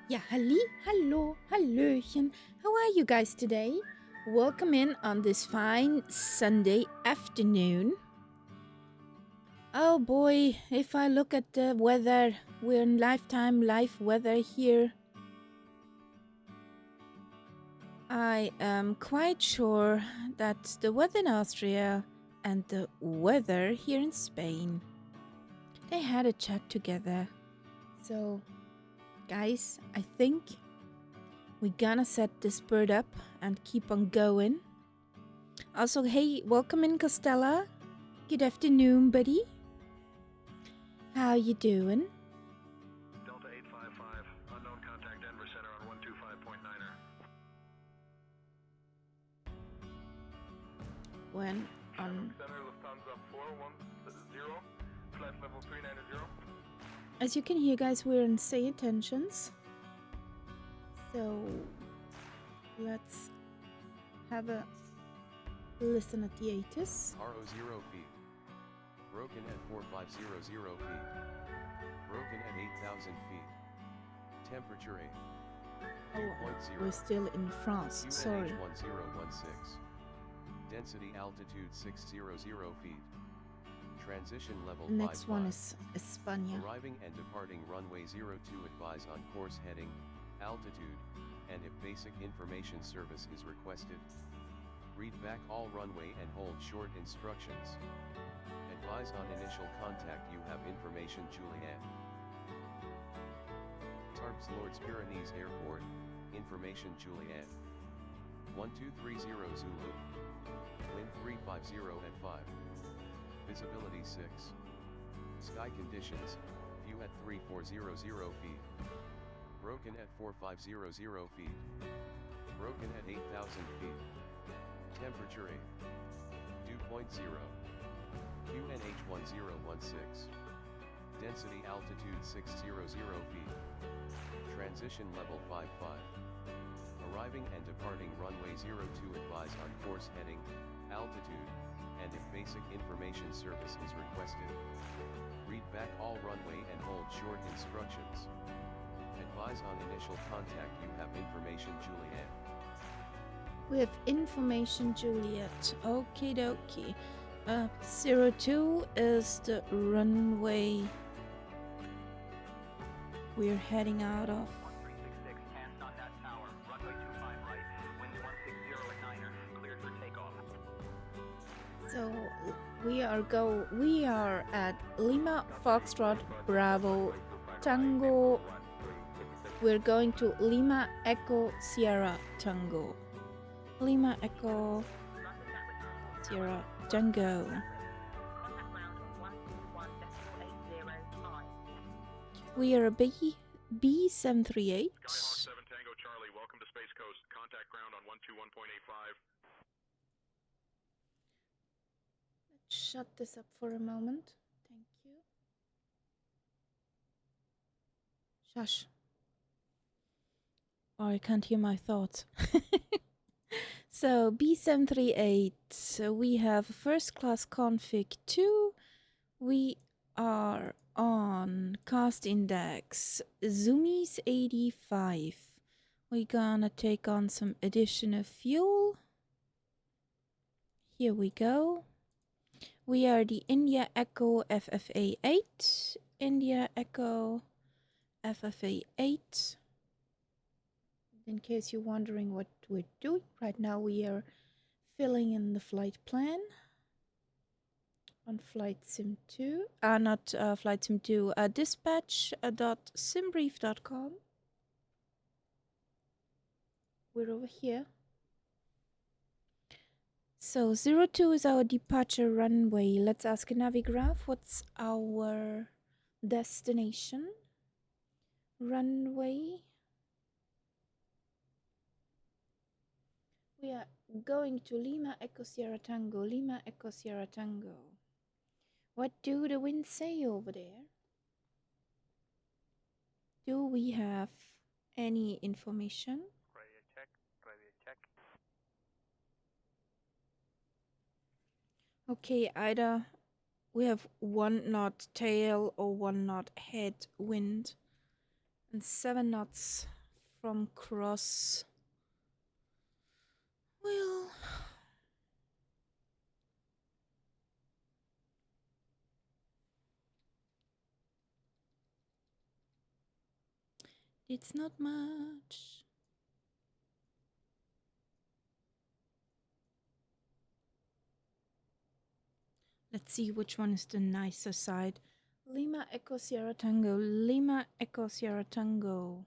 Ja, hallo, hallöchen. How are you guys today? Welcome in on this fine Sunday afternoon. Oh boy, if I look at the weather, we're in lifetime life weather here. I am quite sure that the weather in Austria and the weather here in Spain, they had a chat together. So, guys, I think we're gonna set this bird up and keep on going. Also, hey, welcome in, Costella. Good afternoon, buddy. How you doing? Delta 855, unknown contact Denver Center on 125.9er. When on Center, Lufthansa 410, flight level 390. As you can hear, guys, we're in say attentions. So let's have a listen at the ATIS. RO 0 feet. Broken at 4500 feet. Broken at 8000 feet. Temperature 8. Oh, we're still in France, sorry. QNH1016. Density altitude 600 feet. Transition level 5. Next one is España. Arriving and departing runway 02, advise on course heading, altitude, and if basic information service is requested. Read back all runway and hold short instructions. Advise on initial contact, you have information Juliet. Tarbes Lourdes Pyrenäen Airport, information Juliet. 1230 Zulu. Wind 350 at 5. Visibility 6. Sky conditions, view at 3400 feet. Broken at 4500 feet. Broken at 8000 feet. Temperature 8. Dew point 0. QNH1016. Density altitude 600 feet. Transition level 55. Arriving and departing runway 02, advise on course heading, altitude, and if basic information service is requested. Read back all runway and hold short instructions. Advise on initial contact, you have information Juliet. We have information Juliet. Okie dokie. 02 is the runway we're heading out of. 1366, cast on that tower, runway 25 right, winds 160 at 9er, cleared for takeoff. So we are at Lima Foxtrot Bravo Tango. We're going to Lima Echo Sierra Tango. Lima Echo Sierra Tango. We are a B738. Charlie 17 Tango Charlie, welcome to Space Coast, contact ground on 121.85. Let's shut this up for a moment. Thank you. Shush. Or I can't hear my thoughts. So B738, so we have first class config 2. We are on cast index Zoomies 85. We're gonna take on some additional fuel. Here we go. We are the India Echo FFA 8. India Echo FFA 8. In case you're wondering what we're doing right now, we are filling in the flight plan on Flight Sim 2. Not Flight Sim 2, dispatch.simbrief.com. We're over here. So 02 is our departure runway. Let's ask a Navigraph. What's our destination? Runway. We are going to Lima Echo Sierra Tango. Lima Echo Sierra Tango. What do the winds say over there? Do we have any information? Radio check, radio check. Okay, either we have 1 knot tail or 1 knot head wind. And 7 knots from cross. Well, it's not much. Let's see which one is the nicer side. Lima Echo Sierra Tango. Lima Echo Sierra Tango.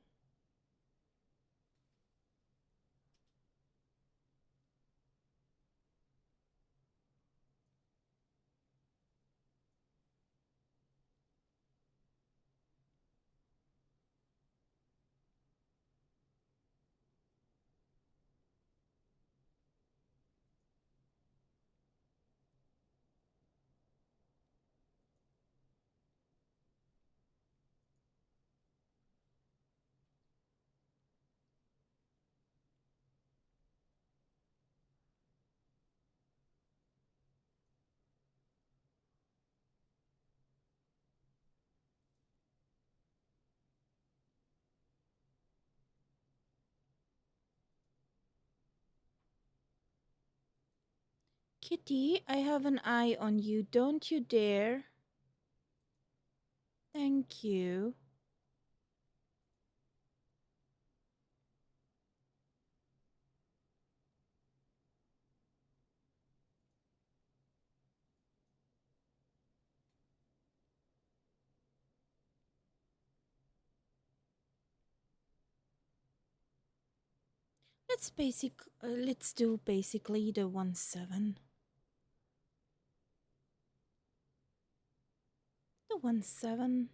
Kitty, I have an eye on you. Don't you dare. Thank you. Let's do basically the 1-7. The 1-7.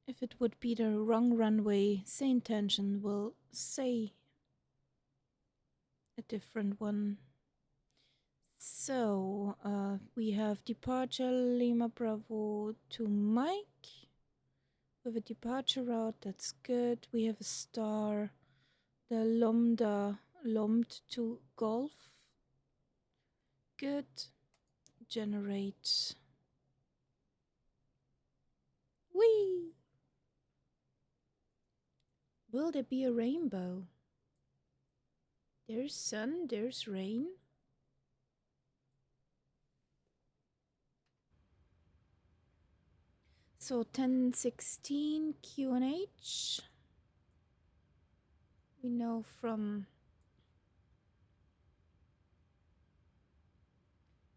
If it would be the wrong runway, same intention will say a different one. So, we have departure Lima Bravo to Mike. With a departure route, that's good. We have a star. The Lomd to Golf. Good. Generate. Whee! Will there be a rainbow? There's sun, there's rain. So 1016 QNH. We know from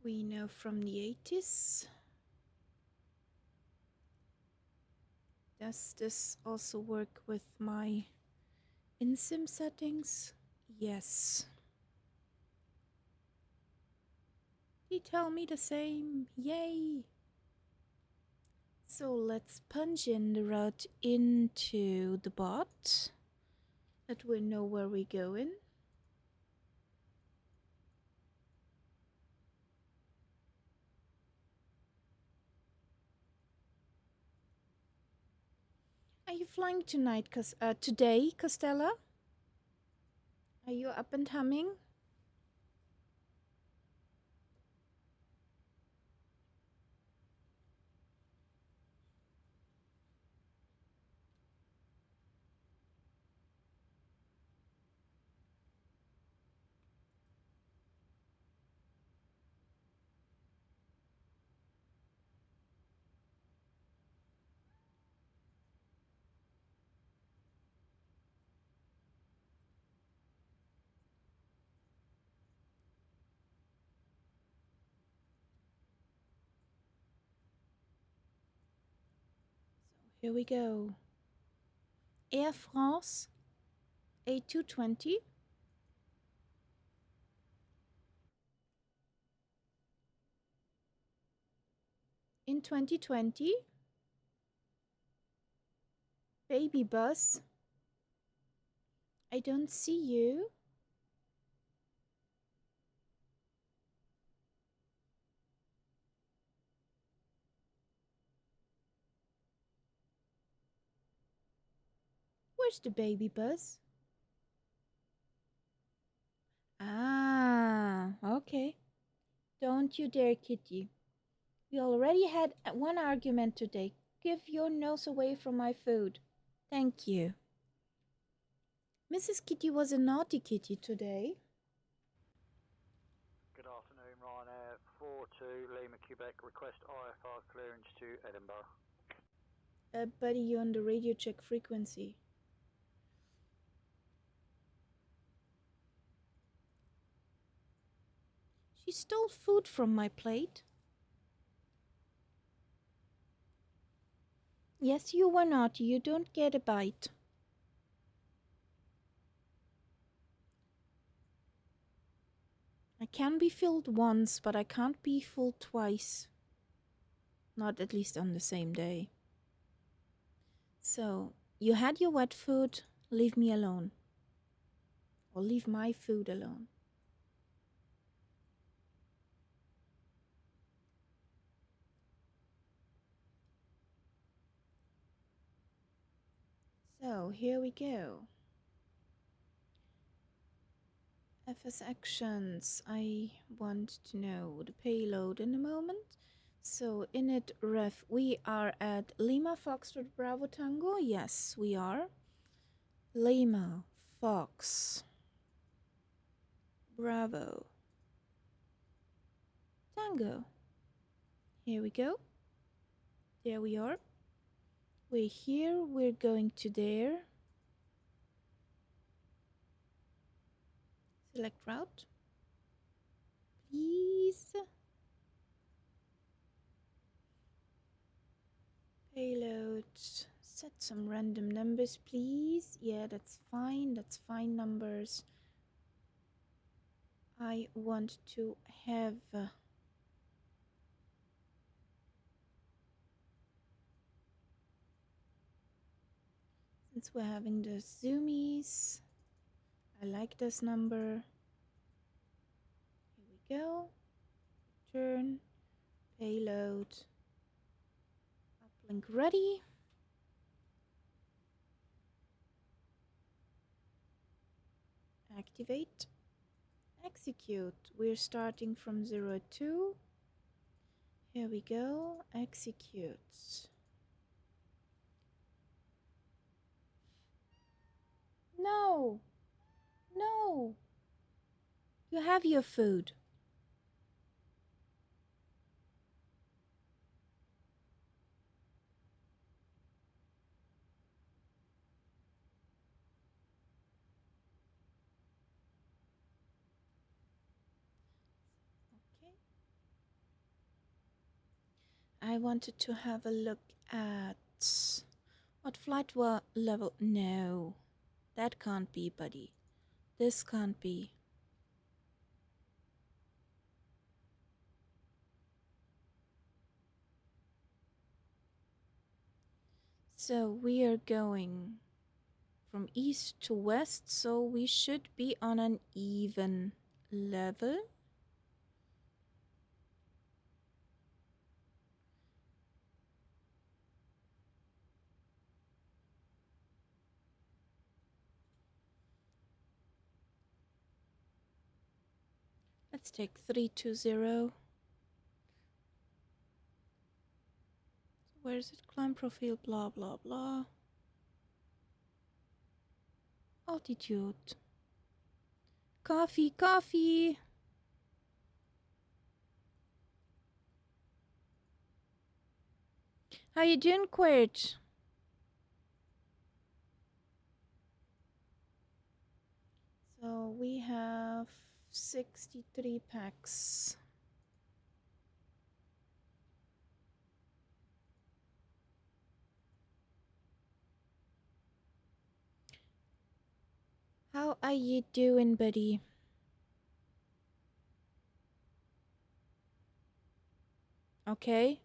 the 80s. Does this also work with my in-sim settings? Yes. They tell me the same. Yay! So let's punch in the route into the bot, that we know where we're going. Are you flying tonight, today, Costella? Are you up and humming? Here we go. Air France A220. In 2020. Baby bus. I don't see you. Where's the baby bus? Okay. Don't you dare, Kitty. We already had one argument today. Give your nose away from my food. Thank you. Mrs. Kitty was a naughty kitty today. Good afternoon, Ryanair 42 Lima, Quebec. Request IFR clearance to Edinburgh. Buddy, you're on the radio check frequency. She stole food from my plate. Yes, you were naughty. You don't get a bite. I can be filled once, but I can't be full twice. Not at least on the same day. So, you had your wet food. Leave me alone. Or leave my food alone. So, here we go. FS actions. I want to know the payload in a moment. So, init ref, we are at Lima Foxtrot Bravo Tango. Yes, we are. Lima Fox Bravo Tango. Here we go. There we are. We're here. We're going to there. Select route. Please. Payload. Set some random numbers, please. Yeah, that's fine. That's fine numbers. I want to have since we're having the zoomies, I like this number. Here we go. Return. Payload. Uplink ready. Activate. Execute. We're starting from 02. Here we go. Execute. No. No. You have your food. Okay. I wanted to have a look at what flight level. No. That can't be, buddy. This can't be. So we are going from east to west, so we should be on an even level. Let's take 320. Where is it? Climb profile, blah, blah, blah. Altitude. Coffee, coffee. How you doing, Quirt? So we have 63 packs. How are you doing, buddy? Okay.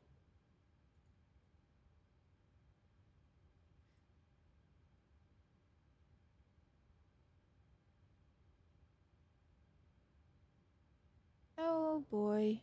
Oh boy.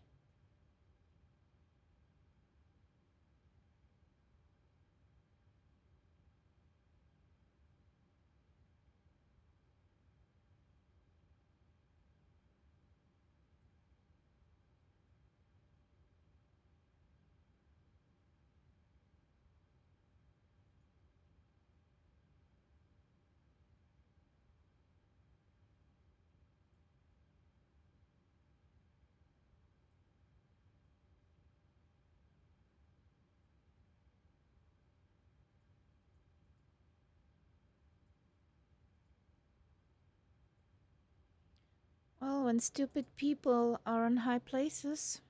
when stupid people are on high places,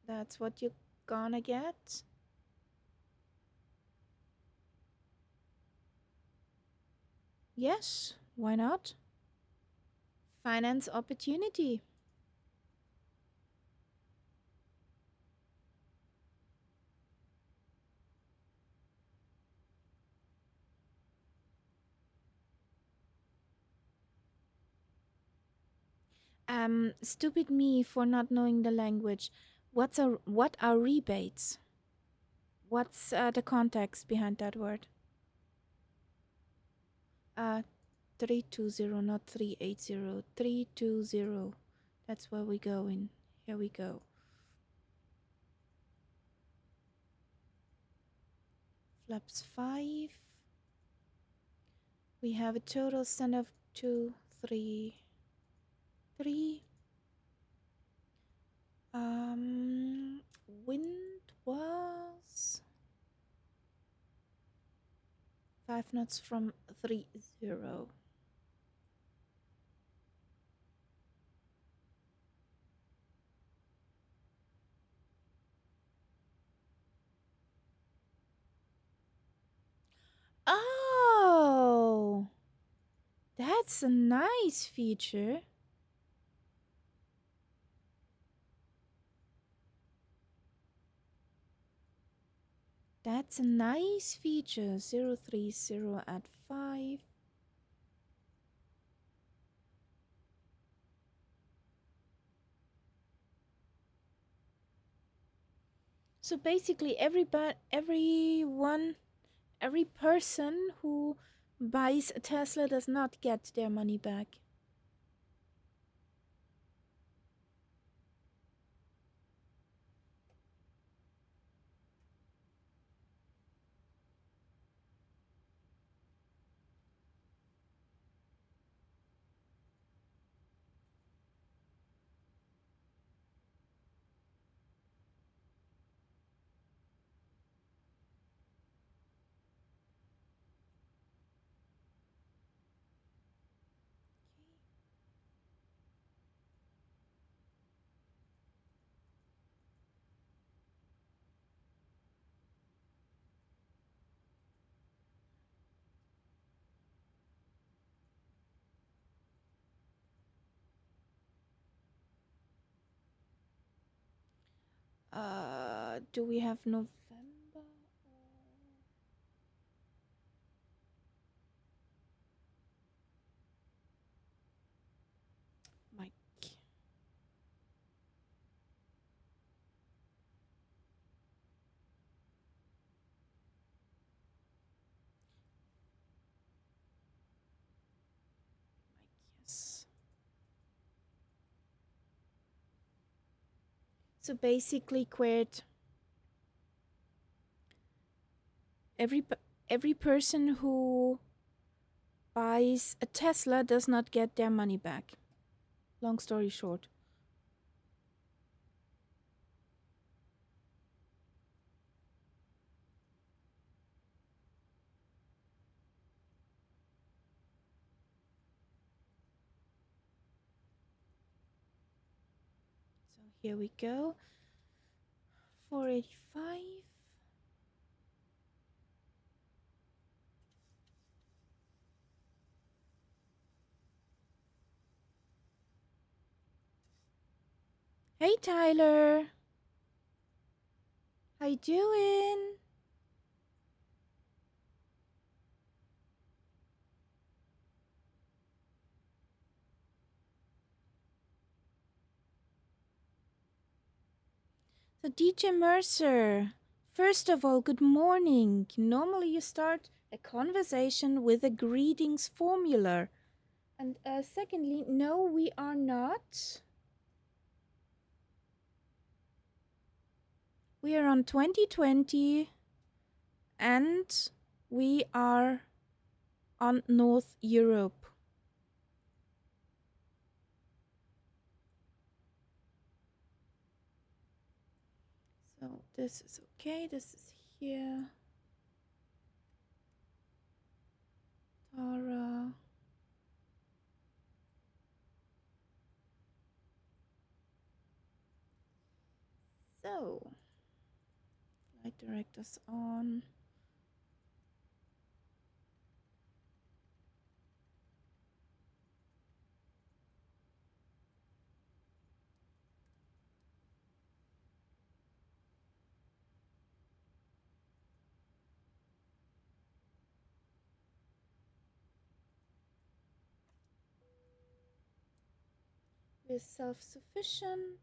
that's what you're gonna get. Yes, why not? Finance opportunity. Stupid me for not knowing the language. What are rebates? What's the context behind that word? 320, not 380. 320. That's where we go in. Here we go. Flaps 5. We have a total stand of 2, 3, 3. Wind was 5 knots from 30. Oh, that's a nice feature. That's a nice feature. 030 at 5. So basically, every person who buys a Tesla does not get their money back. Do we have November? Mike. Yes. So basically, Queert, every person who buys a Tesla does not get their money back. Long story short. So here we go. 485. Hey Tyler. How you doing? So DJ Mercer, first of all, good morning. Normally you start a conversation with a greetings formula. And secondly, no, we are not. We are on 2020 and we are on North Europe. So this is okay, this is here. Tara. So, flight directors on. We're self-sufficient.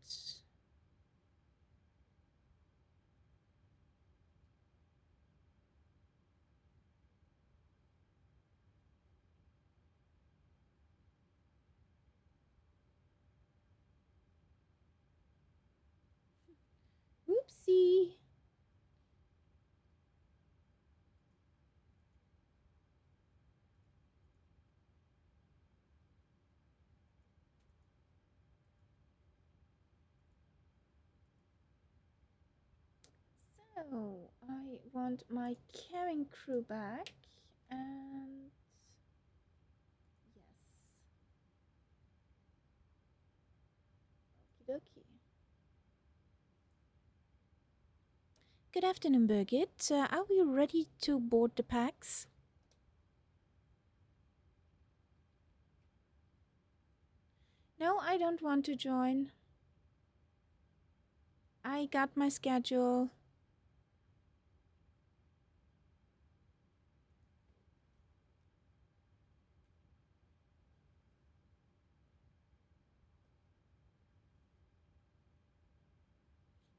Oopsie. So, I want my cabin crew back, and yes. Okie dokie. Good afternoon, Birgit. Are we ready to board the packs? No, I don't want to join. I got my schedule.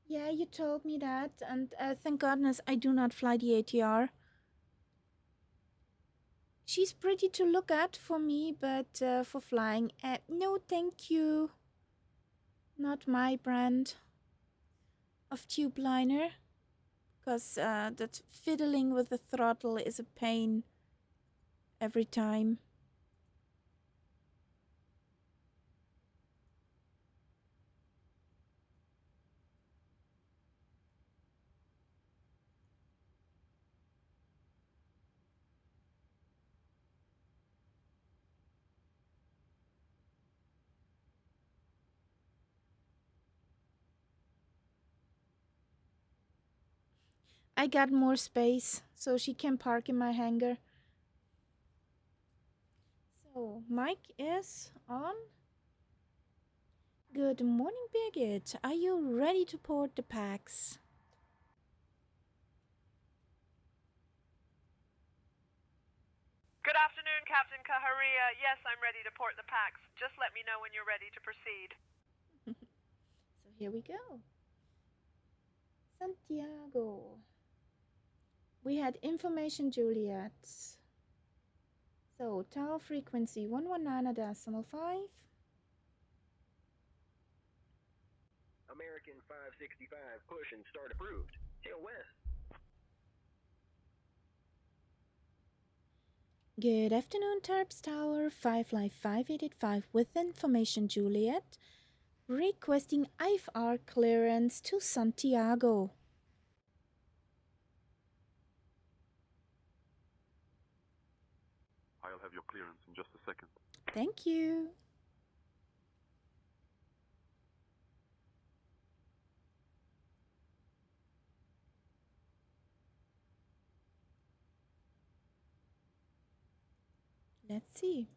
Yeah, you told me that, and thank goodness I do not fly the ATR. She's pretty to look at for me, but for flying, no thank you. Not my brand of Tubeliner, because that fiddling with the throttle is a pain every time. I got more space, so she can park in my hangar. So, mic is on. Good morning, Birgit. Are you ready to port the packs? Good afternoon, Captain Kaharia. Yes, I'm ready to port the packs. Just let me know when you're ready to proceed. So here we go. Santiago. We had information, Juliet. So, tower frequency 119.5. American 565, push and start approved. Tail west. Good afternoon, Terps Tower 55585 with information, Juliet. Requesting IFR clearance to Santiago. I'll have your clearance in just a second. Thank you. Let's see.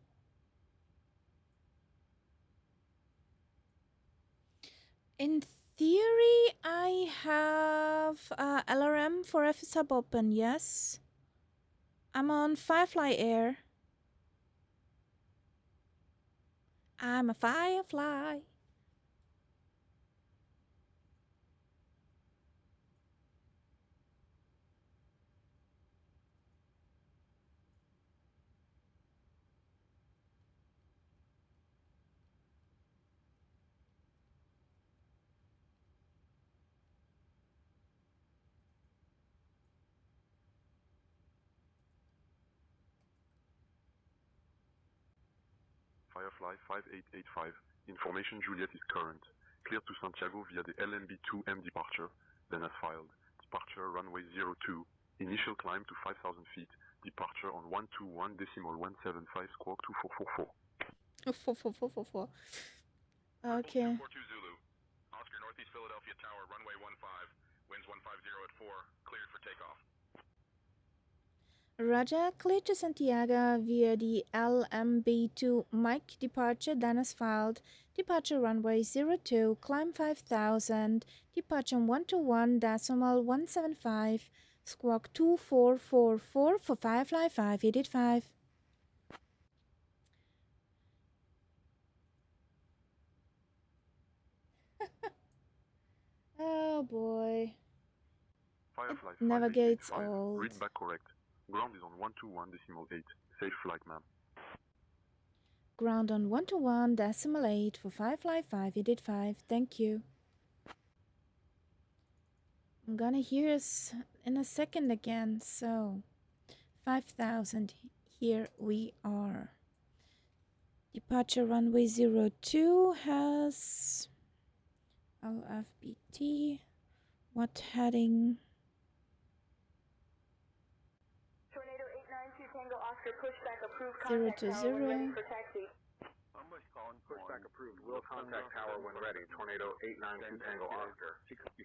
In theory, I have LRM for F sub open, yes. I'm on Firefly Air. I'm a firefly. Firefly 5885. Information Juliet is current. Clear to Santiago via the LMB2M departure, then as filed. Departure runway 02. Initial climb to 5,000 feet. Departure on 121.175 squawk 2444. 4444. Okay. 42 Zulu. Oscar Northeast Philadelphia Tower, runway 15. Cleared for takeoff. Roger, clear to Santiago via the LMB2 Mike departure, then as filed. Departure runway 02, climb 5000, departure 121.175, squawk 2444 for Firefly 585. Oh boy. Firefly It never gets 5885. old. Read back correct. Ground is on 121.8. Safe flight, ma'am. Ground on 121.8 for Firefly 585. Thank you. I'm gonna hear us in a second again, so 5000, here we are. Departure runway 02 has LFBT. What heading? Tornado 892 Tango Oscar, pushback approved, 0 contact to tower when ready 0. for taxi. Pushback approved. Will contact tower when ready. Tornado 892 Tango Oscar. 65.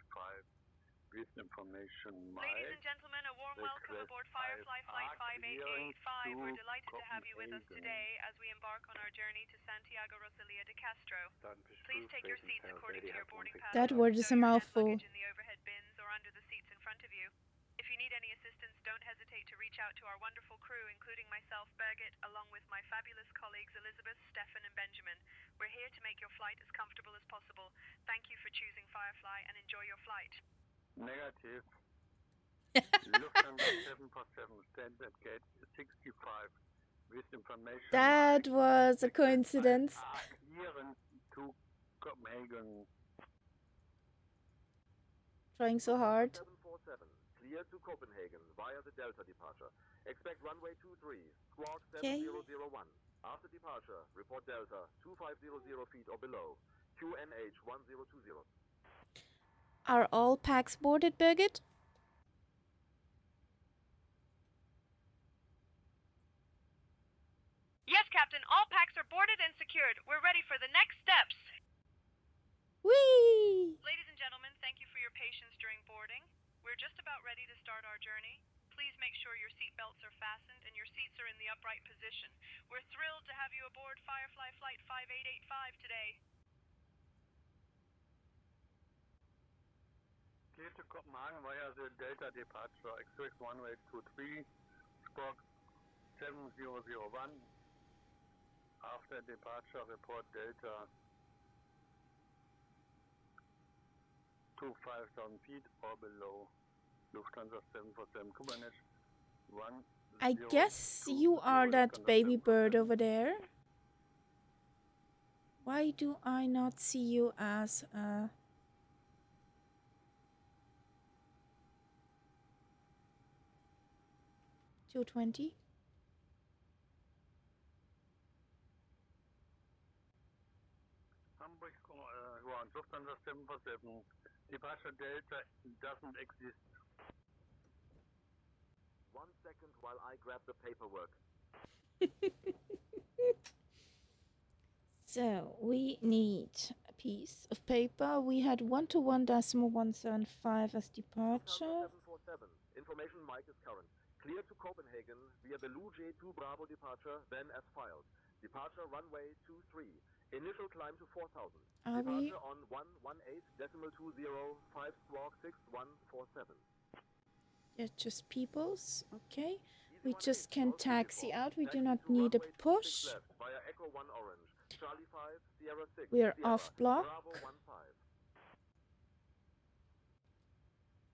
Brief information. Ladies and gentlemen, a warm welcome aboard Firefly Flight 5885. We're delighted to have you with us today as we embark on our journey to Santiago Rosalia de Castro. Please take your seats according to your boarding pass. That word is a Stow your hand mouthful. luggage in the overhead bins or under the seats in front of you. If you need any assistance, don't hesitate to reach out to our wonderful crew, including myself, Birgit, along with my fabulous colleagues Elizabeth, Stefan and Benjamin. We're here to make your flight as comfortable as possible. Thank you for choosing Firefly and enjoy your flight. Negative. Lufthansa 747 stands at gate 65 with information. That was a coincidence. Clearance to Copenhagen. Trying so hard. 747, clear to Copenhagen via the Delta departure. Expect runway 23, squawk Okay. 7001. After departure, report Delta 2500 feet or below. QNH 1020. Are all packs boarded, Birgit? Yes, Captain, all packs are boarded and secured. We're ready for the next steps. Whee! Ladies and gentlemen, thank you for your patience during boarding. We're just about ready to start our journey. Please make sure your seat belts are fastened and your seats are in the upright position. We're thrilled to have you aboard Firefly Flight 5885 today. Clear to Copenhagen via the Delta departure. Expect runway 23, squawk 7001. After departure, report Delta to 5,000 feet or below. Lufthansa 747 Kubernetes 1. I guess you are that baby bird over there. Why do I not see you as a... 220? Hamburg ground. Lufthansa 747. Departure Delta doesn't exist. 1 second while I grab the paperwork. So we need a piece of paper. We had 121.175 as departure. 747. Information Mike is current. Clear to Copenhagen via the Lourdes 2 Bravo departure, then as filed. Departure runway 23. Initial climb to 4,000. Are we? Departure on 118.20, 5 squawk 6147. They're just peoples. Okay. We just can taxi out. We do not need a push. Via Echo 1 Orange. Charlie 5, Sierra 6. We are Sierra, off block. Bravo 15.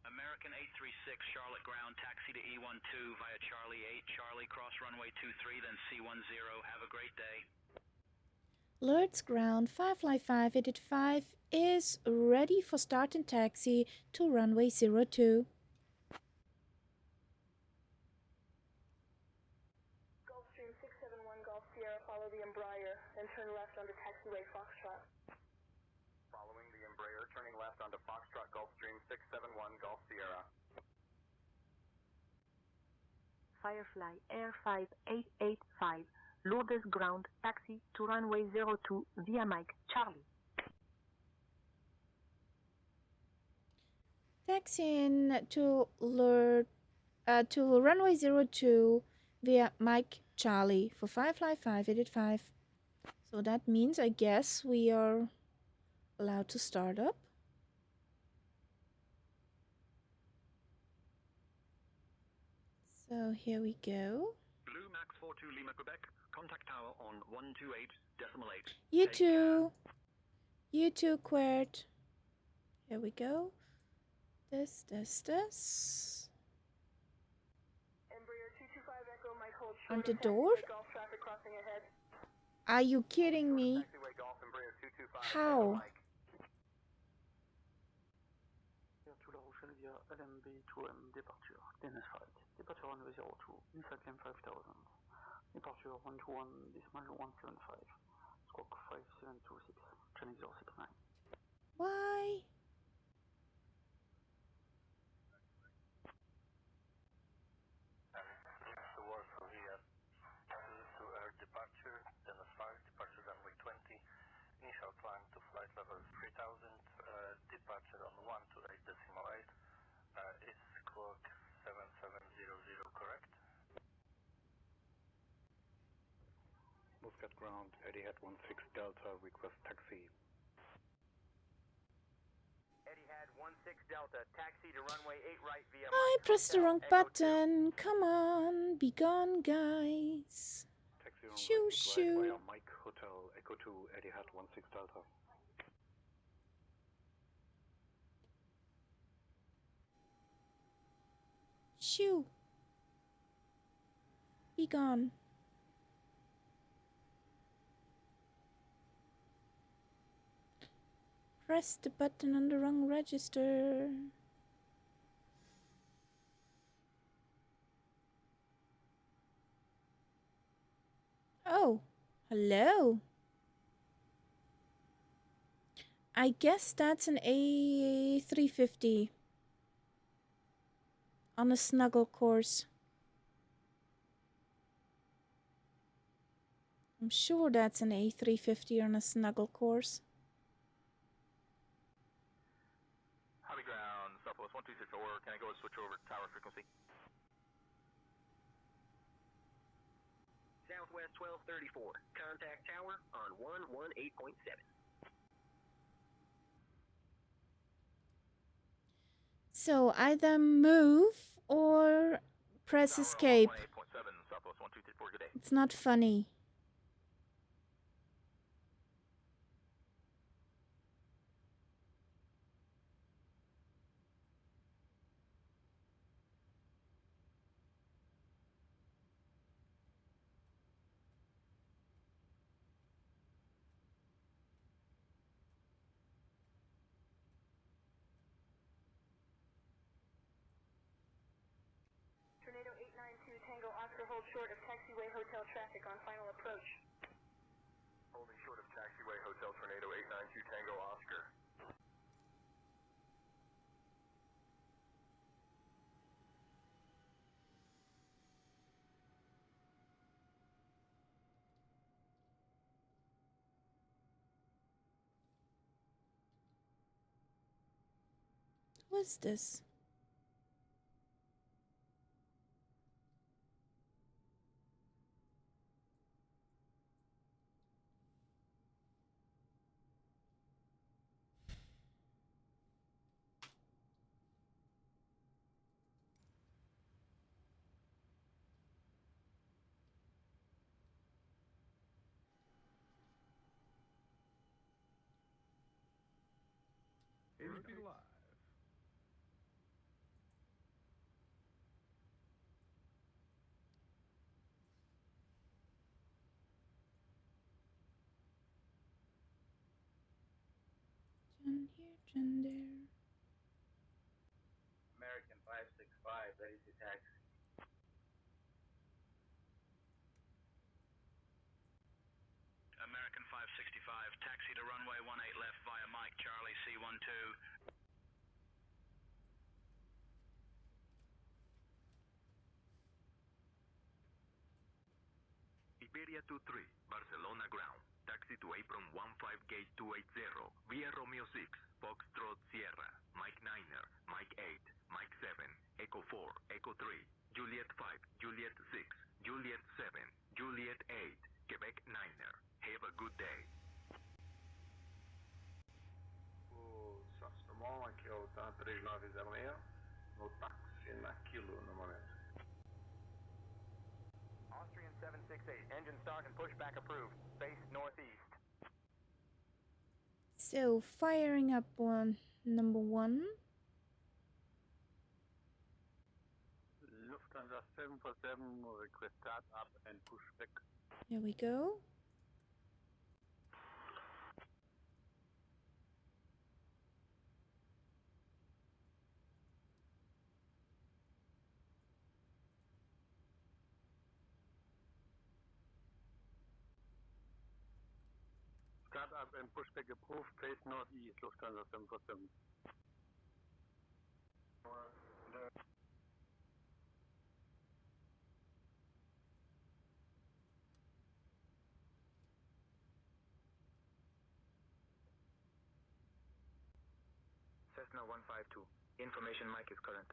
American 836, Charlotte ground, taxi to E12 via Charlie 8, Charlie, cross runway 23, then C10. Have a great day. Lourdes ground, Firefly 585 is ready for start and taxi to runway 02. Gulfstream 671 Golf Sierra, follow the Embraer, then turn left onto taxiway Foxtrot. Following the Embraer, turning left onto Foxtrot Gulfstream 671 Golf Sierra. Firefly Air 5885, Lourdes ground, taxi to runway 02 via Mike, Charlie. Taxiing to runway 02 via Mike Charlie for 55585. So that means, I guess, we are allowed to start up. So here we go. Blue Max 42 Lima, Quebec. Contact tower on 128.8. You too, Quert. Here we go. This. Embraer 225 Echo, Mike hold On short the of door? taxiway Golf traffic crossing ahead. Are you kidding me? Taxiway Golf Embraer 225 How? Mike. To La Rochelle via LMB2M departure, DNS flight. Departure runway 02, inside climb 5000. Departure 121.175. Squawk 5726, training 069. Why? The Warsaw here, to air departure, then a 5, departure runway 20, initial climb to flight level 3000, departure on 128.8, is squawk 7700, correct? Muscat ground, Etihad 16 Delta, request taxi. Etihad 16 Delta, taxi to runway 8 right via I pressed the wrong button. Come on, be gone, guys. Taxi Shoo, runway 8 shoo. right via Mike Hotel, Echo 2, Etihad 16 Delta. Shoo. Be gone. Press the button on the wrong register. Oh, hello. I guess that's an A350 on a snuggle course. I'm sure that's an A350 on a snuggle course. Hobby ground, Southwest 1264. Can I go and switch over to tower frequency? Southwest 1234. Contact tower on 118.7. So either move or press Tower escape. on 118.7, Southwest 1234, good day. It's not funny. Tornado 892 Tango Oscar hold short of taxiway hotel traffic on final approach. Holding short of taxiway hotel Tornado 892 Tango Oscar. What's this? Airspeed Live. John here, John there. American 565, ready to taxi. American 565, taxi to runway 18 left via Mike Charlie C12. Iberia 23, Barcelona ground. Taxi taxi to apron 15 gate 280 via Romeo 6, Foxtrot Sierra, Mike 9er, Mike 8, Mike 7, Echo 4, Echo 3, Juliet 5, Juliet 6, Juliet 7, Juliet 8, Quebec 9er. Have a good day. O Sassamon, aqui é o TAN 3906, no táxi naquilo no momento. Austrian 768, engine start and pushback approved. Face northeast. So, firing up on number 1. Lufthansa 747, request start up and push back. There we go. Start up and pushback approved, face northeast, Lufthansa 747. Cessna 152, information mic is current.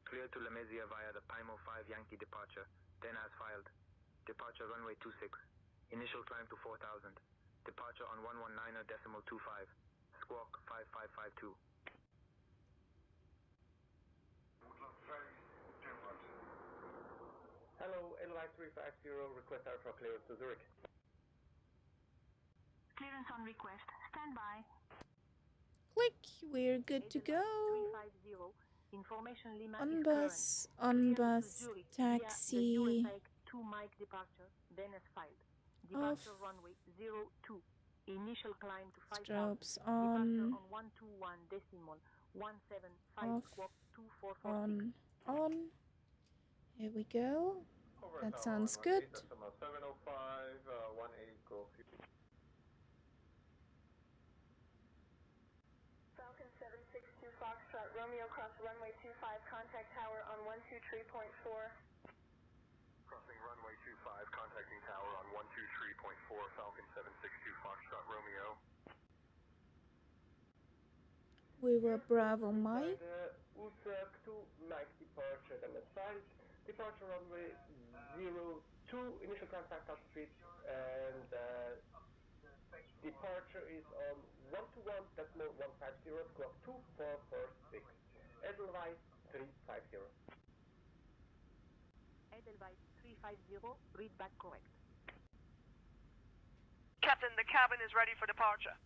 Clear to La Mezia via the Pimo 5 Yankee departure, then as filed. Departure runway 26, initial climb to 4000. Departure on 119.25, squawk 5552. Hello, LY 350, request for clearance to Zurich. Clearance on request. Stand by. Click, we're good to go. 350. Information Lima On is bus, current. on Clearance bus, to Zurich taxi. via the USA 2 Mike departure, then as filed. Departure runway 02. Initial climb to 5000. Strobes Departure on. on 121.175 Off. squawk 2446. On. Here we go. That sounds good. 705, 18 go. Falcon 762 Foxtrot, Romeo cross runway 25, contact tower on 123.4. Crossing runway 25, contacting tower on 123.4, Falcon 762 Foxtrot Romeo. We were Bravo Mike. Usurk 2 Mike departure, then assigned. Departure runway 02, initial contact altitude, and departure is on 121.150, squawk 2446. Edelweiss 350. Edelweiss 350, read back correct. Captain, the cabin is ready for departure.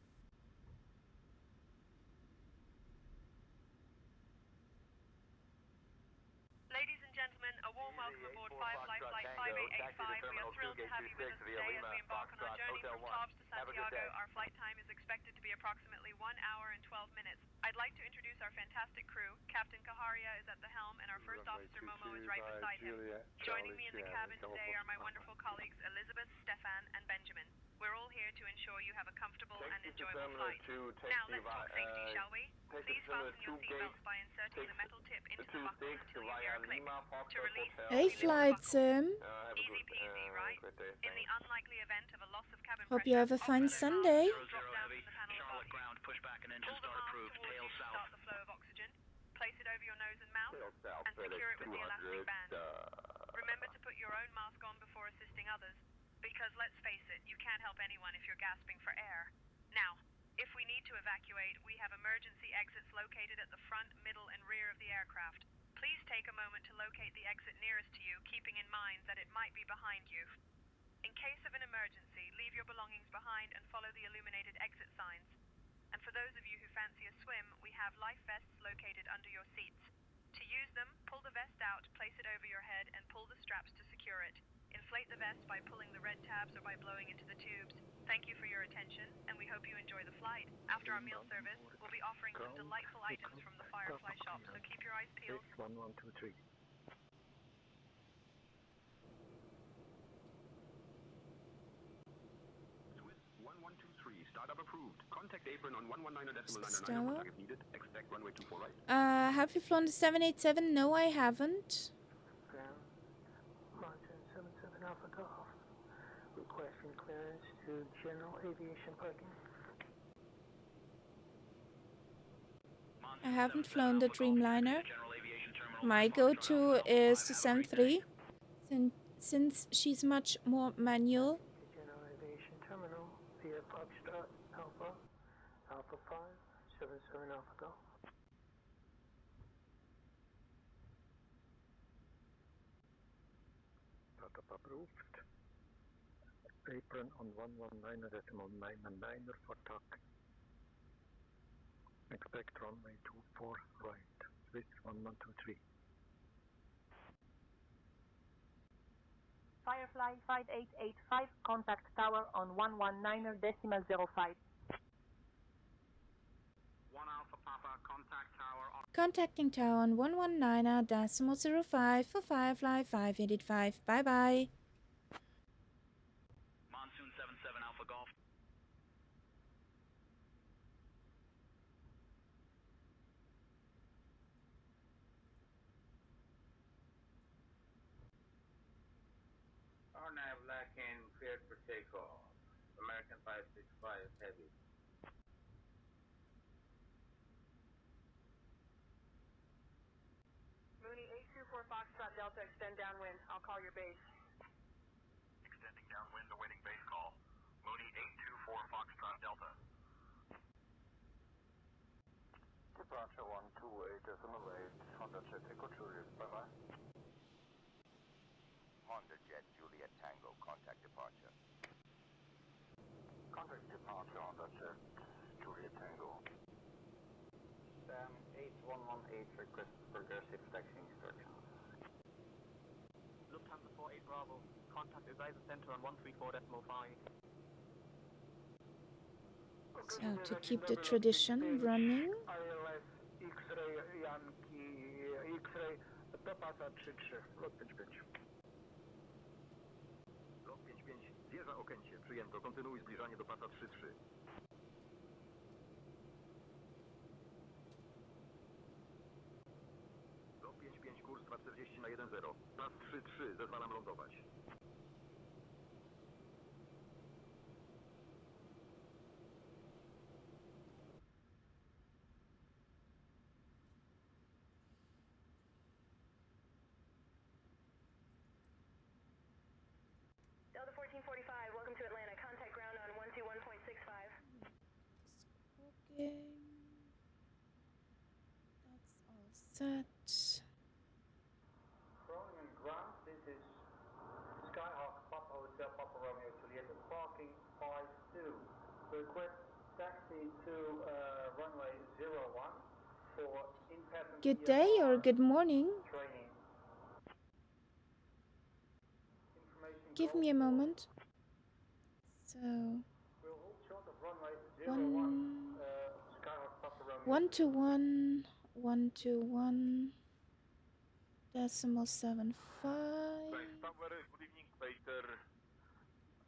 Ladies and gentlemen, a warm welcome aboard Firefly Flight 5885. We are thrilled to have you with us today as we embark on our journey from Lourdes to Santiago. Our flight time is expected to be approximately 1 hour and 12 minutes. I'd like to introduce our fantastic crew. Captain Kaharia is at the helm, and our first officer, Momo, is right beside him. Joining me in the cabin today are my wonderful colleagues, Elizabeth, Stefan, and Benjamin. We're all here to ensure you have a comfortable and enjoyable flight. Now, let's talk safety, shall we? Please fasten your seatbelts by inserting the metal tip into the buckle until you hear a click. To release, Hey, flight sim. easy peasy, right? In the unlikely event of a loss of cabin Hope pressure, you have a fine Sunday. drop down from the panel above you. Ground, pushback and engine Pull the start mask approved. towards Tail you to south. start the flow of oxygen. Place it over your nose and mouth, and secure it with the elastic band. Remember to put your own mask on before assisting others, because let's face it, you can't help anyone if you're gasping for air. Now, if we need to evacuate, we have emergency exits located at the front, middle, and rear of the aircraft. Please take a moment to locate the exit nearest to you, keeping in mind that it might be behind you. In case of an emergency, leave your belongings behind and follow the illuminated exit signs. And for those of you who fancy a swim, we have life vests located under your seats. To use them, pull the vest out, place it over your head, and pull the straps to secure it. Inflate the vest by pulling the red tabs or by blowing into the tubes. Thank you for your attention, and we hope you enjoy the flight. After our meal service, we'll be offering some delightful items from the Firefly shop, so keep your eyes peeled. 1123. Swiss 1123, startup approved. Contact apron on 119.999 Stella? if needed. Expect runway 24 right. Have you flown the 787? No, I haven't. Ground, Martin 77 Alpha Golf. Requesting clearance to general aviation parking. I haven't flown the Dreamliner. My go-to is the Sem 3, since she's much more manual. General aviation terminal via Foxtrot Alpha, Alpha 5, 77 Alpha Golf. Setup approved. Apron on 119.999 for TAC. Expect runway 24 right. Swiss 1123. Firefly 5885, contact tower on 119.05. 1 Alpha Papa, contact tower on... Contacting tower on 119.05 for Firefly 585. Bye-bye. Monsoon 77 Alpha Golf. RNAV Lacan cleared for takeoff. American 565 heavy. Mooney 824 Foxtrot Delta, extend downwind. I'll call your base. Extending downwind, awaiting base call. Mooney 824 Foxtrot Delta. Departure 128.8, Honda Jet Echo Juliet, bye-bye. Honda Jet Juliet Tango, contact departure. Contact departure Honda Jet Juliet Tango. Sam 8118 request progressive taxi instructions. Lufthansa 48 Bravo, contact advisor center on 134.5. So, to keep the tradition running, ILS X-ray Yankee X-ray do pasa 33, lot 55. Lot 55, wieża Okęcie, przyjęto, kontynuuj zbliżanie do pasa 33. Lot 55, kurs 240 na 1-0, pas 33, zezwalam lądować. Delta 1445, welcome to Atlanta. Contact ground on 121.65. okay. That's all set. Groningen ground, this is Skyhawk Papa Hotel Papa Romeo Juliet parking 52. Request taxi to runway 01 for in-pattern Good day or good morning. training. Give me a moment. So, We'll hold short of runway 01, Skyhawk Papa Romeo. 121, 121, decimal 75. Tower, good evening, Peter.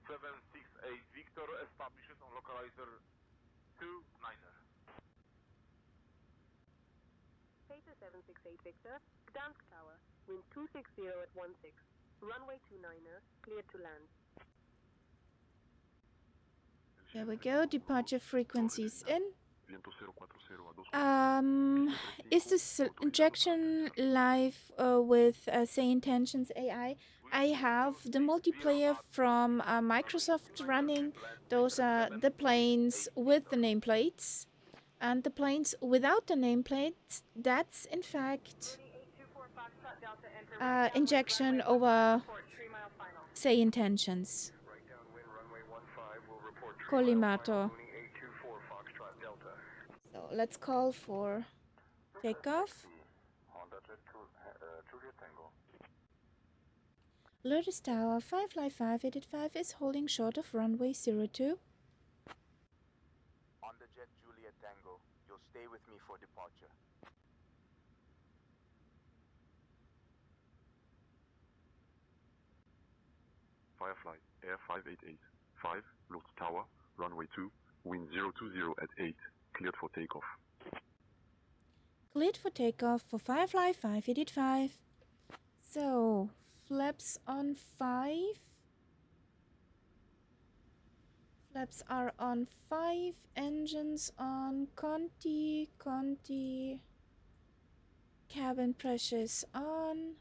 768 Victor establishes on localizer 29er. Peter 768 Victor, Gdansk Tower, wind 260 at 16. Runway 29er, cleared to land. There we go, departure frequencies in. Is this injection live with Say Intentions AI? I have the multiplayer from Microsoft running. Those are the planes with the nameplates. And the planes without the nameplates, that's in fact injection over Say Intentions. Collimator. So let's call for takeoff. Lourdes Tower 55585 is holding short of runway 02. Honda Jet Juliet Tango, you'll stay with me for departure. Firefly, Air 588, 5, Lourdes Tower, runway 2, wind 020 at 8, cleared for takeoff. Cleared for takeoff for Firefly 585. So, flaps on 5. Flaps are on 5, engines on, Conti. Cabin pressures on.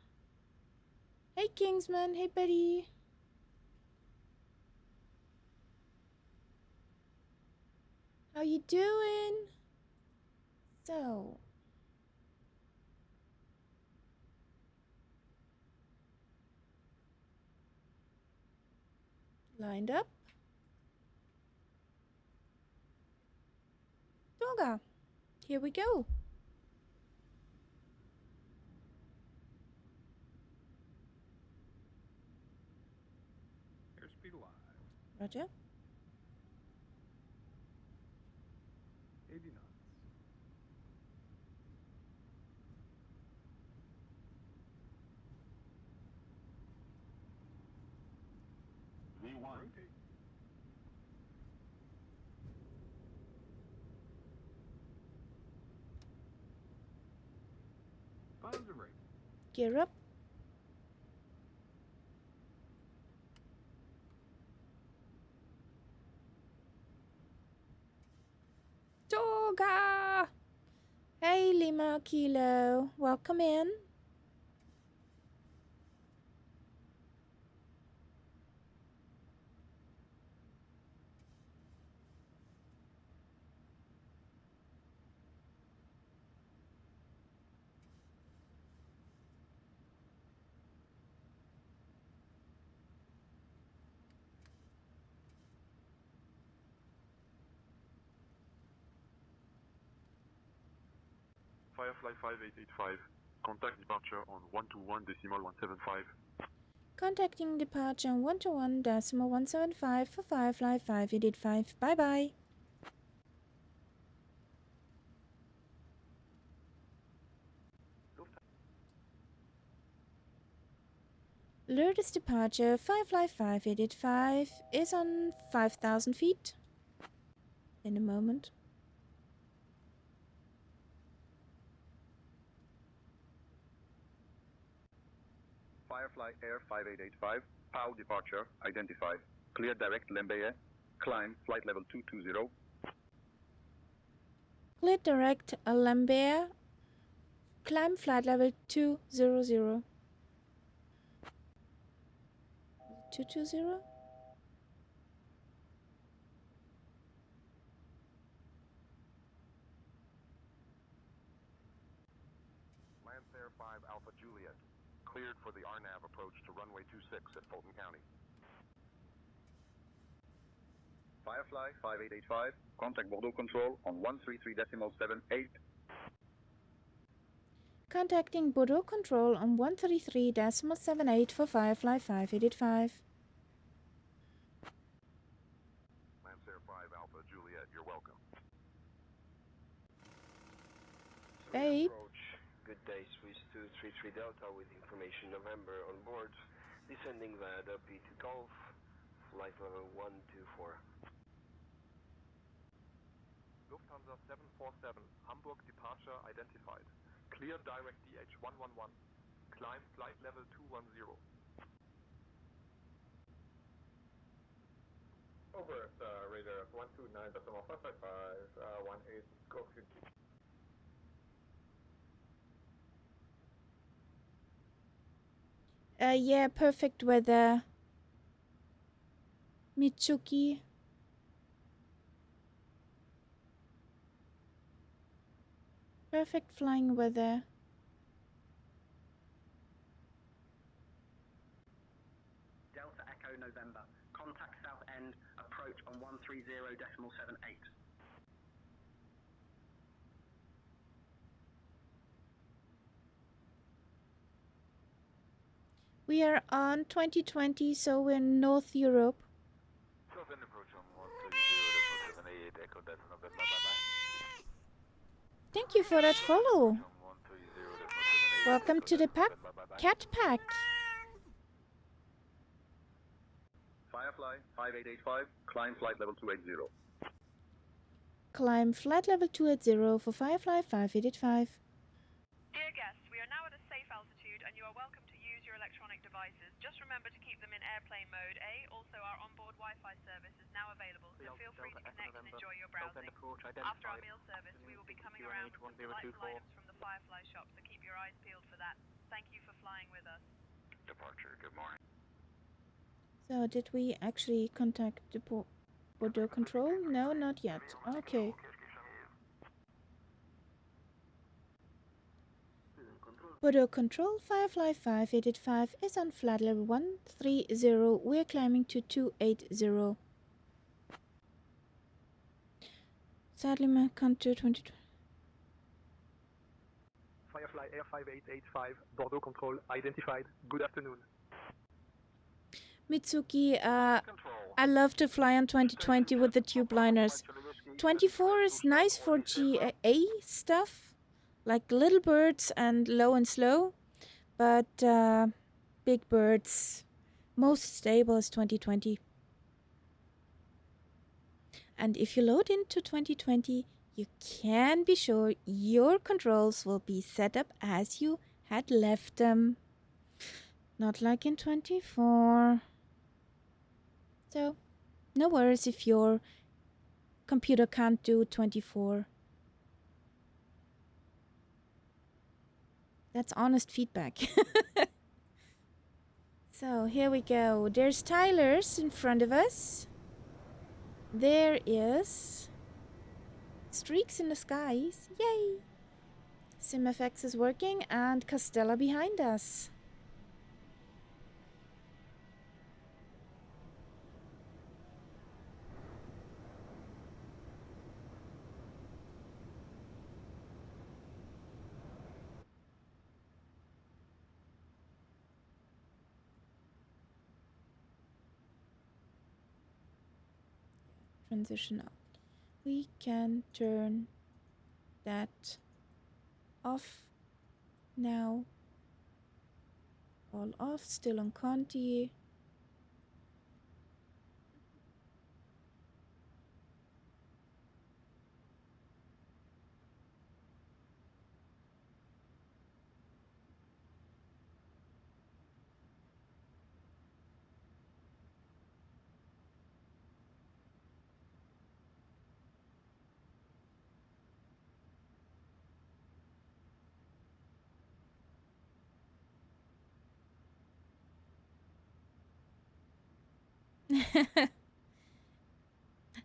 Hey Kingsman, hey buddy. How you doing? So, lined up. Toga, here we go. Airspeed live. Roger. 80 knots. V1. Rotate. Positive rate. Gear up. Toga! Hey Lima Kilo, welcome in. Firefly 5885, contact departure on 121.175. Contacting departure on 121.175 for Firefly 5885. Bye bye. Lourdes departure Firefly 5885 is on 5,000 feet. In a moment. Firefly Air 5885, POW departure identified. Clear direct Lembeye, climb flight level 220. Clear direct Lambert, climb flight level 200. 220? Lancer 5 Alpha Juliet, cleared for the RNAV approach to runway 26 at Fulton County. Firefly 5885, contact Bordeaux Control on 133.78. Contacting Bordeaux Control on 133.78 for Firefly 5885. Lancer 5 Alpha Juliet, you're welcome. Babe. Approach. Good day, Swiss 233 Delta with information November on board. Descending via the P2 Golf, flight level 124. Lufthansa 747, Hamburg departure identified. Clear direct DH111. Climb flight level 210. Over, radar 129.555, 18, go. Yeah, perfect weather. Mitsuki. Perfect flying weather. Delta Echo November. Contact South End. Approach on 130.78. We are on 2020, so we're in North Europe. South End approach on 130.78 Echo Delta November. Bye-bye. Thank you for that follow. Welcome to the Cat Pack. Firefly 5885, climb flight level 280. Climb flight level 280 for Firefly 5885. Dear guests, we are now at a safe altitude and you are welcome to use your electronic devices. Just remember to keep them in airplane mode, Also, our onboard Wi-Fi Wi-Fi service is now available, so feel free to connect and enjoy your browsing. After our meal service, we will be coming around with some delightful items from the Firefly shop, so keep your eyes peeled for that. Thank you for flying with us. Departure, good morning. So did we actually contact the border control? No, not yet. Okay. Border control, Firefly 585 is on flight level 130. We're climbing to 280. Sadly, my contour 2020. Firefly Air 5885, Bordeaux control identified. Good afternoon. Mitsuki, I love to fly on 2020 with the tubeliners. 24 is nice for GA stuff, like little birds and low and slow, but big birds, most stable is 2020. And if you load into 2020, you can be sure your controls will be set up as you had left them. Not like in 24. So, no worries if your computer can't do 24. That's honest feedback. So, here we go. There's Tyler's in front of us. There is streaks in the skies. Yay! SimFX is working and Castella behind us. Transition out. We can turn that off now. All off, still on Conti.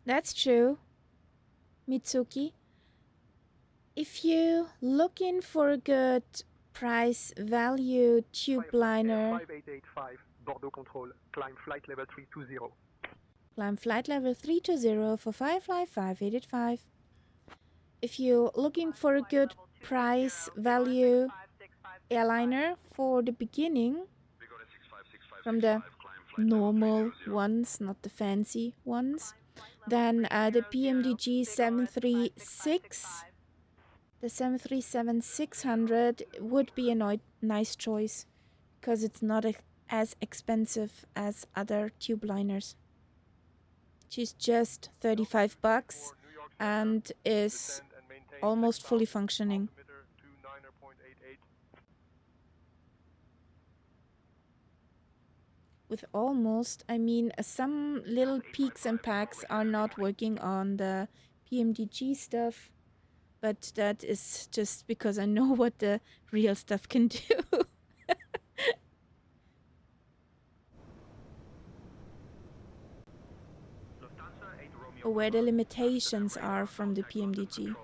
That's true, Mitsuki. If you looking for a good price value tubeliner, 5885, Bordeaux control, climb flight level 320. climb flight level 320 for Firefly 5885. If you're looking for a good price value airliner for the beginning, from the normal ones, not the fancy ones, then the PMDG 736, the 737-600 would be a nice choice because it's not as expensive as other tubeliners. She's just $35 and is almost fully functioning. With almost, I mean, some little peaks and packs are not working on the PMDG stuff, but that is just because I know what the real stuff can do. Or where the limitations are from the PMDG.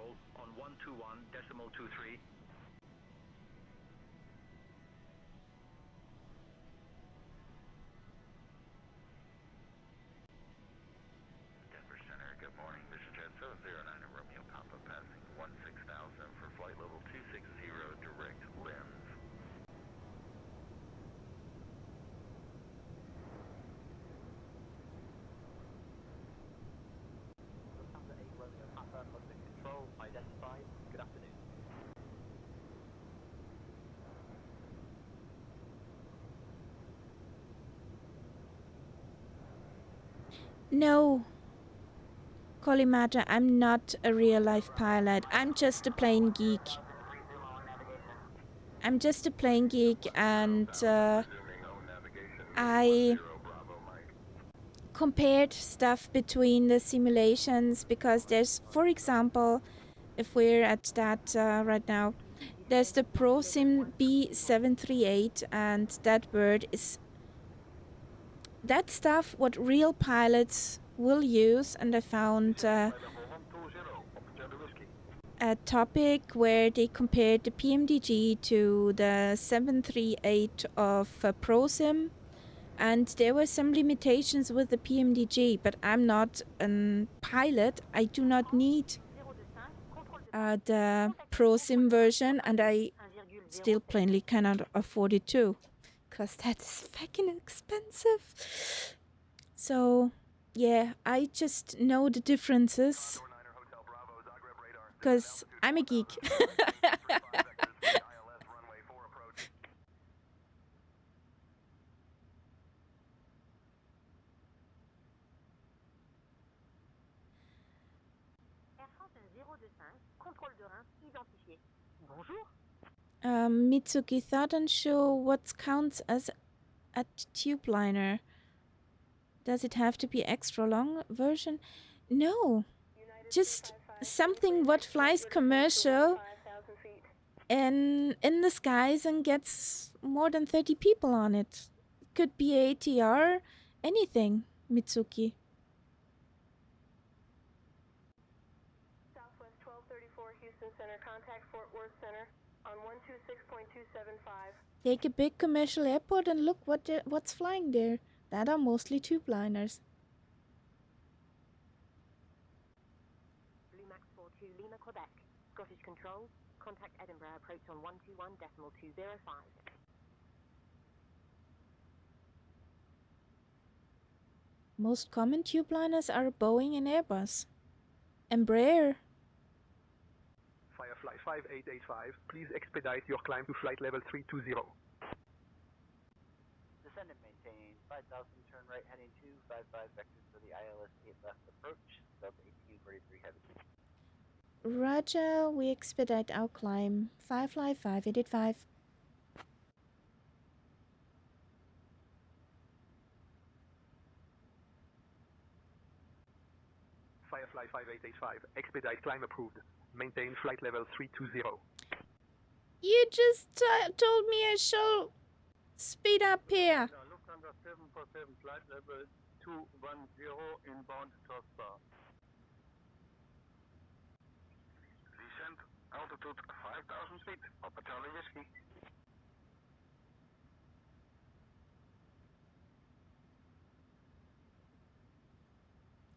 No, Kolimata, I'm not a real-life pilot. I'm just a plain geek. I'm just a plain geek, and I compared stuff between the simulations because there's, for example, if we're at that right now, there's the ProSim B738, and that bird is that stuff what real pilots will use. And I found a topic where they compared the PMDG to the 738 of ProSim, and there were some limitations with the PMDG, but I'm not a pilot. I do not need the ProSim version, and I still plainly cannot afford it too, because that is fucking expensive. So yeah, I just know the differences because I'm a geek. Mitsuki thought unsure what counts as a tubeliner. Does it have to be extra long version? No, just something what flies commercial in the skies and gets more than 30 people on it. Could be ATR, anything, Mitsuki. Southwest 1234 Houston Center, contact Fort Worth Center on 126.275. Take a big commercial airport and look what's flying there. That are mostly tubeliners. Blue Max 42 Lima, Quebec. Scottish Control, contact Edinburgh, approach on 121.205. Most common tubeliners are Boeing and Airbus. Embraer. Firefly 5885, please expedite your climb to flight level 320. Descend and maintain 5,000, turn right heading 255 vectors for the ILS 8 left approach, Delta ATU 43 heavy. Roger, we expedite our climb. Firefly 5885. Firefly 5885, expedite climb approved. Maintain flight level 320. You just told me I shall speed up here. Lufthansa 747 flight level 210 inbound towards bar. Descent altitude 5,000 feet, Papa Charlie Whiskey.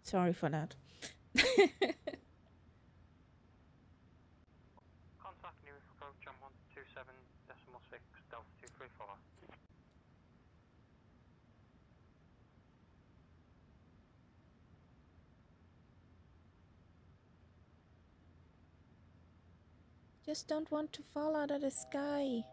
Sorry for that. Contact news approach on 127.6 Delta 234. Just don't want to fall out of the sky.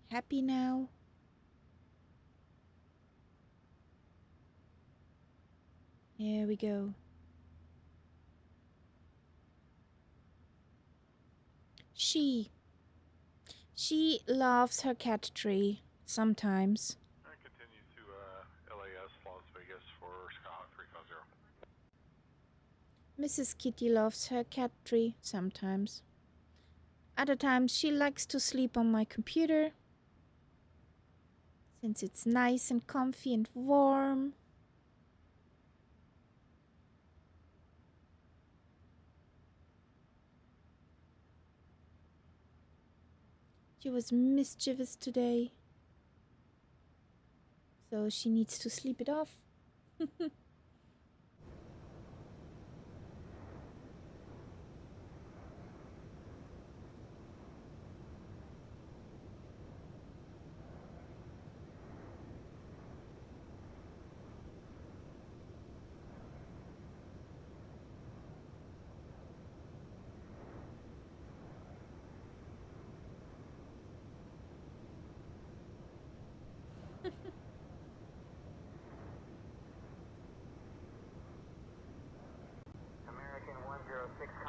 Happy now? Here we go. She loves her cat tree sometimes. I continue to LAS Las Vegas for Scott 350. Mrs. Kitty loves her cat tree sometimes. Other times she likes to sleep on my computer since it's nice and comfy and warm. She was mischievous today, so she needs to sleep it off.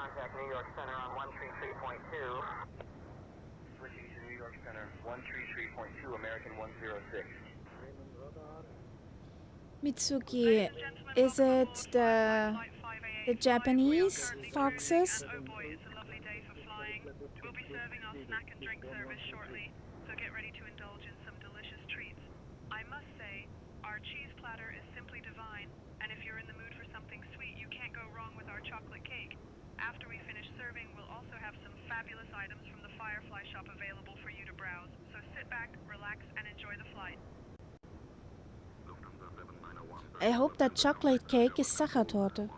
contact New York Center on 133.2. Switching to New York Center, 133.2, American 106. Mitsuki, is it the Japanese foxes? Oh boy, it's a lovely day for flying. We'll be serving our snack and drink service shortly, so get ready to indulge in some delicious treats. I must say, our cheese platter is simply divine, and if you're in the mood for something sweet, you can't go wrong with our chocolate cake. After we finish serving, we'll also have some fabulous items from the Firefly shop available for you to browse, so sit back, relax, and enjoy the flight. I hope that chocolate cake is Sachertorte.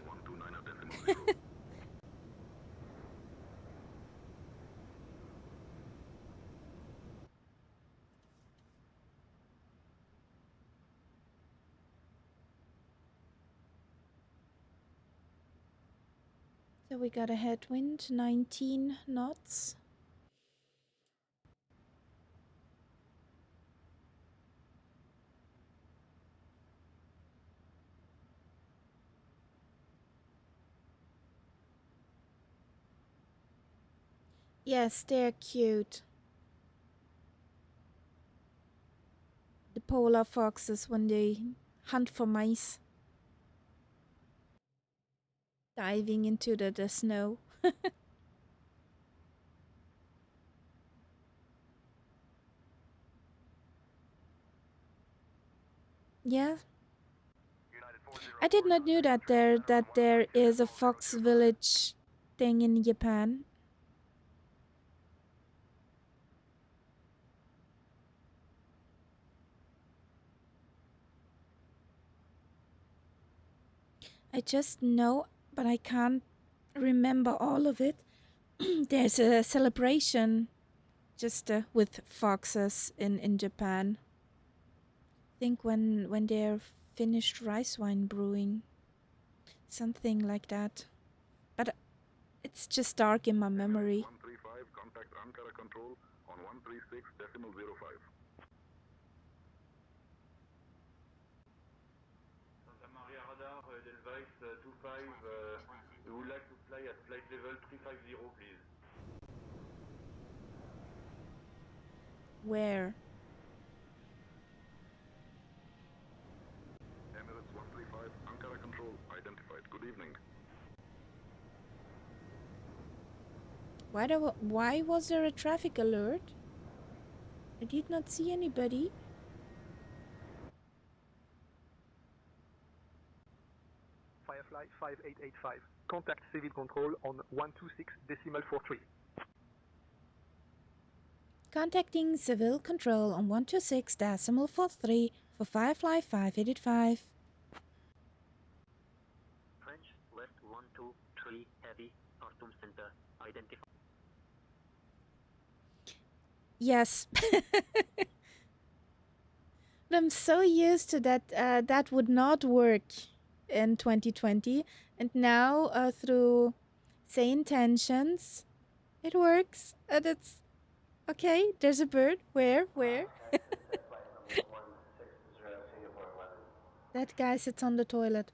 So we got a headwind, 19 knots. Yes, they're cute. The polar foxes when they hunt for mice. Diving into the snow. Yeah. I did not know that there is a fox village thing in Japan. I just know, but I can't remember all of it. There's a celebration just with foxes in Japan. I think when they're finished rice wine brewing. Something like that. But it's just dark in my memory. 135, contact Ankara control on 136.05. Santa Maria radar, Edelweiss 25, we would like to fly at flight level 350, please. Where? Emirates 135, Ankara control identified. Good evening. Why was there a traffic alert? I did not see anybody. Firefly 5885. Contact civil control on 126.43. Contacting civil control on 126.43 for Firefly 585. French West 123 Heavy, Khartoum Center, identified. Yes. I'm so used to that that would not work in 2020, and now through say intentions it works, and it's okay. There's a bird. Where that guy sits on the toilet.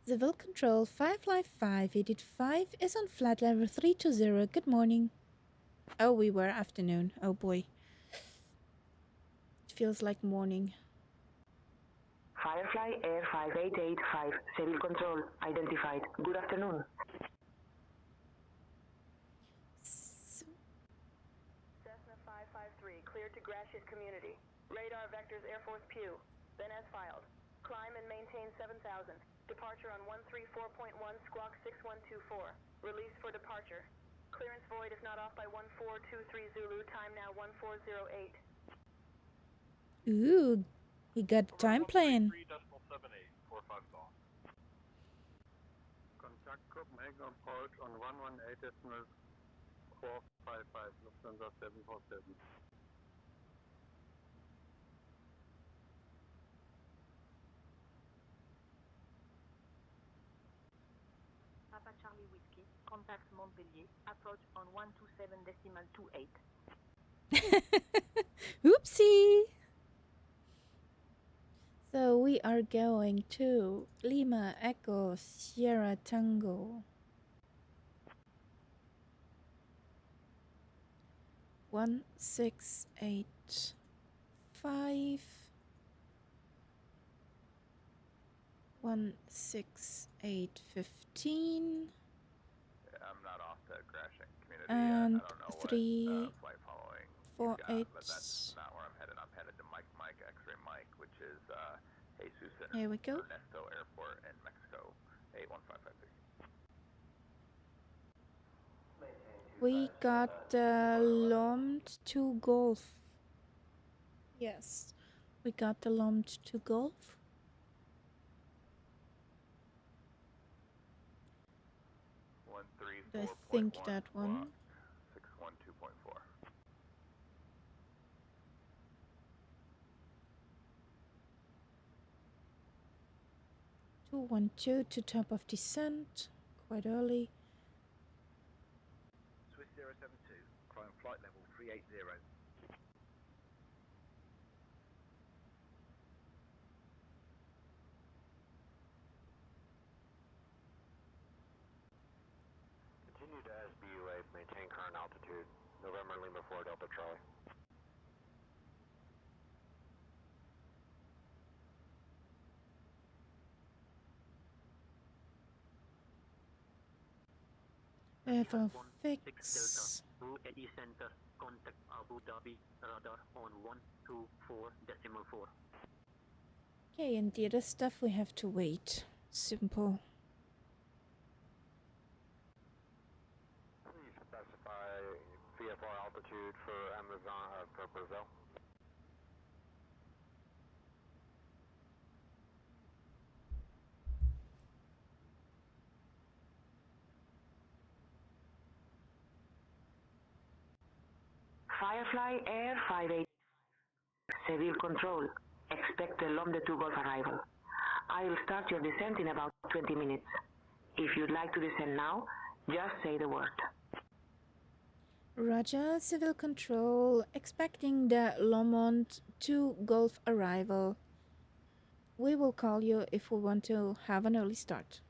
Civil control Firefly 585 is on flight level 320. Good morning. Oh, we were afternoon. Oh boy, it feels like morning. Firefly Air 5885, civil control, identified. Good afternoon. Cessna 553, cleared to Gratiot Community. Radar vectors Air Force Pew. Then as filed. Climb and maintain 7,000. Departure on 134.1 squawk 6124. Release for departure. Clearance void if not off by 1423 Zulu. Time now 1408. Ooh, he got a time plan. 3.7845 knots. Contact Copenhagen approach on 118.455, Lufthansa 747. Papa Charlie Whiskey, contact Montpellier, approach on 127.28. Oopsie. So we are going to Lima Echo Sierra Tango. 1685 16815 I'm not off to Gratiot Community and yet. I don't know what 3 flight following you've 4 got, 8. but that's not where I'm headed. I'm headed to Mike X-Ray Mike, which is Jesus Here we go. Ernesto Airport in Mexico, 81553. We got Lomed to Golf. Yes, we got the Lomed to Golf. I think that one. 612.4. 212 to top of descent. Quite early. Swiss 072, climb flight level 380. Continue to SBUA, maintain current altitude. November Lima 4 Delta Charlie. Level 6. Eddy Center, contact Abu Dhabi, radar on 124.4. Okay, and the other stuff we have to wait. Simple. Please specify VFR altitude for Amazon for Brazil. Firefly Air 58, Seville Control. Expect the Lom de Two Golf arrival. I'll start your descent in about 20 minutes. If you'd like to descend now, just say the word. Roger, Civil Control. Expecting the Lomond 2 Golf arrival. We will call you if we want to have an early start.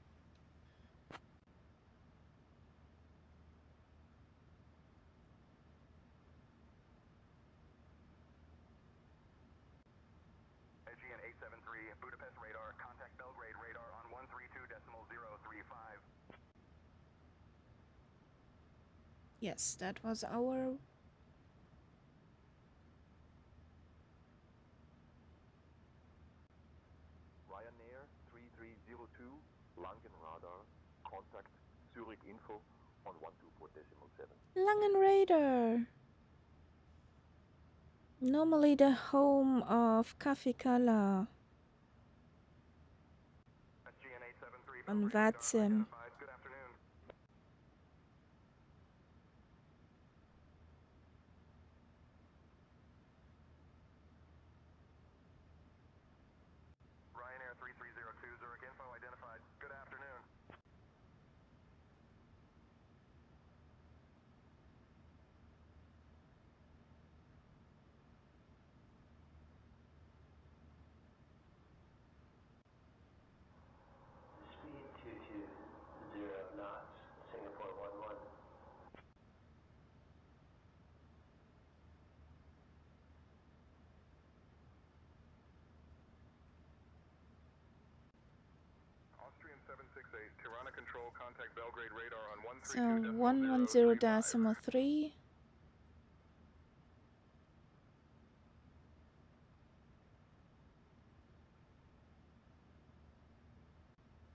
AGN 873, Budapest radar, contact Belgrade radar on 132.035. Yes, that was our... Ryanair 3302, Langen radar, contact Zurich Info on 124.7. Langen Radar. Normally the home of Café Kala. On Vatsim. Ryanair 3302, Zurich info identified. Good afternoon. Speed 220 knots, Singapore 11. Austrian 768, Tirana control, contact Belgrade radar on So 110.3.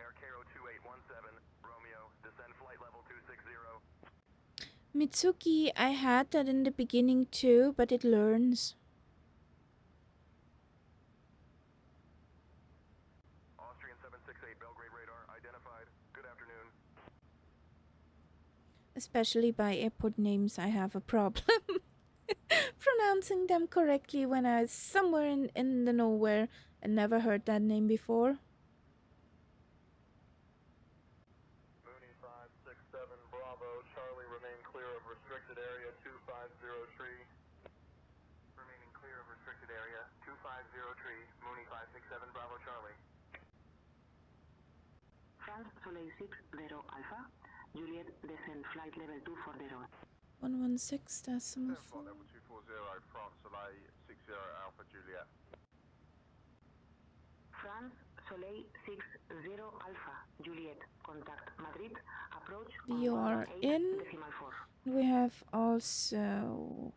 Air Cairo 2817, Romeo, descend flight level 260. Mitsuki, I had that in the beginning too, but it learns. Austrian 768, Belgrade radar identified. Good afternoon. Especially by airport names, I have a problem pronouncing them correctly when I was somewhere in the nowhere and never heard that name before. Mooney 567 Bravo, Charlie remain clear of restricted area 2503. Remaining clear of restricted exit area 2503, Mooney 567 Bravo Charlie. France Soleil 60 Alpha, Juliet descend flight level 240. 116.4. Flight level 240, France Soleil 60 Alpha Juliet. France Soleil 60 Alpha, Juliet, contact Madrid, approach We on are 118 in. decimal 4. We have also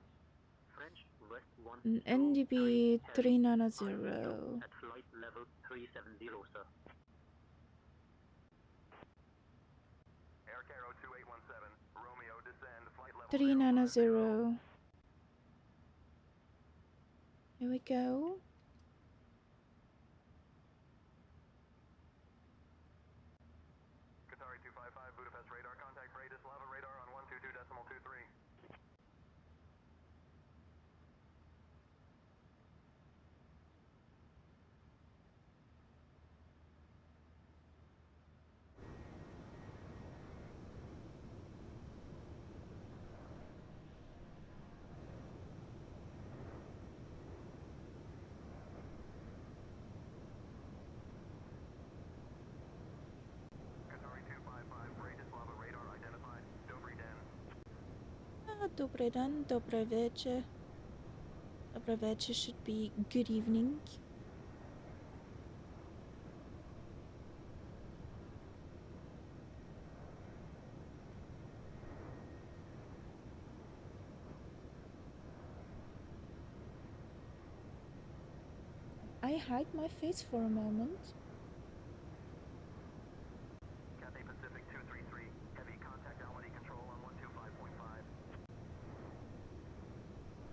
French West 1 an 2 NDB 3 heavy 390. at flight level 370, sir. Air Caro 2817, Romeo descend, flight level 390. Here we go. Qatari 255, Budapest radar, contact Bratislava radar on 122.23. Qatari 255, Bratislava radar identified, Dobry Den. Dobry den, dobre wiecie. Dobre wiecie should be good evening. I hide my face for a moment. Cathay Pacific 233, heavy contact Almaty control on 125.5.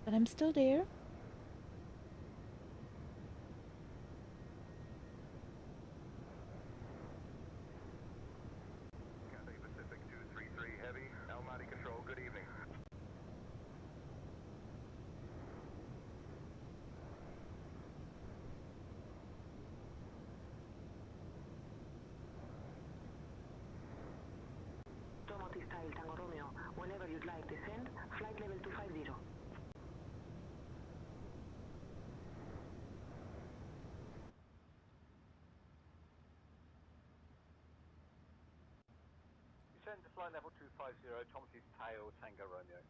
But I'm still there. Cathay Pacific 233, heavy, Almaty control, good evening. Tomoti style Tango Romeo, whenever you'd like, descend, flight level 250. Descend to flight level 250, Thomas's tail, Tango Romeo.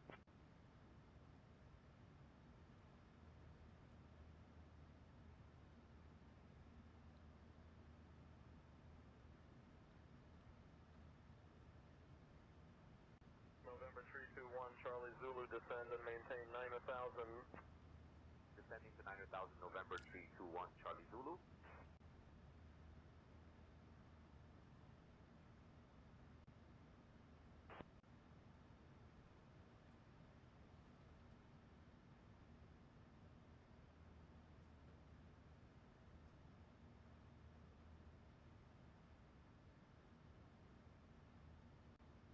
November 321, Charlie Zulu, descend and maintain 9,000. Descending to 9,000, November 321, Charlie Zulu.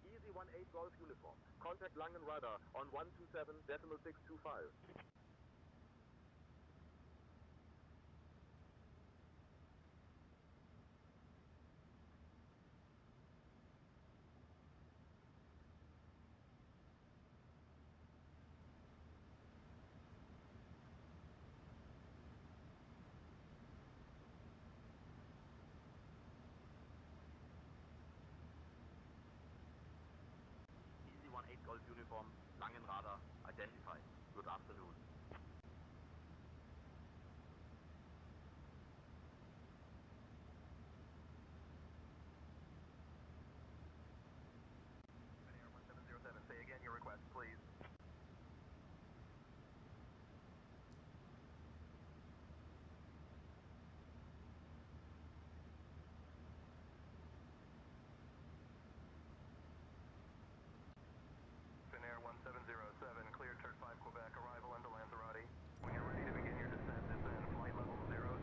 Easy 18 Golf uniform. Contact Langen radar on 127.625. Easy 18 Golf uniform, Langen radar, identified. Good afternoon. Pyrenäen 1707, say again your request, please. Pyrenäen 1707, cleared Turk 5 Quebec, arrival into Lanzarote. When you're ready to begin your descent, descend flight level 070.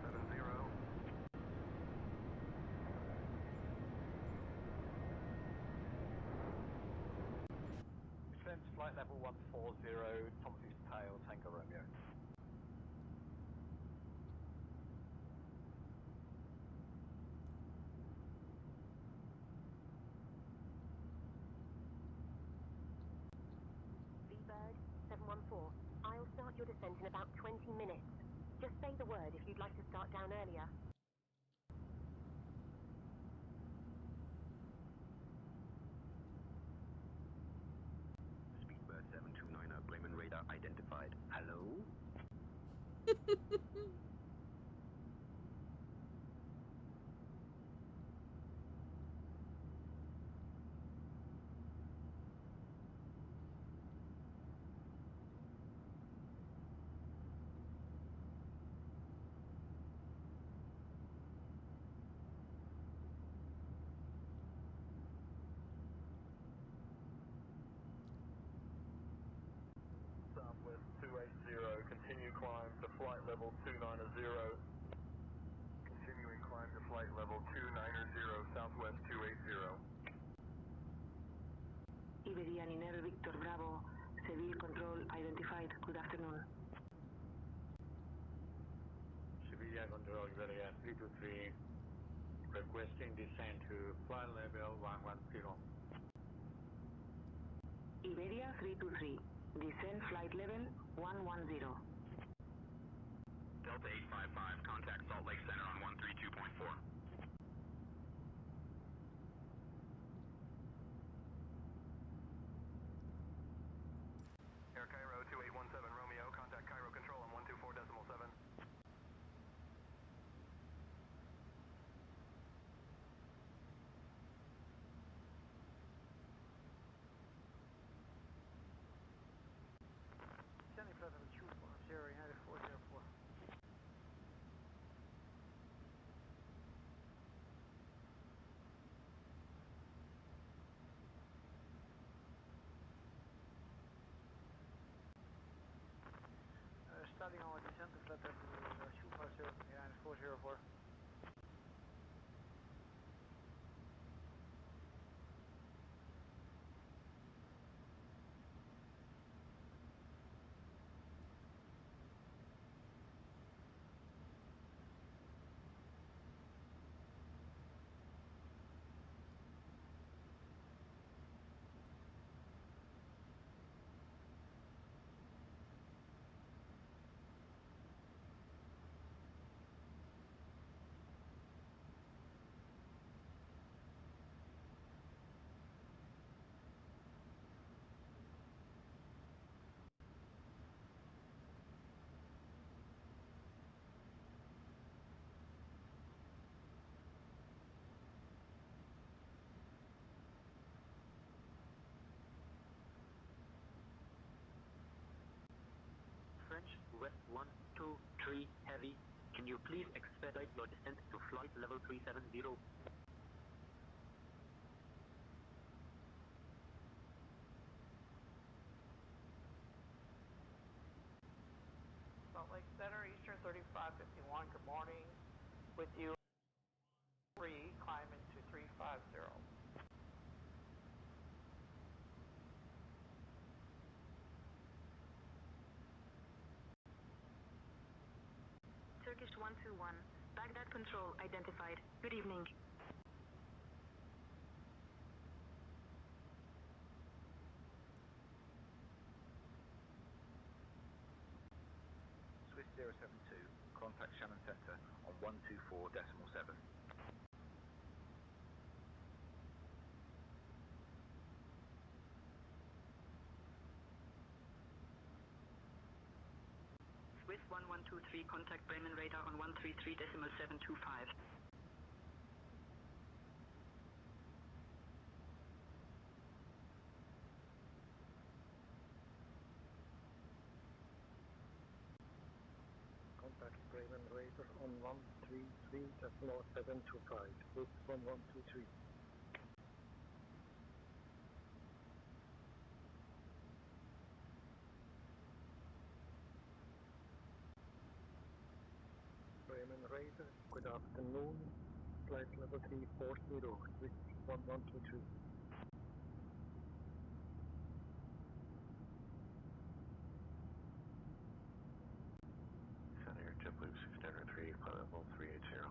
Descend to flight level 140, Thomas's tail, Tango Romeo. V-Bird 714, I'll start your descent in about 20 minutes. Just say the word if you'd like to start down earlier. Speedbird 729er, Bremen radar identified. Hello? Southwest 280, continue climb to flight level 290. Continuing climb to flight level 290, Southwest 280. Iberian Victor Bravo, severe control identified. Good afternoon. Sevilla Control, Iberia 323, requesting descent to flight level 110. Iberia 323, descend flight level 110. Delta 855, contact Salt Lake Center on 132.4. Air Cairo 2817 Romeo, contact Cairo Control on 124.7. Standing flight level 210, United 404. Starting on descent to flight level 250, United 404. French, West 123 Heavy. Can you please expedite your descent to flight level 370? Salt Lake Center, Eastern 3551, good morning. With you, 3, climb into 350. Turkish 121, Baghdad Control identified. Good evening. Swiss 072, contact Shannon Center on 124.7. Swiss 1123, contact Bremen radar on 133.725. Contact Bremen radar on 133.725. Swiss 1123. Bremen radar, good afternoon. Flight level 340, Swiss 1123. Center JetBlue 603, flight level 380.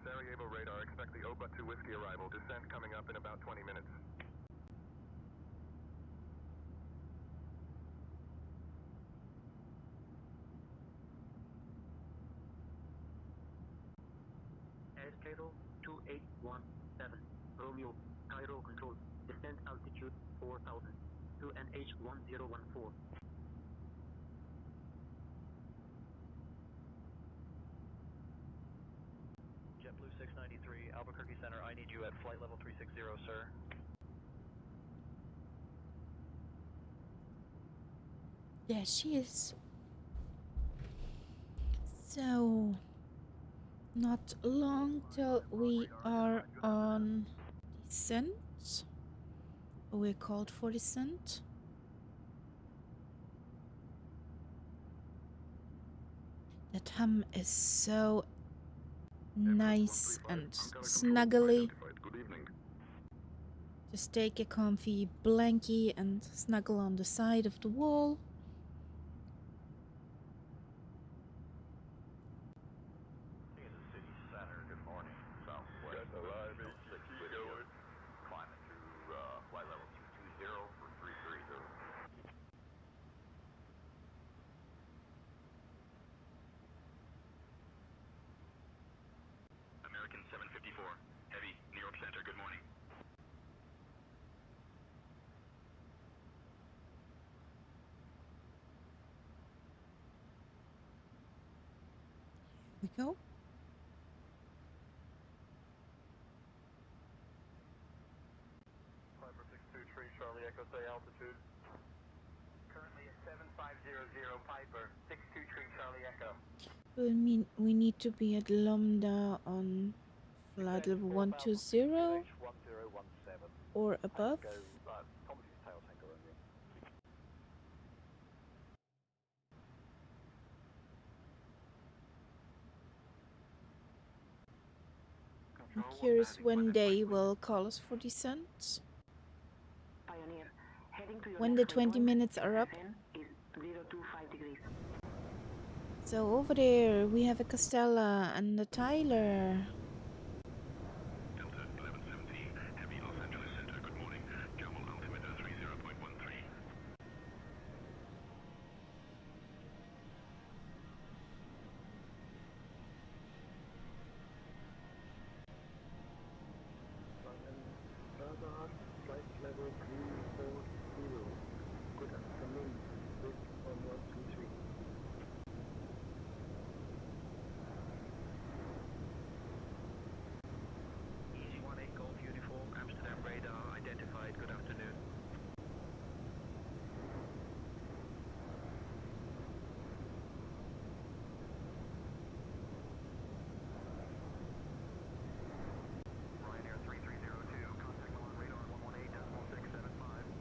Sarajevo radar, expect the OBA 2 Whiskey arrival. Descent coming up in about 20 minutes. Cairo 2817, Romeo, Cairo control, descent altitude 4000, to NH1014. JetBlue 693, Albuquerque Center, I need you at flight level 360, sir. There she is. So, not long till we are on descent. We're called for descent. That hum is so nice and snuggly. Good evening. Just take a comfy blankie and snuggle on the side of the wall. Kansas City Center, good morning. Southwest. Going. Climbing to flight level 220 for 330. American 754, heavy, New York Center, good morning. Here we go. Piper 623, Charlie Echo, say altitude. Currently at 7500, Piper 623, Charlie Echo. We need to be at Lambda on flight level 120 or above. Thomas's tail, Tango Romeo. I'm curious when they will call us for descent. Pioneer, heading to your When the next 20 waypoint, minutes are up. SN is 025 degrees. So over there we have a Castella and a Tyler. Delta 1117, heavy, Los Angeles Center, good morning. German altimeter 30.13. Radar, flight level 340. Good afternoon. This on 123. Easy 18 Golf Uniform, Amsterdam radar identified, good afternoon. Ryanair 3302, contact on radar 118.675.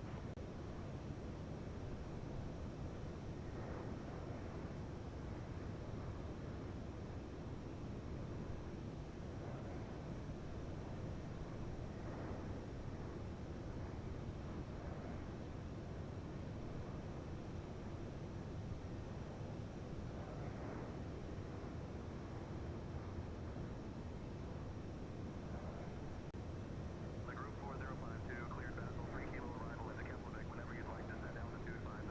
The group 4052, cleared Basel, 3 kilo arrival into Keflavik whenever you'd like to set altitude 5000.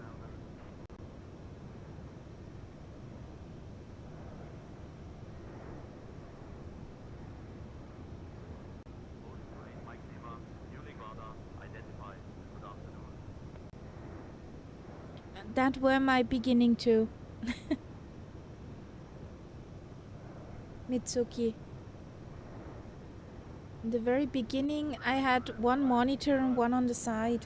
Mike Lima, Unique radar identified, good afternoon. That were my beginning too. Mitsuki. In the very beginning I had one monitor and one on the side.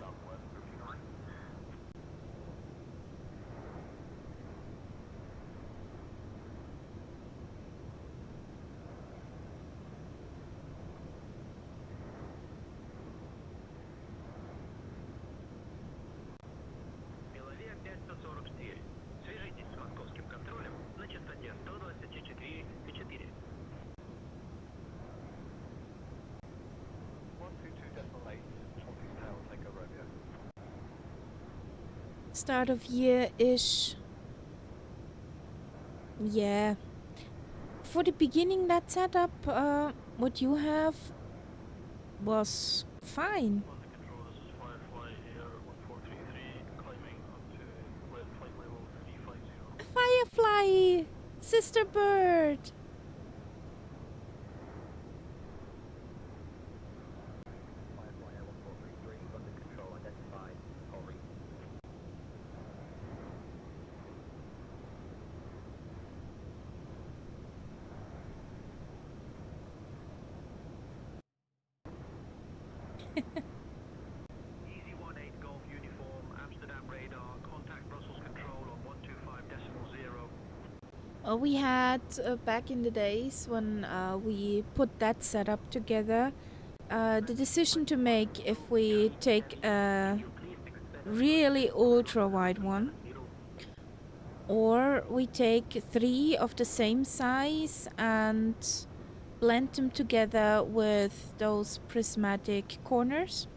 Меловия 544. Свяжитесь с московским контролем на частоте 124,4. 122.8, Thomas's tail, Tango Romeo. Start of year-ish. Yeah. for the beginning, that setup, what you have was fine. A firefly! Sister bird! Easy 18 Golf Uniform, Amsterdam radar, contact Brussels control on 125.0. We had back in the days when we put that setup together, the decision to make if we take a really ultra wide one or we take 3 of the same size and blend them together with those prismatic corners.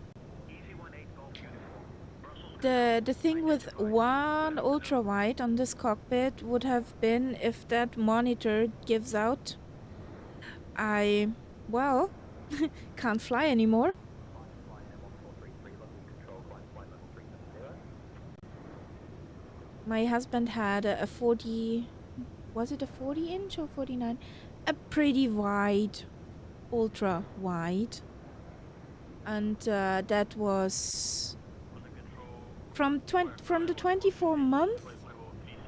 The thing with one ultra wide on this cockpit would have been if that monitor gives out, well, can't fly anymore. My husband had a 40, was it a 40 inch or 49? A pretty wide, ultra wide. And that was from the 24 month,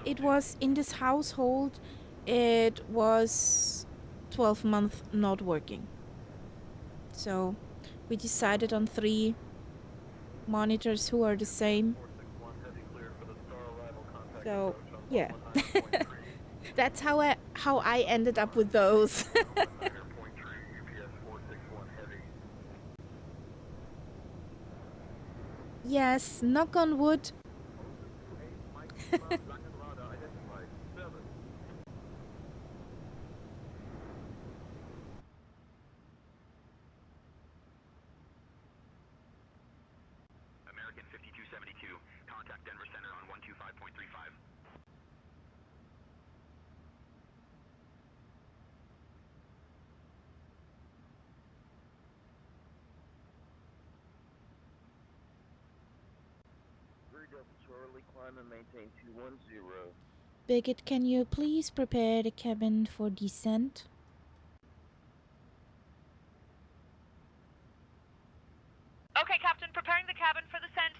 it was in this household, it was 12 months not working. So we decided on 3 monitors who are the same. So yeah, that's how I ended up with those. Yes, knock on wood. American 5272, contact Denver Center on 125.35. Charlie, climb and maintain 210. Bigot, can you please prepare the cabin for descent? Okay, Captain, preparing the cabin for descent.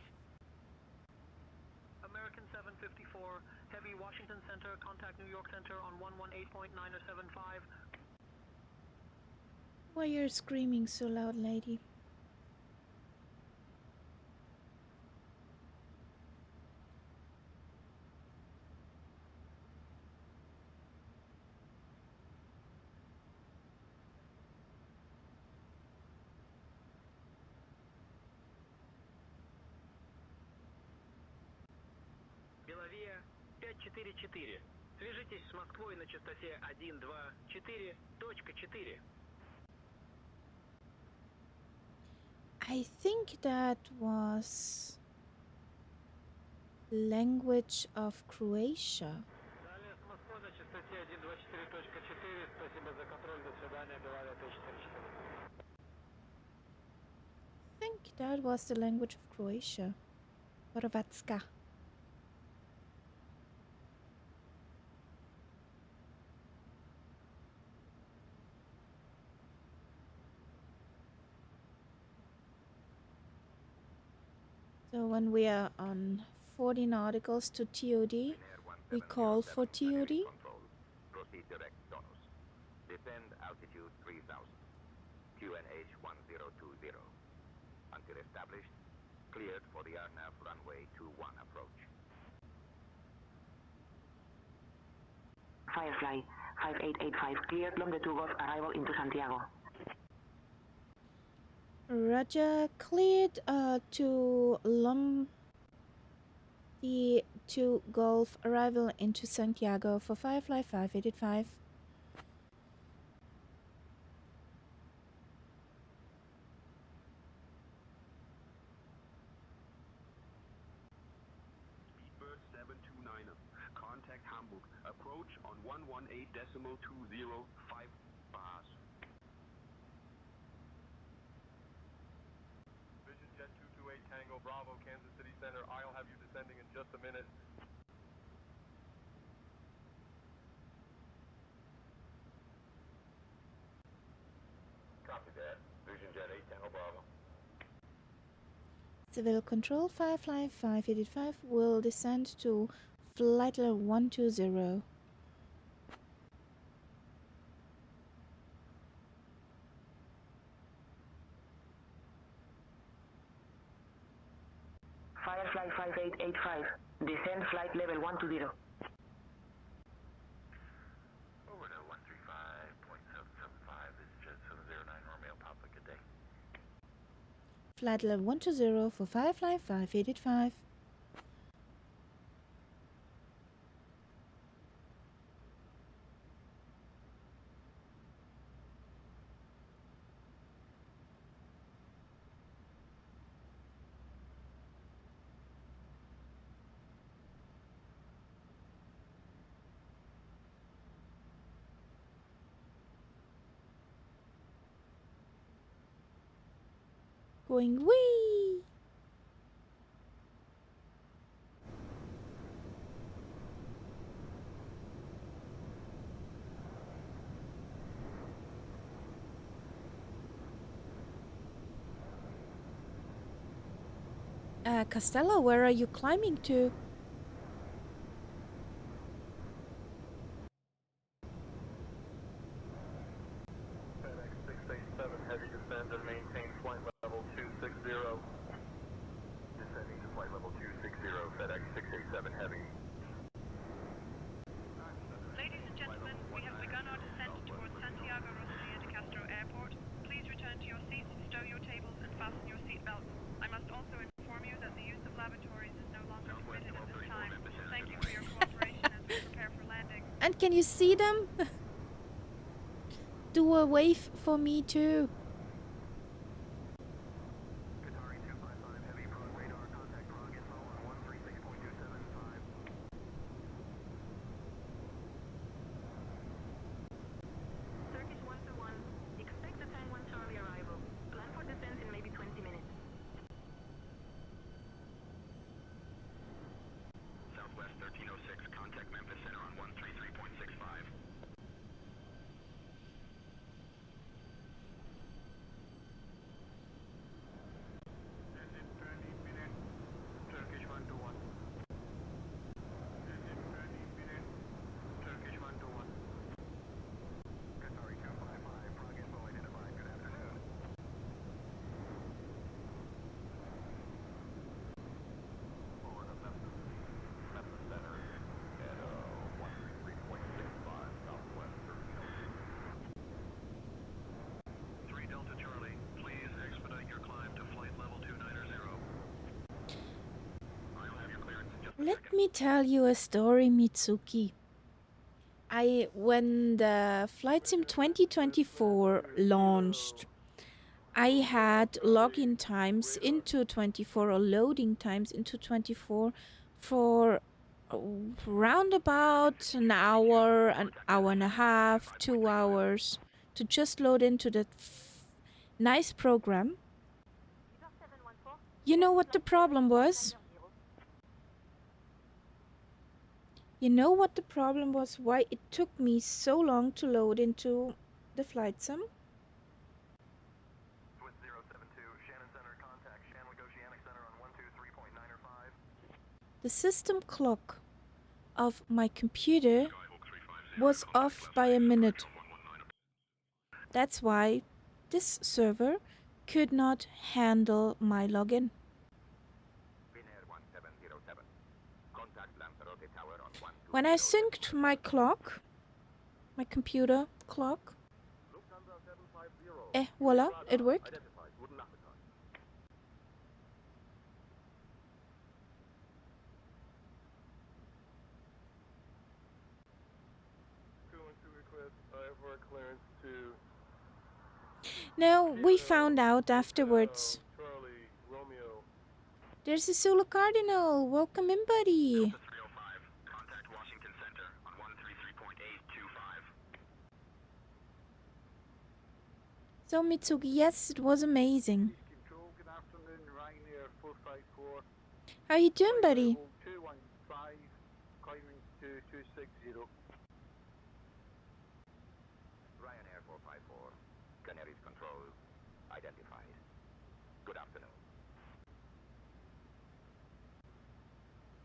American 754, heavy Washington Center, contact New York Center on 118.975. Why you're screaming so loud, lady? Беловия 544. Свяжитесь с Москвой на частоте 124.4. I think that was language of Croatia. Далее с Москвой на частоте 124.4. Спасибо за контроль. До свидания. Белавия 544. I think that was the language of Croatia. Horvatska. So when we are on 40 nauticals to TOD, we call for TOD. Proceed direct Donus. Descend altitude 3000. QNH 1020. Until established, cleared for the RNAV runway 21 approach. Firefly 5885, cleared longitude of arrival into Santiago. Roger, cleared to Golf, arrival into Santiago for Firefly 585. Speedbird 729, contact Hamburg. Approach on 118.205 bars. Vision Jet 228 Tango Bravo, Kansas City Center. I'll have you descending in just a minute. Copy that. Vision Jet 8 Tango Bravo. Civil Control 55585 will descend to flight level 120. Firefly 5885. Descend flight level 120. Over to 135.775, this is Jet 709 Romeo Papa, good day. Flight level 120 for Firefly 5885. Going wee! Costello, where are you climbing to? FedEx 687 heavy descend and maintain flight level 260. Descending to flight level 260, FedEx 687 heavy. Ladies and gentlemen, we have begun our descent towards Santiago de Castro Airport. Please return to your seats, stow your tables, and fasten your seatbelts. I must also inform you that the use of lavatories is no longer permitted at this time. Thank you for your cooperation as we prepare for landing. And can you see them? Do a wave for me too. Turkish 121. Expect a Taiwan Charlie arrival. Plan for descent in maybe 20 minutes. Southwest 1306, contact Memphis Center on 133.65. Visit 20 minutes. Turkish 121. Visit 20 minutes. Turkish 121. Qatari 255, Prague info identified. Good afternoon. Forward of Memphis. Memphis Center at 133.65 Southwest 1306. 3 Delta Charlie, please expedite your climb to flight level 290. I'll have your clearance in just a Let second. me tell you a story, Mitsuki. When the Flight Sim 2024 launched, I had login times into 24 or loading times into 24 for round about an hour and a half, 2 hours to just load into that nice program. You know what the problem was? You know what the problem was? Why it took me so long to load into the Flight Sim? Swiss 072, Shannon Center contact, Shannon Oceanic Center on 123.905. The system clock of my computer was off by a minute. That's why this server could not handle my login. Pyrenäen 1707, contact Lanzarote Tower on 120. When I synced my clock, my computer clock, voila, it worked. Identified. Guten Nachmittag. Coolant to equip. I have our clearance to No, we found out afterwards. Charlie Romeo. There's a Zulu Cardinal. Welcome in, buddy. Delta 305, contact Washington So Mitsuki, yes, it was amazing. Control, good afternoon, Ryanair 454. How you doing, buddy? Level 215, climbing to 260. Ryanair 454, Canaries Control, identified. Good afternoon.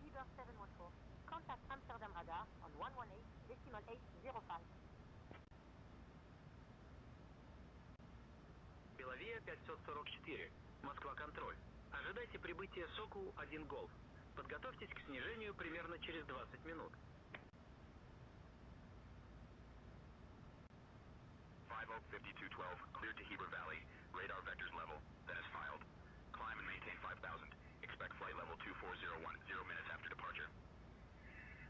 Leader 714, contact Amsterdam radar on 118.805. Беловия 544, Москва-контроль. Ожидайте прибытия Сокул 1 Голф. Подготовьтесь к снижению примерно через 20 минут. 505212, cleared to Heber Valley. Radar vectors level, then is filed. Climb and maintain 5000. Expect flight level 2401, 0 minutes after departure.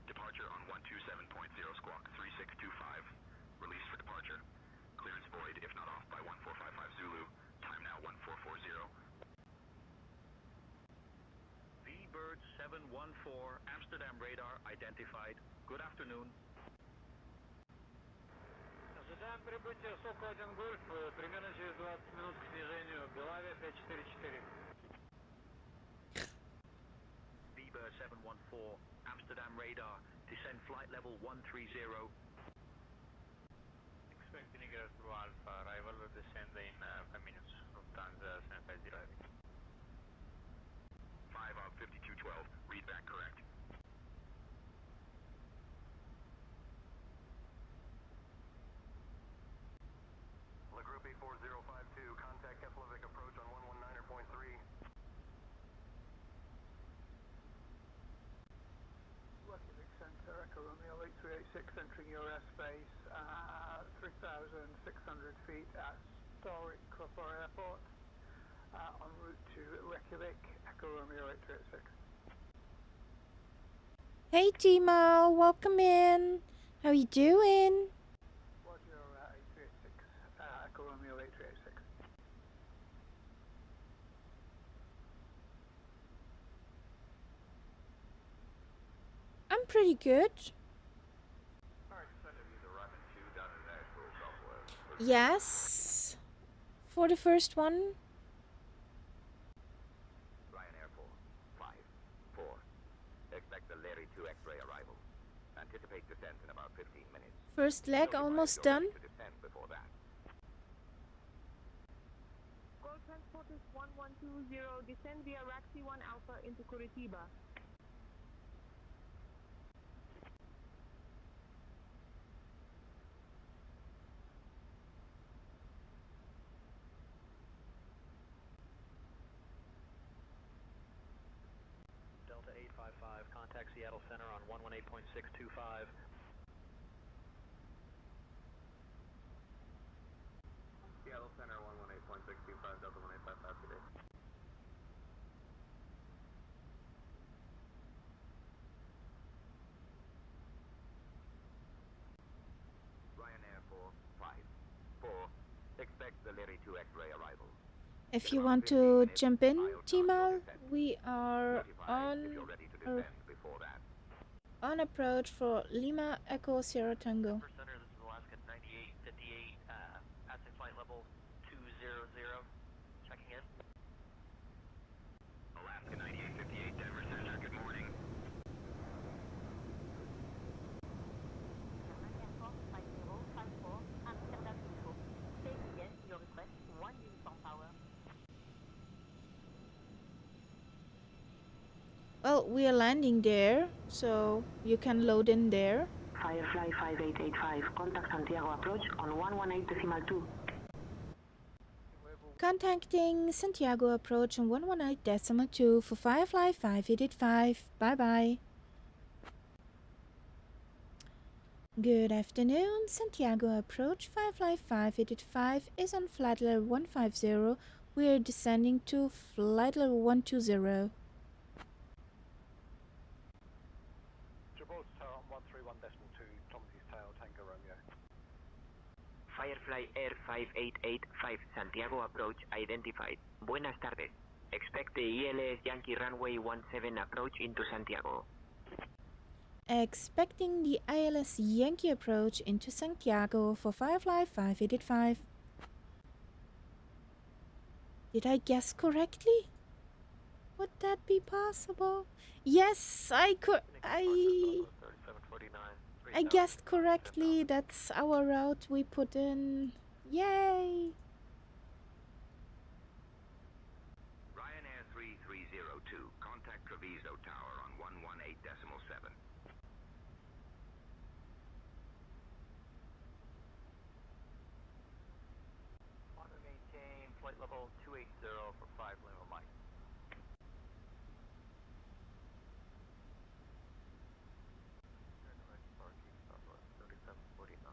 Departure on 127.0 squawk 3625. Release for departure. Clearance void if not off by 1455 Zulu. Time now 1440. V-Bird 714, Amsterdam radar identified. Good afternoon. Ожидаем прибытия Сокол 1 Гольф, примерно через 20 минут к снижению. Белавия 544. V-Bird 714, Amsterdam radar, descend flight level 130. Expecting ENG through Alpha, arrival will descend in 5 minutes. Lufthansa 750 heavy. 5212, read back correct. La Group 4052, contact Keflavik approach on 119.3. Reykjavik Center, Echo Romeo 8386, entering your airspace, 3,600 feet at historic Kropor Airport, en route to Reykjavik, Echo Romeo 8386. Hey Timo, welcome in. How you doing? Roger, 8386, Echo Romeo 8386. I'm pretty good. Yes. For the first one. Ryanair 454. Expect the Larry 2 X-ray arrival. Anticipate descent in about 15 minutes. First leg almost done. To descend before that. Gold transport is 1120, descend via Raxi 1 Alpha into Curitiba. Delta 855, contact Seattle Center on 118.625. Seattle Center 118.625, Delta 1855 today. Ryanair 454. Expect the Larry 2 X-ray arrival. If you want to jump in, Timo, we are on approach for Lima Echo Sierra Tango. Center, this is Alaska 9858, passing flight level 200, checking in. Alaska 9858, Denver Center, good morning. Amsterdam Info. Say yes to your request, 1 uniform power. Well, we are landing there, so you can load in there. Firefly 5885, contact Santiago approach on 118.2. Contacting Santiago approach on 118.2 for Firefly 5885. Bye bye. Good afternoon, Santiago approach Firefly 5885 is on flight level 150. We are descending to flight level 120. Gibraltar Tower on 131.2, Tom's Tail, Tango Romeo. Firefly Air 5885, Santiago approach identified. Buenas tardes. Expect the ELS Yankee runway 17 approach into Santiago. Expecting the ILS Yankee approach into Santiago for Firefly 5885. Did I guess correctly? Would that be possible? Yes, I guessed correctly. That's our route we put in. Yay! Ryanair 3302, contact Treviso Tower on 118.7. Want to maintain flight level 280 for 5 Lima Mike. Turn right parking, Southwest 3749.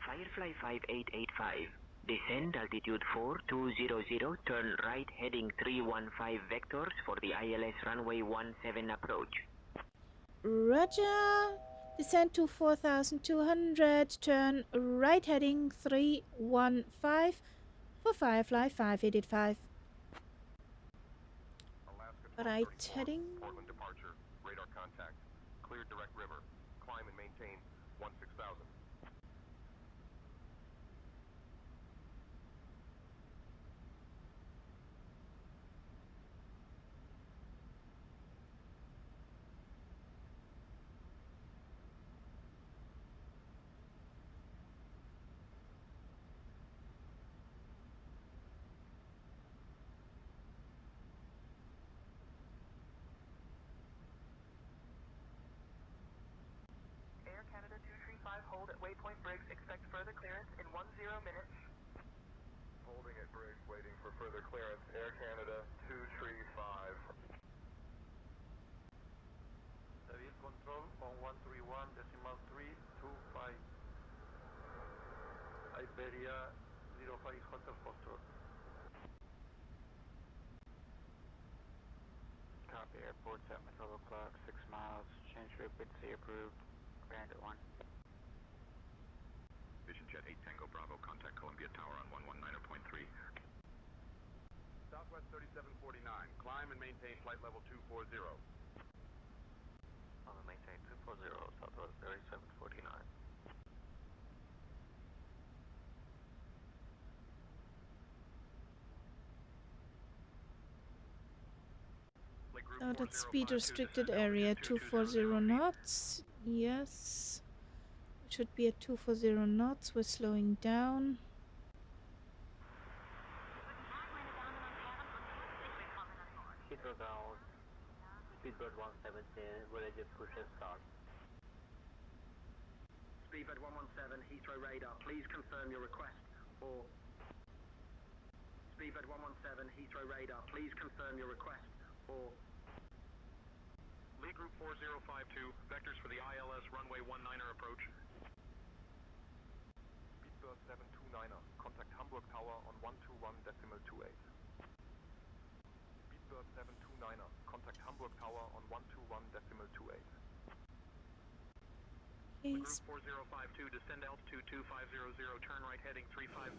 Firefly 5885. Descend altitude 4200, turn right heading 315 vectors for the ILS runway 17 approach. Roger. Descend to 4,200. Turn right heading 315 for Firefly 5885. Alaska Right 1234, heading. Portland departure, radar contact, cleared direct river, climb and maintain 16,000. Air Canada 235, hold at Waypoint Briggs. Expect further clearance in 10 minutes. Holding at Briggs, waiting for further clearance. Air Canada 235. David Control on 131.325. Iberia 05 Hotel Foxtrot. Copy, airport's at my 12 o'clock, 6 miles, change frequency approved, Bandit 1. Vision Jet 8 Tango Bravo, contact Columbia Tower on 119.3. Southwest 3749, climb and maintain flight level 240. On the maintain 240, Southwest 3749. Oh, that's speed restricted area 240 knots. Yes. Should be at 240 knots. We're slowing down. Heathrow ground, Speedbird 170, village push start. Speedbird 117, Heathrow radar, please confirm your request for... Speedbird 117, Heathrow radar, please confirm your request for... Lead Group 4052, vectors for the ILS runway 19er approach. Speedbird 729er, contact Hamburg Tower on 121.28. Speedbird 729er, contact Hamburg Tower on 121.28. Lead Group 4052, descend altitude 2500, turn right heading 350.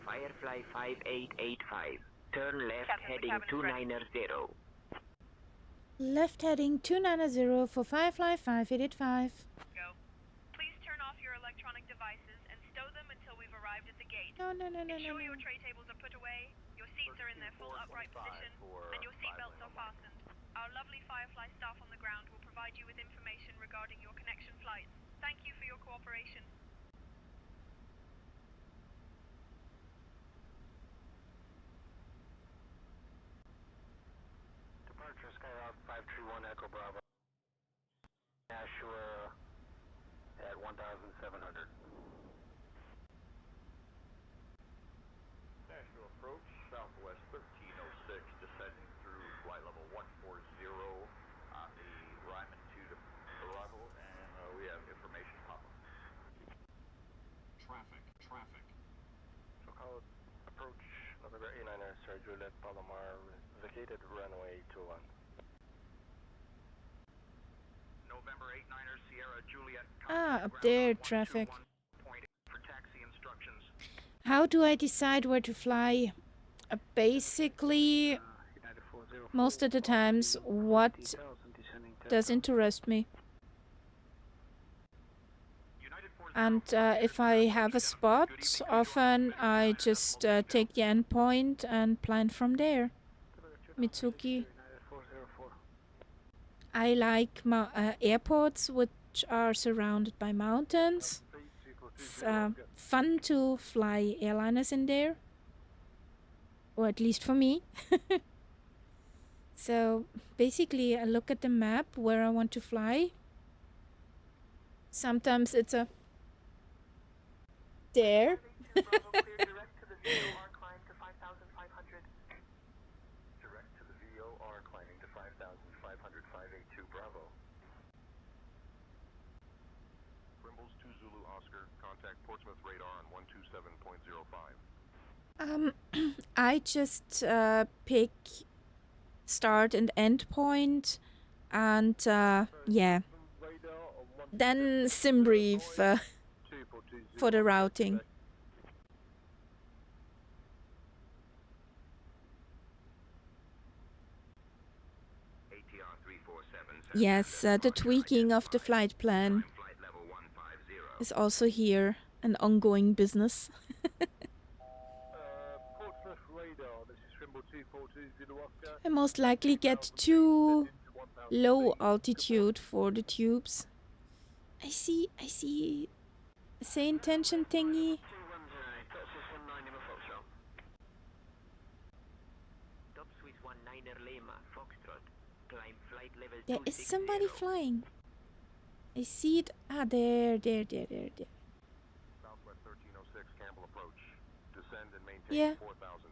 Firefly 5885, turn left heading 290. Left heading 290 for Firefly 5885. Go. Please turn off your electronic devices and stow them until we've arrived at the gate. No. Ensure your tray tables are put away, your seats are in their full upright position, and your seatbelts are fastened. Our lovely Firefly staff on the ground will provide you with information regarding your connection flights. Thank you for your cooperation. Departure Skyhawk 531 Echo Bravo. Nashua at 1,700. National approach, Southwest 1306, descending through flight level 140 on the Ryman 2 to arrival, and we have information pop-up. Traffic. So call approach November 89er, Sierra Juliet, Palomar, vacated runway 21. November 89er Sierra Juliet. Ah, up there, traffic. For taxi instructions. How do I decide where to fly? Basically, most of the times, what does interest me. And if I have a spot, often I just take the endpoint and plan from there. Mitsuki. I like airports which are surrounded by mountains. It's fun to fly airliners in there. Or at least for me. So basically I look at the map where I want to fly. Sometimes it's a there. Direct to the VOR climbing to 5,500, 582 Bravo. Brimbles 2 Zulu Oscar, contact Portsmouth radar on 127.05. I just pick start and end point, and yeah, then SimBrief for the routing. Yes, the tweaking of the flight plan is also here an ongoing business. I most likely get too low altitude for the tubes. I see a same tension thingy. There is somebody flying. I see it. Ah, there. Southwest 1306 Campbell approach. Descend and maintain Yeah. 4,000.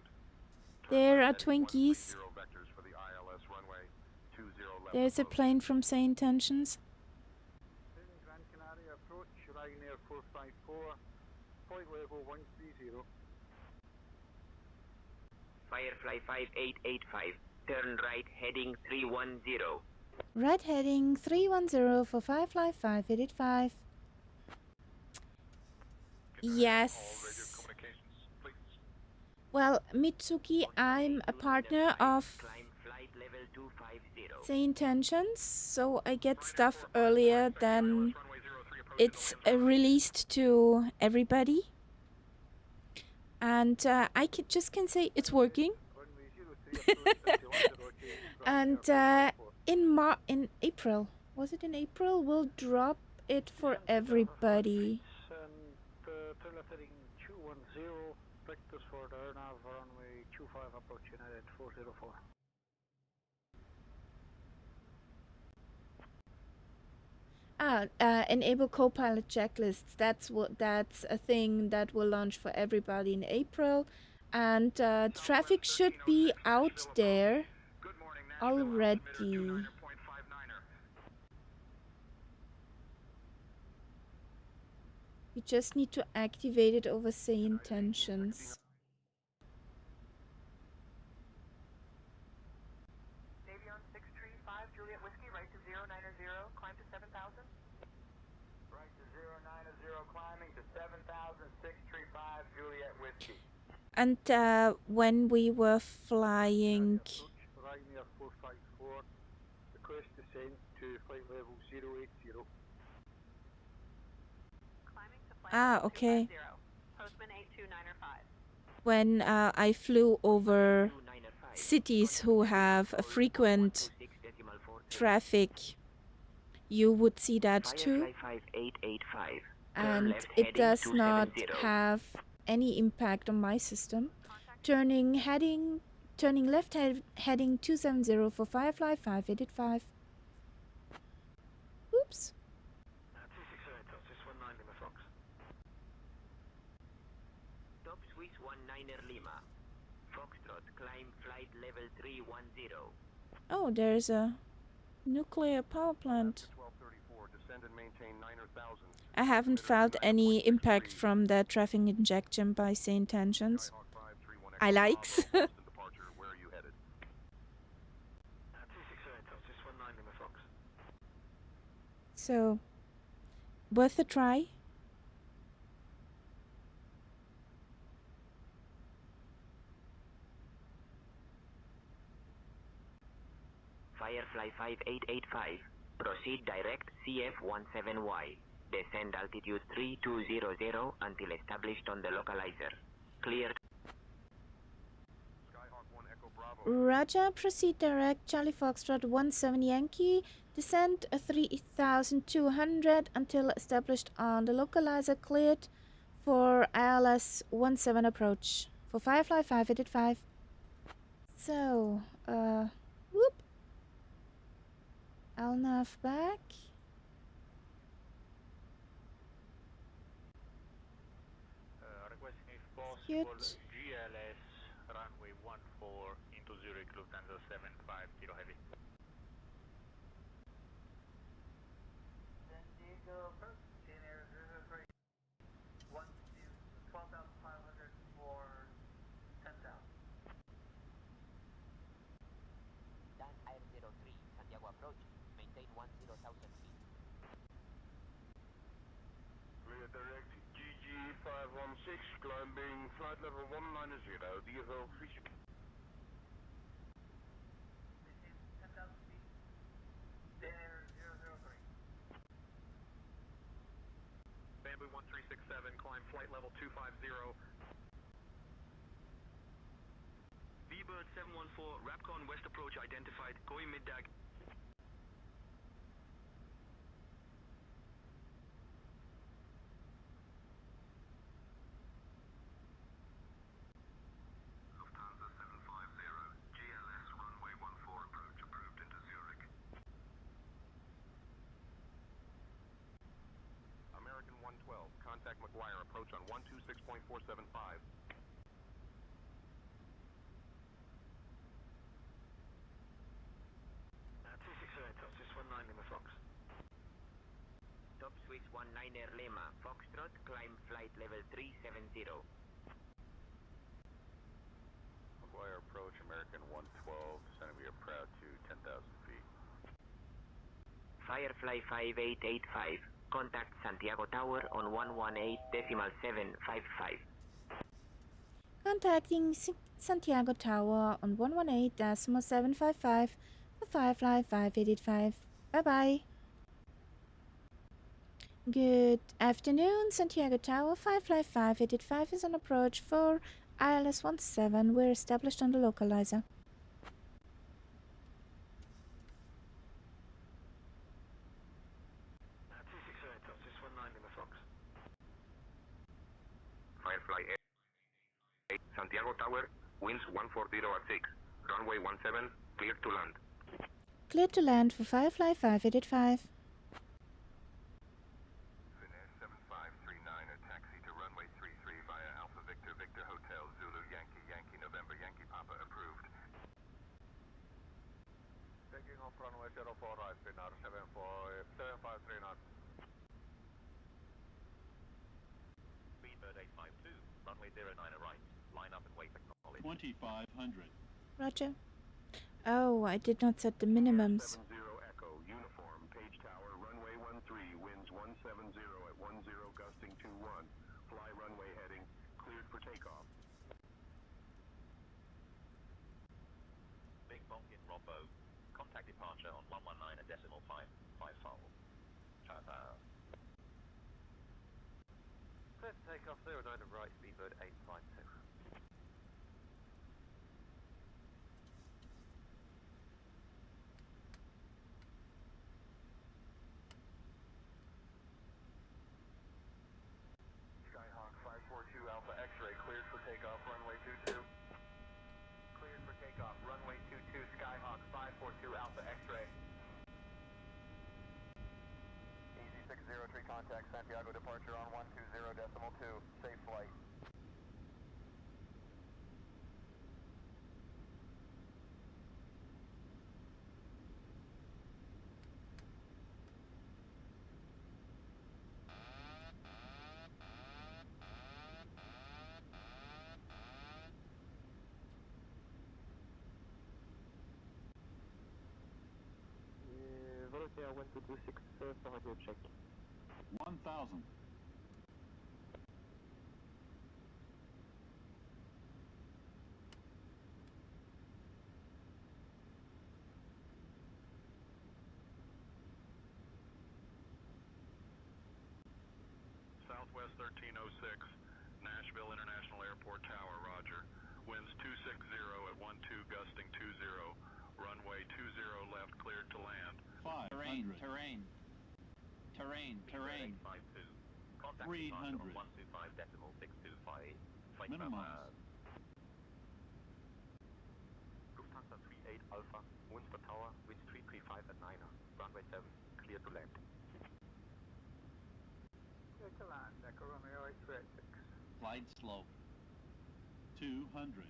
There are Twinkies. Vectors for the ILS runway 20 There's a plane from St. Tensions. Gran Canaria approach, Ryanair 454, flight level 130. Firefly 5885, turn right heading 310. Right heading 310 for Firefly 5885. Yes. Well, Mitsuki, I'm a partner of St. Tensions, so I get stuff earlier than it's released to everybody. And I just can say it's working. And in April, was it in April? We'll drop it for everybody. Trailer heading 210, vectors for the airnav runway 25 approach United 404. Enable co-pilot checklists. That's a thing that will launch for everybody in April, and traffic should be out there already. You just need to activate it over St. Tensions. Avion 635 Juliet Whiskey, right to 090, climb to 7,000. Right to 090, climbing to 7,635 Juliet Whiskey. And when we were flying... Ryanair 454, request descent to flight level 080. Okay. Postman 82905. When I flew over cities who have a frequent traffic, you would see that too. And it does not have any impact on my system. Turning left heading 270 for Firefly 5885. Oops. 268, Lima Fox. Top Swiss 19er Lima. Foxtrot, climb flight level 310. Oh, there's a nuclear power plant. 1234, descend and maintain 9,000. I haven't felt any impact from the traffic injection by St. Tensions. I likes. So, worth a try? Firefly 5885. Proceed direct CF17Y. Descend altitude 3200 until established on the localizer. Clear. Skyhawk 1 Echo Bravo. Roger, proceed direct Charlie Foxtrot 17 Yankee. Descend 3200 until established on the localizer. Cleared for ILS 17 approach. For Firefly 5885. So, whoop. LNAV back. Requesting if possible Good. GLS runway 14 into Zurich Lufthansa 750 Heavy. Santiago approach, Pyrenäen 003. 12,500 for 10,000. Dan Air 03, Santiago approach. Maintain 10,000 feet. Clear direct GG516, climbing flight level 190, DFL 3. 10,000 feet. Pyrenäen 003. Bamboo 1367, climb flight level 250. V-Bird 714, Rapcon West approach identified, Koi Middag. Lufthansa 750, GLS runway 14 approach approved into Zurich. American 112, contact McGuire, approach on 126.475. Top Swiss 19 Lima Fox. Top Swiss 19er Lima, Foxtrot, climb flight level 370. McGuire approach, American 112, descending via proud to 10,000 feet. Firefly 5885. Contact Santiago Tower on 118.755. Contacting Santiago Tower on 118.755 for Firefly 5885. Bye-bye. Good afternoon, Santiago Tower. Firefly 5885 is on approach for ILS 17. We're established on the localizer. Top Swiss 19 Lima Fox. Firefly 8, Santiago Tower, winds 140 at 6, runway 17, cleared to land. Cleared to land for Firefly 5885. Finnair 7539, a taxi to runway 33 via Alpha Victor Victor Hotel Zulu Yankee Yankee November Yankee Papa approved. Taking off runway 04 right, Finnair 7539. V-Bird 852, runway 09 right, line up and wait acknowledged. 2500. Roger. Oh, I did not set the minimums. 70 Echo, uniform, Page Tower, runway 13, winds 170 at 10, gusting 21. Fly runway heading, cleared for takeoff. Big Bonkin Rombo, contact departure on 119.5 fold. Clear to take off 09 right, Speedbird 852. Skyhawk 542 Alpha X-ray, cleared for takeoff, runway 22. Cleared for takeoff, runway 22, Skyhawk 542 Alpha X-ray. Easy 603, contact Santiago departure on 120.2, safe flight. 1226 for radio check. 1000. Southwest 1306, Nashville International Airport Tower, roger. Winds 260 at 12, gusting 20. Runway 20 left, cleared to land. 500. Terrain. 300. Minimize. Lufthansa 38 Alpha, Munster Tower, winds 335 at 9er, runway 7, clear to land. Clear to land, Echo Romeo 8386. Flight slope. 200.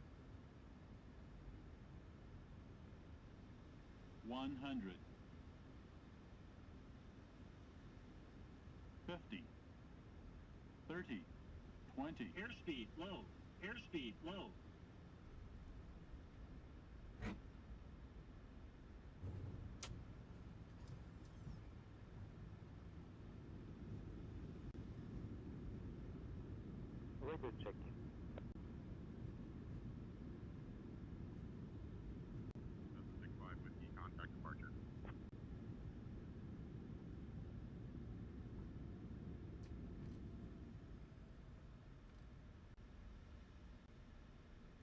100. 50. 30. 20. Airspeed low. Airspeed low. Radio check. Delta 65 Whiskey, contact departure.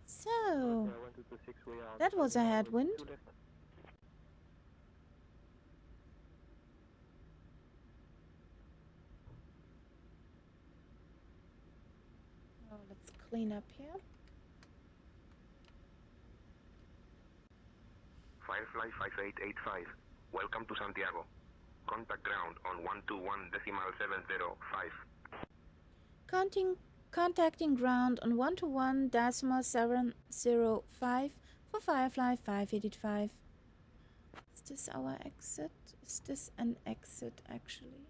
So, that was a headwind. Oh, let's clean up here. Firefly 5885, welcome to Santiago. Contact ground on 121.705. Contacting ground on 121.705 for Firefly 585. Is this our exit? Is this an exit actually?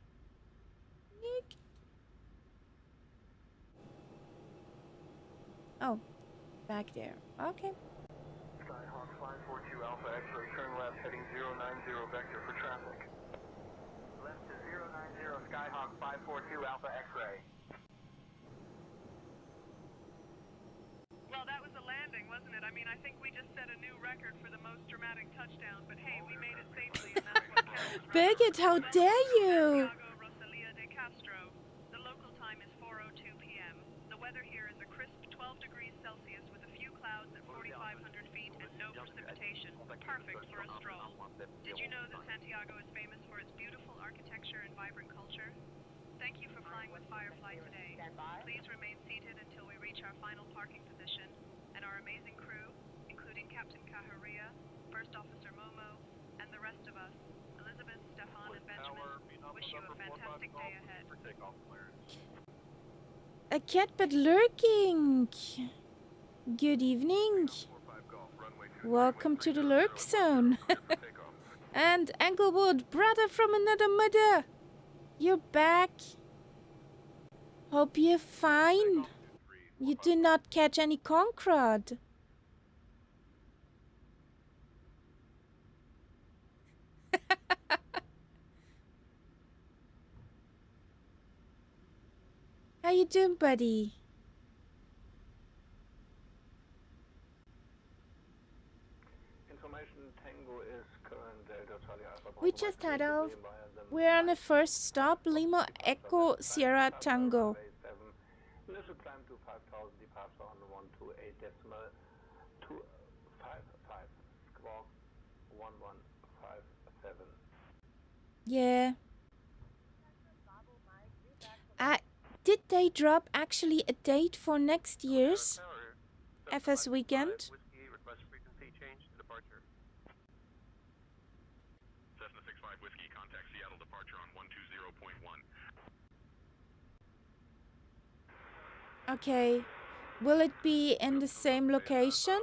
Nick. Oh, back there. Okay. Skyhawk 542 Alpha X-ray, turn left, heading 090 vector for traffic. Left to 090 Skyhawk 542 Alpha X-ray. Well, that was a landing, wasn't it? I mean, I think we just set a new record for the most dramatic touchdown, but hey, we made it safely, and that's what counts. Birgit, how dare you! Santiago, Rosalia de Castro. The local time is 4:02 p.m. The weather here is a crisp 12 degrees Celsius with a few clouds at 4,500 feet and no precipitation. Perfect for a stroll. Did you know that Santiago is famous for its beautiful architecture and vibrant culture? Thank you for flying with Firefly today. Please remain seated until we reach our final parking position, and our amazing crew, including Captain Caharia, First Officer Momo, and the rest of us, Elizabeth, Stefan, and Benjamin, wish you a fantastic day ahead. A cat but lurking. Good evening. Welcome to the lurk zone. And Englewood, brother from another mother. You're back. Hope you're fine. You do not catch any concrete. How you doing, buddy? Information Tango is current Delta Charlie Alpha. We just had off. We're on the first stop, Lima Echo Sierra Tango. Initial climb to 5,000, departure on 128.255. Squawk 1157. Yeah. Did they drop actually a date for next year's FS weekend? Request frequency change to departure. Cessna 65 Whiskey, contact Seattle departure on 120.1. Okay. Will it be in the same location?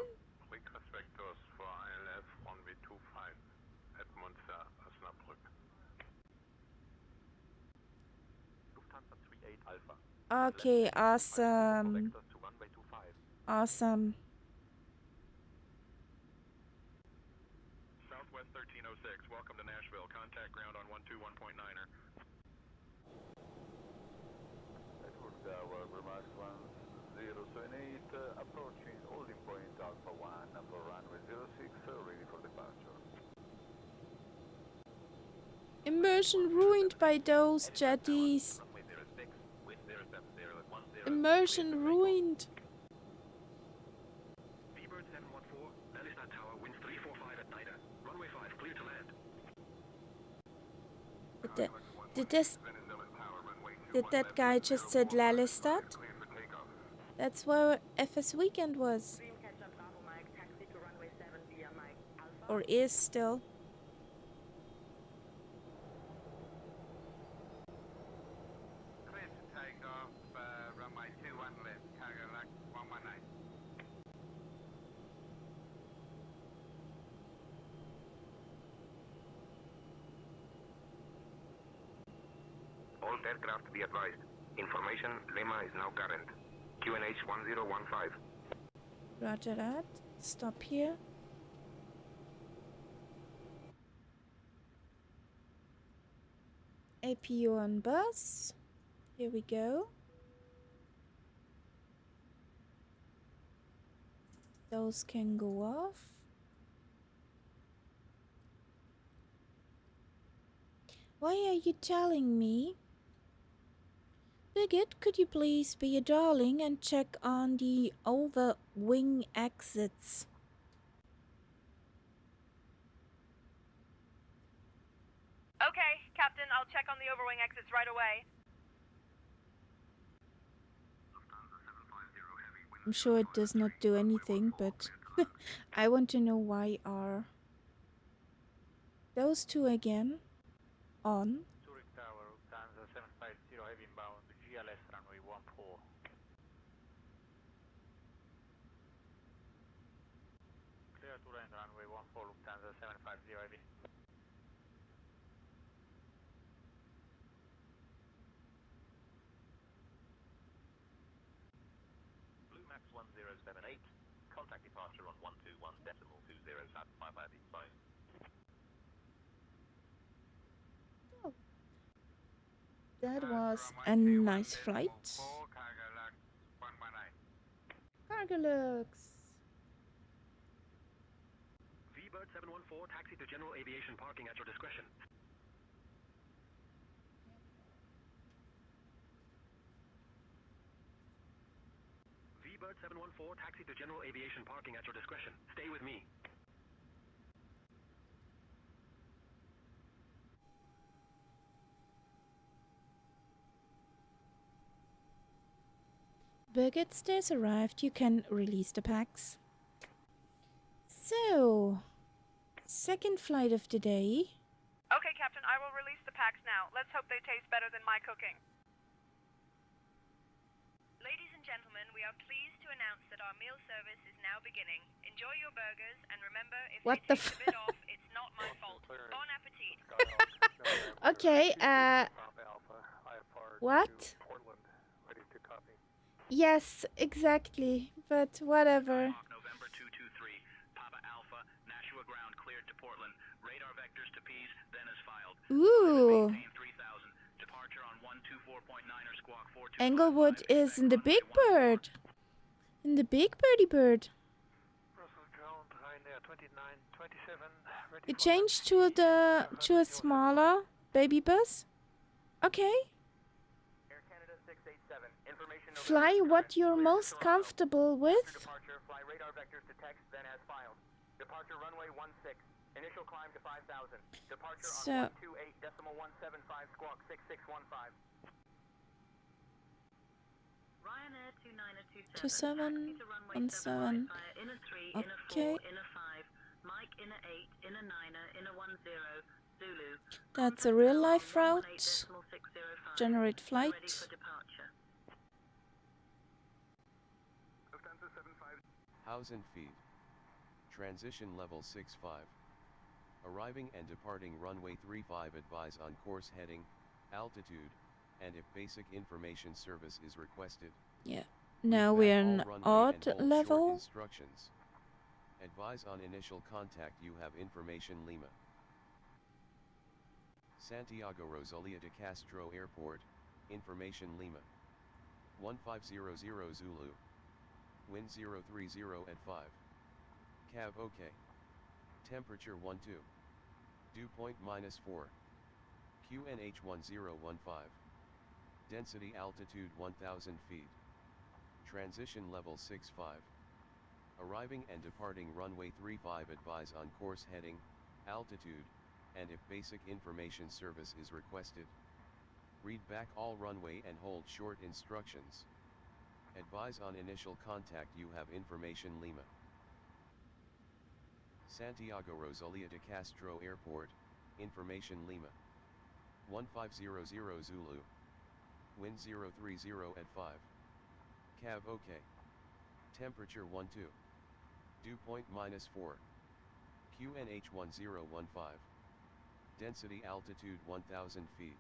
Request vectors for ILF runway 25 at Monza, Osnabrück. Lufthansa 38 Alpha. Okay, awesome. Vectors to runway 25. Awesome. Southwest 1306, welcome to Nashville. Contact contact ground on 121.9er. Network Tower, Vermax 1078, approaching holding point Alpha 1 for runway 06, ready for departure. Immersion ruined by those jetties. Immersion ruined. V-Bird 714, that is that tower, winds 345 at NIDA. Runway 5, clear to land. Did that guy just said Lalistat? That's where FS Weekend was. Or is still. Clear to take off, runway 21 left, cargo luck 118. All aircraft be advised. Information Lima is now current. QNH 1015. Roger that. Stop here. APU on bus. Here we go. Those can go off. Why are you telling me? Bigot, could you please be a darling and check on the over wing exits? Okay, Captain, I'll check on the overwing exits right away. I'm sure it does not do anything, but I want to know why are those two again on? Zurich Tower, Lufthansa 750 heavy inbound, GLS runway 14. Clear to land runway 14, Lufthansa 750 heavy. Blue Max 1078, contact departure on 121.20 at 5585. Oh. That was a nice flight. Cargo luck 118. Cargo looks. V-Bird 714, taxi to general aviation parking at your discretion. V-Bird 714, taxi to general aviation parking at your discretion. Stay with me. Birgit stairs arrived. You can release the packs. So, second flight of the day. Okay, Captain, I will release the packs now. Let's hope they taste better than my cooking. Ladies and gentlemen, we are pleased to announce that our meal service is now beginning. Enjoy your burgers, and remember, if What they the taste a bit off, it's not my fault. Bon appetit. Okay, what? Portland, ready to copy. Yes, exactly, but whatever. November 223, Papa Alpha, Nashua ground cleared to Portland. Radar vectors to P's, then as filed. Ooh. 3000, departure on 124.9er squawk 42. Englewood is in the Big Bird. In the Big Birdie Bird. Brussels ground, Ryanair 2927, ready You for changed to a smaller baby bus? Okay. Air Canada 687, information Fly what you're most comfortable with. departure, fly radar vectors to text, then as filed. Departure runway 16, initial climb to 5,000. Departure So- on 128.175 squawk 6615. Ryanair 2927. 27, 17. Okay. Mike inner 8, inner 9er, inner 10, Zulu. That's a real life route. Generate flight. Ready for departure. House and feed. Transition level 65. Arriving and departing runway 35, advise on course heading, altitude, and if basic information service is requested. Yeah. Now we're All on runway odd and hold short level. Instructions. Advise on initial contact, you have information Lima. Santiago Rosalia de Castro Airport, information Lima. 1500 Zulu. Wind 030 at 5. Cav OK. Temperature 12. Dew point -4. QNH 1015. Density altitude 1000 feet. Transition level 65. Arriving and departing runway 35 advise on course heading, altitude, and if basic information service is requested. Read back all runway and hold short instructions. Advise on initial contact you have information Lima. Santiago Rosalia de Castro Airport, information Lima. 1500 Zulu. Wind 030 at 5. Cav OK. Temperature 12. Dew point -4. QNH 1015. Density altitude 1000 feet.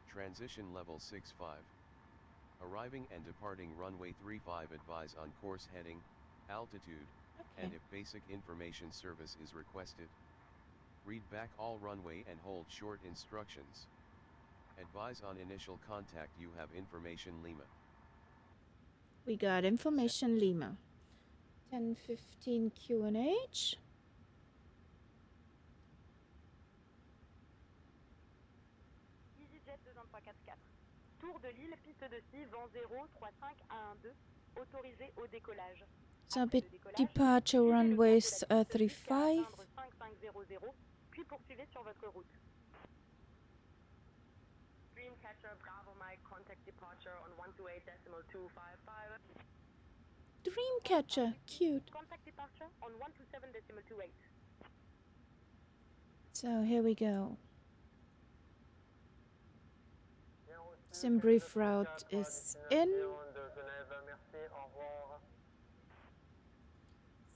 Transition level 65. Arriving and departing runway 35 advise on course heading, altitude, and if basic information service is requested. Read back all runway and hold short instructions. Advise on initial contact you have information Lima. We got information Lima. 10:15 QNH. EasyJet 2344. Tour de l'île, piste de scie, vent 0, 35 112, autorisé au décollage. So departure runways 35. 5500, puis poursuivez sur votre route. Dreamcatcher Bravo Mike, contact departure on 128.255. Dreamcatcher, cute. Contact departure on 127.28. So here we go. Sim brief route is in.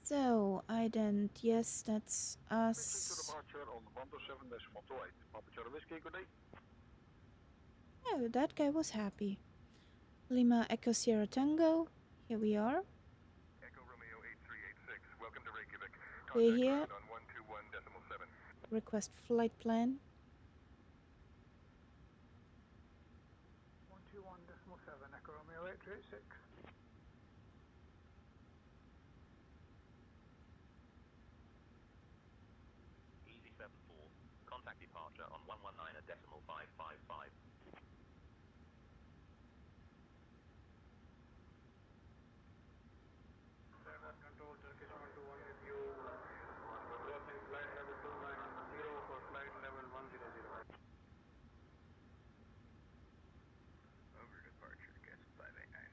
So ident, yes, that's us. Departure on 127.28. Papa Charlie Whiskey, good day. Oh, that guy was happy. Lima Echo Sierra Tango. Here we are. Echo Romeo 8386. Welcome to Reykjavik. We're here. On 121.7. Request flight plan. 121.7. Echo Romeo 8386. Easy 74. Contact departure on 119.555. Control Turkish 121 with you. Crossing flight level 290 for flight level 100. Over departure, guess 589.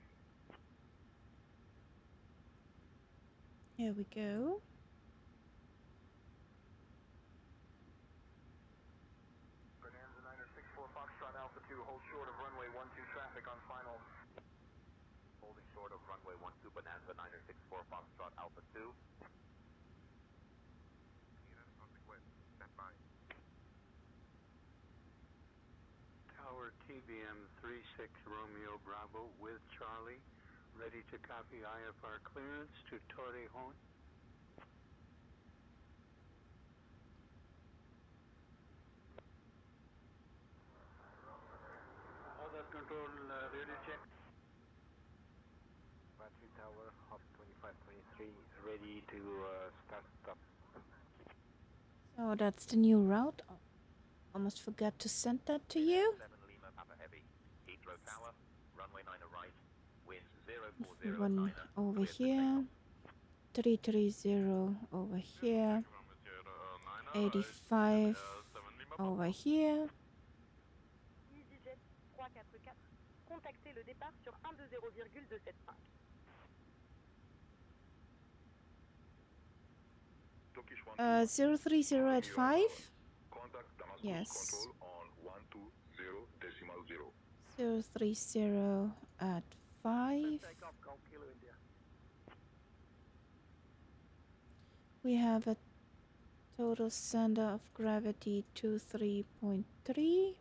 Here we go. Bonanza 964 Foxtrot Alpha 2, hold short of runway 12 traffic on final. Holding short of runway 12 Bonanza 964 Foxtrot Alpha 2. Stand by. Tower TBM 36 Romeo Bravo with Charlie, ready to copy IFR clearance to Torrejon. Other control, radio check. Battery tower, Hop 2523, ready to start stop. So that's the new route. Almost forgot to send that to you. 7 Lima Papa Heavy. Heathrow Tower, runway 9 right. Winds 040 One over here. 330 over here. 85 over here. EasyJet 344. Contactez le départ sur 120,275. 030 at 5. Yes. On 120.0. 030 at 5. We have a total center of gravity 23.3.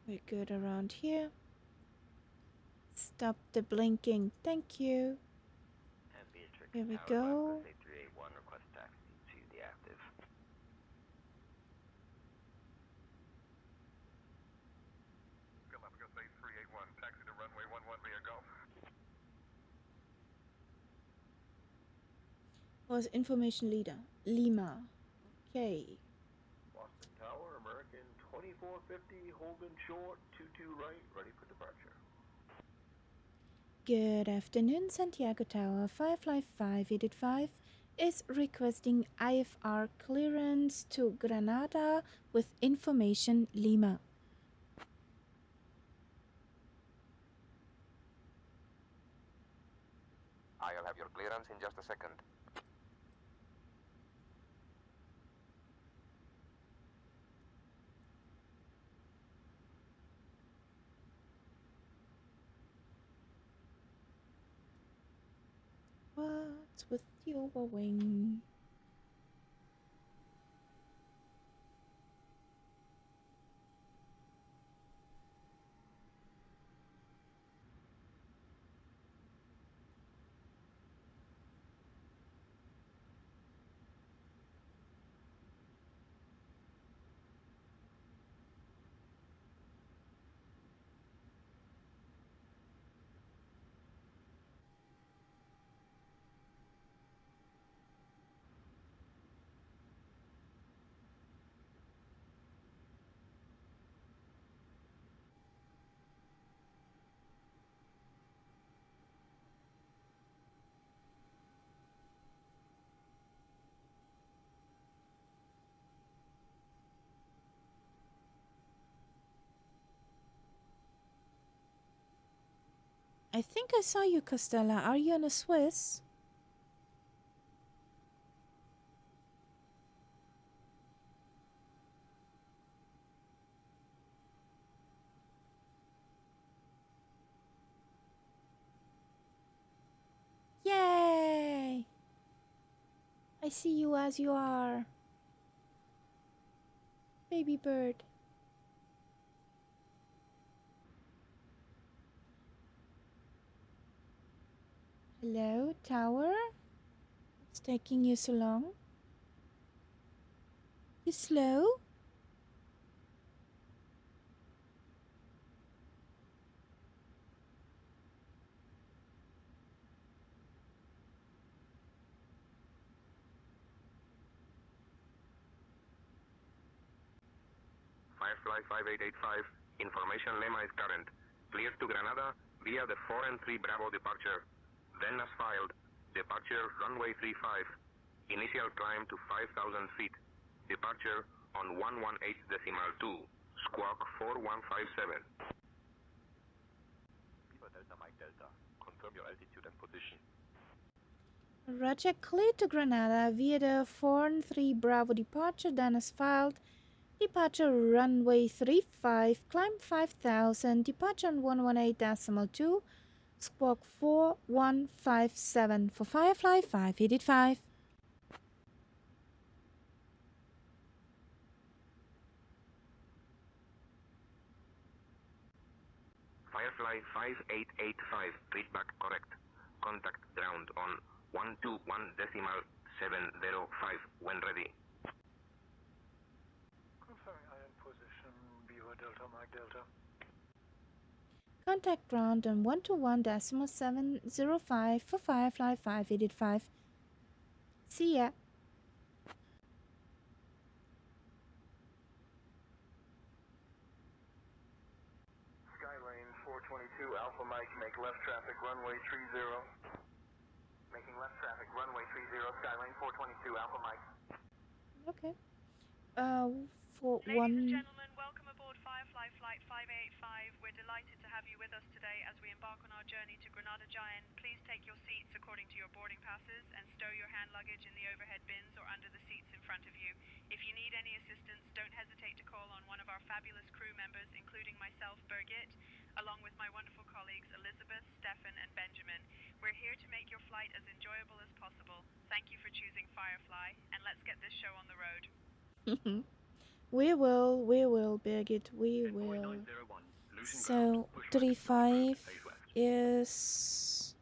We're good around here. Stop the blinking. Thank you. And Beatrix Here we Tower, go. Bravo 381, request taxi to the active. Galapagos 8381, taxi to runway 11 via go. Was information leader. Lima. Okay. Boston Tower, American 2450, holding short, 22 right, ready for departure. Good afternoon, Santiago Tower. Firefly 585 is requesting IFR clearance to Granada with information Lima. I'll have your clearance in just a second. What's with your wing? I think I saw you, Costella. Are you on a Swiss? Yay! I see you as you are. Baby bird. Hello, tower? What's taking you so long? You slow? Firefly 5885, information Lima is current. Clear to Granada via the 4 and 3 Bravo departure. Then as filed, departure runway 35. Initial climb to 5,000 feet. Departure on 118.2. Squawk 4157. Beaver Delta Mike Delta, confirm your altitude and position. Roger, clear to Granada via the 4 and 3 Bravo departure, then as filed. Departure runway 35, climb 5,000, departure on 118.2, squawk 4157 for Firefly 585. Firefly 5885, readback correct. Contact ground on 121.705 when ready. Confirming I in position, Beaver Delta Mike Delta. Contact ground on 121.705 for Firefly 585. See ya. Skylane 422, Alpha Mike, make left traffic, runway 30. Making left traffic, runway 30, Skylane 422, Alpha Mike. Okay. For Ladies one. and gentlemen, welcome aboard Firefly Flight 585. We're delighted to have you with us today as we embark on our journey to Granada Giant. Please take your seats according to your boarding passes and stow your hand luggage in the overhead bins or under the seats in front of you. If you need any assistance, don't hesitate to call on one of our fabulous crew members, including myself, Birgit, along with my wonderful colleagues Elizabeth, Stefan, and Benjamin. We're here to make your flight as enjoyable as possible. Thank you for choosing Firefly, and let's get this show on the road. We will, Birgit, we will. So 35 is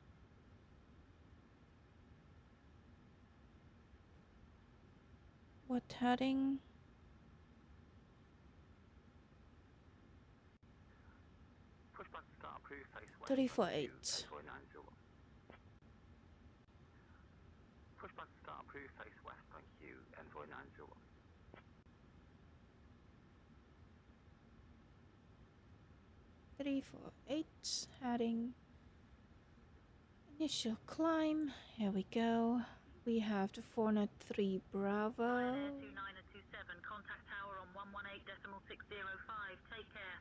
what heading? 34.8. Push button start approved, face west, thank you, envoy 90. 348 heading. Initial climb. Here we go. We have the 403 Bravo. 2927, contact tower on 118.605. Take care.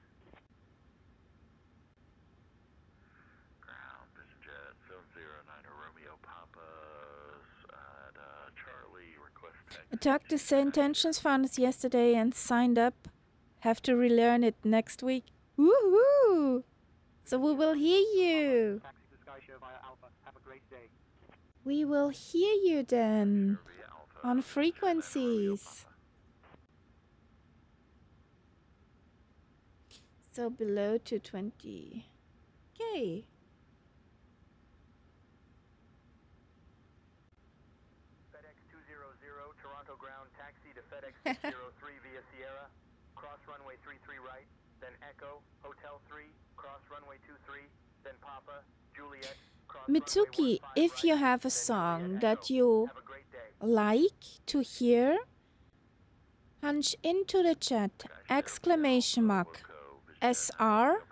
Ground, Jet 709 Romeo Papas at Charlie, request taxi. Attacked the intentions found us yesterday and signed up. Have to relearn it next week. Woohoo! So we will hear you. Taxi to Sky Show via Alpha. Have a great day. We will hear you then on frequencies. So below 220. Okay. FedEx 200, Toronto ground, taxi to FedEx 603 via Sierra, cross runway 33 right, then Echo, Hotel 3, cross runway 23, then Papa, Juliet, cross Mitsuki, if you have a song that you like to hear, punch into the chat exclamation mark SR,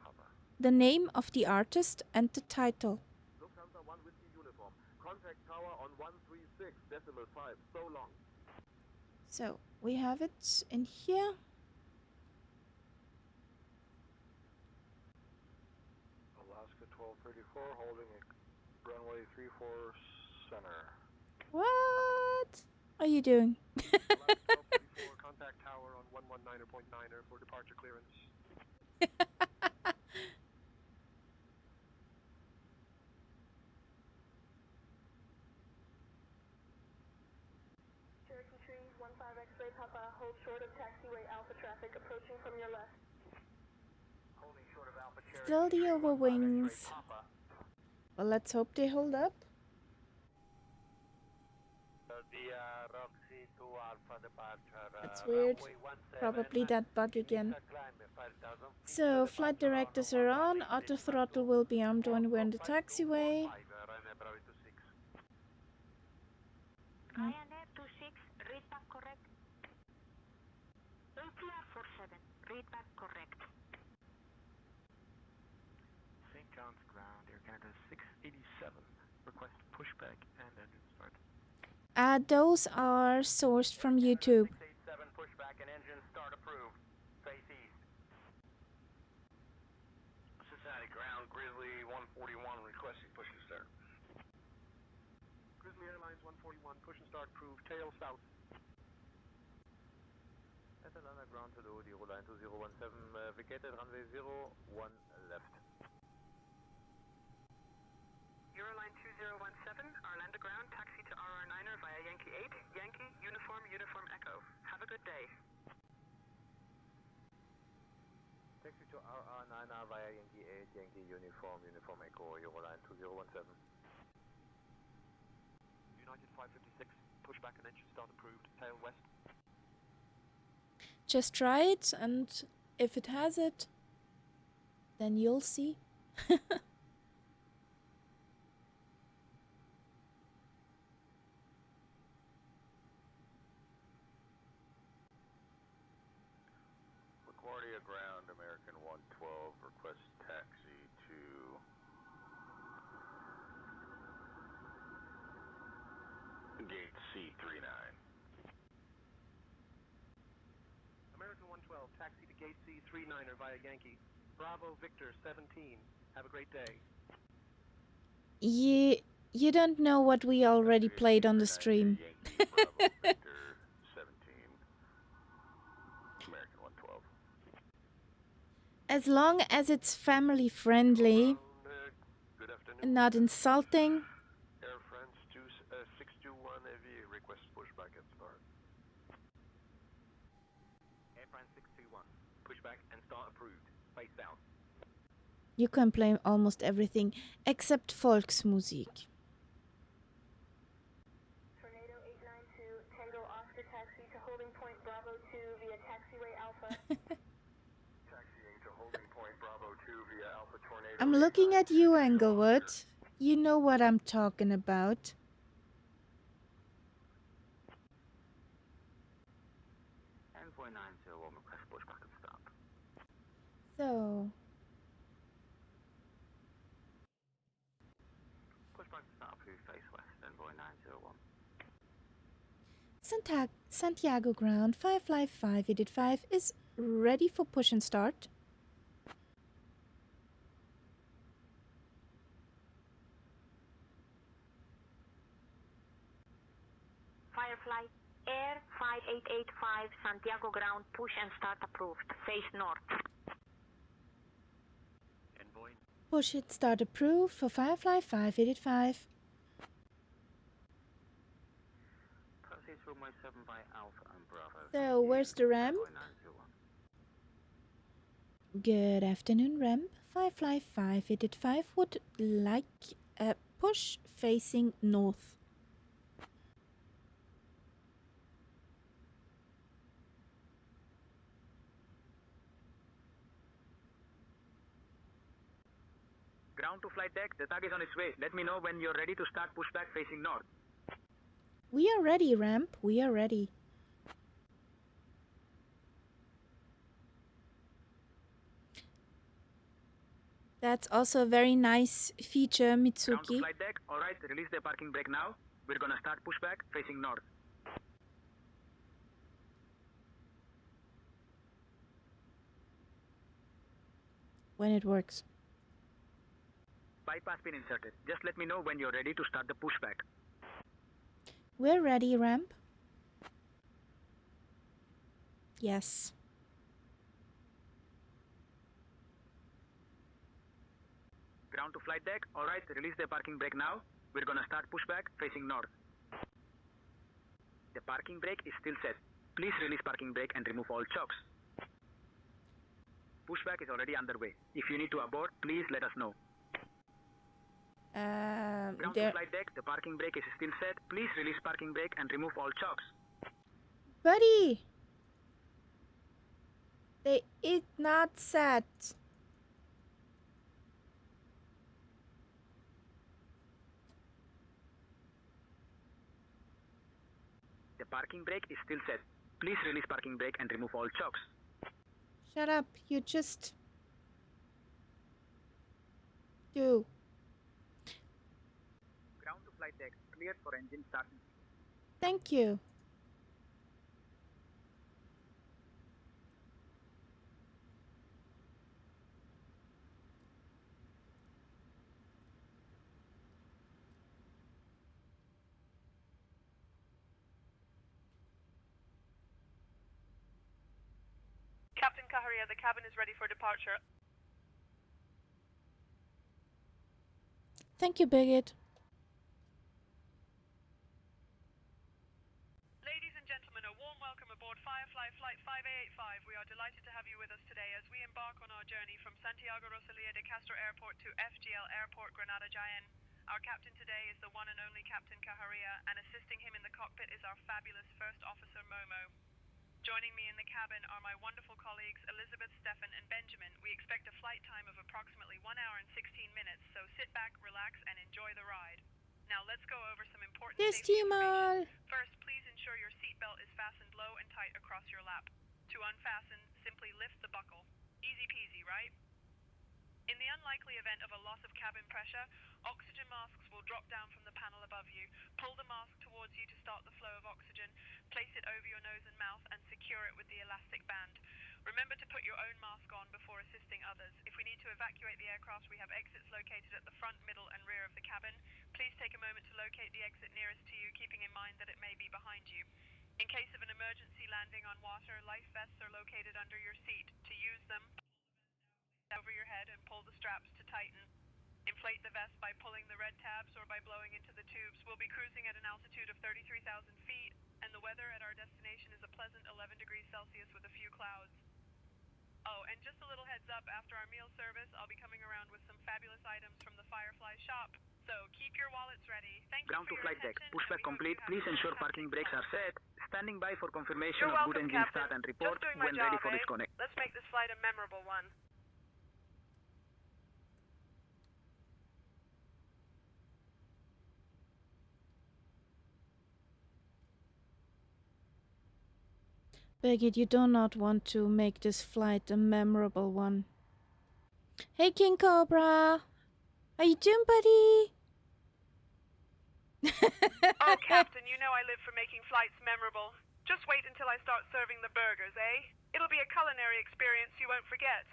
the name of the artist and the title. Lufthansa 1 Whiskey uniform. Contact tower on 136.5. So long. So we have it in here. Alaska 1234, holding a runway 34 center. What are you doing? Alaska 1234, contact tower on 119.9er for departure clearance. Cherokee Tree, 15 X-ray Papa, hold short of taxiway Alpha traffic approaching from your left. Holding short of Alpha Cherokee Still the Tree, 15 overwings. X-ray Papa. Well, let's hope they hold up. Roxy to Alpha departure. That's weird. Probably that bug again. So, flight directives are on. Auto throttle will be armed when we're in the taxiway. Ryanair 26, read back correct. ATR 47, read back correct. St. John's ground, Air Canada 687. Request pushback and engine start. Those are sourced from YouTube. 687 pushback and engine start approved. Face east. Cincinnati ground, Grizzly 141 requesting push and start. Grizzly Airlines 141, push and start approved, tail south. Atlanta ground to the line 2017, vacated runway 01 left. Euroline 2017, Arlanda ground, taxi to RR9er via Yankee 8, Yankee, uniform, uniform Echo. Have a good day. Taxi to RR9R via Yankee 8, Yankee, uniform, uniform Echo, Euroline 2017. United 556, pushback and engine start approved, tail west. Just try it, and if it has it, then you'll see. LaGuardia ground, American 112, request taxi to gate C39. American 112, taxi to gate C39er via Yankee. Bravo Victor 17. Have a great day. You don't know what we already played on the stream. Bravo Victor 17, American 112. As long as it's family friendly and not insulting. Air France 621 AV, request pushback and start. Air France 621, pushback and start approved. Face south. You can play almost everything except Volksmusik. Tornado 892, Tango Oscar taxi to holding point Bravo 2 via taxiway Alpha. Taxiing to holding point Bravo 2 via Alpha Tornado. I'm looking at you, Englewood. You know what I'm talking about. Envoy 901, request pushback and stop. So, Pushback and stop, who face west, Envoy 901. Santiago ground 555 is ready for push and start. Firefly, Air 5885, Santiago ground, push and start approved. Face north. Envoy. Push and start approved for Firefly 585. Proceed runway 7 by Alpha and Bravo. So, where's the ramp? Envoy 901. Good afternoon, ramp. Firefly 585 would like a push facing north. Ground to flight deck, the tug is on its way. Let me know when you're ready to start pushback facing north. We are ready, ramp. We are ready. That's also a very nice feature, Ground to Mitsuki. flight deck, alright, release the parking brake now. We're gonna start pushback facing north. When it works. Bypass pin inserted. Just let me know when you're ready to start the pushback. We're ready, ramp. Yes. Ground to flight deck, alright, release the parking brake now. We're gonna start pushback facing north. The parking brake is still set. Please release parking brake and remove all chocks. Pushback is already underway. If you need to abort, please let us know. Ground to flight deck, the parking brake is still set. Please release parking brake and remove all chocks. Buddy! It's not set. The parking brake is still set. Please release parking brake and remove all chocks. Shut up. You just do. Ground to flight deck, cleared for engine starting. Thank you. Captain Kaharia, the cabin is ready for departure. Thank you, Birgit. Ladies and gentlemen, a warm welcome aboard Firefly Flight 5885. We are delighted to have you with us today as we embark on our journey from Santiago Rosalía de Castro Airport to FGL Airport, Granada, Jaén. Our captain today is the one and only Captain Kaharia, and assisting him in the cockpit is our fabulous First Officer Momo. Joining me in the cabin are my wonderful colleagues Elizabeth, Stefan, and Benjamin. We expect a flight time of approximately 1 hour and 16 minutes, so sit back, relax, and enjoy the ride. Now let's go over some important safety information. First, please ensure your seatbelt is fastened low and tight across your lap. To unfasten, simply lift the buckle. Easy peasy, right? In the unlikely event of a loss of cabin pressure, oxygen masks will drop down from the panel above you. Pull the mask towards you to start the flow of oxygen, place it over your nose and mouth, and secure it with the elastic band. Remember to put your own mask on before assisting others. If we need to evacuate the aircraft, we have exits located at the front, middle, and rear of the cabin. Please take a moment to locate the exit nearest to you, keeping in mind that it may be behind you. In case of an emergency landing on water, life vests are located under your seat. To use them, over your head and pull the straps to tighten. Inflate the vest by pulling the red tabs or by blowing into the tubes. We'll be cruising at an altitude of 33,000 feet, and the weather at our destination is a pleasant 11 degrees Celsius with a few clouds. Oh, and just a little heads up, after our meal service, I'll be coming around with some fabulous items from the Firefly shop. So keep your wallets ready. Thank you Ground for to your flight deck. attention, Pushback and we hope complete. you have Please a ensure fantastic parking brakes are set. Standing by for confirmation You're of good welcome, engine Captain. start and report Just doing my when job, ready for eh? disconnect. Let's make this flight a memorable one. Birgit, you do not want to make this flight a memorable one. Hey, King Cobra! How you doing, buddy? Oh, Captain, you know I live for making flights memorable. Just wait until I start serving the burgers, eh? It'll be a culinary experience you won't forget.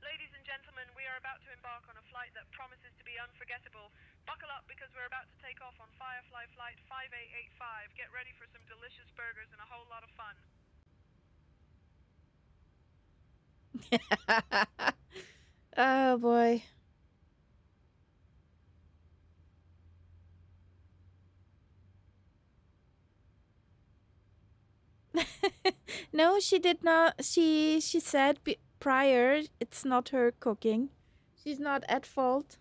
Ladies and gentlemen, we are about to embark on a flight that promises to be unforgettable. Buckle up because we're about to take off on Firefly Flight 5885. Get ready for some delicious burgers and a whole lot of fun. Oh, boy. No, she did not. She said prior it's not her cooking. She's not at fault.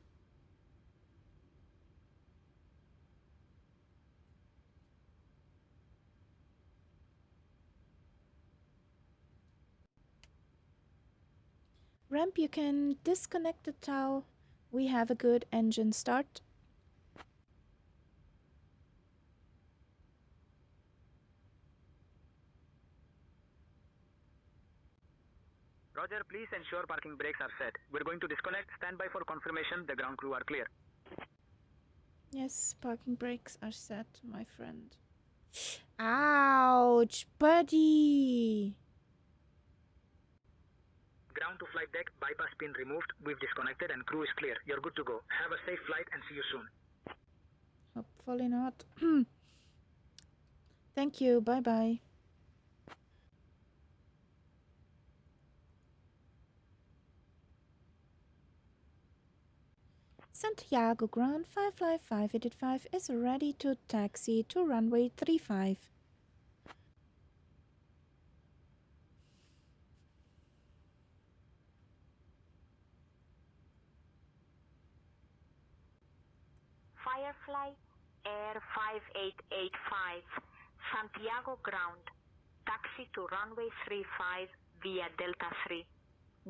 Ramp, you can disconnect the towel. We have a good engine start. Roger, please ensure parking brakes are set. We're going to disconnect. Stand by for confirmation. The ground crew are clear. Yes, parking brakes are set, my friend. Ouch, buddy. Ground to flight deck. Bypass pin removed. We've disconnected and crew is clear. You're good to go. Have a safe flight and see you soon. Hopefully not. Thank you. Bye-bye. Santiago ground 55585 is ready to taxi to runway 35. Firefly Air 5885, Santiago ground. Taxi to runway 35 via Delta 3.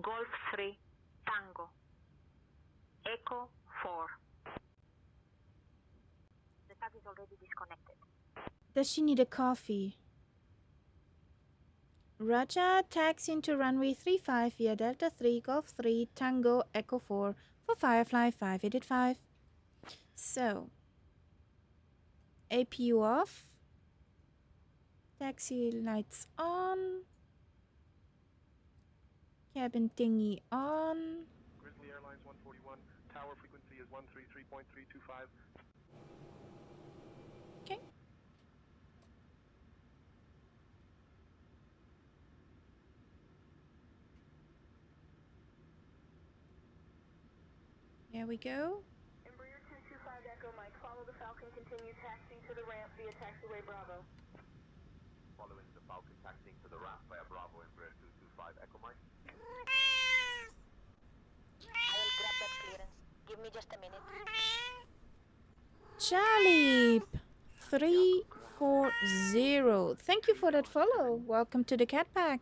Golf 3, Tango. Echo 4. The tag is already disconnected. Does she need a coffee? Roger, taxi into runway 35 via Delta 3, Golf 3, Tango, Echo 4 for Firefly 5885. So, APU off. Taxi lights on. Cabin thingy on. Grizzly Airlines 141, tower frequency is 133.325. Okay. Here we go. Embraer 225 Echo Mike, follow the Falcon, continue taxi to the ramp via taxiway Bravo. Following the Falcon taxiing to the ramp via Bravo Embraer 225 Echo Mike. I will grab that clearance. Give me just a minute. Charlie 340. Thank you for that follow. Welcome to the Cat Pack.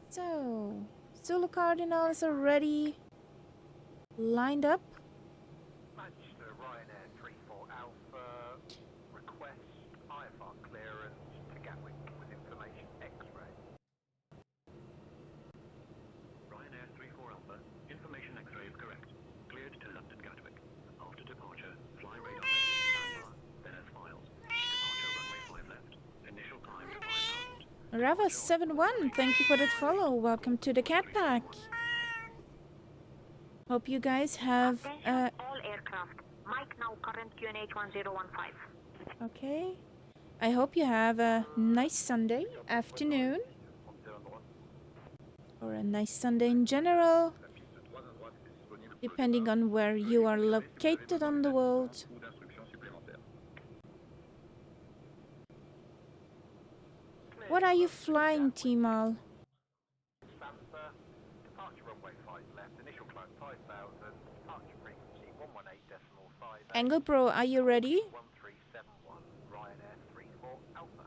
So, Zulu Cardinals are ready. Lined up. Manchester Ryanair 34 Alpha, request IFR clearance to Gatwick with information X-ray. Ryanair 34 Alpha, information X-ray is correct. Cleared to London Gatwick. After departure, fly radar message standby. Then as filed. Departure runway 5 left. Initial climb to 5,000. Rava71, thank you for that follow. Welcome to the Cat Pack. Hope you guys have all aircraft. Mike now current QNH 1015. okay. I hope you have a nice Sunday afternoon. Or a nice Sunday in general. Depending on where you are located on the world. are you flying, Timal? Sampa, departure runway 5 left, initial climb 5,000, departure frequency 118.5. Angle Bro, are you ready? 1371, Ryanair 34 Alpha.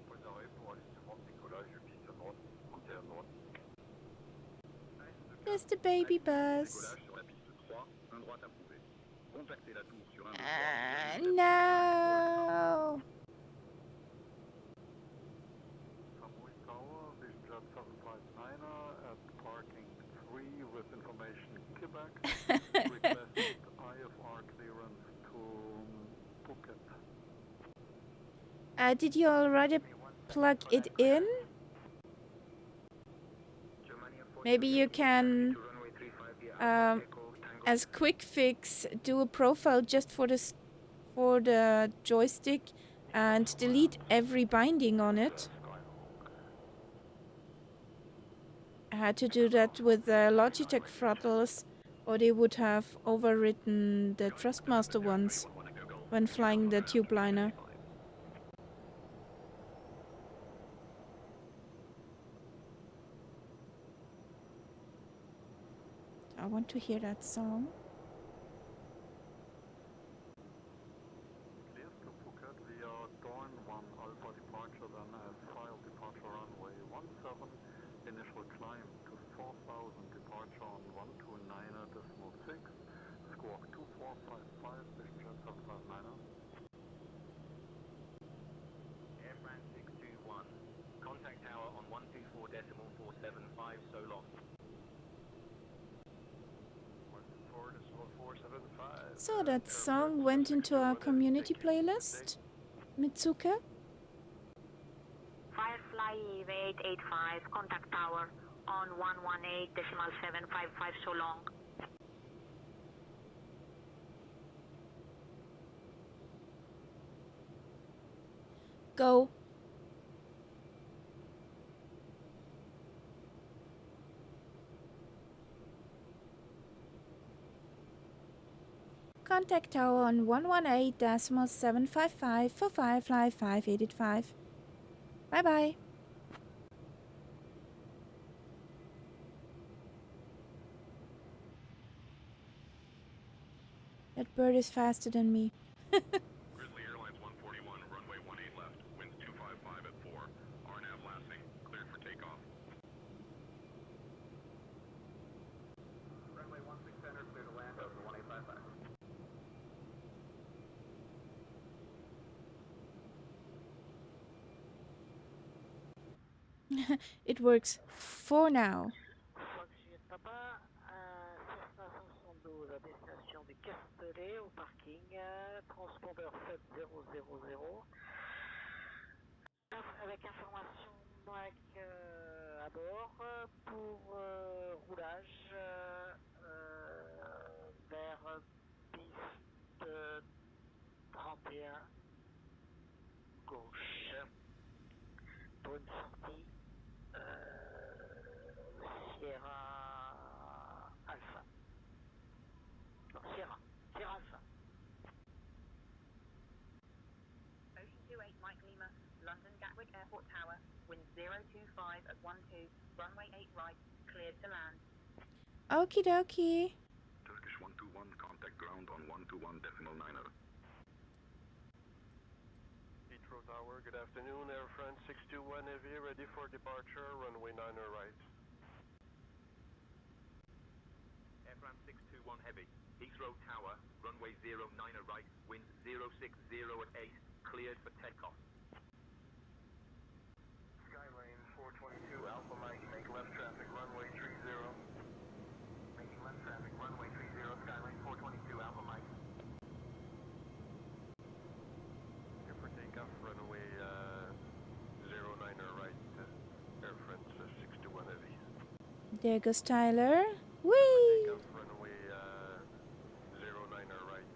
Réservé pour ajustement de décollage, piste à droite, montée à droite. There's the baby bus. Décollage sur la piste 3, 1 droite approuvé. Contactez la tour sur 1 No. Samui Tower, Vision Jet 759er at parking 3 with information Quebec. Request IFR clearance to Phuket. Did you already plug it in? Maybe you can, as quick fix, do a profile just for the joystick and delete every binding on it. I had to do that with the Logitech throttles, or they would have overwritten the Trustmaster ones when flying the Tubeliner. I want to hear that song. Clear to Phuket via Dawn 1 Alpha departure, then as filed departure runway 17, initial climb to 4,000, departure on 129.6, squawk 2455, Vision Jet 759er. Air France 621, contact tower on 124.475, so long. So that song went into our community playlist. Mitsuka? Firefly 885, contact tower on 118.755, so long. Go. Contact tower on 118.755 for Firefly 5885. Bye bye. That bird is faster than me. Grizzly Airlines 141, runway 18 left, winds 255 at 4, RNAV lasting, cleared for takeoff. Runway 16 center, clear to land over 1855. It works for now. Papa, Cessna 512 à destination de Castellet au parking, transpondeur 7000, avec information MAC à bord pour roulage vers piste 31 gauche pour une sortie Sierra Alpha. Non, Sierra Alpha. Ocean 28 Mike Lima, London Gatwick Airport Tower, wind 025 at 12, runway 8 right, cleared to land. Okie dokie. Turkish 121, contact ground on 121.9er. Heathrow Tower, good afternoon. Air France 621 Heavy, ready for departure, runway 9er right. Air France 621 Heavy, Heathrow Tower, runway 09er right, winds 060 at 8, cleared for takeoff. Skylane 422 Alpha Mike, make left traffic runway 30. Making left traffic runway 30, Skylane 422 Alpha Mike. Here for takeoff, runway 09er right, Air France 621 Heavy. There goes Tyler. Whee! Takeoff, runway 09er right,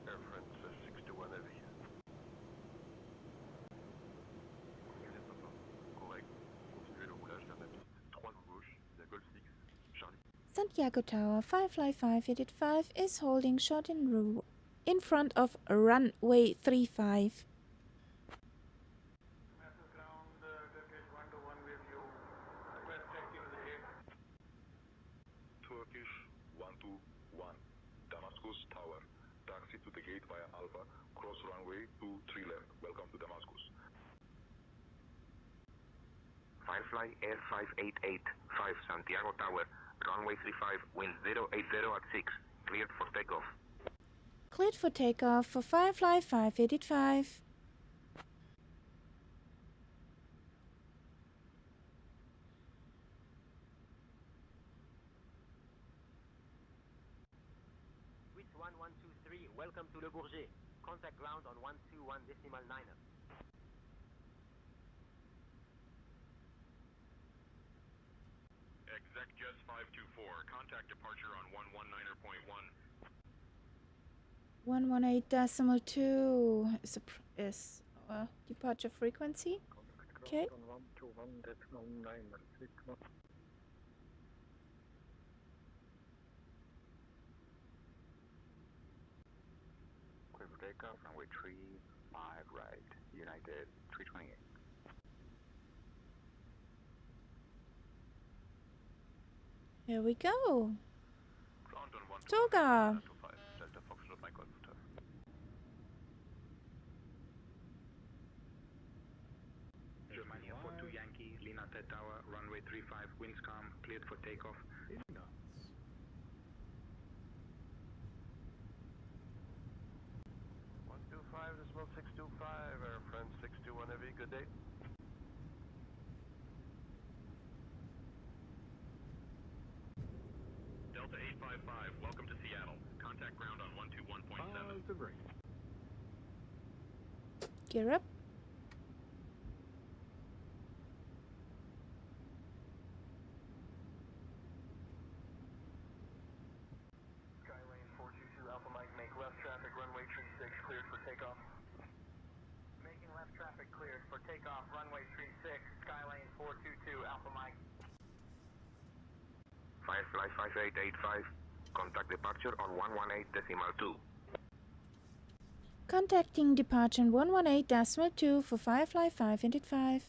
Air France 621 Heavy. Correct. Continuez le roulage vers la piste 3 gauche, via Golf 6, Charlie. Santiago Tower, Firefly 5885 is holding short in front of runway 35. Damascus Tower. Taxi to the gate via Alpha, cross runway 23 left. Welcome to Damascus. Firefly Air 5885, Santiago Tower, runway 35, wind 080 at 6, cleared for takeoff. Cleared for takeoff for Firefly 5885. Switch 1123, welcome to Le Bourget. Contact ground on 121.9er. Exec Jets 524, contact departure on 119.1. 118.2 is departure frequency. Okay. On 121.9 Sigma. Clear for takeoff, runway 35 right, United 328. Here we go. Ground on 121. Toga. Delta Foxtrot Mike Golf Hotel. Germania 42 Yankee, Lima Ted Tower, runway 35, winds calm, cleared for takeoff. 80 knots. 125.625, Air France 621 Heavy, good day. Delta 855, welcome to Seattle. Contact ground on 121.7. The break. Gear up. Skylane 422 Alpha Mike, make left traffic, runway 36, cleared for takeoff. Making left traffic cleared for takeoff, runway 36, Skylane 422 Alpha Mike. Firefly 5885, contact departure on 118.2. Contacting departure on 118.2 for Firefly 585.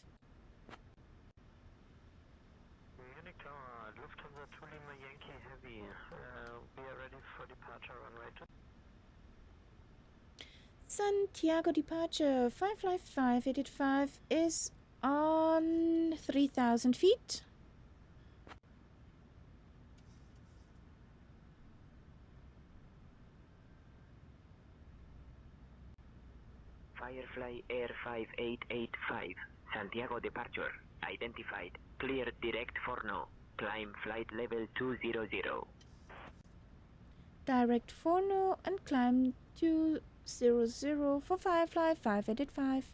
Munich Tower, Lufthansa 2 Lima Yankee Heavy. We are ready for departure, runway 2. Santiago departure. Firefly 585 is on 3,000 feet. Firefly Air 5885, Santiago departure, identified, cleared direct for no, climb flight level 200. Direct for no and climb 200 for Firefly 585.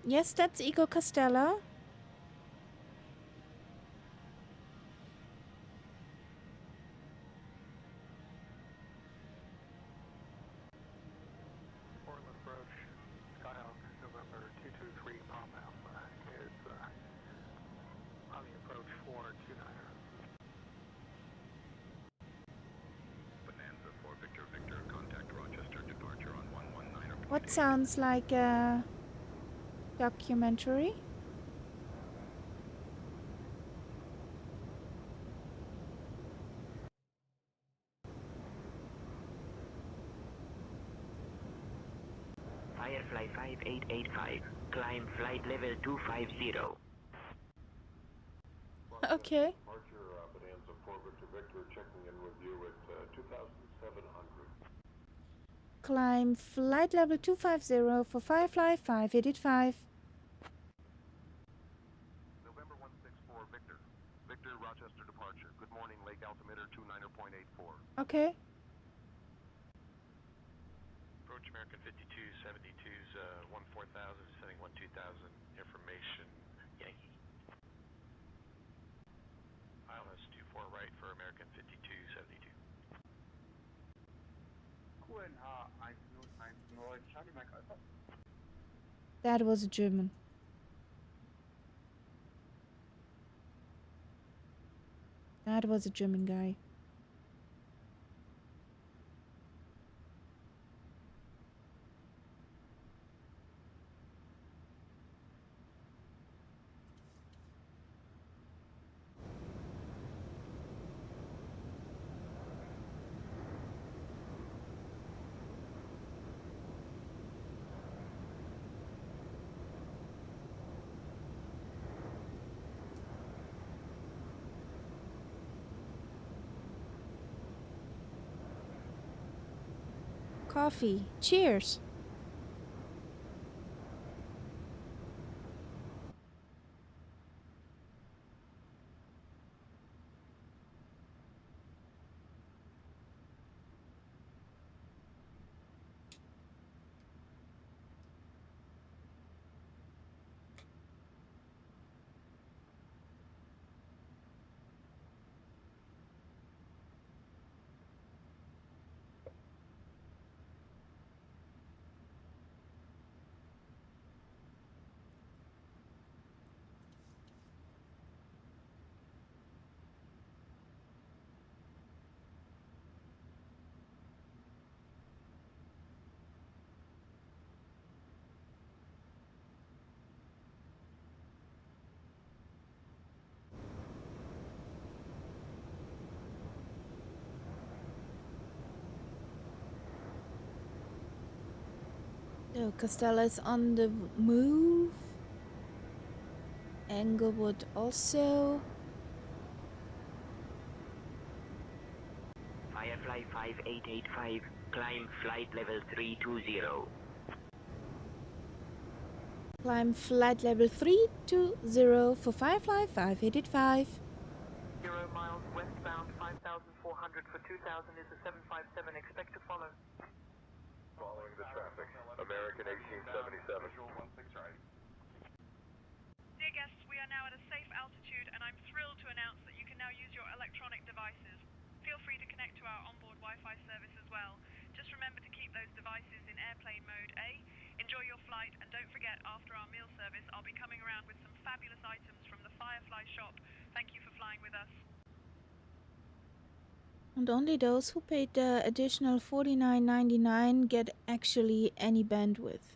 Yes, that's Igor Costello. Portland approach, Skyhawk, November 223, Palm Alpha is on the approach 429er. Bonanza for Victor Victor, contact Rochester, departure on 119. What sounds like a documentary? Firefly 5885, Climb flight level 250. Okay. Departure, Bonanza 4 Victor Victor, checking in with you at 2,700. Climb flight level 250 for Firefly 585. November 164 Victor. Victor, Rochester departure. Good morning, Lake altimeter 29.84. Okay. Approach American 5272's 14,000, descending 12,000, information Yankee. ILS 24 right for American 5272. QNH 1010 Charlie Mike Alpha. That was a German. That was a German guy. Coffee. Cheers. So Costello is on the move. Englewood also. Firefly 5885. Climb flight level 320. Climb flight level 320 for Firefly 585. 0 miles westbound, 5,400 for 2,000 is a 757. Expect to follow. Following the traffic. American 1877. Dear guests, we are now at a safe altitude and I'm thrilled to announce that you can now use your electronic devices. Feel free to connect to our onboard Wi-Fi service as well. Just remember to keep those devices in airplane mode A. Enjoy your flight and don't forget, after our meal service, I'll be coming around with some fabulous items from the Firefly shop. Thank you for flying with us. And only those who paid the additional $49.99 get actually any bandwidth.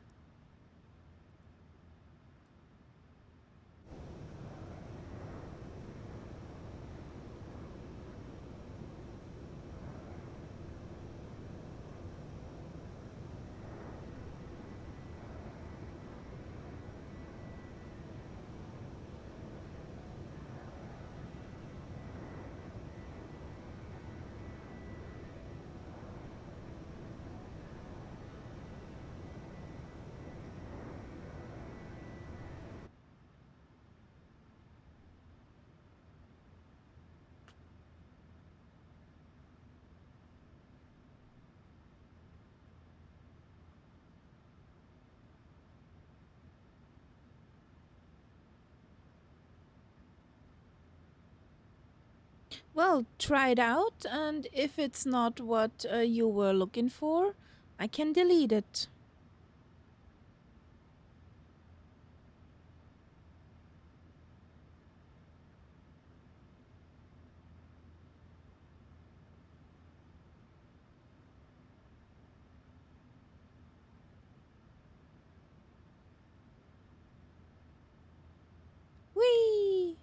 Well, try it out, and if it's not what you were looking for, I can delete it. Whee!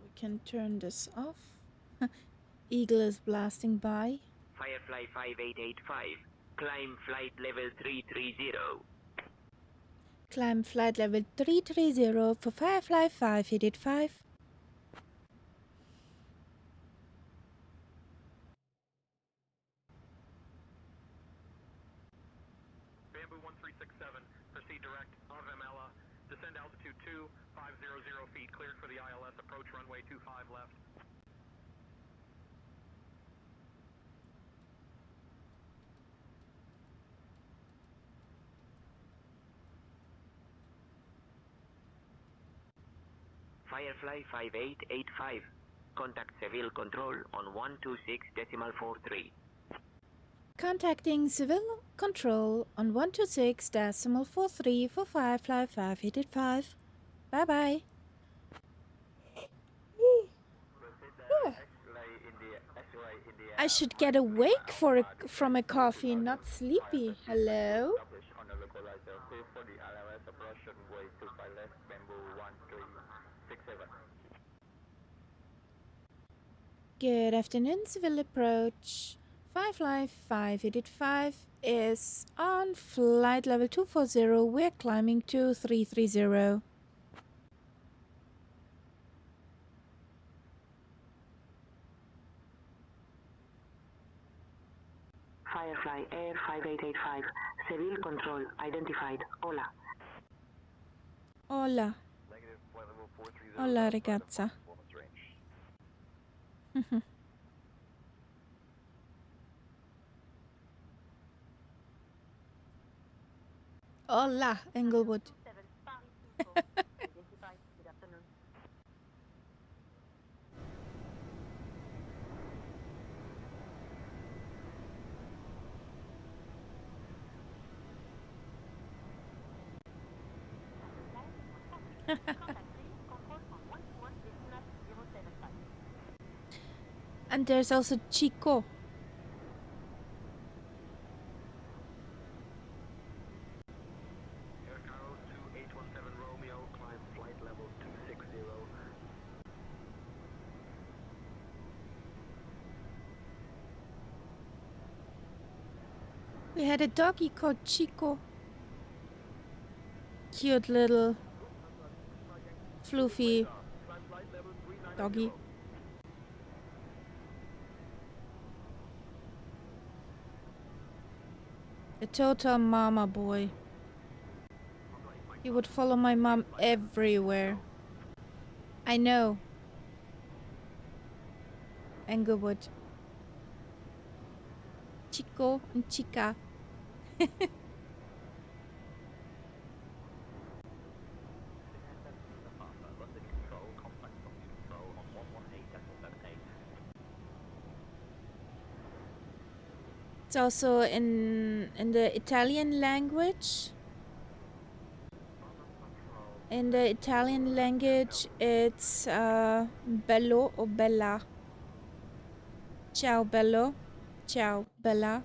we can turn this off. Eagle is blasting by. Firefly 5885. Climb flight level 330. Climb flight level 330 for Firefly 5885. Bamboo 1367, proceed direct of Vemella. Descend altitude 2500 feet, cleared for the ILS, approach runway 25 left. Firefly 5885. Contact civil control on 126.43. Contacting civil control on 126.43 for Firefly 5885. Bye bye. I should get awake from a coffee, not sleepy. Hello? On the localizer, clear for the LRS approach runway 25 left, Bamboo 1367. Good afternoon, civil approach. Firefly 585 is on flight level 240. We're climbing to 330. Firefly Air 5885. Civil control identified. Hola. Hola. Negative, flight level 430. Hola, ragazza. Hola, Englewood. And there's also Chico. Air Cargo 2817 Romeo, climb flight level 260. We had a doggy called Chico. Cute little floofy doggy. A total mama boy. He would follow my mom everywhere. I know. Englewood. Chico and Chica. It's also in the Italian language. In the Italian language, it's bello or bella. Ciao bello. Ciao bella.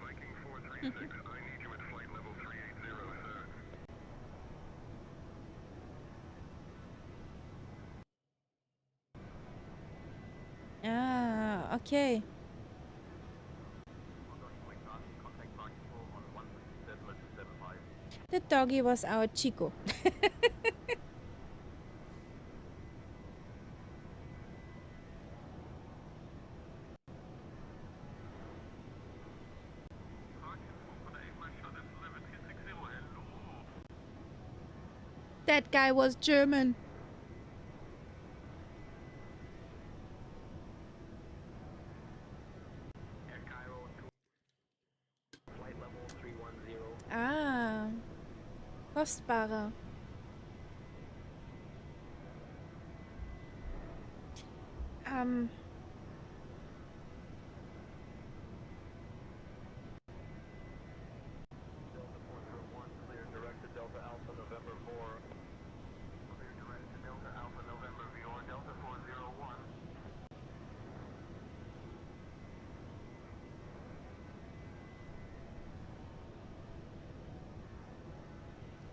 Viking 436, I need you at flight level 380, sir. Ah, okay. The doggy was our Chico. That guy was German. Air Cairo 2, flight level 310. Ah, kostbarer. Delta 401, clear direct to Delta Alpha November 4. Clear direct to Delta Alpha November VR, Delta 401.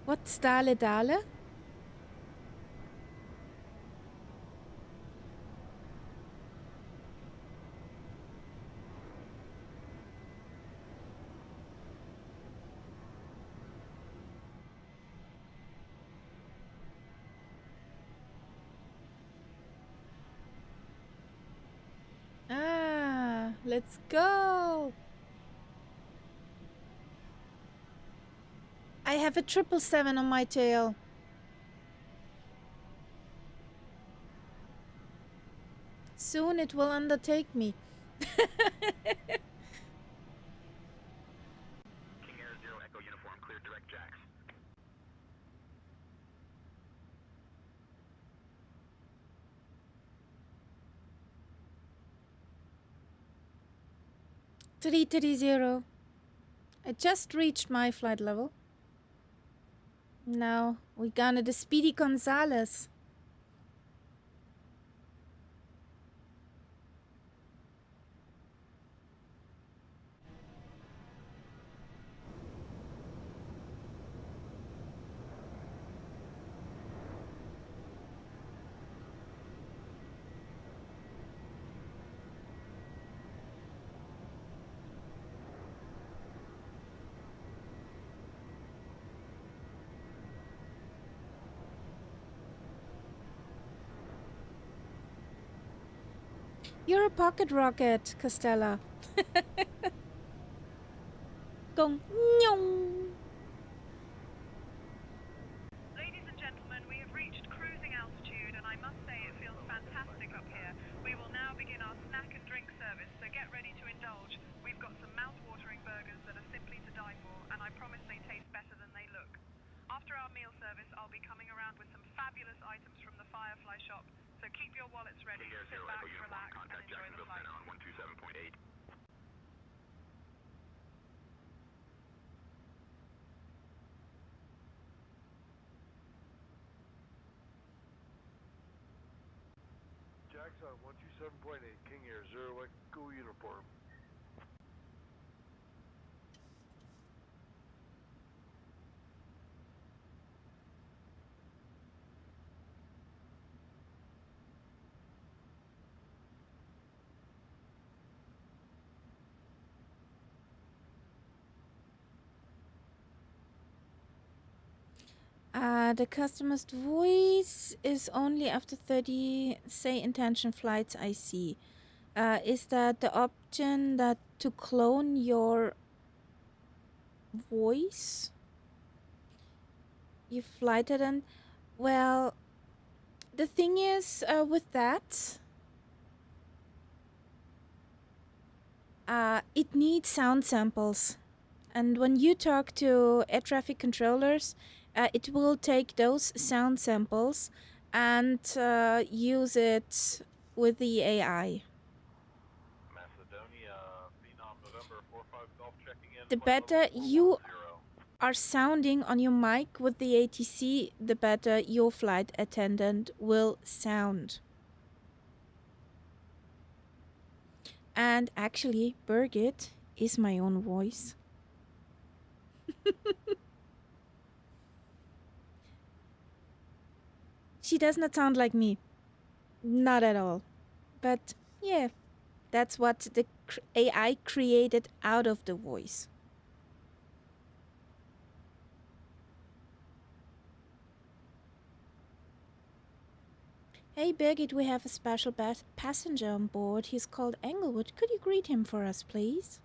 What's Dale Dale? Ah, let's go. I have a 777 on my tail. Soon it will undertake me. King Air 0 Echo Uniform, clear direct jacks. Three 0. I just reached my flight level. Now we gonna the Speedy Gonzales. You're a pocket rocket, Costella. Gong. Nyong. Ladies and gentlemen, we have reached cruising altitude, and I must say it feels fantastic up here. We will now begin our snack and drink service, so get ready to indulge. We've got some mouth-watering burgers that are simply to die for, and I promise they taste better than they look. After our meal service, I'll be coming around with some fabulous items from the Firefly shop, so keep your wallets ready, King Air sit 0 back, Echo Uniform, relax, and contact enjoy the Jacksonville flight. Center on 127.8. Jackson 127.8, King Air 0 Echo Uniform. The customer's voice is only after 30, say, intention flights I see. Is that the option that to clone your voice? You flight it and, well, the thing is with that, it needs sound samples. And when you talk to air traffic controllers, it will take those sound samples and use it with the AI. Macedonia, Phenom November 45 Golf checking in. The better you are sounding on your mic with the ATC, the better your flight attendant will sound. And actually, Birgit is my own voice. She does not sound like me. Not at all. But yeah, that's what the AI created out of the voice. Hey Birgit, we have a special passenger on board. He's called Englewood. Could you greet him for us, please?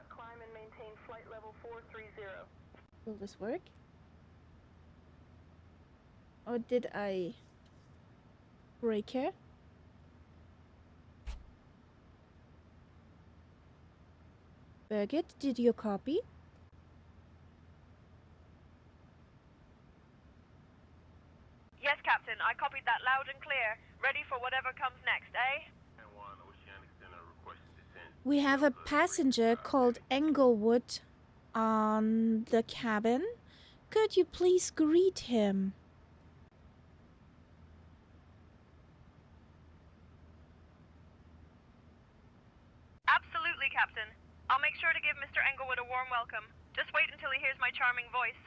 Climb and maintain flight level 430. Will this work? Or did I break her? Birgit, did you copy? Yes, Captain, I copied that loud and clear. Ready for whatever comes next, eh? We have a passenger called Englewood on the cabin. Could you please greet him? Absolutely, Captain. I'll make sure to give Mr. Englewood a warm welcome. Just wait until he hears my charming voice.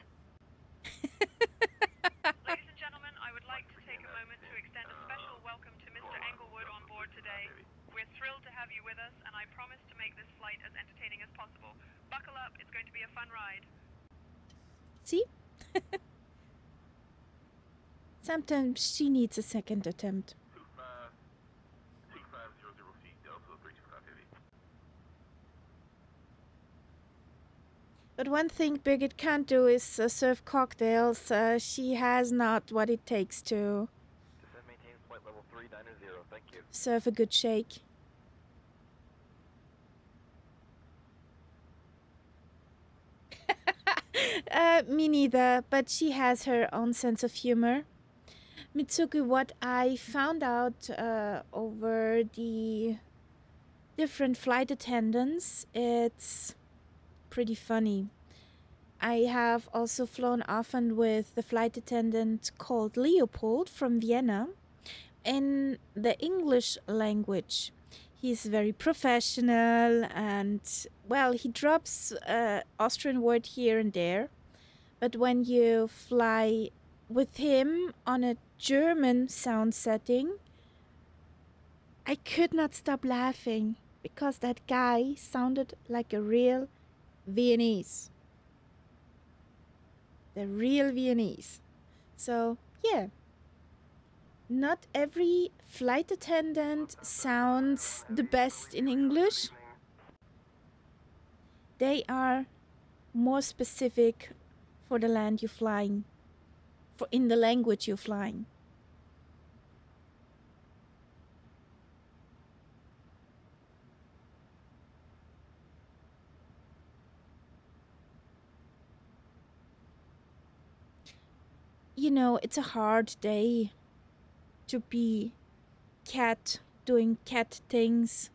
Ladies and gentlemen, I would like to take a moment to extend a special welcome to Mr. Englewood on board today. We're thrilled to have you with us, and I promise to make this flight as entertaining as possible. Buckle up, it's going to be a fun ride. See? Sometimes she needs a second attempt. 2500 feet, Delta 325 Heavy. But one thing Birgit can't do is serve cocktails. She has not what it takes to Descend maintain flight level 390, thank you. serve a good shake. Me neither, but she has her own sense of humor. Mitsuki, what I found out over the different flight attendants, it's pretty funny. I have also flown often with the flight attendant called Leopold from Vienna in the English language. He's very professional and, well, he drops Austrian word here and there. But when you fly with him on a German sound setting, I could not stop laughing because that guy sounded like a real Viennese. The real Viennese. So, yeah. Not every flight attendant sounds the best in English. They are more specific for the land you're flying, for in the language you're flying. You know, it's a hard day to be cat, doing cat things,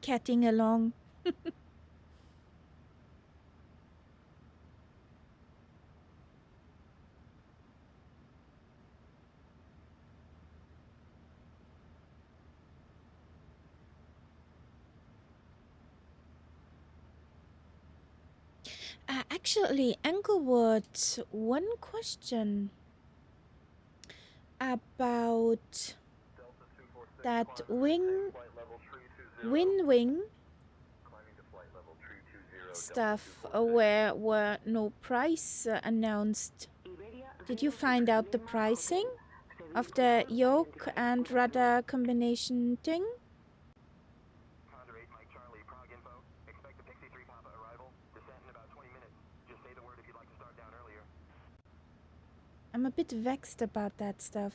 catting along. Actually, Englewood, one question about that wing stuff where were no price announced. Did you find out the pricing of the yoke and rudder combination thing? I'm a bit vexed about that stuff.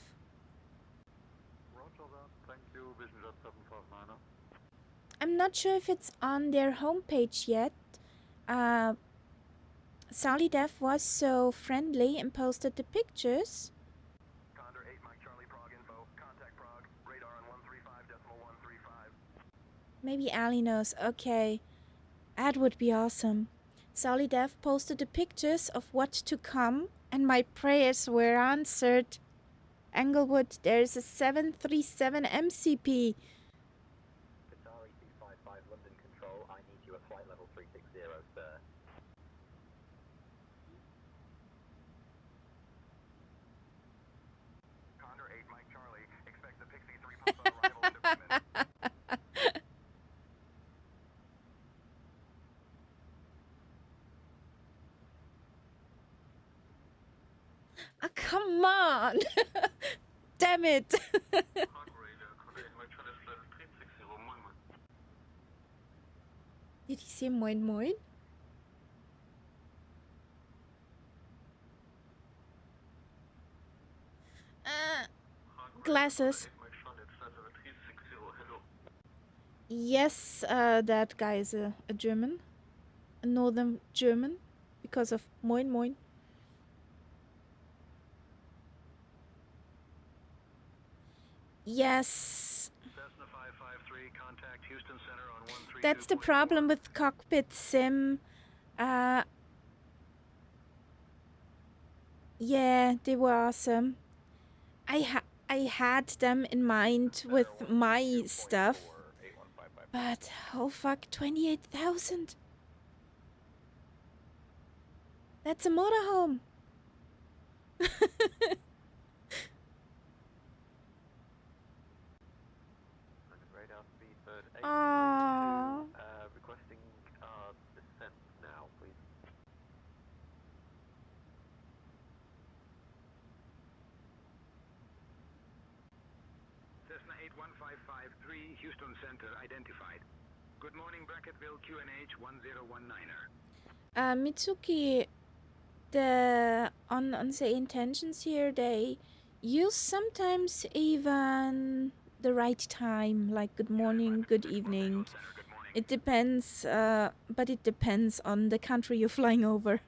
Roger that. Thank you, Vision Jet 759er. I'm not sure if it's on their homepage yet. Sally Dev was so friendly and posted the pictures. Condor 8 Mike Charlie Prague info. Contact Prague. Radar on 135.135. Maybe Ali knows. Okay. That would be awesome. Sally Dev posted the pictures of what to come, and my prayers were answered. Englewood, there's a 737 MCP. Qatari 255 London Control, I need you at flight level 360, sir. Condor 8 Mike Charlie, expect the Pixie 3 Papa arrival in a minute. Come on! Damn it! Did he say moin moin? Glasses. Yes, that guy is a German. A northern German. Because of moin moin. Yes. Cessna 553, contact Houston Center on 132. That's the problem with cockpit sim. Yeah, they were awesome. I had them in mind with my stuff, But, oh fuck, 28,000. That's a motorhome. Radar speed bird 8 Aww. requesting descent now, please. Cessna 81553, Houston Center identified. Good morning, Bracketville, QNH 1019er. Mitsuki, on the intentions here, they use sometimes even the right time, like good morning, good evening. It depends, but it depends on the country you're flying over.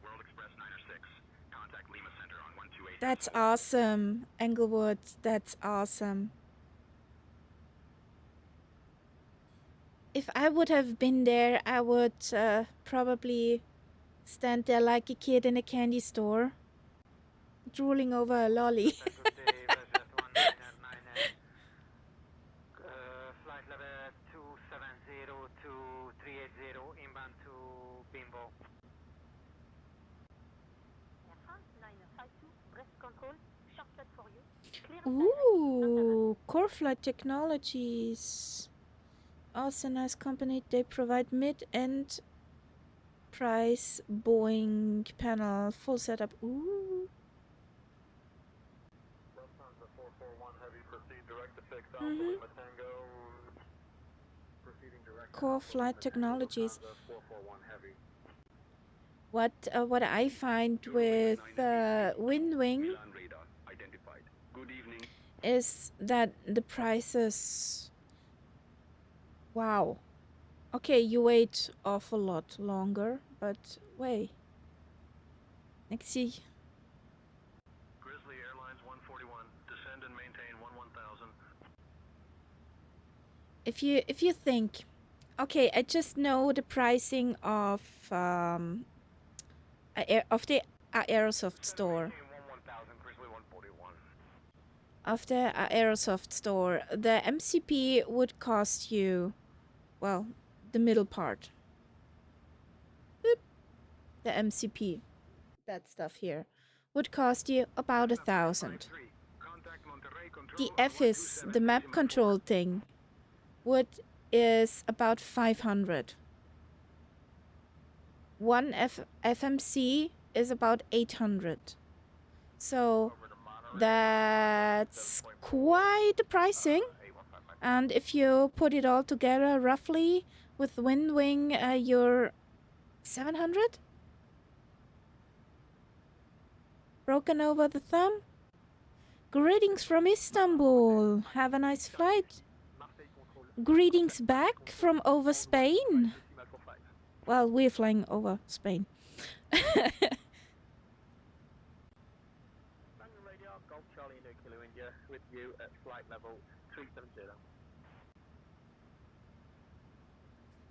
World Express 906, contact Lima Center on 128. That's awesome, Englewood. That's awesome. If I would have been there, I would probably stand there like a kid in a candy store, drooling over a lolly. Flight level 270 to 380 inbound to Bimbo. Ooh, Core Flight Technologies. Also nice company. They provide mid-end price Boeing panel, full setup. Ooh. Lufthansa 441 Heavy, proceed direct to 6 Alpha Mhm. Lima Tango. Proceeding direct to Core Alpha Flight Lima Tango, Technologies. Lufthansa 441 Heavy. What I find with Windwing Milan radar identified. Good evening. is that the prices. Wow. Okay, you wait awful lot longer, but wait. Let's see. Grizzly Airlines 141, descend and maintain 1000. If you think, okay, I just know the pricing of the Aerosoft store. Of the Aerosoft store, the MCP would cost you, well, the middle part. Boop. The MCP, that stuff here, would cost you about 1,000. The FIS, the map control thing, is about 500. One FMC is about 800. So that's quite the pricing. And if you put it all together roughly with Windwing, you're 700? Broken over the thumb? Greetings from Istanbul. Have a nice flight. Greetings back from over Spain. Well, we're flying over Spain. Golf Charlie India Kilo India with you at flight level 370.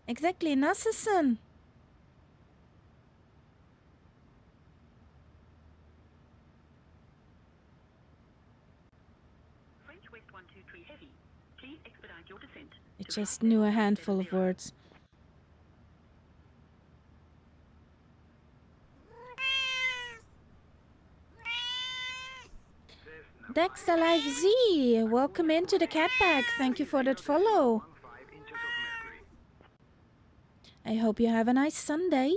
Exactly, nasılsın? French West 123 Heavy. Please expedite your descent. I just knew a handful of words. Dexter Live Z, welcome into the cat bag. Thank you for that follow. I hope you have a nice Sunday.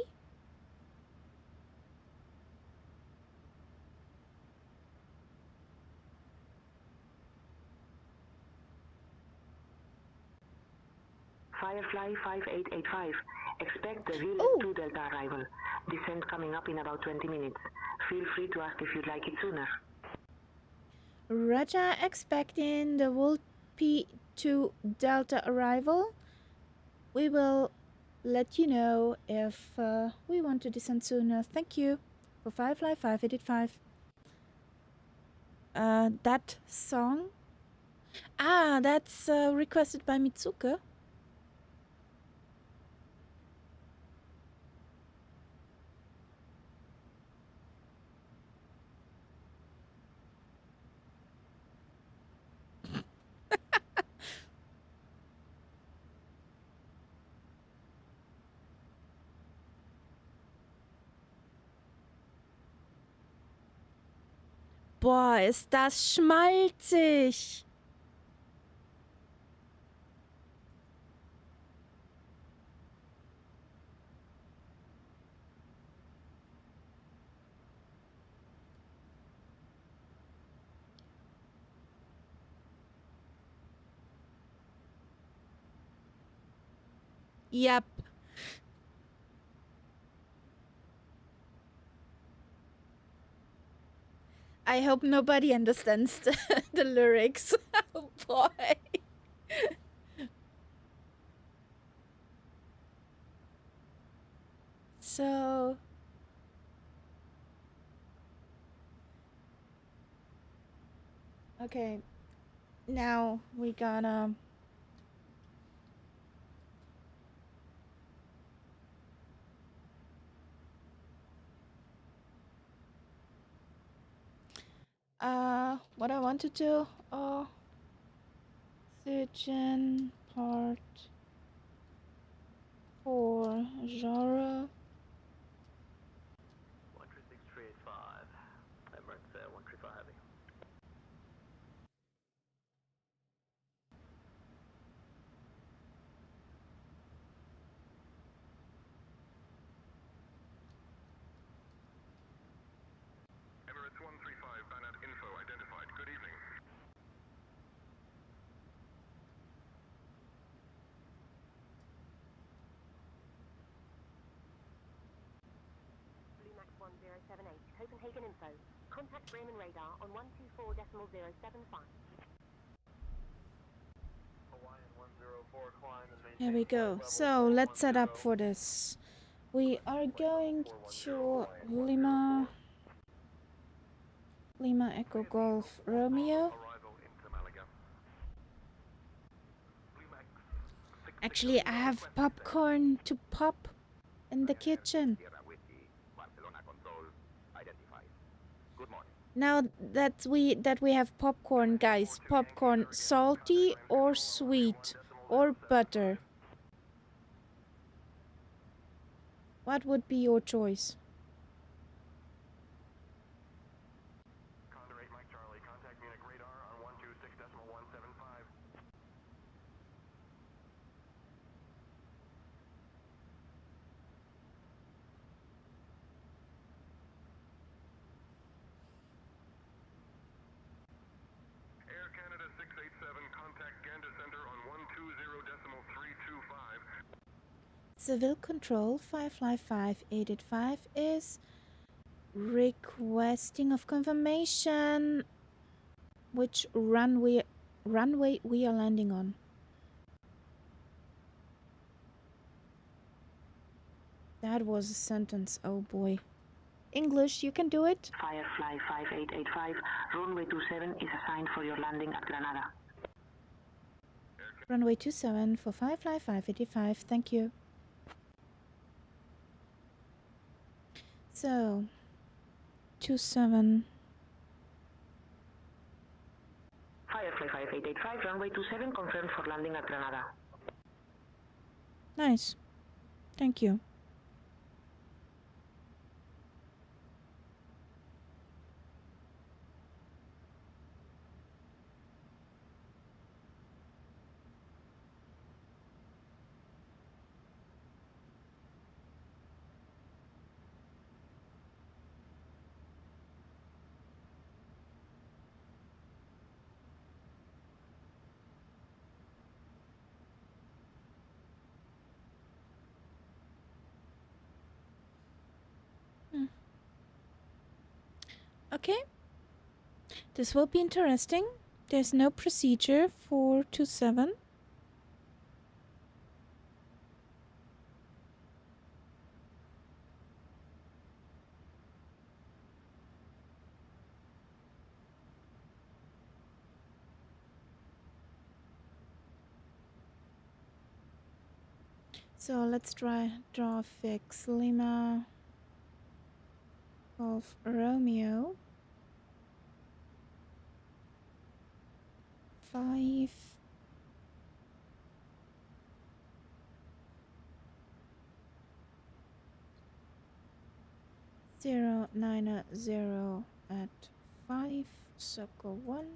Firefly 5885. Expect the real 2 Delta arrival. Descent coming up in about 20 minutes. Feel free to ask if you'd like it sooner. Roger, expecting the Volt P2 Delta arrival. We will let you know if we want to descend sooner. Thank you for Firefly 5885. That song? Ah, that's requested by Mitsuka. Boah, ist das schmalzig. Yep. I hope nobody understands the lyrics. Oh boy. So okay. Now we gonna what I want to do, oxygen part 4 genre. 136385. Emirates 135 Heavy. Emirates 135, Banat info identified. Good evening. Bluemax 1078, Copenhagen info. Contact Bremen radar on 124.075. Hawaiian 104, climb and maintain Here we go. So let's set up for this. We are going to Lima Echo Golf Romeo. Actually, I have popcorn to pop in the kitchen. Now that we have popcorn, guys, popcorn salty or sweet or butter. What would be your choice? Condor 8 Mike Charlie, contact Munich radar on 126.175. Air Canada 687, contact Gander Center on 120.325. Civil Control 555885 is requesting of confirmation which runway we are landing on. That was a sentence, oh boy. English, you can do it? Firefly 5885, runway 27 is assigned for your landing at Granada. Runway 27 for Firefly 585, thank you. So, 27. Firefly 5885, runway 27 confirmed for landing at Granada. Nice. Thank you. Okay. This will be interesting. There's no procedure for 27. So let's draw fix Lima Golf Romeo 5 090 at 5, circle 1.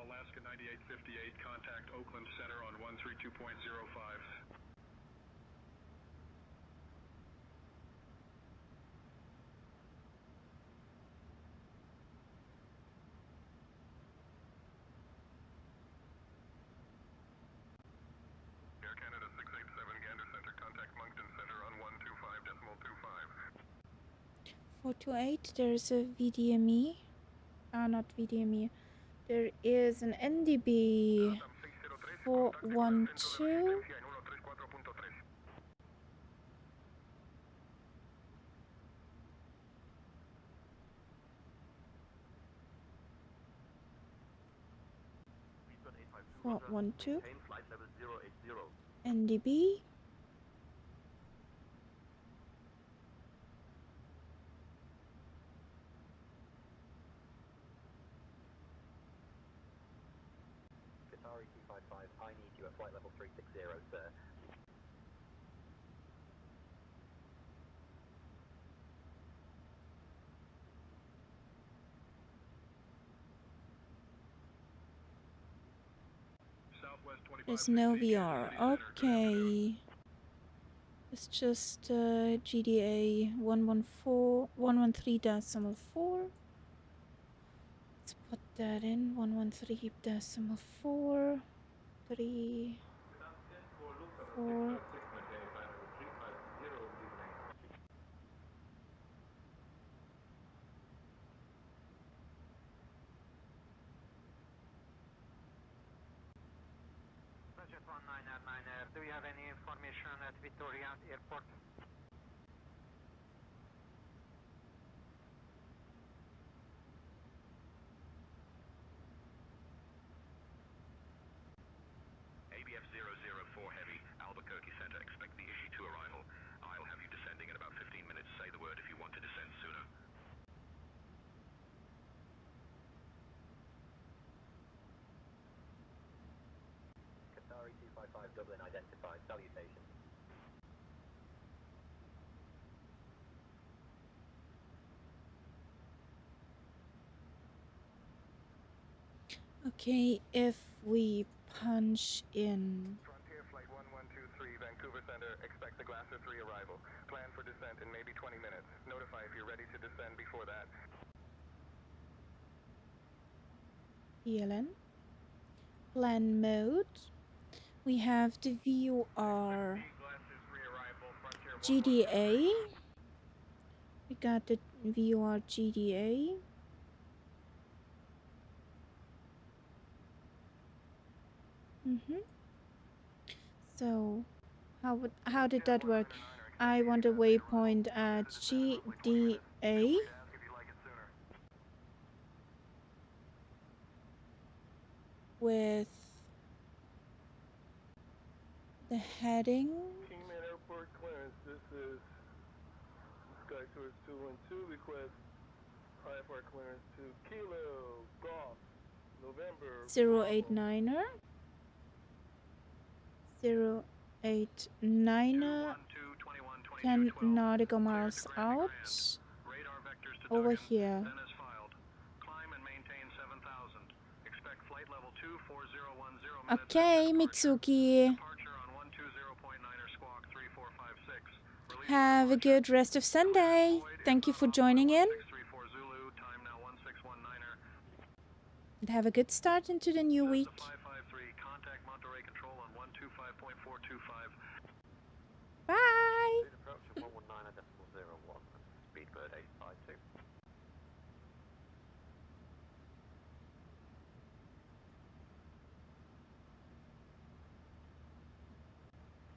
Alaska 9858, contact Oakland Center on 132.05. Air Canada 687, Gander Center, contact Moncton Center on 125.25. 428, there's a VDME. Not VDME. There is an NDB 412. NDB. Qatari 255, I need you at flight level 360, sir. There's no VR. Okay. It's just GDA 113.4. Let's put that in. 113.4. 3, 4. Budget 199er, do you have any information at Victoria Airport? ABF 004 Heavy, Albuquerque Center, expect the issue to arrival. I'll have you descending in about 15 minutes. Say the word if you want to descend sooner. Qatari 255, Dublin identified, salutations. Okay, if we punch in Frontier Flight 1123, Vancouver Center, expect the Glasser 3 arrival. Plan for descent in maybe 20 minutes. Notify if you're ready to descend before that. PLN. Plan mode. We have the VUR GDA. We got the VUR GDA. So, how did that work? I want a waypoint at GDA. With the heading. Kingman Airport clearance. This is Sky Source 212. Request IFR clearance to Kilo Golf November 089er. 089er. 10 nautical miles out. Over here. Okay, Mitsuki. Have a good rest of Sunday. Thank you for joining in. And have a good start into the new week. Bye. Speedbird 852.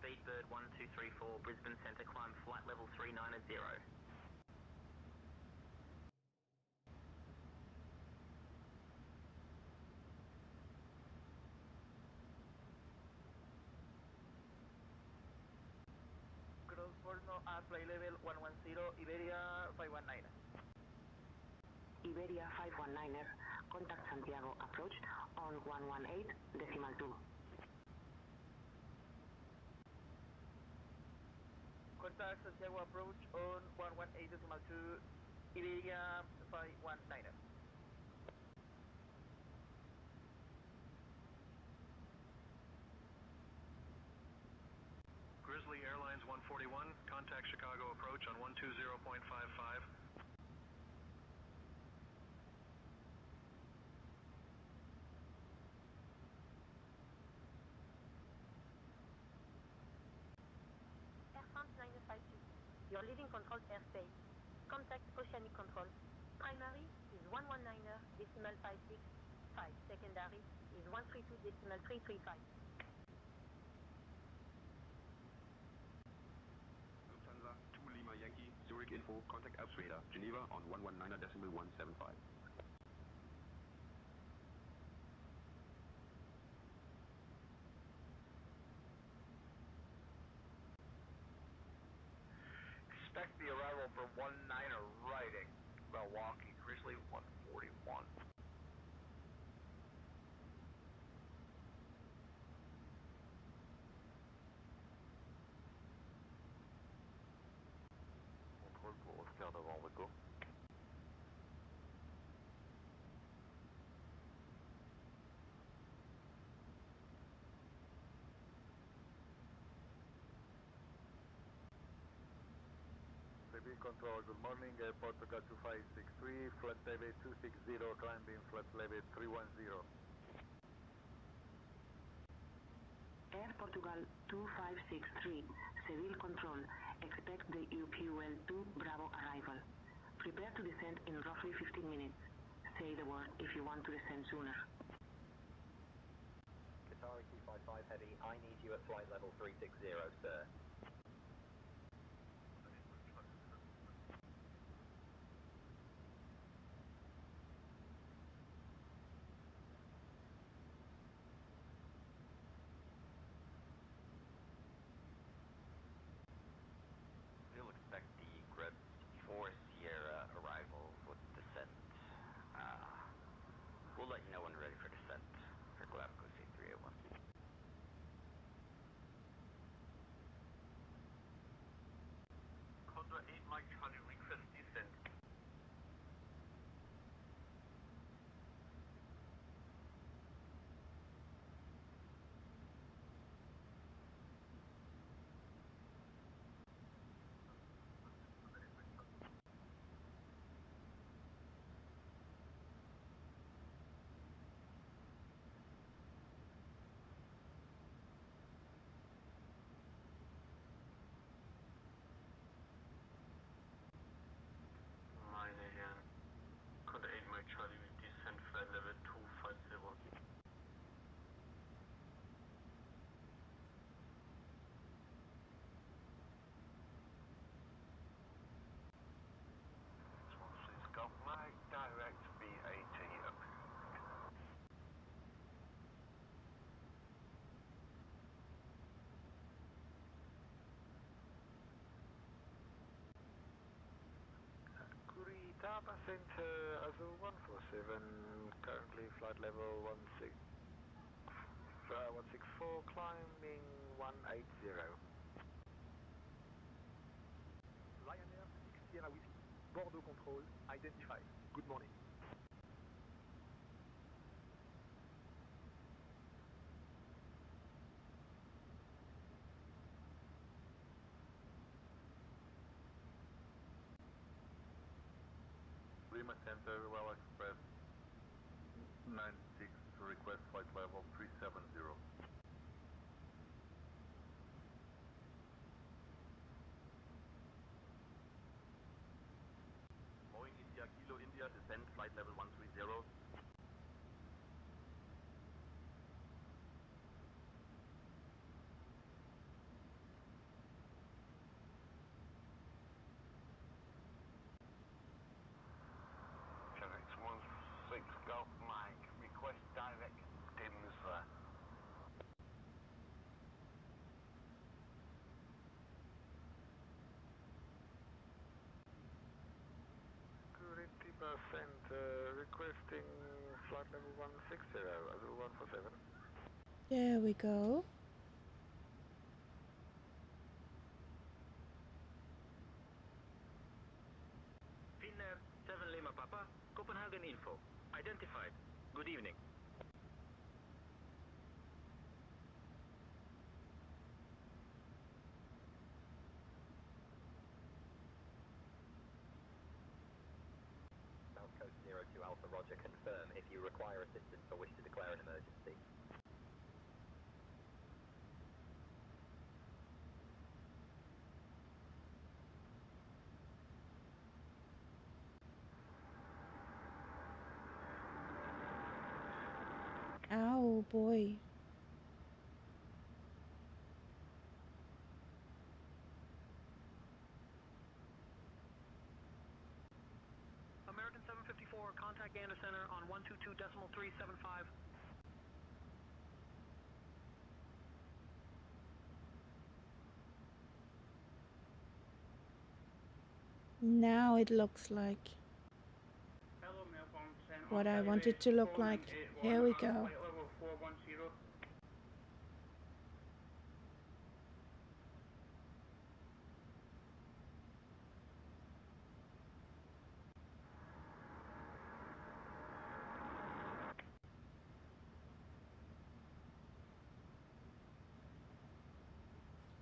Speedbird 129. 234, Brisbane Centre, climb flight level 390. Cross Borno at flight level 110, Iberia 519. Iberia 519er, contact Santiago approach on 118.2. Contact Santiago approach on 118.2, Iberia 519er. Grizzly Airlines 141, contact Chicago approach on 120.55. Air France 952, you're leaving controlled airspace. Contact Oceanic Control. Primary is 119er, decimal 565. Secondary is 132, decimal 335. Lufthansa 2 Lima Yankee, Zurich Info, contact Alfreda, Geneva on 119.175. Expect the arrival for 19er righting, Milwaukee, Grizzly 141. Contrôle pour Oscar devant retour. CB Control, good morning, Portugal 2563, flat level 260, climbing flat level 310. Air Portugal 2563, Seville Control, expect the UQL2 Bravo arrival. Prepare to descend in roughly 15 minutes. Say the word if you want to descend sooner. Qatari 255 Heavy, I need you at flight level 360, sir. We'll expect the Grid 4 Sierra arrival with descent. We'll let you know when we're ready for descent for Galapagos C381. Condor 8 Mike Charlie, request descent. Meine Herren, Condor 8 Mike Charlie, descent flight level 250. Golf Mike, direct B80 up. Curitaba Center, also 147, currently flight level 164, climbing 180. Ryanair 6 Sierra Whiskey, Bordeaux Control, identified. Good morning. Lima Center, Well Express 96, request flight level 370. Boeing India, Kilo India, descent flight level 130. requesting flight level 160, Azul 147. There we go. Finnair 7 Lima Papa, Copenhagen Info. Identified. Good evening. South Coast 02 Alpha Roger, confirm if you require assistance or wish to declare an emergency. Oh boy. American 754, contact Gander Center on 122.375. Now it looks like what I want it to look like. Here we go.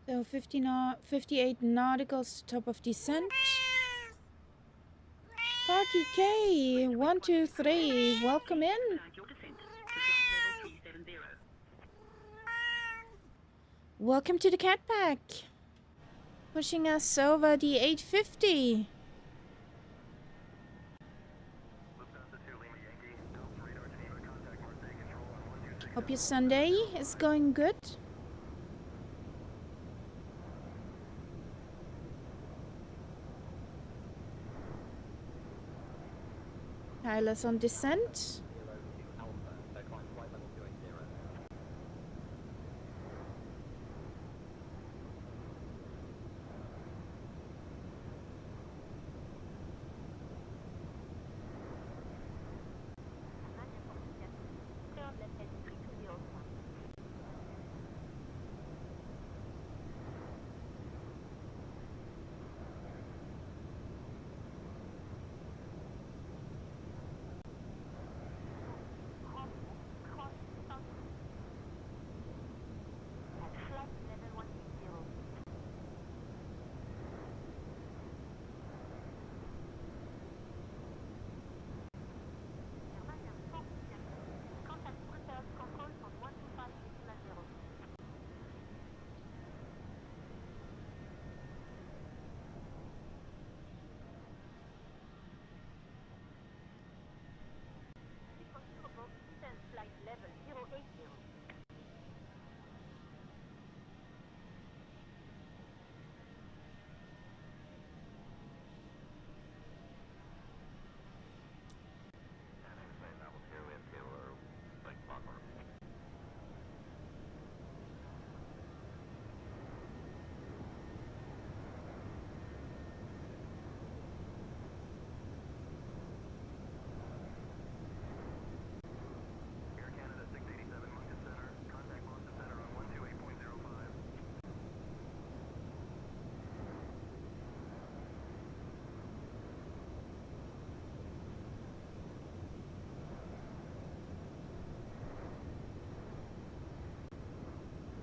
So 58 nauticals to top of descent. Party K, 1, 2, 3, welcome in. Welcome to the Cat Pack. Pushing us over the 850. Hope your Sunday is going good. Tyler's on descent.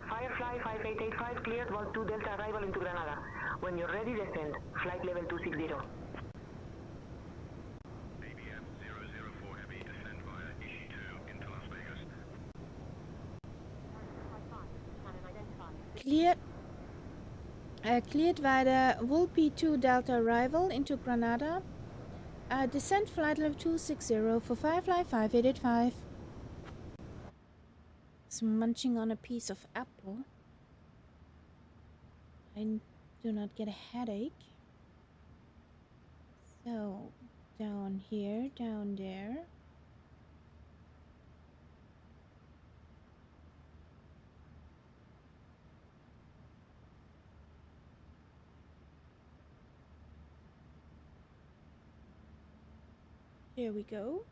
Firefly 5885 cleared Vol 2 Delta arrival into Granada. When you're ready, descend. Flight level 260. ABM 004 Heavy, descend via Ishi 2 into Las Vegas. Cleared via the Vol P2 Delta arrival into Granada. Descent flight level 260 for Firefly 5885. It's munching on a piece of apple. I do not get a headache. So, down here, down there. Here we go.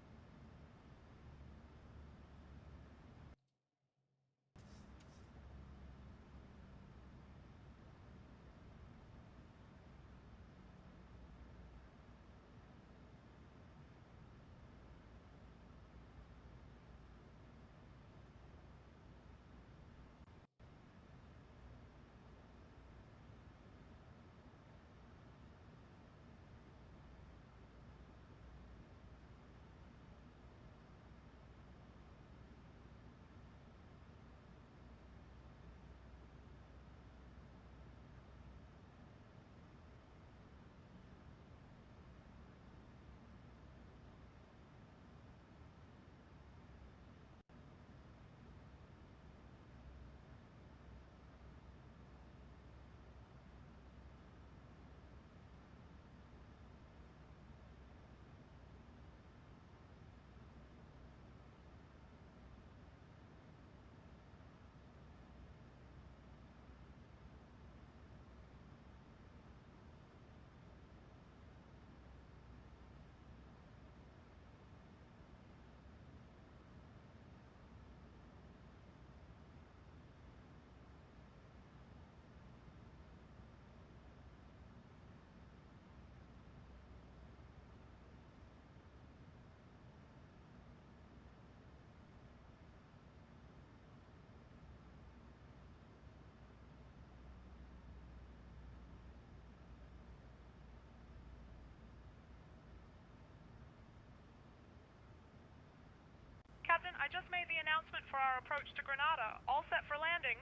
I just made the announcement for our approach to Granada. All set for landing.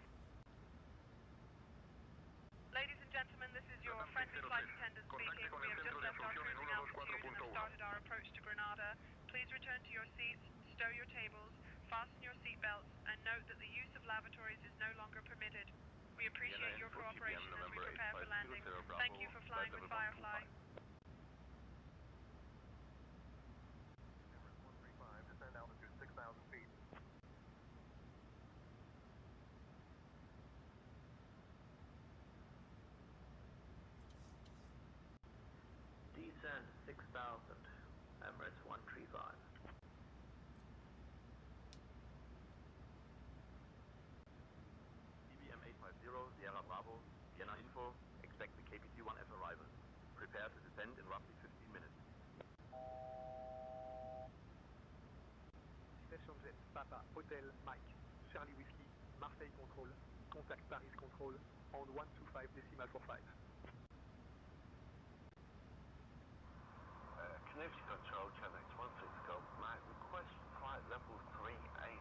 Ladies and gentlemen, this is your friendly flight attendant speaking. We have just left our cruising altitude and have started our approach to Granada. Please return to your seats, stow your tables, fasten your seatbelts, and note that the use of lavatories is no longer permitted. We appreciate your cooperation as we prepare for landing. Thank you for flying with Firefly. Descend altitude 6,000 feet. Descend 6,000, Emirates 135. CBM 850, Sierra Bravo, Vienna Info, expect the KPT-1F arrival. Prepare to descend in roughly 15 minutes. Citation Jet, Papa, Hotel, Mike, Charlie Whiskey, Marseille Control, contact Paris Control, on 125.45. Connecticut Control, Channel 16 Golf, Mike, request flight level 380.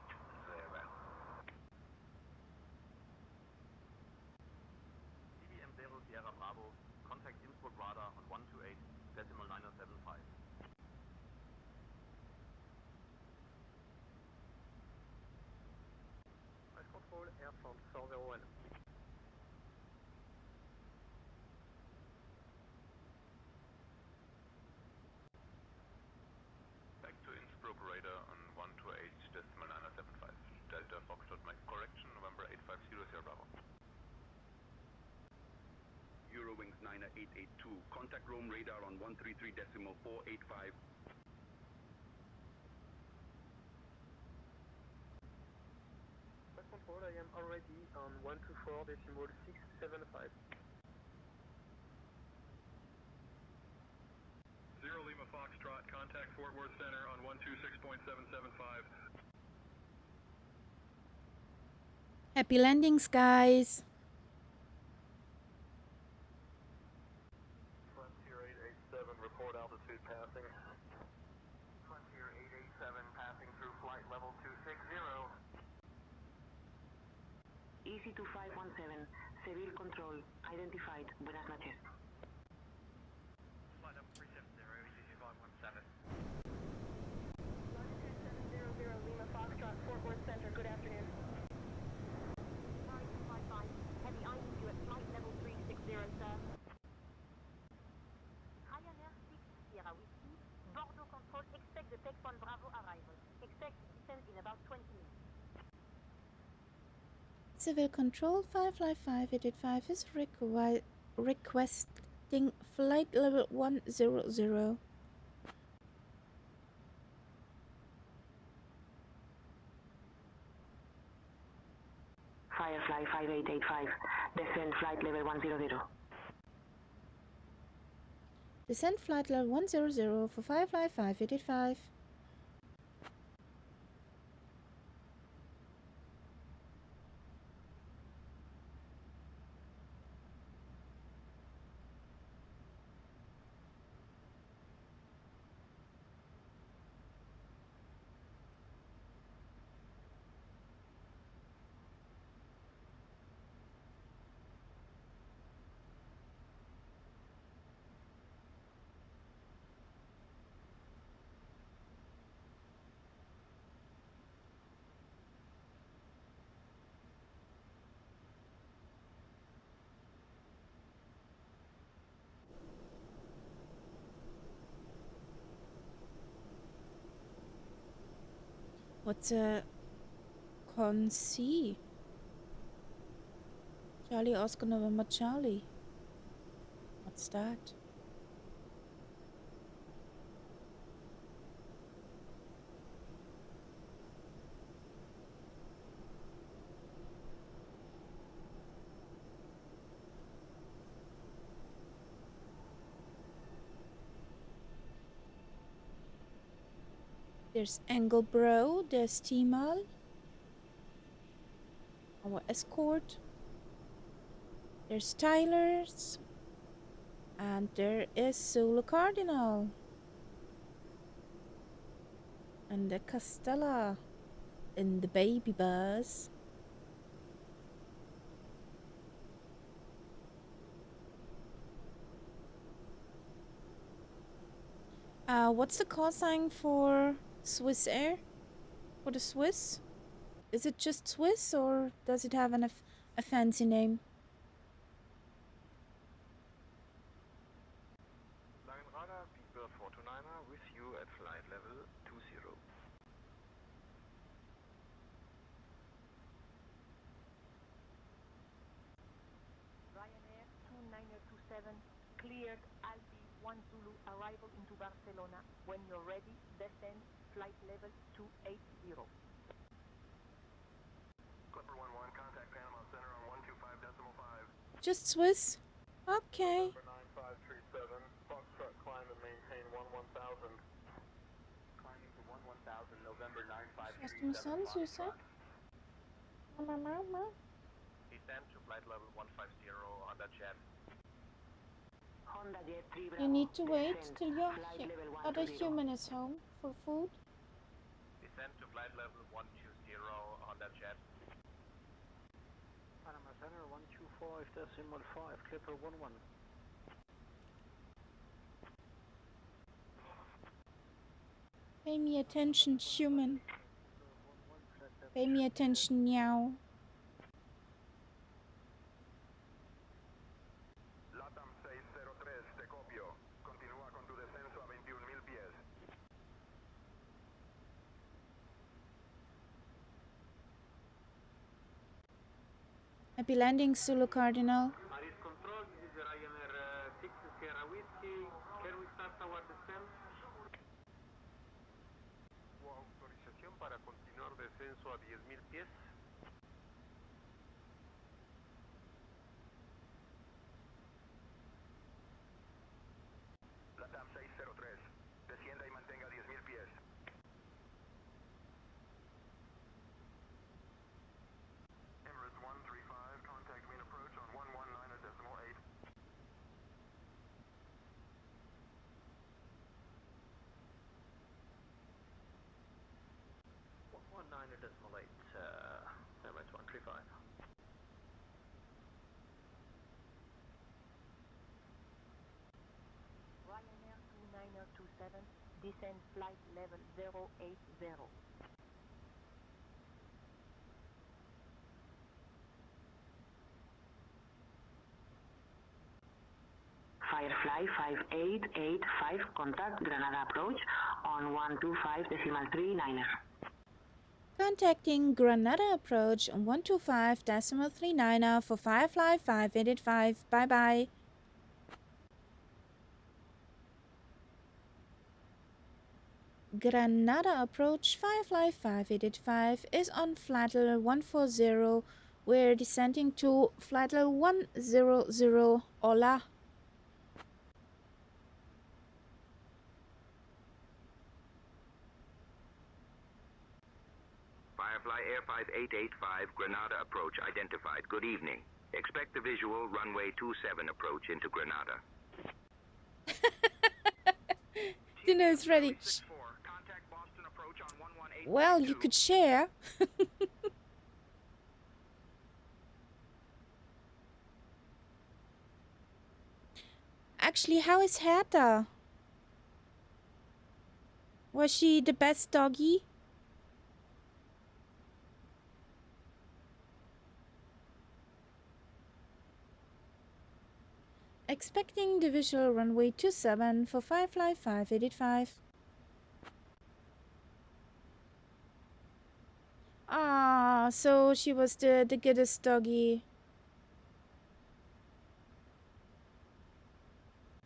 CBM 0 Sierra Bravo, contact Innsbruck radar on 128.975. Paris Control, Air France 401. Back to Innsbruck radar on 128.975. Delta Foxtrot, make correction, November 850 Sierra Bravo. Eurowings 9882, contact Rome radar on 133.485. Paris Control, I am already on 124.675. 0 Lima Foxtrot, contact Fort Worth Center on 126.775. Happy landings, guys. Frontier 887, report altitude passing. Frontier 887, passing through flight level 260. Easy 2517, Seville Control, identified. Buenas noches. Flight level 370, easy 517. Longitude 700 Lima Foxtrot, Fort Worth Center, good afternoon. Sorry, 255. Heavy, I need you at flight level 360, sir. Ryanair 6 Sierra Whiskey, Bordeaux Control, expect the Tech 1 Bravo arrival. Expect descent in about 20 minutes. Civil Control 55585 is requesting flight level 100. Firefly 5885, descend flight level 100. Descend flight level 100 for Firefly 5885. What's a con C? Charlie Oscar November Charlie. What's that? There's Engelbro, there's Timal, our escort. There's Tyler's, and there is Solo Cardinal, and the Castella. in the baby bus. What's the call sign for Swiss Air? For the Swiss? Is it just Swiss or does it have a fancy name? Line Radar, Big Bird 429er with you at flight level 20. Ryanair 2927 cleared Alpi 1 Zulu arrival into Barcelona. When you're ready, descend flight level 280. Clipper 11, contact Panama Center on 125.5. Just Swiss? Okay. Number 9537, Foxtrot, climb and maintain 11000. Climbing to 11000, November Hast du mich 9537, sonst, Süße? Mama. Descend to flight level 150 on that jet. Honda Jet 3 Bravo. You need to wait Descend. till your Flight level other 120. human is home for food. Descend to flight level 120 on that jet. Panama Center 125.5, Clipper 11. Pay me attention, human. Pay me attention, meow. LATAM 603, te copio. Continúa con tu descenso a 21.000 pies. Happy landing, Zulu Cardinal. Paris Control, this is Ryanair 6 Sierra Whiskey. Can we start our descent? Autorización para continuar descenso a 10.000 pies. LATAM 603, descienda y mantenga 10.000 pies. Emirates 135, contact main approach on 119.8. 119.8, Emirates 135. Ryanair 2927 descend flight level 080. Firefly 5885, contact Granada approach on 125.39er. Contacting Granada approach on 125.39er for Firefly 5885. Bye bye. Granada approach Firefly 5885 is on flight level 140. We're descending to flight level 100. Hola. Firefly Air 5885, Granada approach identified. Good evening. Expect the visual runway 27 approach into Granada. Dinner is ready. Well, you could share. Actually, how is Hertha? Was she the best doggy? Expecting the visual runway 27 for Firefly 5885. Ah, so she was the goodest doggy.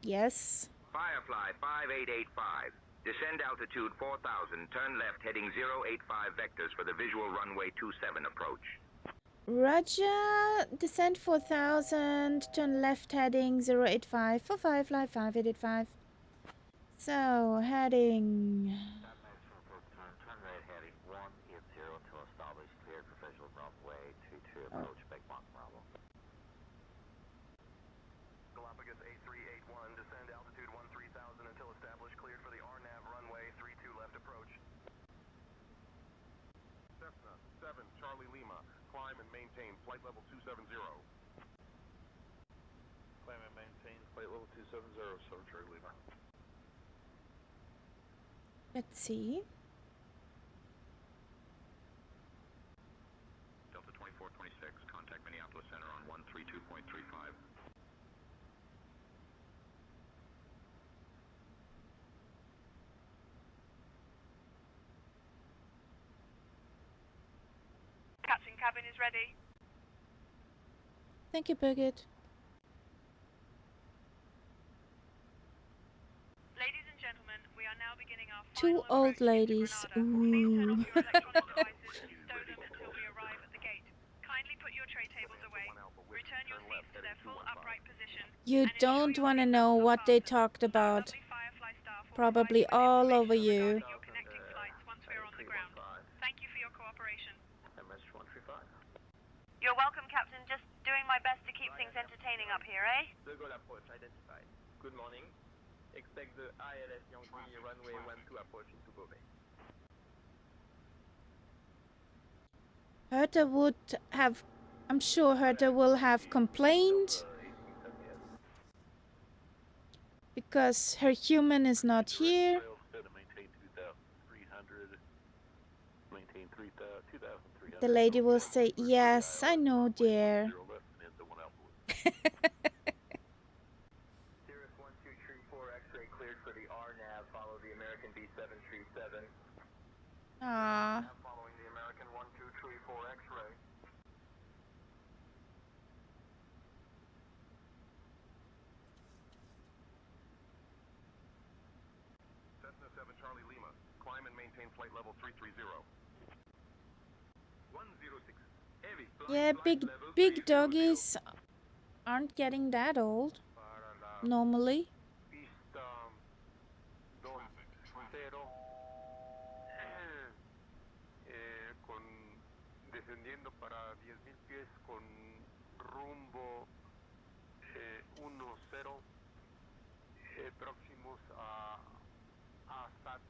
Yes. Firefly 5885. Descend altitude 4,000. Turn left heading 085 vectors for the visual runway 27 approach. Roger. Descent 4,000. Turn left heading 085 for Firefly 5885. So, heading... Turn right heading 180 to establish cleared for visual runway 22 approach Big Monk Bravo. Galapagos 8381, descend altitude 13,000 until established, cleared for the RNAV runway 32 left approach. Cessna climb and maintain flight level 270. Climb and maintain flight level 270, Southern Charlie Lima. Let's see. Delta 2426, contact Minneapolis Center on 132.35. Captain cabin is ready. Thank you, Birgit. Ladies and gentlemen, we are now beginning our Two final old approach ladies. into Granada. Please turn Ooh. off your electronic devices and stow them until we arrive at the gate. Kindly put your tray tables away. Return your seats to their full upright position. You don't want to know what they talked about. Probably all over you. Your connecting flights once we are on the ground. Thank you for your cooperation. MS135. You're welcome, Captain. Just doing my best to keep things entertaining up here, eh? The goal approach identified. Good morning. Expect the ILS Yankee runway 12 approach into Beauvais. Herta would have, I'm sure Herta will have complained because her human is not here. Maintain 2,300. Maintain 2,300. The lady will say, yes, I know, dear. Cirrus 1234 X-ray cleared for the RNAV. Follow the American B737. Ah. Following the American 1234 X-ray. Cessna 7 Charlie Lima, climb and maintain flight level 330. 106. Heavy. Yeah, big doggies aren't getting that old. Normally. Pista 20 con descendiendo para 10.000 pies con rumbo 10 próximos a Sati.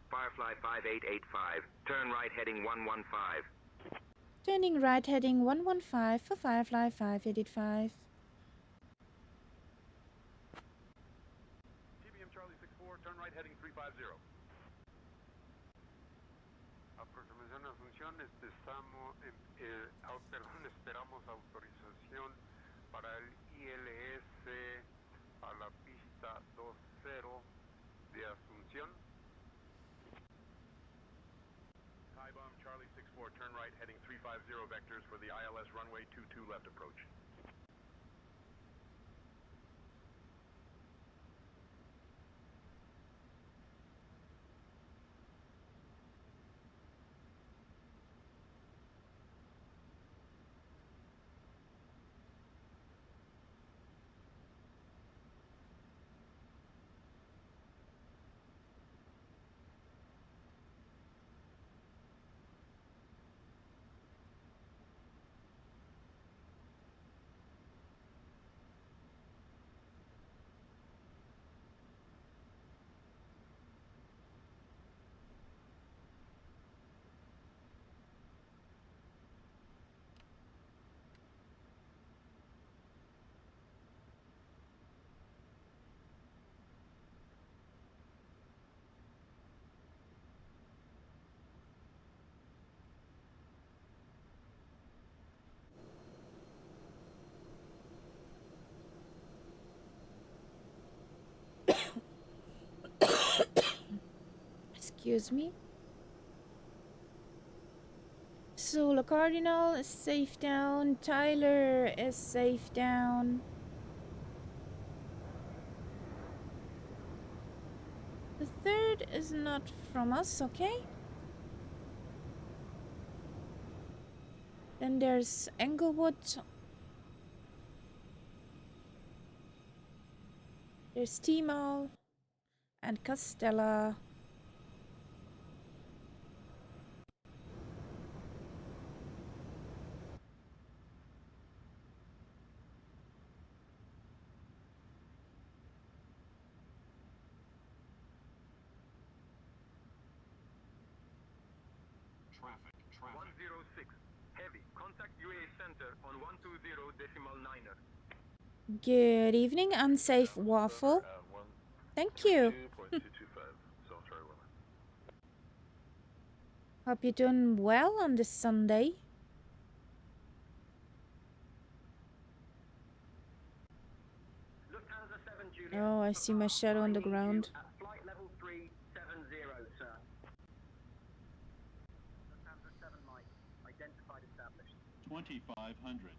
Firefly 5885. Turn right heading 115. Turning right heading 115 for Firefly 5885. TBM Charlie 64, turn right heading 350. Aproximación a Asunción, esperamos autorización para el ILS a la pista 20 de Asunción. Thai bomb Charlie 64, turn right heading 350 vectors for the ILS runway 22 left approach. Excuse me. Solar Cardinal is safe down. Tyler is safe down. The third is not from us, okay? Then there's Englewood. There's Timal and Castella. Heavy. Contact UA Center on 120.9er. Good evening, unsafe waffle. Thank you. Hope you're doing well on this Sunday. Oh, I see my shadow on the ground. Flight level 370, sir. Lufthansa 7 Mike, identified established. 2500.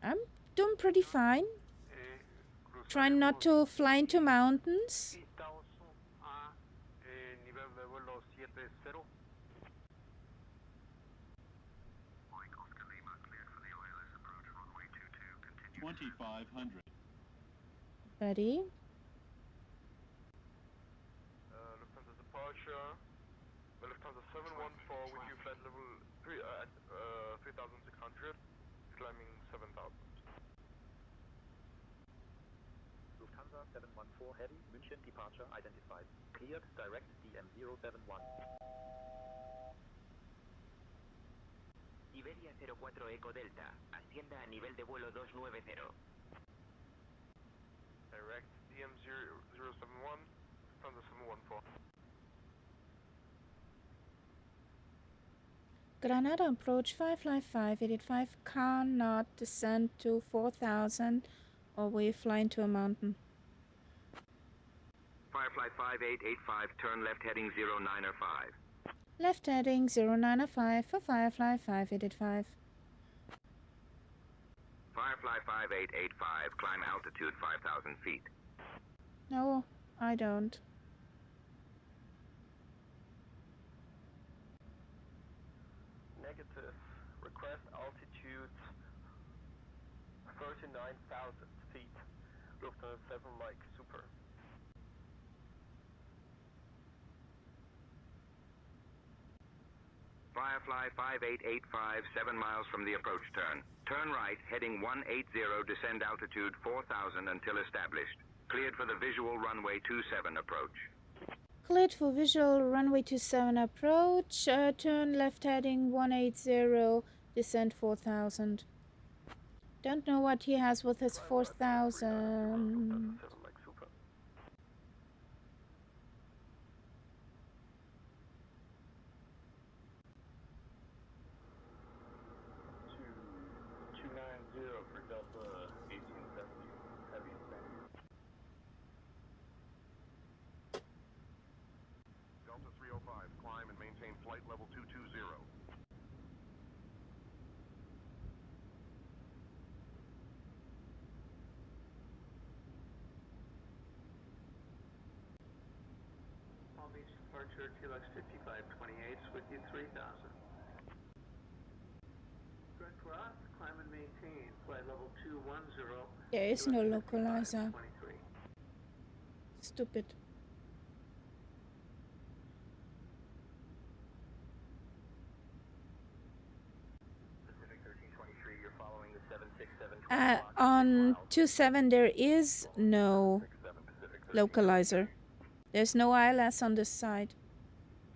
I'm doing pretty fine. Trying not to fly into mountains. Nivel de vuelo 70. 2500. Ready? Lufthansa departure. Lufthansa 714 with you flight level 3600, climbing 7000. Lufthansa 714 Heavy, München departure identified. Cleared direct DM071. Iberia 04 Eco Delta, ascienda a nivel de vuelo 290. Direct DM071, Lufthansa 714. Granada approach 55585 cannot descend to 4000 or we fly into a mountain. Firefly 5885, turn left heading 095. Left heading 095 for Firefly 5885. Firefly 5885, climb altitude 5,000 feet. No, I don't. Negative. Request altitude 39,000 feet. Lufthansa 7 Mike, super. Firefly 5885, 7 miles from the approach turn. Turn right, heading 180, descend altitude 4,000 until established. Cleared for the visual runway 27 approach. Cleared for visual runway 27 approach. Turn left heading 180, descend 4000. Don't know what he has with his 4000. 290 for Delta 1870, heavy standing. Delta 305, climb and maintain flight level 220. Palm Beach departure TLX 5528 with you 3000. Direct cross, climb and maintain, flight level 210. There is no localizer. Stupid. Pacific 1323, you're following the 767 On 27 there is no localizer. There's no ILS on this side.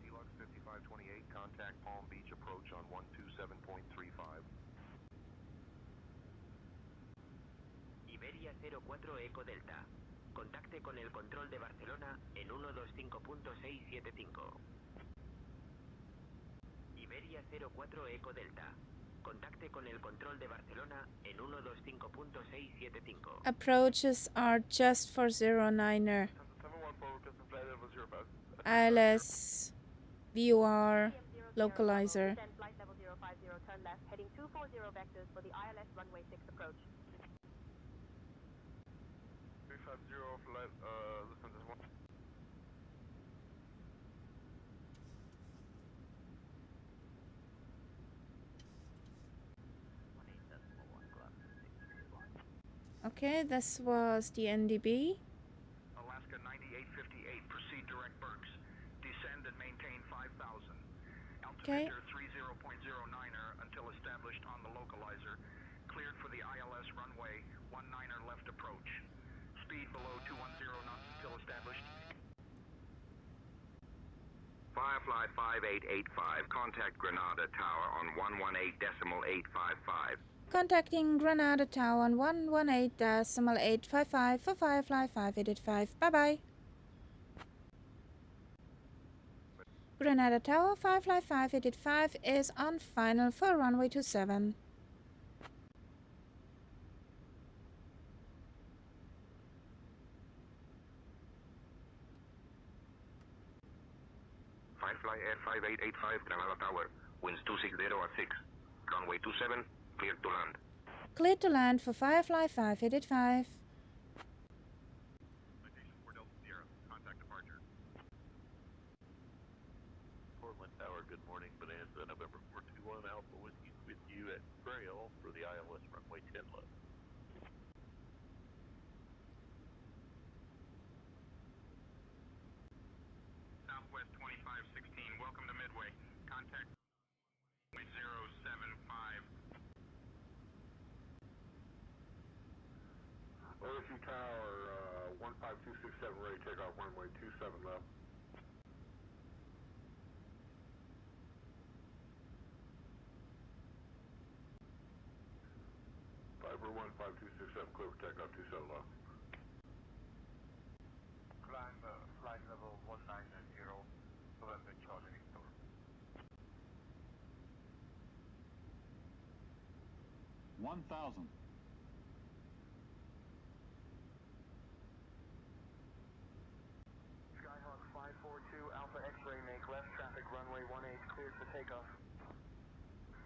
Telux 5528, contact Palm Beach approach on 127.35. Iberia 04 Eco Delta. Contacte con el control de Barcelona en 125.675. Iberia 04 Eco Delta. Contacte con el control de Barcelona en 125.675. Approaches are just for 09er. ILS, VOR, localizer. Flight level 050, turn left, heading 240 vectors for the ILS runway 6 approach. 350 flight, Lufthansa 1. Okay, this was the NDB. Alaska 9858, proceed direct Berks. Descend and maintain 5,000. Okay. Altimeter 30.09er until established on the localizer. Cleared for the ILS runway 19er left approach. Speed below 210 knots until established. Firefly 5885, contact Granada Tower on 118.855. Contacting Granada Tower on 118.855 for Firefly 5885. Bye-bye. Granada Tower, Firefly 5885 is on final for runway 27. Firefly Air 5885, Granada Tower, winds 260 at 6. Runway 27, clear to land. Clear to land for Firefly 5885. Portland Tower, good morning. Bonanza, November 421 Alpha Whiskey with you at Braille for the ILS runway 10 left. Southwest 2516, welcome to Midway. Contact 075. OSU Tower, 15267, ready to take off runway 27 left. Fiber 15267, clear for takeoff 27 left. Climb flight level 190, November Charlie Victor. 1,000. Skyhawk 542 Alpha X-ray, make left traffic runway 18 cleared for takeoff.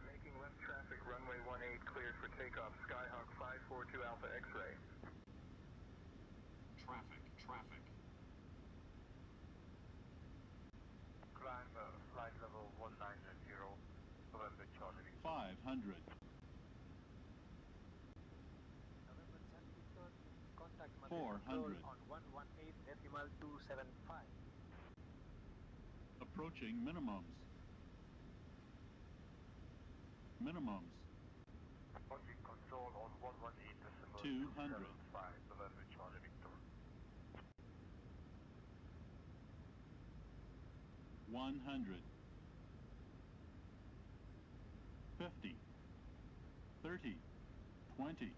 Making left traffic runway 18 cleared for takeoff. Skyhawk 542 Alpha X-ray. Traffic. Climb flight level 190, November Charlie Victor. 500. November Charlie Victor, contact Material control 400 on 118.275. Approaching minimums. Minimums. Approaching control on 200. 118.275, November Charlie Victor. 100. 50. 30. 20.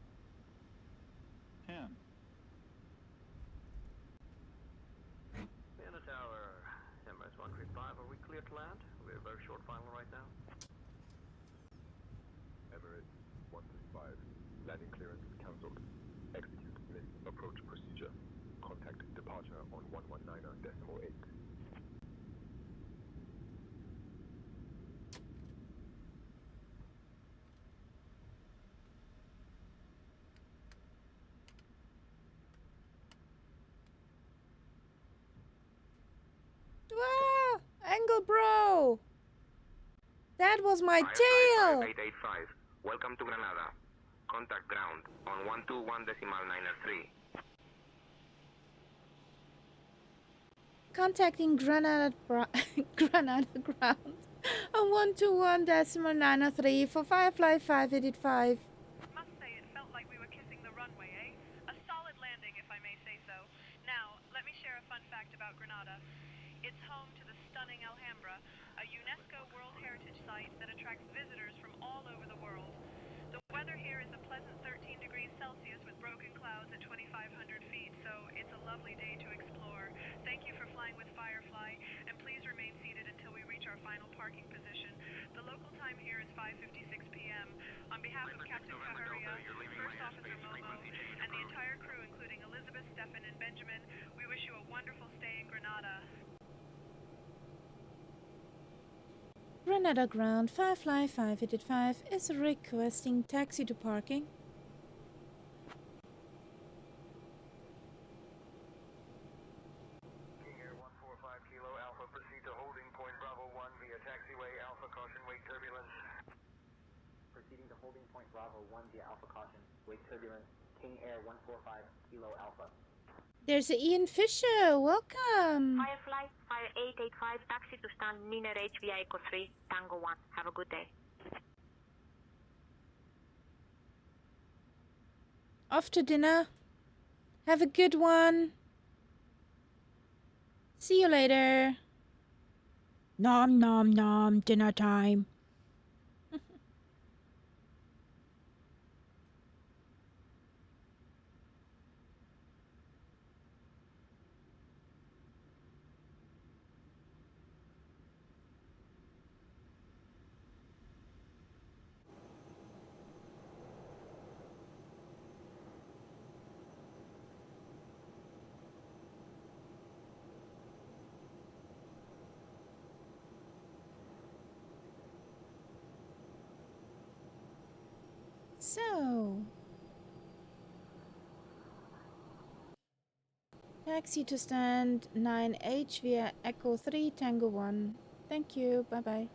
10. Vienna Tower, MS135, are we clear to land? We're very short final right now. Emirates 135, landing clearance cancelled. Execute LIN approach procedure. Contact departure on 119.8. Wow! Angle bro! That was my tail! 5885, welcome to Granada. Contact ground on 121.903. Contacting Granada Granada ground on 121.903 for Firefly 585. Must say it felt like we were kissing the runway, eh? A solid landing, if I may say so. Now, let me share a fun fact about Granada. It's home to the stunning Alhambra, a UNESCO World Heritage Site that attracts visitors from all over the world. The weather here is a pleasant 13 degrees Celsius with broken clouds at 2,500 feet, so it's a lovely day to explore. Thank you for flying with Firefly, and please remain seated until we reach our final parking position. The local time here is 5:56 p.m. On behalf of Captain Caharia, First Officer Momo, and the entire crew, including Elizabeth, Stefan, and Benjamin, we wish you a wonderful stay in Granada. Granada ground Firefly 585 is requesting taxi to parking. King Air 145 Kilo Alpha, proceed to holding point Bravo 1 via taxiway Alpha, caution, wake turbulence. Proceeding to holding point Bravo 1 via Alpha caution, wake turbulence, King Air 145 Kilo Alpha. There's Ian Fisher. Welcome. Firefly, Fire 885, taxi to stand Niner H via Echo 3, Tango 1. Have a good day. Off to dinner. Have a good one. See you later. Nom nom nom, dinner time. So, taxi to stand 9H via Echo 3 Tango 1. Thank you, bye bye.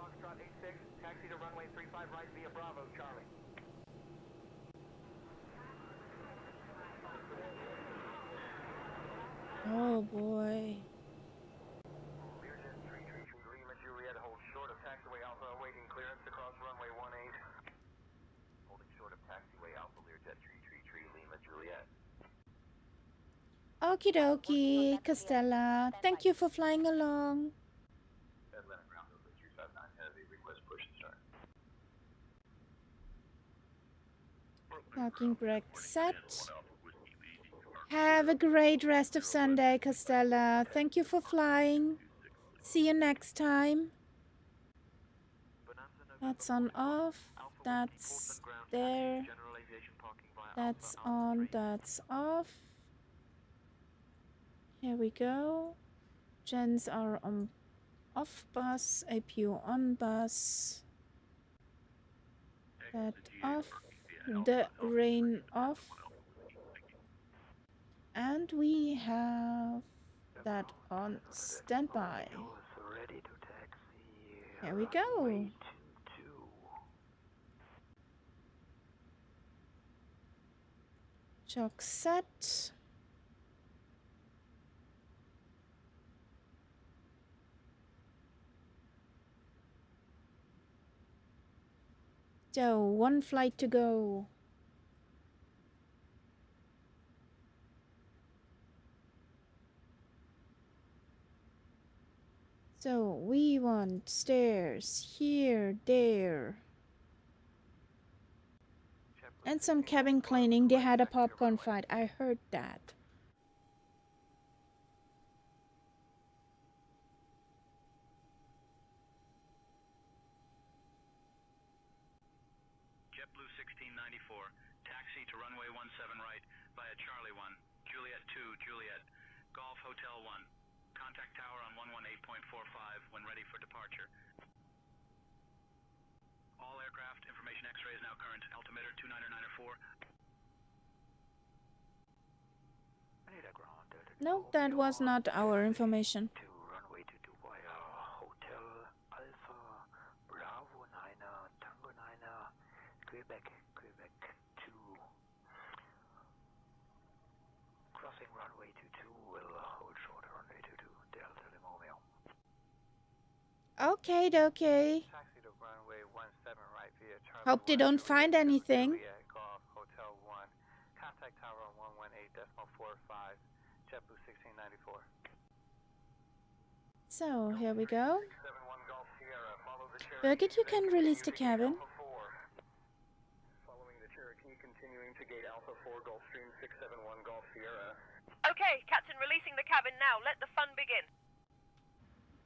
Foxtrot 86, taxi to runway 35 right via Bravo, Charlie. Oh boy. Learjet 333 Lima Juliet holds short of taxiway Alpha awaiting clearance to cross runway 18. Holding short of taxiway Alpha Learjet 333 Lima Juliet. Okie dokie, Costella. Thank you for flying along. Atlanta ground over 359 heavy, request push and start. Parking brake set. Have a great rest of Sunday, Costella. Thank you for flying. See you next time. That's on off. That's there. That's on. That's off. Here we go. Gens are on off bus. APU on bus. That off. The rain off. And we have that on standby. Here we go. Chock set. So, one flight to go. So, we want stairs here, there. And some cabin cleaning. They had a popcorn fight. I heard that. JetBlue 1694, taxi to runway 17 right via Charlie 1, Juliet 2, Juliet, Golf Hotel 1. Contact tower on 118.45 when ready for departure. All aircraft, information X-ray is now current. Altimeter 29904. No, that was not our information. Runway 22 via Hotel Alpha Bravo 9er Tango 9er Quebec 2. Crossing runway 22 will hold short of runway 22 Delta Lima Romeo. Okay, okay. Taxi to runway 17 right via Charlie. Hope they don't find anything. Golf Hotel 1. Contact tower on 118.45. JetBlue 1694. So, here we go. Birgit, you can release the cabin. Following the Cherokee, continuing to gate Alpha 4 Gulfstream 671 Golf Sierra. Okay, Captain, releasing the cabin now. Let the fun begin.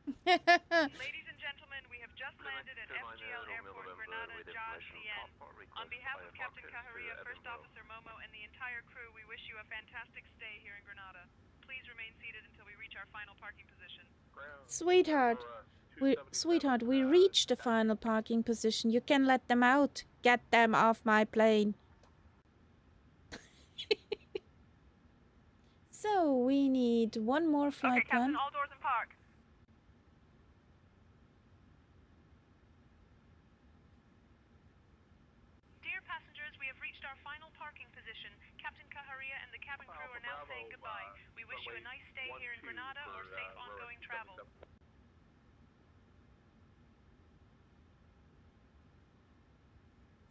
Ladies and gentlemen, we have just landed at FGL Airport, Granada, JAS-CN. On behalf of Captain Caharia, First Officer Momo, and the entire crew, we wish you a fantastic stay here in Granada. Please remain seated until we reach our final parking position. Sweetheart, we reached the final parking position. You can let them out. Get them off my plane. So we need one more flight plan. Captain, all doors and park. Dear passengers, we have reached our final parking position. Captain Caharia and the cabin crew are now saying goodbye. We wish you a nice stay here in Granada or safe ongoing travel.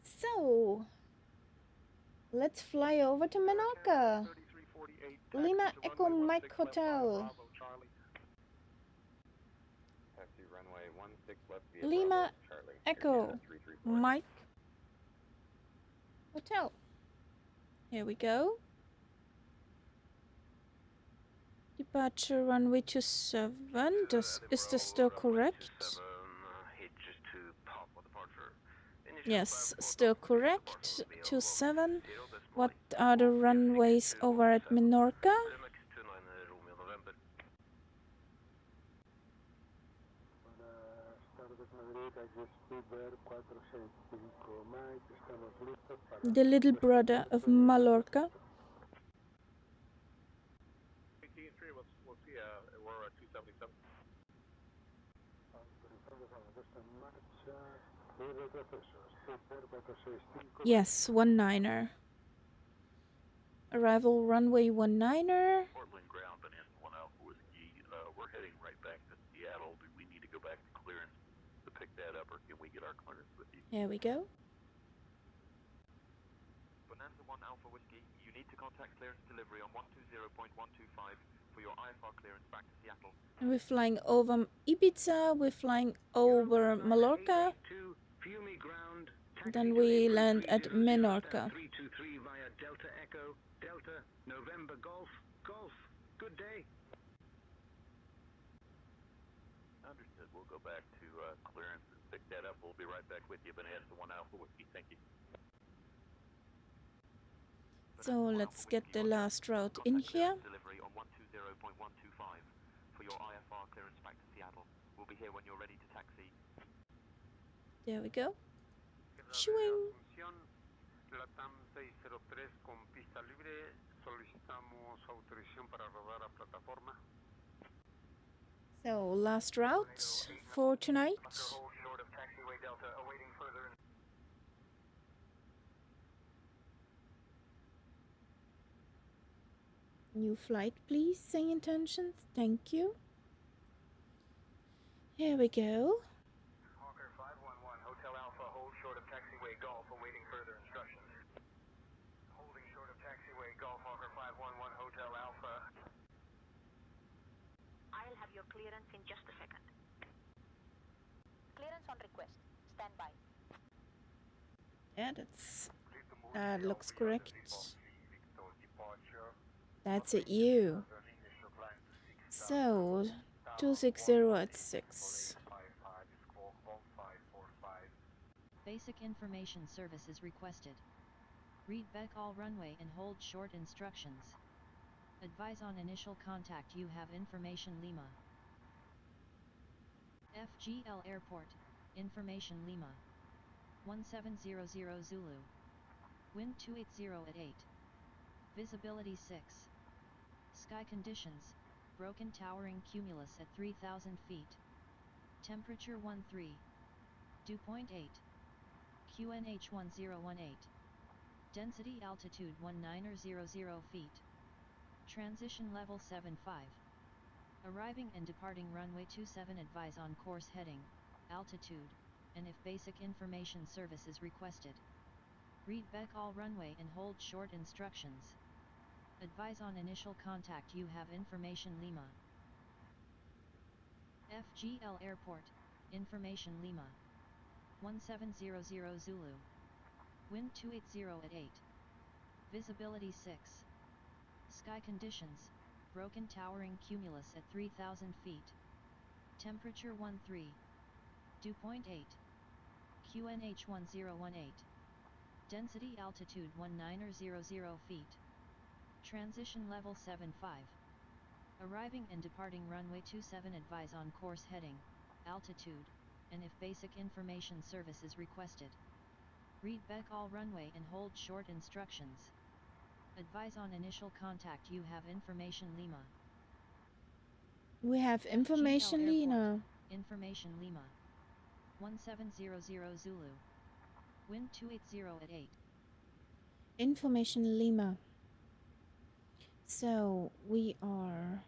So, let's fly over to Menorca. Lima Echo Mike Hotel. Taxi runway 16 left via Lima Bravo, Charlie. Echo Mike Hotel. Here we go. Departure runway 27. Is this still correct? Yes, still correct. 27. What are the runways over at Menorca? The little brother of Mallorca. We'll see Aurora 277. Yes, 19er. Arrival runway 19er. Portland ground, Vanessa 1 Alpha Whiskey. We're heading right back to Seattle. Do we need to go back to clearance to pick that up, or can we get our clearance with you? Here we go. Bonanza 1 Alpha Whiskey, you need to contact clearance delivery on 120.125 for your IFR clearance back to Seattle. And we're flying over Ibiza, we're flying over Mallorca. Then we land at Menorca. 323 via Delta Echo, Delta, November Golf, Golf. Good day. Understood. We'll go back to clearance and pick that up. We'll be right back with you, Bonanza 1 Alpha Whiskey. Thank you. So let's get the last route in here. Delivery on 120.125 for your IFR clearance back to Seattle. We'll be here when you're ready to taxi. There we go. Swing. LATAM 603 con pista libre, solicitamos autorización para rodar a plataforma. So last route for tonight. New flight, please. Same intentions. Thank you. Here we go. Hawker 511, Hotel Alpha, hold short of taxiway Golf, awaiting further instructions. Holding short of taxiway Golf, Hawker 511, Hotel Alpha. I'll have your clearance in just a second. Clearance on request. Stand by. Yeah, that looks correct. That's a U. So 260 at 6. Basic information service is requested. Read back all runway and hold short instructions. Advise on initial contact you have information Lima. FGL Airport, information Lima. 1700 Zulu. Wind 280 at 8. Visibility 6. Sky conditions, broken towering cumulus at 3,000 feet. Temperature 13. Dew point 8. QNH 1018. Density altitude 1900 feet. Transition level 75. Arriving and departing runway 27 advise on course heading, altitude, and if basic information service is requested. Read back all runway and hold short instructions. Advise on initial contact you have information Lima. FGL Airport, information Lima. 1700 Zulu. Wind 280 at 8. Visibility 6. Sky conditions, broken towering cumulus at 3,000 feet. Temperature 13. Dew point 8. QNH 1018. Density altitude 1900 feet. Transition level 75. Arriving and departing runway 27, advise on course heading, altitude, and if basic information service is requested. Read back all runway and hold short instructions. Advise on initial contact. You have information Lima. We have information Lima. Information Lima. 1700 Zulu. Wind 280 at 8. Information Lima. So we are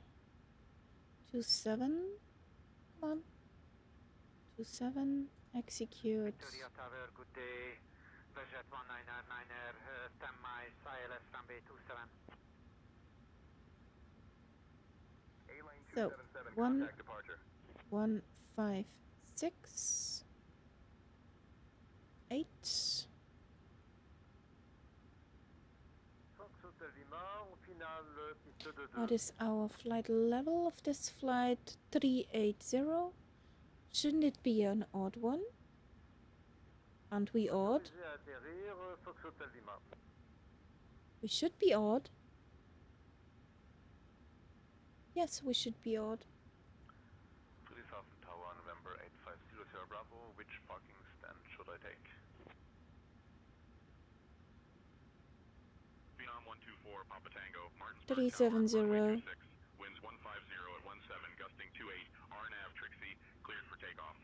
27. Come on. 27. Execute. Victoria Tower, good day. Vejet 1999, stand by, ILS runway 27. A-Line So 277, 1, contact departure. 1, 5, 6, 8. What is our flight level of this flight? 380. Shouldn't it be an odd one? Aren't we odd? We should be odd. Yes, we should be odd. 3000 Tower, November 850 Sierra Bravo. Which parking stand should I take? 3124 Papa Tango, Martinsburg 370. Tower, winds 150 at 17, gusting 28, RNAV Trixie, cleared for takeoff.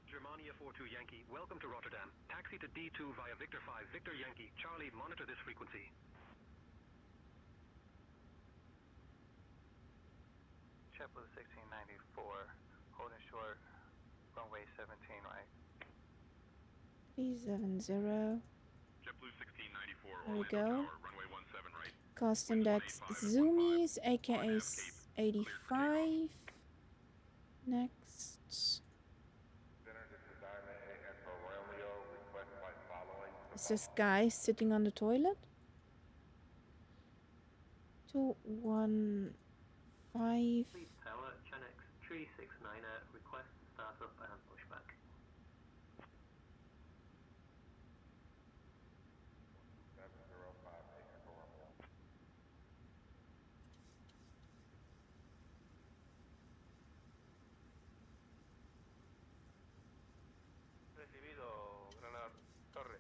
Germania 42 Yankee, welcome to Rotterdam. Taxi to D2 via Victor 5, Victor Yankee. Charlie, monitor this frequency. JetBlue 1694, holding short, runway 17 right. 370. JetBlue 1694, There we Orlando go. Tower, runway 17 right. Cost index Zoomies, aka 85. Next. Is this guy sitting on the toilet? 215. Lead tower, Chenex 369, request startup and pushback. Recibido, Granada, Torre.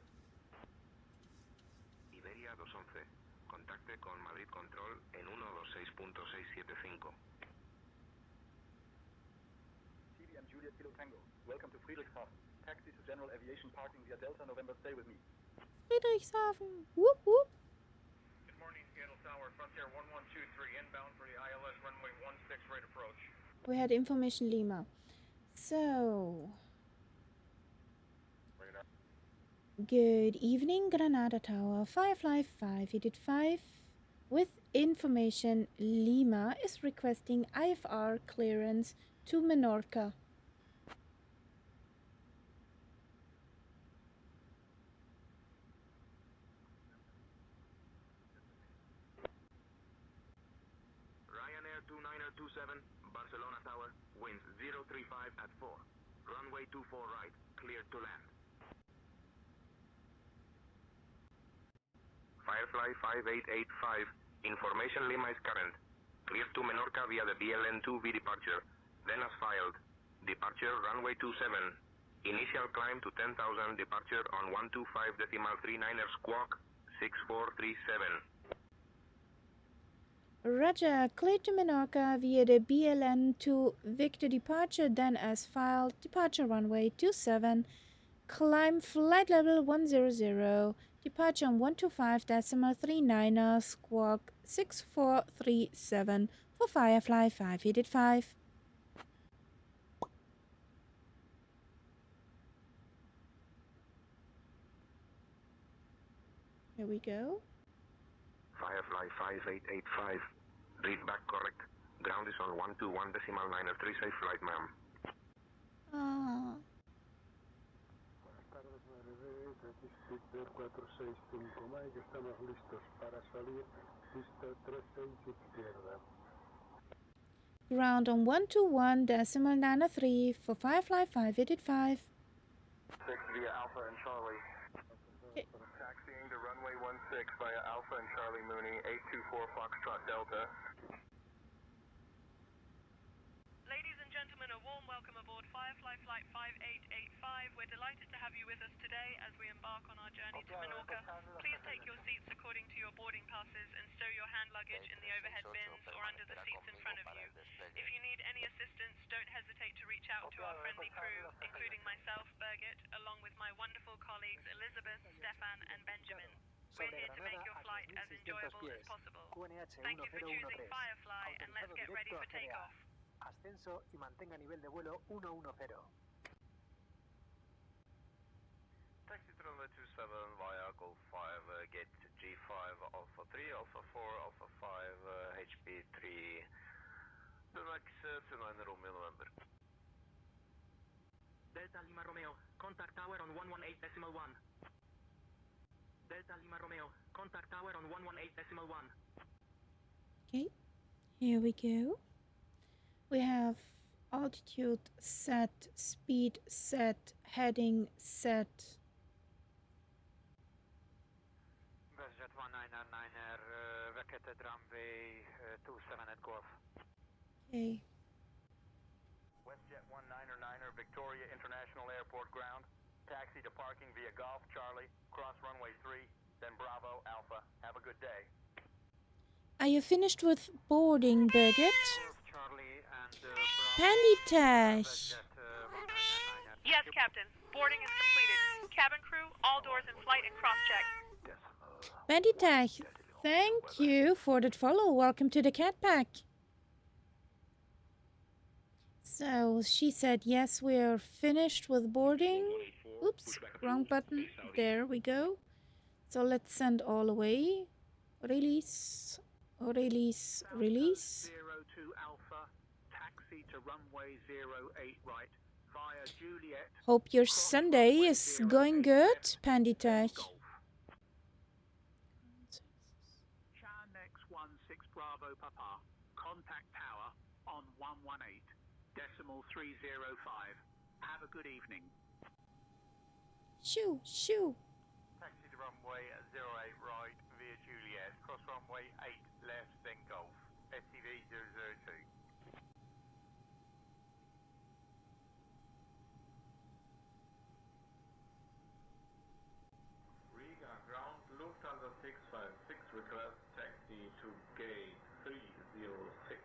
Iberia 211. Contacte con Madrid Control en 126.675. CBM Juliet Kilo Tango, welcome to Friedrichshafen. Taxi to General Aviation Parking via Delta November, stay with me. Friedrichshafen. Whoop whoop. Good morning, Seattle Tower, Frontier 1123, inbound for the ILS runway 16 right approach. We had information Lima. So. Good evening, Granada Tower. Firefly 585 with information Lima is requesting IFR clearance to Menorca. Ryanair 2927, Barcelona Tower, winds 035 at 4. Runway 24 right, cleared to land. Firefly 5885, information Lima is current. Cleared to Menorca via the BLN-2V departure, then as filed. Departure runway 27. Initial climb to 10,000, departure on 125.39er squawk 6437. Roger, cleared to Menorca via the BLN to Victor departure, then as filed, departure runway 27, climb flight level 100, departure on 125.39er squawk 6437 for Firefly 585. Here we go. Firefly 5885. Read back correct. Ground is on 121.9er 3, safe flight, ma'am. Buenas tardes, Madrid. Aquí Speedbird 465 Mike. Estamos listos para salir. Pista 36 izquierda. Ground on 121.93 for Firefly 585. 6 via Alpha and Charlie. Taxiing to runway 16 via Alpha and Charlie Mooney, 824 Foxtrot Delta. Ladies and gentlemen, a warm welcome aboard Firefly Flight 5885. We're delighted to have you with us today as we embark on our journey to Menorca. Please take your seats according to your boarding passes and stow your hand luggage in the overhead bins or under the seats in front of you. If you need any assistance, don't hesitate to reach out to our friendly crew, including myself, Birgit, along with my wonderful colleagues Elizabeth, Stefan and Benjamin. We're here to make your flight as enjoyable as possible. Thank you for choosing Firefly and let's get ready for takeoff. Ascenso y mantenga nivel de vuelo 110. Taxi to runway 27 via Golf 5, gate G5, Alpha 3, Alpha 4, Alpha 5, HP 3, the max 29 Romeo November. Delta Lima Romeo, contact tower on 118.1. Delta Lima Romeo, contact tower on 118.1. Okay, here we go. We have altitude set, speed set, heading set. WestJet 1999er, vacated runway 27 at Golf. Okay. WestJet 1999er, Victoria International Airport ground. Taxi to parking via Golf Charlie, cross runway 3, then Bravo Alpha. Have a good day. Are you finished with boarding, Birgit? Panditash! Yes, Captain. Boarding is completed. Cabin crew, all doors in flight and cross-check. Panditash, thank you for that follow. Welcome to the Cat Pack. So she said, yes, we are finished with boarding. Oops, wrong button. There we go. So let's send all away. Release. Release. Release. 02 Alpha, taxi to runway 08 right via Juliet. Hope your Sunday is going good, Panditash. Chanex 16 Bravo Papa, contact tower on 118.305. Have a good evening. Shoo, shoo. Taxi to runway 08 right via Juliet, cross runway 8 left, then Golf. STV 002. Riga ground, Lufthansa 656 request taxi to gate 306.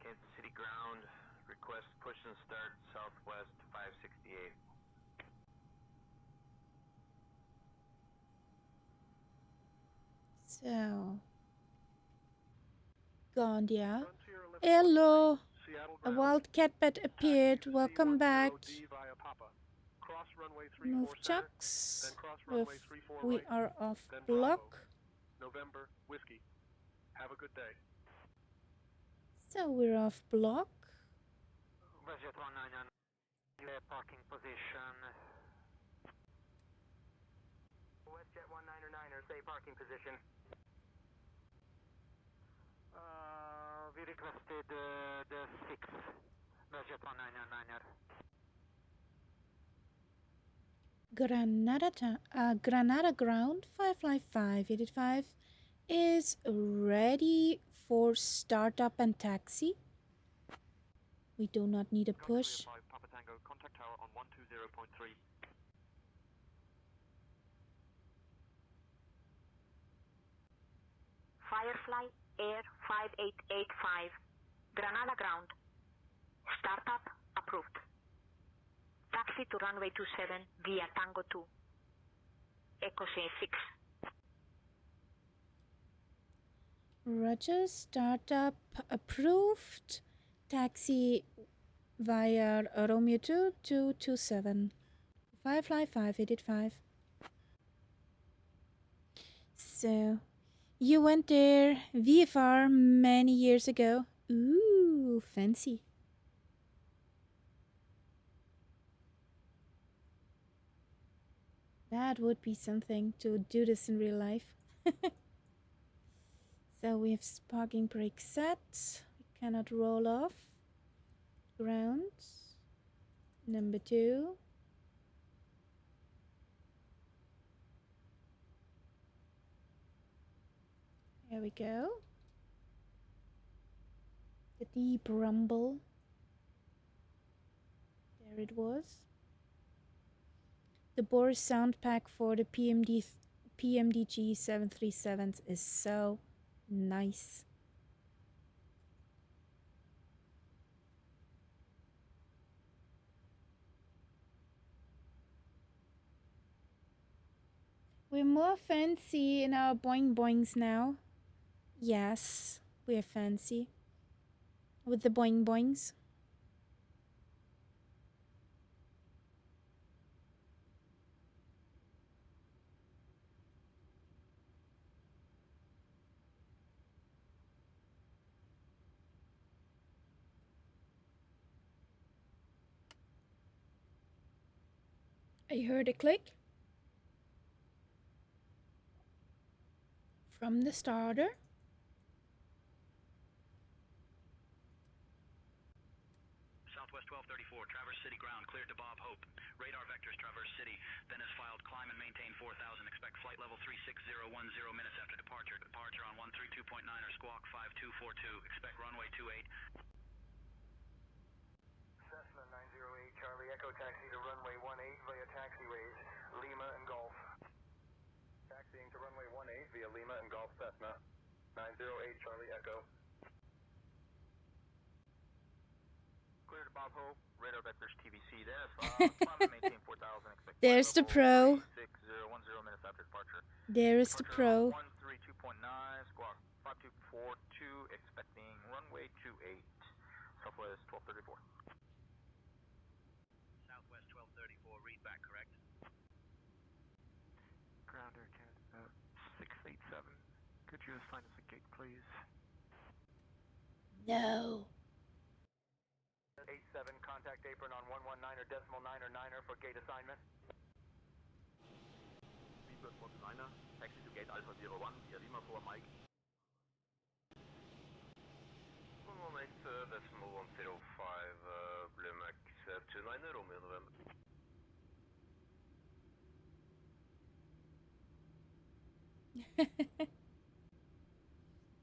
Kansas City ground, request push and start southwest 568. So, Gondia. Hello. A wildcat bat appeared. Welcome back. Move chucks. We are off block. November whiskey. Have a good day. So we're off block. WestJet 199, parking position. WestJet 199er, stay parking position. We requested the 6 WestJet 199er. Granada ground 55585 is ready for startup and taxi. We do not need a push. Papa Tango, contact tower on 120.3. Firefly Air 5885, Granada ground. Startup approved. Taxi to runway 27 via Tango 2. Echo 6. Roger, startup approved. Taxi via Romeo 2 227. Firefly 5885. So, you went there VFR many years ago. Ooh, fancy. That would be something to do this in real life. So we have parking brake set. We cannot roll off. Ground. Number 2. Here we go. The deep rumble. There it was. The Bose sound pack for the PMDG 737s is so nice. We're more fancy in our boing boings now. Yes, we're fancy. With the boing boings. I heard a click from the starter. Southwest 1234, Traverse City ground, cleared to Bob Hope. Radar vectors Traverse City, then as filed, climb and maintain 4000. Expect flight level 36010 minutes after departure. Departure on 132.9 or squawk 5242. Expect runway 28. Cessna 908, Charlie Echo taxi to runway 18 via taxiways, Lima and Golf. Taxiing to runway 18 via Lima and Golf Cessna 908, Charlie Echo. Clear to Bob Hope, radar vectors TVC, then climb and maintain 4000, expect There's the pro. 6010 minutes after departure. There is the pro. 132.9, squawk 5242, expecting runway 28, Southwest 1234. Southwest 1234, read back, correct? Ground Air Canada 687. Could you assign us a gate, please? No. 87, contact apron on 119 or decimal 9 or 9er for gate assignment. Speedbird 49er, taxi to gate Alpha 01 via Lima 4 Mike. 118 decimal 105, Blue Max 29 Romeo November.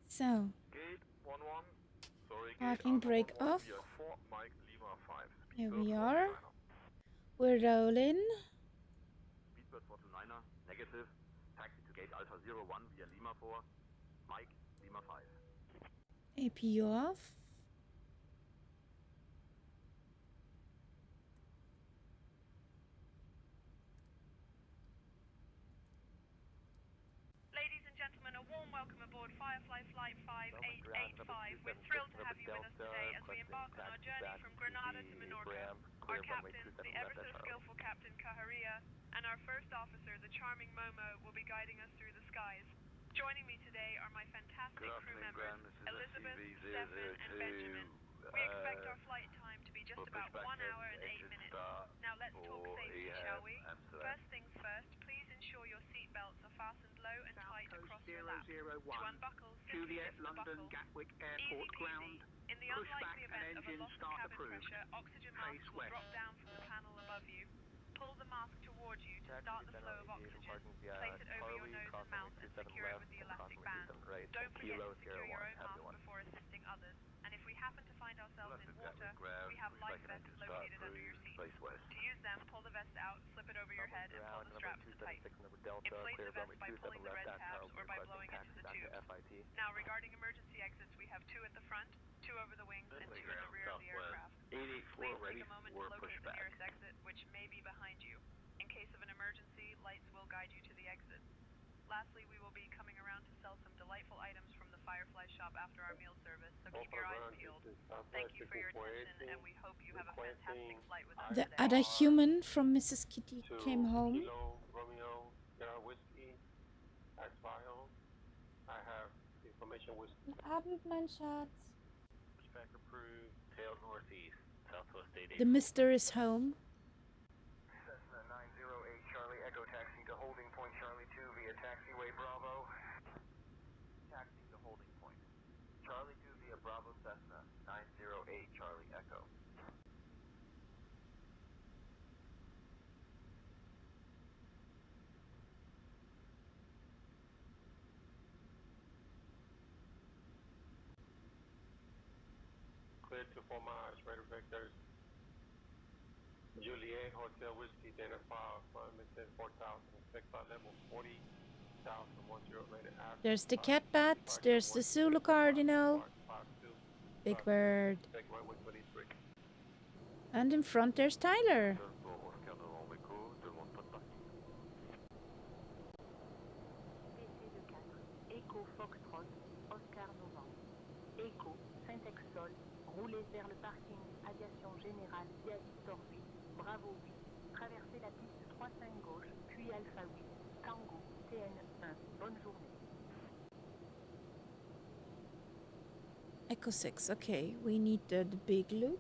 So. Gate 11. Sorry, Parking brake off. Via 4 Mike Lima 5. Here Speedbird we are. 49er. We're rolling. Speedbird 49er, negative. Taxi to gate Alpha 01 via Lima 4, Mike Lima 5. AP off. Ladies and gentlemen, a warm welcome aboard Firefly Flight 5885. We're thrilled to have you with us today as we embark on our journey from Granada to Menorca. Our captains, the ever so skillful Captain Caharia, and our first officer, the charming Momo, will be guiding us through the skies. Joining me today are my fantastic crew members, Elizabeth, Stefan, and Benjamin. We expect our flight time to be just about 1 hour and 8 minutes. Now let's talk safety, shall we? First things first, please ensure your seat belts are fastened low and tight across your laps. To unbuckle, simply Juliet, lift the London, buckle. Gatwick Easy Airport peasy. ground. In the Pushback unlikely and event of a engine loss of start cabin approved. pressure, oxygen masks Face will west. drop down from the panel above you. Pull the mask towards you to start the flow of oxygen. Place it over your nose and mouth and secure it with the elastic band. Don't forget to secure your own mask before assisting others. And if we happen to find ourselves in water, we have life vests located under your seats. To use them, pull the vest out, slip it over your head, and pull the straps to tighten. Inflate the vest by pulling the red tabs or by blowing into the tubes. Now, regarding emergency exits, we have 2 at the front, 2 over the wings, and 2 in the rear of the aircraft. Please take a moment to locate the nearest exit, which may be behind you. In case of an emergency, lights will guide you to the exit. Lastly, we will be coming around to sell some delightful items from the Firefly shop after our meal service, so keep your eyes peeled. Thank you for your attention, and we hope you have a fantastic flight with us The today. other human from Mrs. Kitty came home. Kilo Romeo Sierra Whiskey, as filed. I have information with Abend, mein Schatz. Pushback approved. Tail northeast. Southwest 88. The mister is home. Cessna 908, Charlie Echo taxi to holding point Charlie 2 via taxiway Bravo. Taxi to holding Juliet to 4 miles, radar vectors. Juliet, Hotel Whiskey, Dana 5, maintain 4,000, expect flight level 40,010 rated after. There's the cat bat, there's the Zulu Cardinal. Big Bird. And in front there's Tyler. Echo Foxtrot, Oscar Novembre. Echo Saint-Exol, roulez vers le parking Aviation Générale via Victor 8, Bravo 8, traversez la piste 35 gauche, puis Alpha 8, Tango, TN1. Bonne journée. Echo 6, okay, we need the big loop.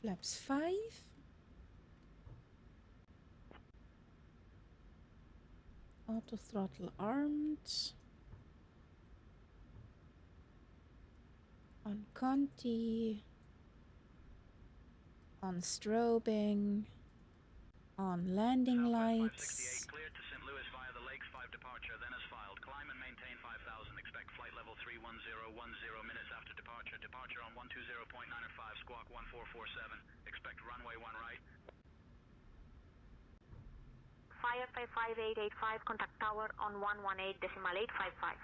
Flaps 5. Auto throttle armed. On Conti. On strobing. On landing lights. Cleared to St. Louis via the Lakes 5 departure, then as filed. Climb and maintain 5,000. Expect flight level 31010 minutes after departure. Departure on 120.905, squawk 1447. Expect runway 1 right. Fire 55885, contact tower on 118.855.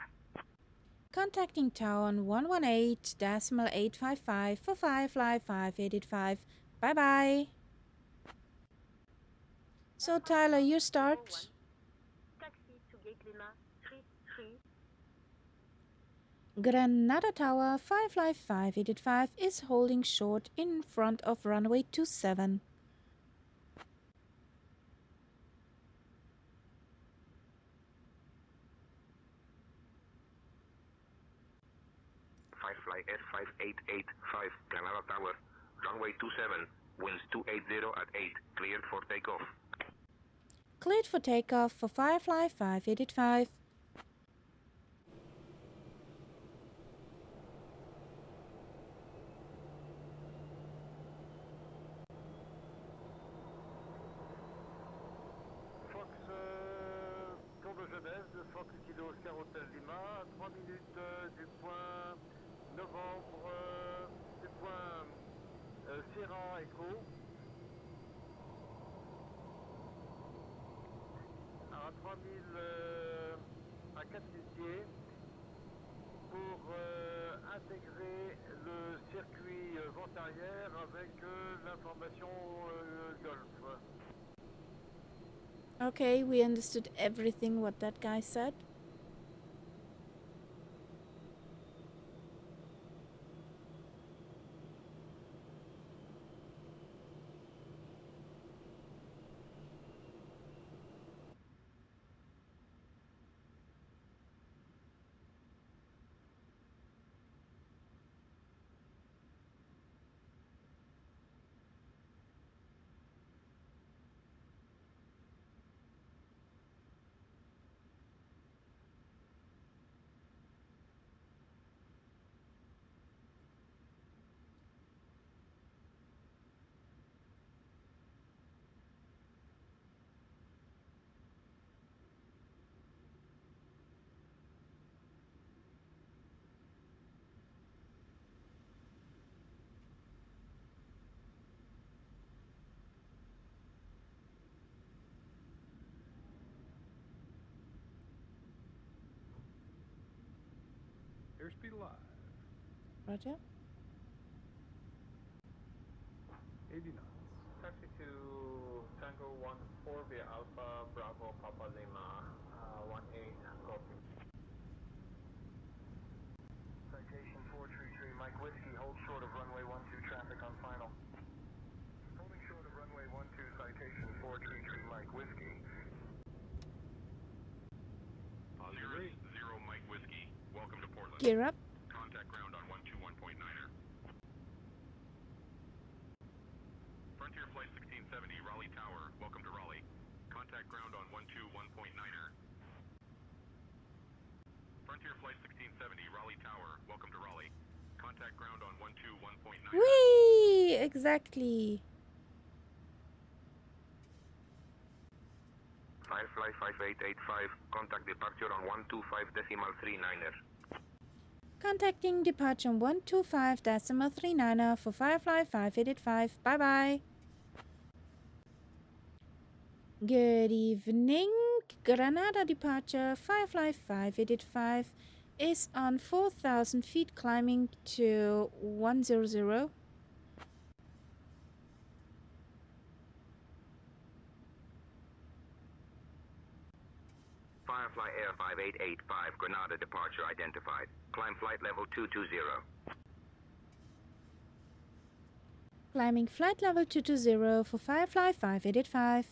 Contacting tower on 118.855 for 5 fly 5885. Bye bye. So Tyler, you start. Taxi to Gate Lima 33. Granada Tower 5 fly 5885 is holding short in front of runway 27. Fly S5885, Granada Tower, runway 27, winds 280 at 8, cleared for takeoff. Cleared for takeoff for Firefly 5885. Fox Tour de Genève, Fox Kilo Oscar Hotel Lima, à 3 minutes du point novembre, du point Sierra Echo. À 3000 à 4000 pieds pour intégrer le circuit vent arrière avec l'information Golf. Okay, we understood everything what that guy said. Airspeed alive. Roger. 80 knots. Taxi to Tango 14 via Alpha Bravo Papa Lima 18, copy. Citation 433, Mike Whiskey, hold short of runway 12, traffic on final. Holding short of runway 12, citation 433, Mike Whiskey. Zero, 0 Mike Whiskey, welcome to Portland. Gear up. Contact ground on 121.9er. Frontier Flight 1670, Raleigh Tower, welcome to Raleigh. Contact ground on 121.9er. Frontier Flight 1670, Raleigh Tower, welcome to Raleigh. Contact ground on 121.9er. Whee! Exactly. Firefly 5885, contact departure on 125.39er. Contacting departure on 125.39er for Firefly 5885. Bye bye. Good evening. Granada departure Firefly 5885 is on 4,000 feet climbing to 100. Firefly Air 5885, Granada departure identified. Climb flight level 220. Climbing flight level 220 for Firefly 5885.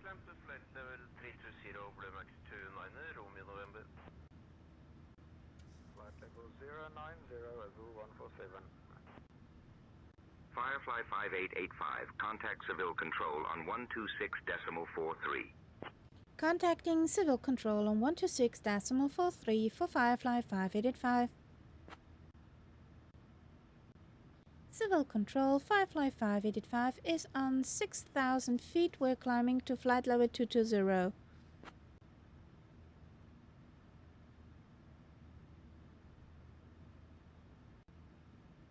Climb to flight level 320, Blue Max 29, Romeo November. Flight level 090, Azul 147. Firefly 5885, contact civil control on 126.43. Contacting civil control on 126.43 for Firefly 5885. Civil control Firefly 5885 is on 6,000 feet. We're climbing to flight level 220.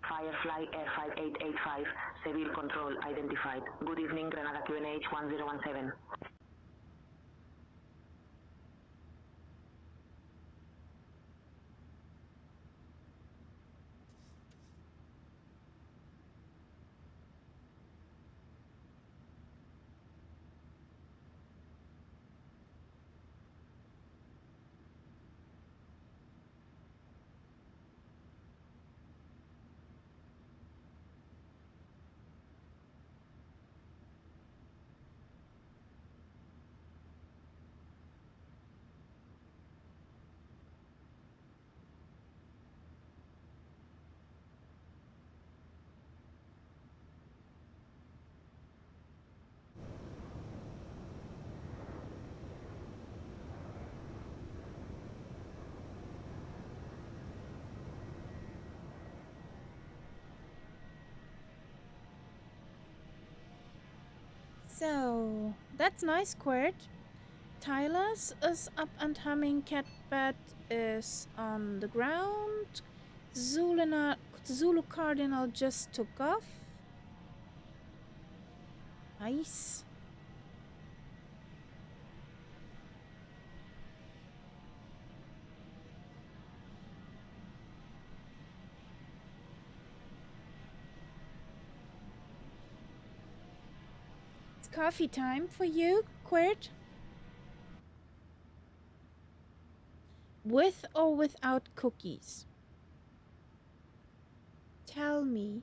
Firefly Air 5885, civil control identified. Good evening, Granada QNH 1017. So, that's nice, Quirt. Tyler's is up and humming. Catbat is on the ground. Zulu Cardinal just took off. Nice. It's coffee time for you, Quirt. With or without cookies? Tell me.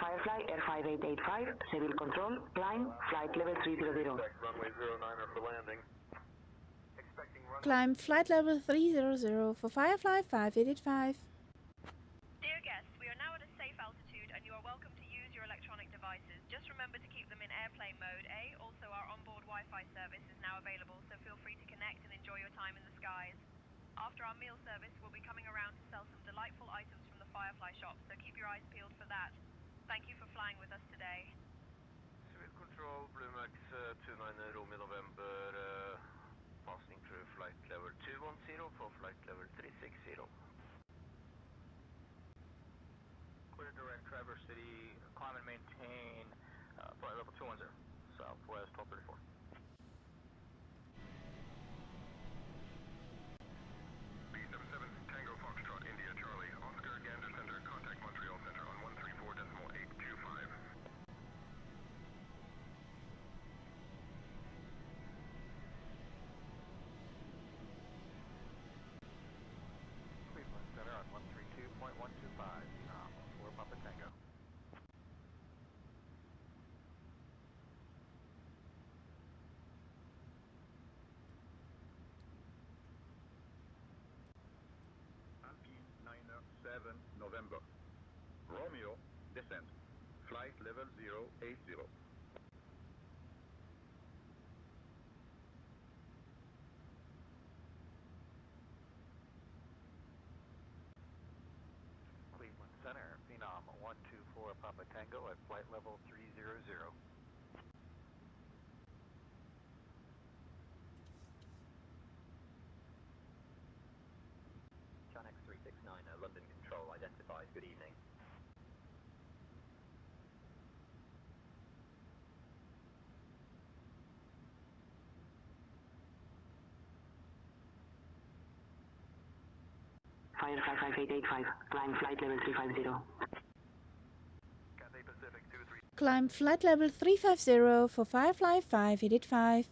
Firefly Air 5885, civil control, climb, flight level 300. Runway 09er for landing. Climb flight level 300 for Firefly 5885. Dear guests, we are now at a safe altitude and you are welcome to use your electronic devices. Just remember to keep them in airplane mode, eh? Also, our onboard Wi-Fi service is now available, so feel free to connect and enjoy your time in the skies. After our meal service, we'll be coming around to sell some delightful items from the Firefly shop, so keep your eyes peeled for that. Thank you for flying with us today. Civil control, Blue Max 29, Romeo November, passing through flight level 210 for flight level 360. Clear direct Traverse City, climb and maintain flight level 210, Southwest 1234. B77 Tango Foxtrot, India Charlie, Oscar Gander Center, contact Montreal Center on 134.825. Cleveland Center on 132.125, for Papa Tango. descent. Flight level 080. Cleveland Center, Phenom 124 Papa Tango at flight level 300. Chanex 369, London Control, identified. Good evening. Fire 55885, climb flight level 350. Cathay Pacific 23. Climb flight level 350 for Firefly 585.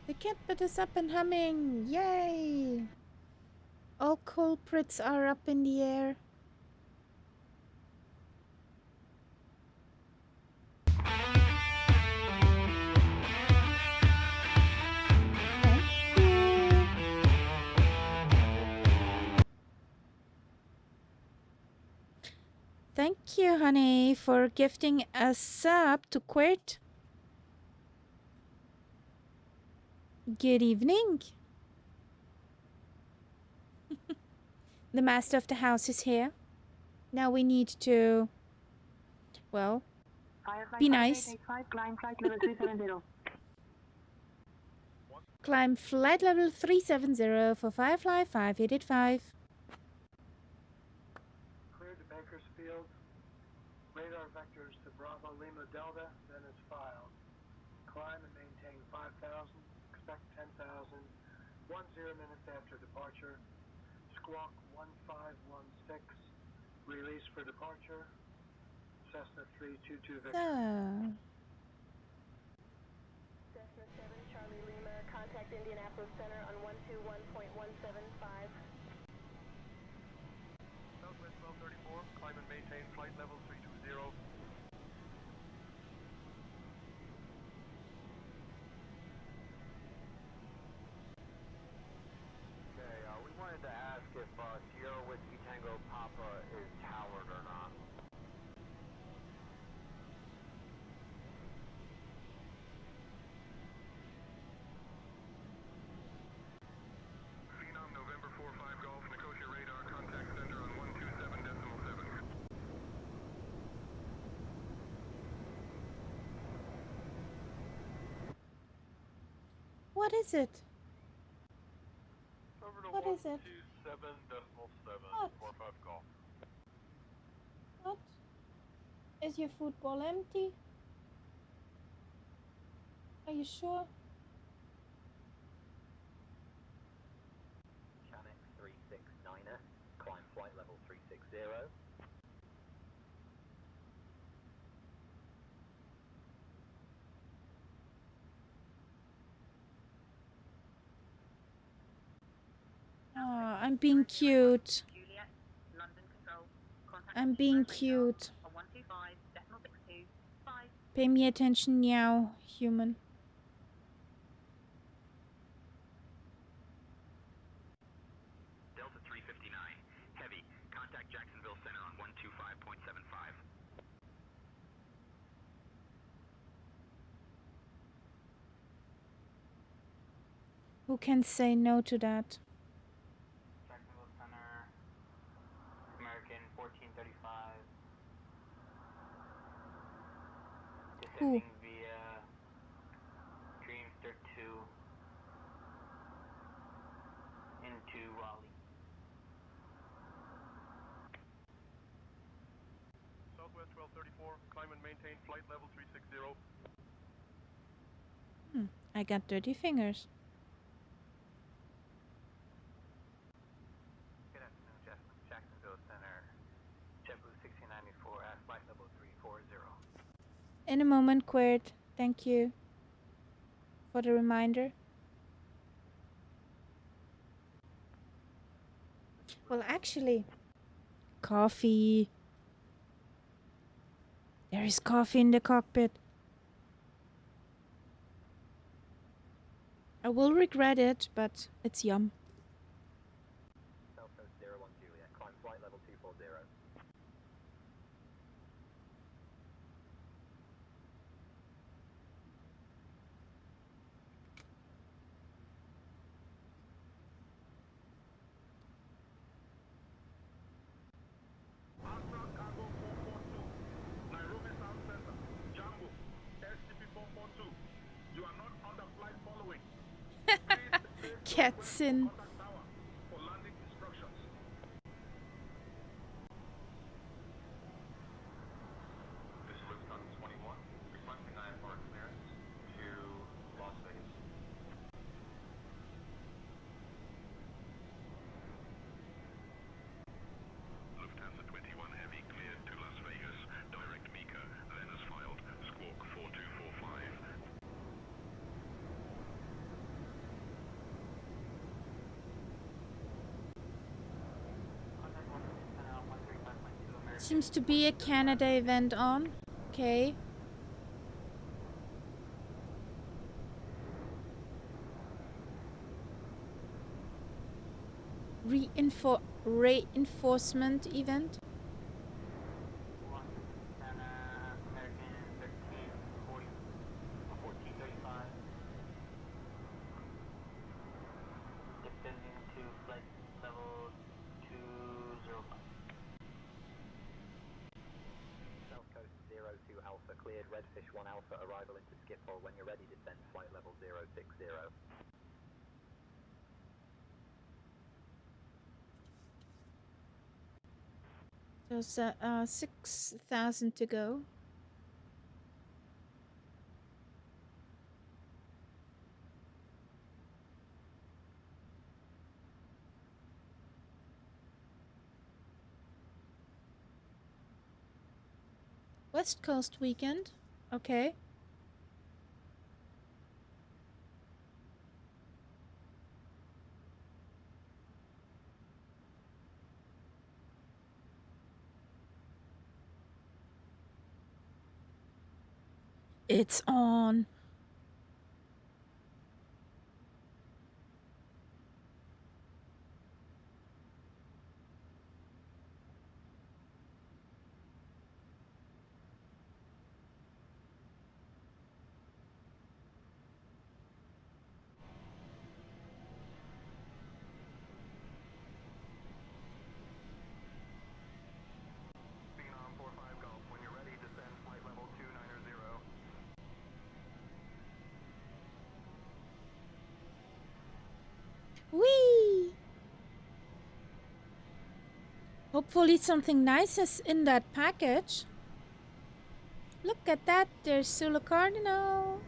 The catbird is up and humming! Yay! All culprits are up in the air. Thank you, honey, for gifting a sub to Quirt. Good evening. The master of the house is here. Now we need to, well, be nice. Climb flight level 370. Climb flight level 370 for Firefly 585. Clear to Bakersfield. Radar vectors to Bravo Lima Delta, then is filed. Climb and maintain 5,000. Expect 10,000. 10 minutes after departure. Squawk 1516. Release for departure. Cessna 322 Victor. Cessna 7, Charlie Lima, contact Indianapolis Center on 121.175. Southwest 1234, climb and maintain flight level 320. Okay, we wanted to ask if Sierra Whiskey Tango Papa is towered or not. Phenom November 45 Golf, Nicosia radar, contact center on 127.7. What is it? Over to What is it? 127.7, What? 45 Golf. What? Is your football empty? Are you sure? Chanex 369, climb flight level 360. Oh, I'm being cute. Juliet, London Control. Contact I'm being cute. on 125.62. 5. Pay me attention now, human. Who can say no to that? Jacksonville Center, American 1435. Who? Descending via Dreamster 2 into Raleigh. Southwest 1234, climb and maintain flight level 360. I got dirty fingers. Good afternoon, Jacksonville Center. JetBlue 1694 at flight level 340. In a moment, Quirt. Thank you for the reminder. Well, actually, coffee. There is coffee in the cockpit. I will regret it, but it's yum. South Coast 01 Juliet, climb flight level 240. Accra Cargo 442, Nairobi South Center, Jambo, STP 442. You are not on the flight following. Gets in. Contact tower for landing instructions. This is Lufthansa 21, requesting IFR clearance to Las Vegas. Lufthansa 21 Heavy cleared to Las Vegas. Direct Mika, then as filed. Squawk 4245. Seems to be a Canada event on. Okay. Reinforcement event. American 1340, 1435. Descending to flight level 205. South Coast 02 Alpha, cleared Redfish 1 Alpha, arrival into Schiphol. When you're ready, descend flight level 060. There's 6,000 to go. West Coast weekend. Okay. It's on. Phenom 45 Golf, when you're ready, descend flight level 290. Whee! Hopefully something nice is in that package. Look at that, there's Sula Cardinal.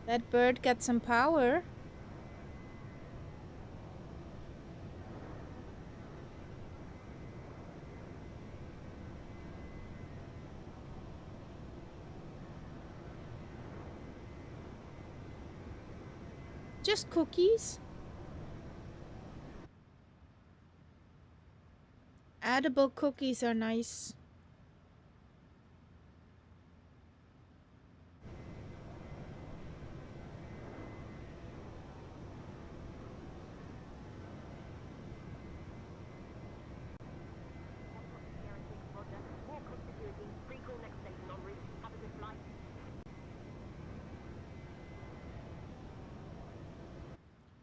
That bird got some power. Just cookies. Edible cookies are nice.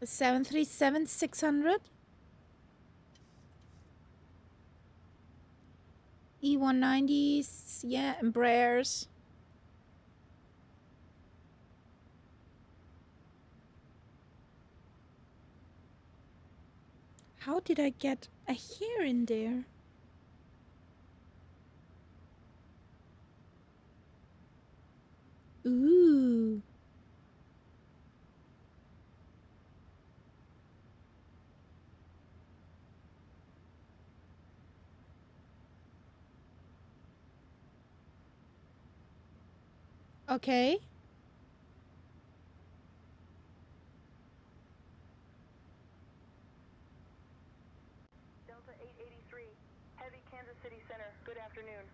737-600. E190s, yeah, Embraers. How did I get a hair in there? Ooh. Okay. Delta 883, Heavy Kansas City Center, good afternoon.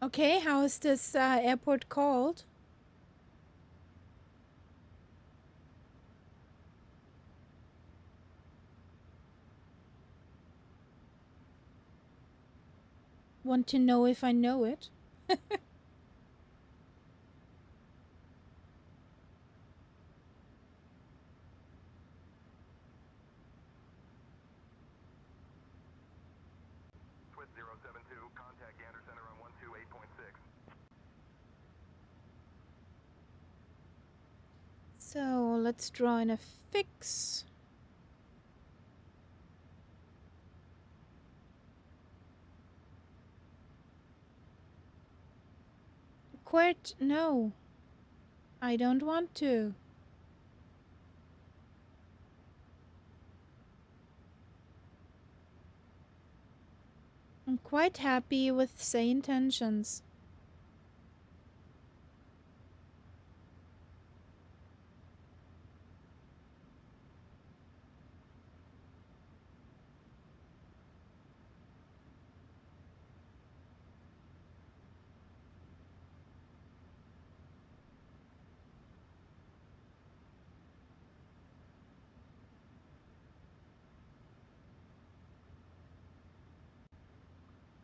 Okay, how is this airport called? Want to know if I know it? Swift 072, contact Gander Center on 128.6. So let's draw in a fix. Quit? No. I don't want to. I'm quite happy with say intentions.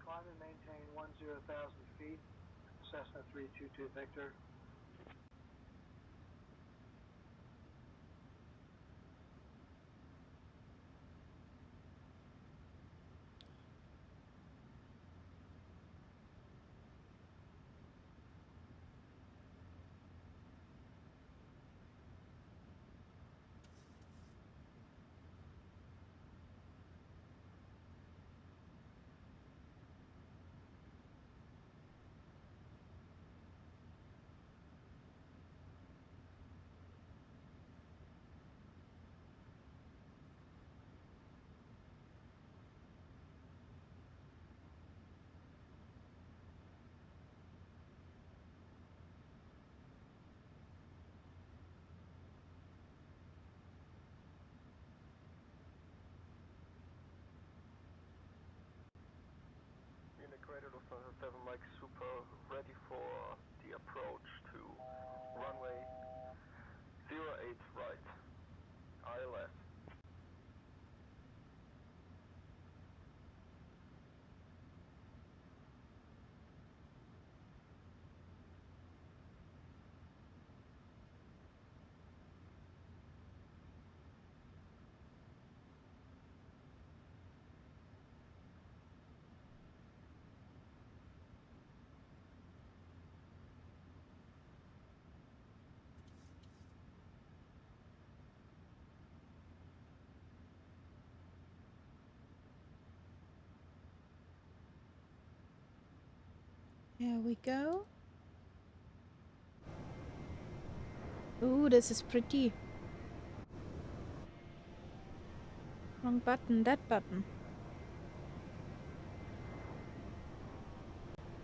Climb and maintain 10,000 feet. Cessna 322 Victor. Integrated Lufthansa 7 Mike Super, ready for the approach to runway 08 right, ILS. Here we go. Ooh, this is pretty. Wrong button, that button.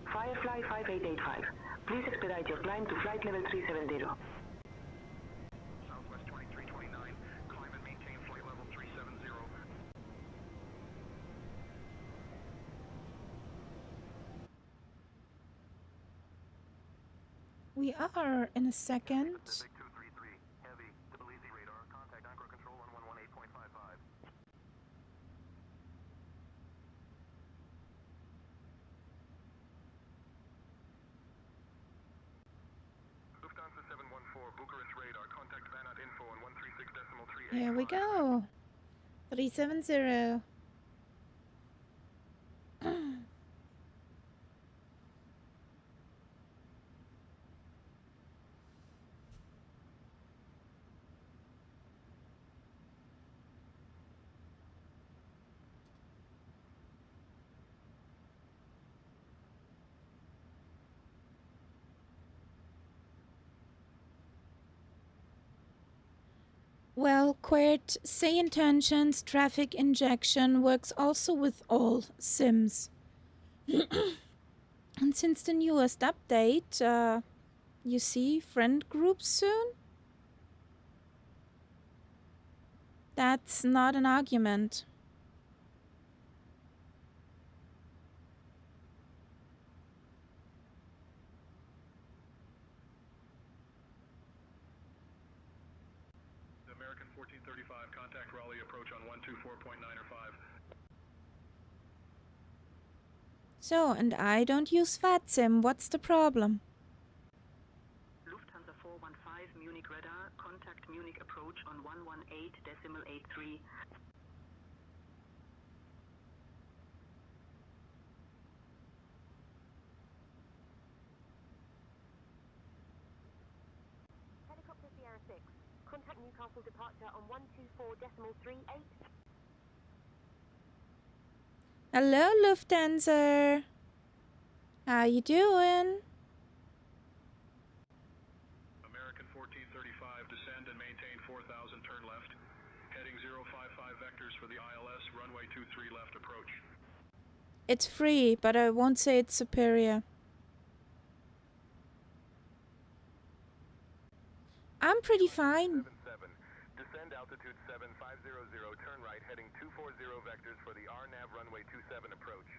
Firefly 5885. Please expedite your climb to flight level 370. Southwest 2329, climb and maintain flight level 370. We are in a second. Pacific 233, heavy, Tbilisi radar, contact Anchor Control on 118.55. Lufthansa 714, Bucharest radar, contact Banat info on 136.38. Here we go. 370. Well, Quert, say intentions, traffic injection works also with all sims. And since the newest update, you see friend groups soon? That's not an argument. American 1435, contact Raleigh approach on 124.9 or 5. So, and I don't use FATSIM, what's the problem? Lufthansa 415, Munich radar, contact Munich approach on 118.83. Helicopter Sierra 6. Contact Newcastle departure on 124.38. Hello, Lufthansa. How you doing? American 1435, descend and maintain 4,000, turn left. Heading 055 vectors for the ILS, runway 23 left approach. It's free, but I won't say it's superior. I'm pretty fine. Descend altitude 7500, turn right, heading 240 vectors for the RNAV runway 27 approach.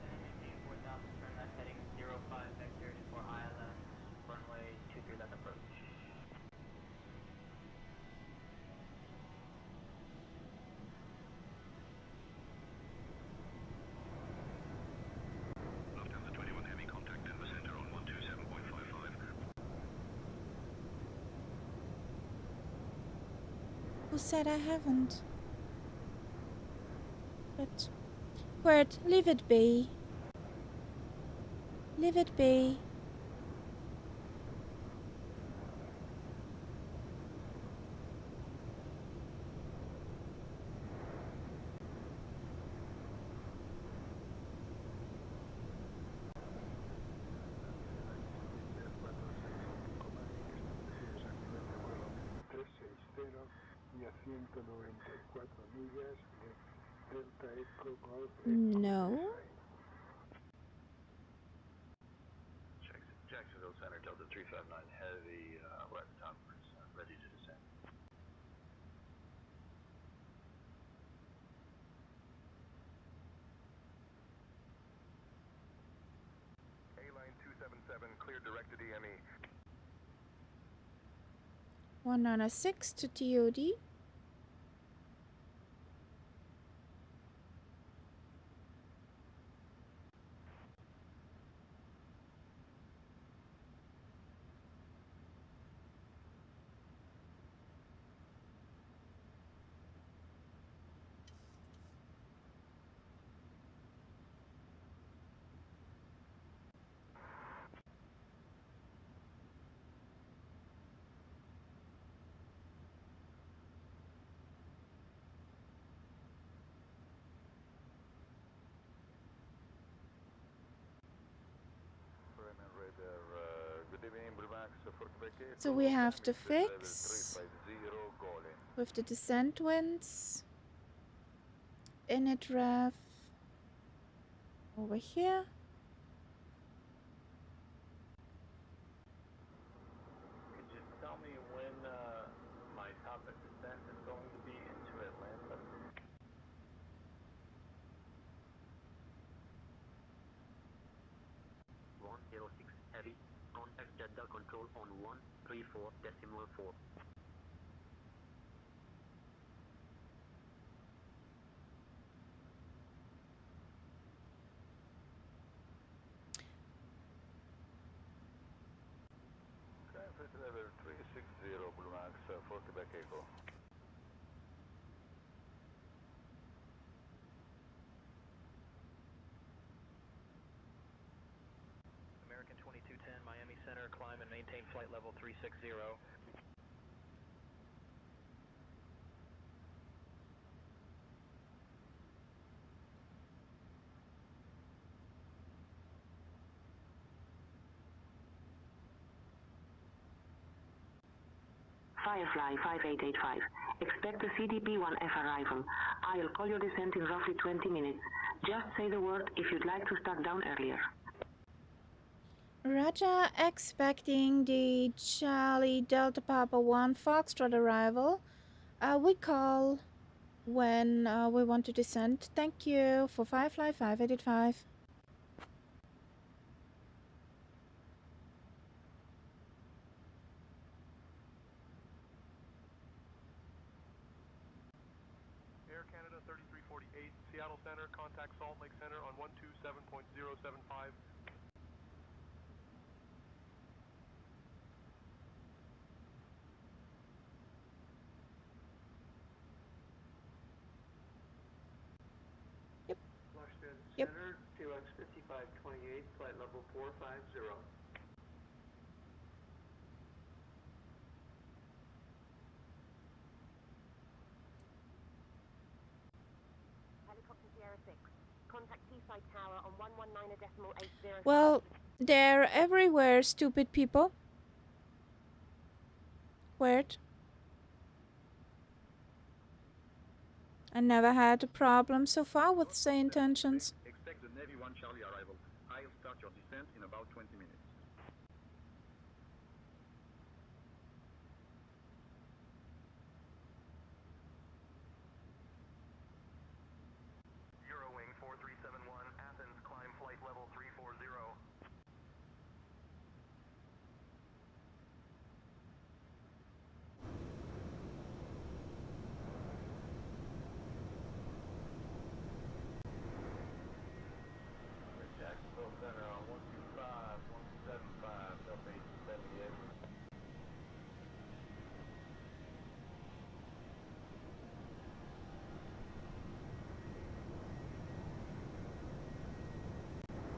Maintain 4,000, turn left, heading 05 vectors for ILS, runway 23 left approach. Lufthansa 21 Heavy, contact Denver Center on 127.55. Who said I haven't? But, Quert, leave it be. Leave it be. Y a 194 millas de Delta Echo Golf. No. Jacksonville Center, Delta 359 heavy, we're at the towers, ready to descend. A-line 277, clear directed EME. 196 to TOD. So we have to fix with the descent winds. Init ref over here. Could you tell me when my topic descent is going to be into Atlanta? control on 134.4. Flight level 360, Blue Max, 40 back echo. American 2210, Miami Center, climb and maintain flight level 360. Firefly 5885. Expect the CDP-1F arrival. I'll call your descent in roughly 20 minutes. Just say the word if you'd like to start down earlier. Roger, expecting the Charlie Delta Papa 1 Foxtrot arrival. We call when we want to descend. Thank you for Firefly 5885. Air Canada 3348, Seattle Center, contact Salt Lake Center on 127.075. Yep. Washington Yep. Center, TLX 5528, flight level 450. Helicopter Sierra 6. Contact Seaside Tower on 119.80. Well, they're everywhere, stupid people. Weird. I never had a problem so far with say intentions. Expect the Navy 1 Charlie arrival. I'll start your descent in about 20 minutes. Eurowing 4371, Athens, climb flight level 340. Jacksonville Center on 125, 175, Delta 878.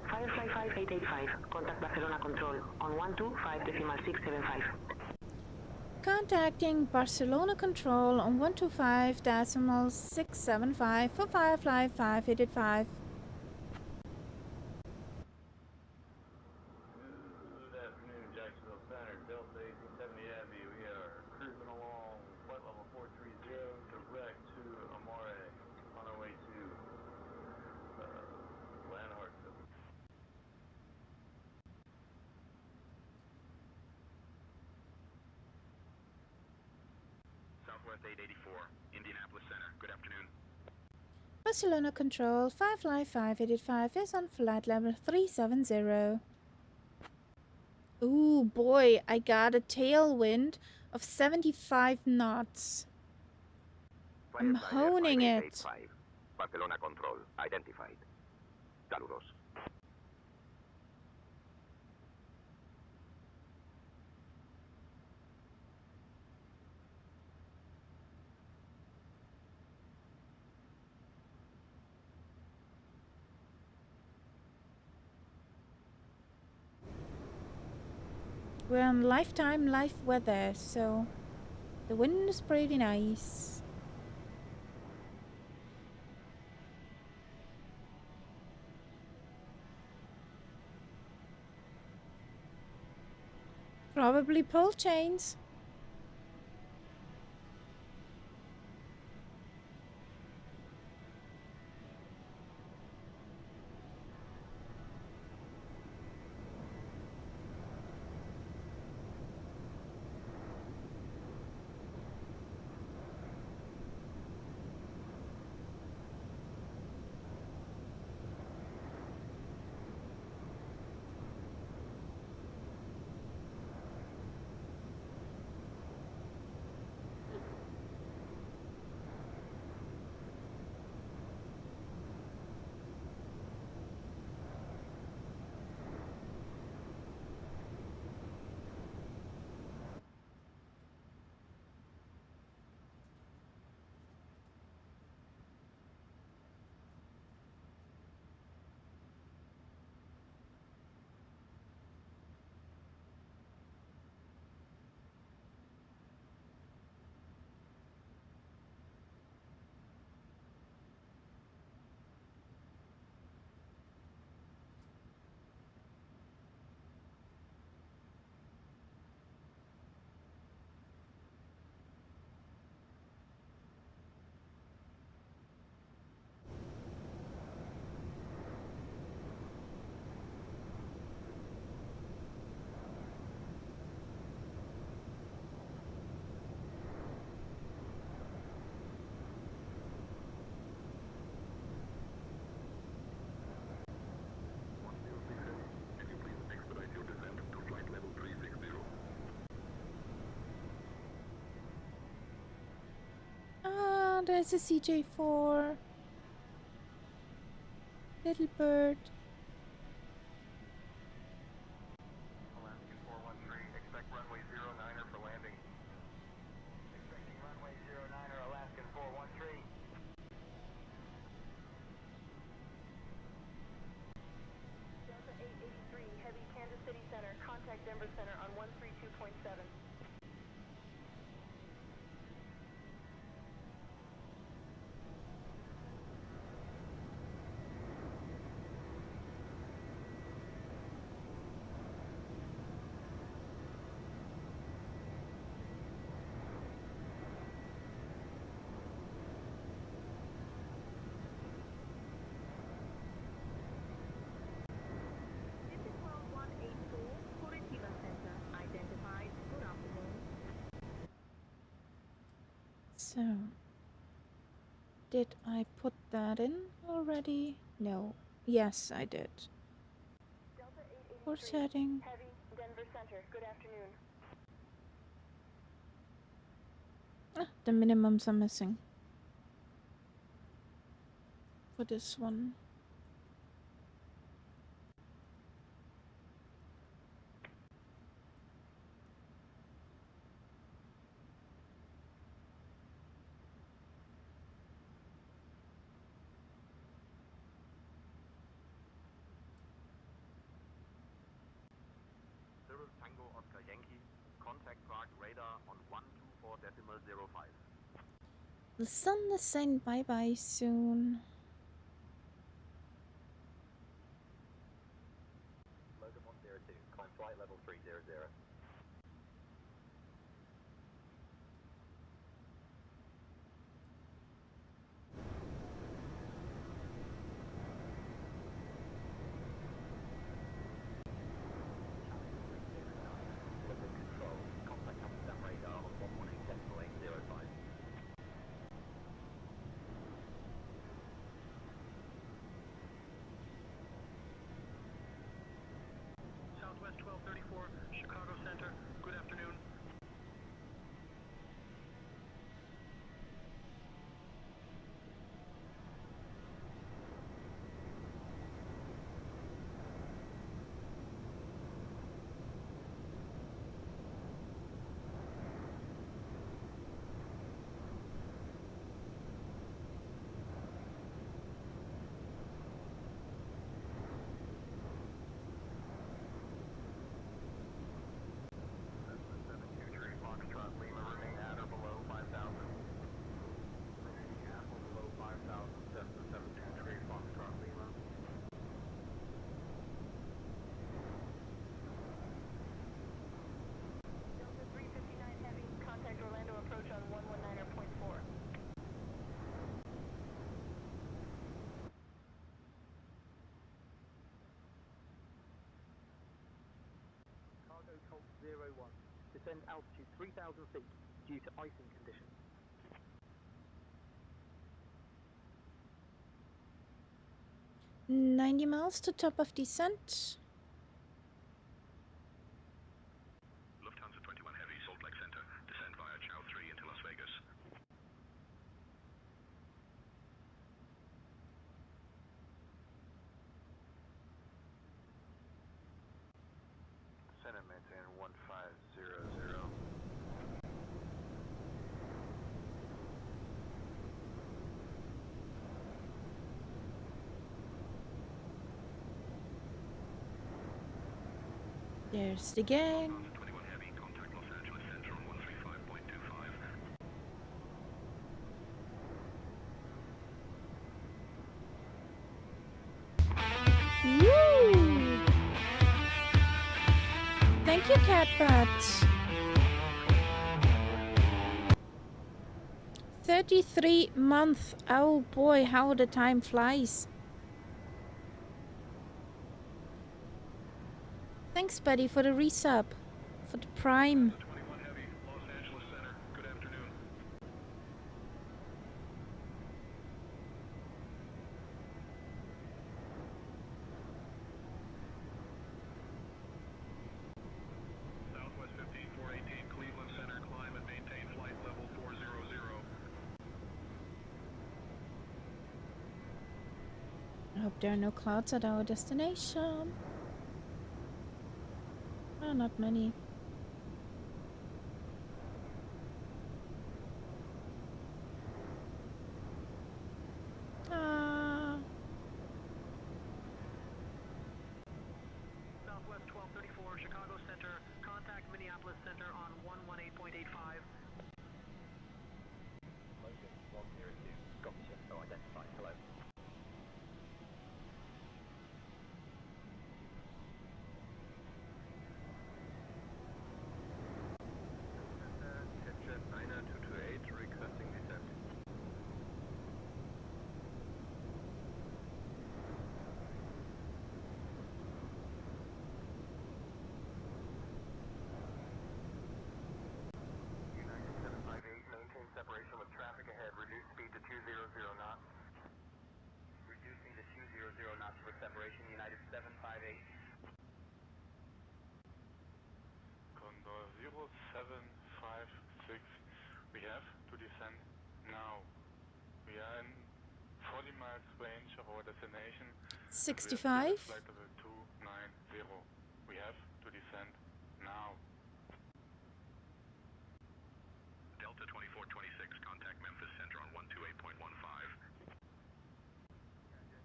Firefly 5885. Contact Barcelona Control on 125.675. Contacting Barcelona Control on 125.675 for Firefly 5885. Good afternoon, Jacksonville Center, Delta 1870 Abbey. We are cruising along flight level 430 direct to Amore on our way to Lanarkville. Southwest 884, Indianapolis Center. Good afternoon. Barcelona Control, Firefly 5885 is on flight level 370. Ooh boy, I got a tailwind of 75 knots. I'm honing it. Barcelona Control, identified. Saludos. We're on lifetime life weather, so the wind is pretty nice. Probably pull chains. there's a CJ4. Little bird. Alaskan 413, expect runway 09er for landing. Expecting runway 09er, Alaskan 413. Delta 883, heavy Kansas City Center, contact Denver Center on 132.7. So, did I put that in already? No. Yes, I did. Course heading. Heavy, Denver Center, good afternoon. Ah, the minimums are missing. For this one. Tango Oscar Yankee, contact Prague radar on 124.05. The sun is saying bye-bye soon. Logan 102, climb flight level 300. Southwest 1234, Chicago Center, good afternoon. Colt 01. Descend altitude 3,000 feet due to icing conditions. 90 miles to top of descent. Lufthansa 21 Heavy, Salt Lake Center. Descend via Chow 3 into Las Vegas. Descend and maintain 1500. There's the gang. Woo! Thank you, Catbat. 33 months. Oh boy, how the time flies. Thanks, buddy, for the resub. For the prime. Southwest 15418, Cleveland Center, climb and maintain flight level 400. I hope there are no clouds at our destination. Oh, not many. Southwest 1234, Chicago Center. Contact Minneapolis Center on 118.85. Logan 102, gotcha, so identified. Hello. Jet 90228 requesting descent. United 758, maintain separation with traffic ahead. Reduce speed to 200 knots. Reducing to 200 knots for separation. United 758. Condor 0756, we have to descend now. We are in 40 miles range of our destination. 65. Flight level 290. We have to descend now. Delta 2426, contact Memphis Center on 128.15. Jet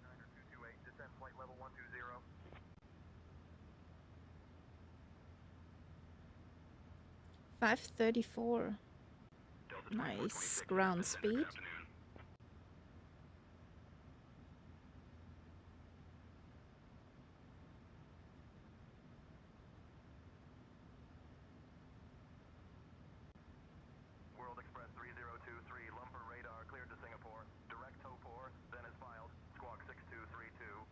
90228, descend flight level 120. 534. Nice ground speed. World Express 3023, Lumper radar cleared to Singapore. Direct Topor, then is filed. Squawk 6232.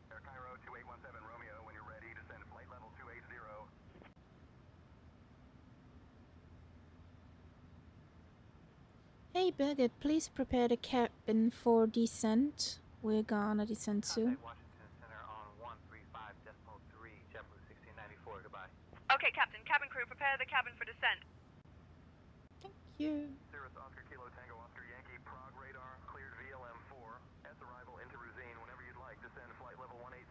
Air Cairo 2817 Romeo, when you're ready, descend flight level 280. Hey Birgit, please prepare the cabin for descent. We're gonna descend soon. Washington Center on 135.3, JetBlue 1694, goodbye. Okay, Captain. Cabin crew, prepare the cabin for descent. Thank you. Cirrus Oscar Kilo Tango Oscar Yankee, Prague radar, cleared VLM4. S arrival into Ruzine, whenever you'd like, descend flight level 180.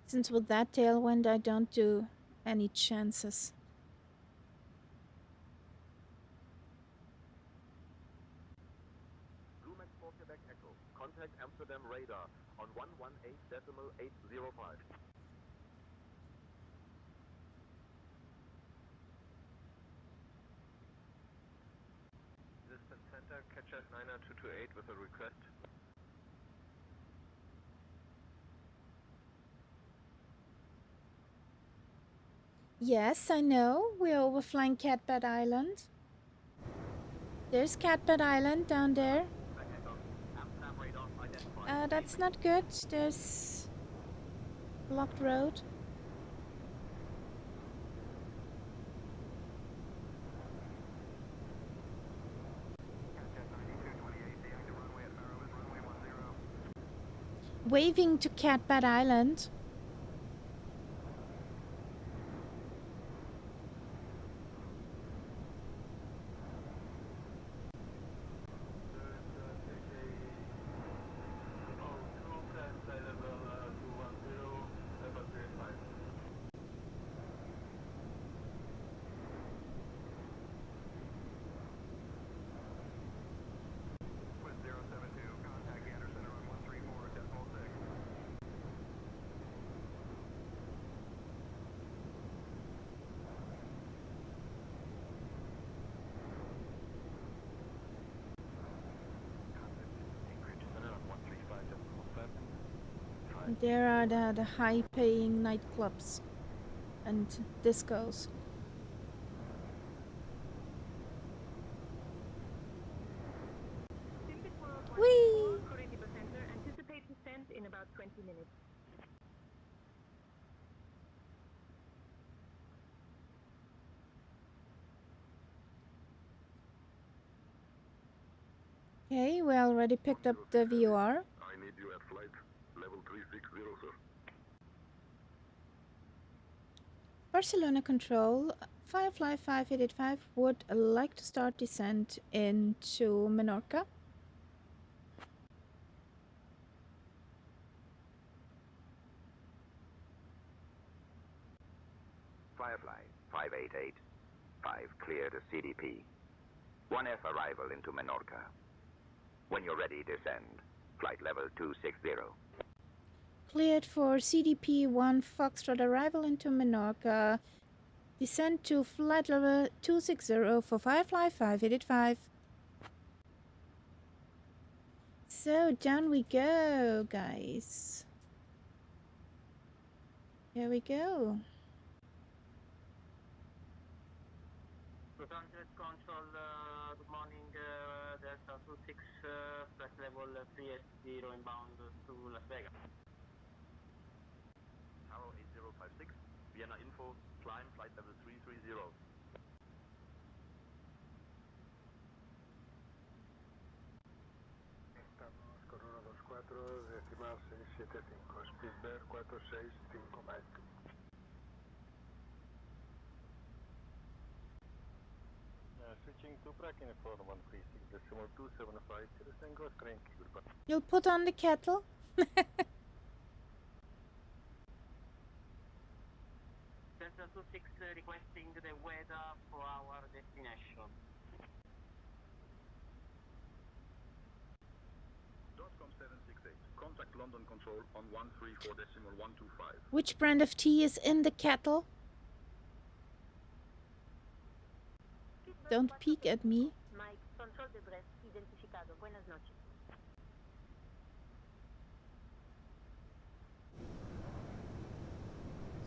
Since with that tailwind I don't do any chances. Lumex 4 Quebec Echo, contact Amsterdam radar on 118.805. Distance Center, Jet 90228 with a request. Yes, I know. We're overflying Catbird Island. There's Catbird Island down there. That's not good. There's blocked road. Waving to Catbird Island. There are the high-paying nightclubs and discos. Whee! Anticipate descent in about 20 minutes. Okay, we already picked up the VOR. I need you at flight level 360, sir. Barcelona Control, Firefly 5885 would like to start descent into Menorca. Firefly 5885, clear to CDP. 1F arrival into Menorca. When you're ready, descend. Flight level 260. Cleared for CDP 1 Foxtrot arrival into Menorca. Descend to flight level 260 for Firefly 5885. So down we go, guys. Here we go. Los Angeles Control, good morning, Delta 26, flight level 380 inbound to Las Vegas. Tower 8056, Vienna info, climb flight level 330. Estamos con 124, decimal 675, Speedbird 465 Mike. Switching to braking for 136, decimal 275, Tango, screen key, goodbye. You'll put on the kettle? Delta 26 requesting the weather for our destination. .com 768, contact London Control on 134 decimal 125. Which brand of tea is in the kettle? Don't peek at me. Mike, control de Brest, identificado. Buenas noches.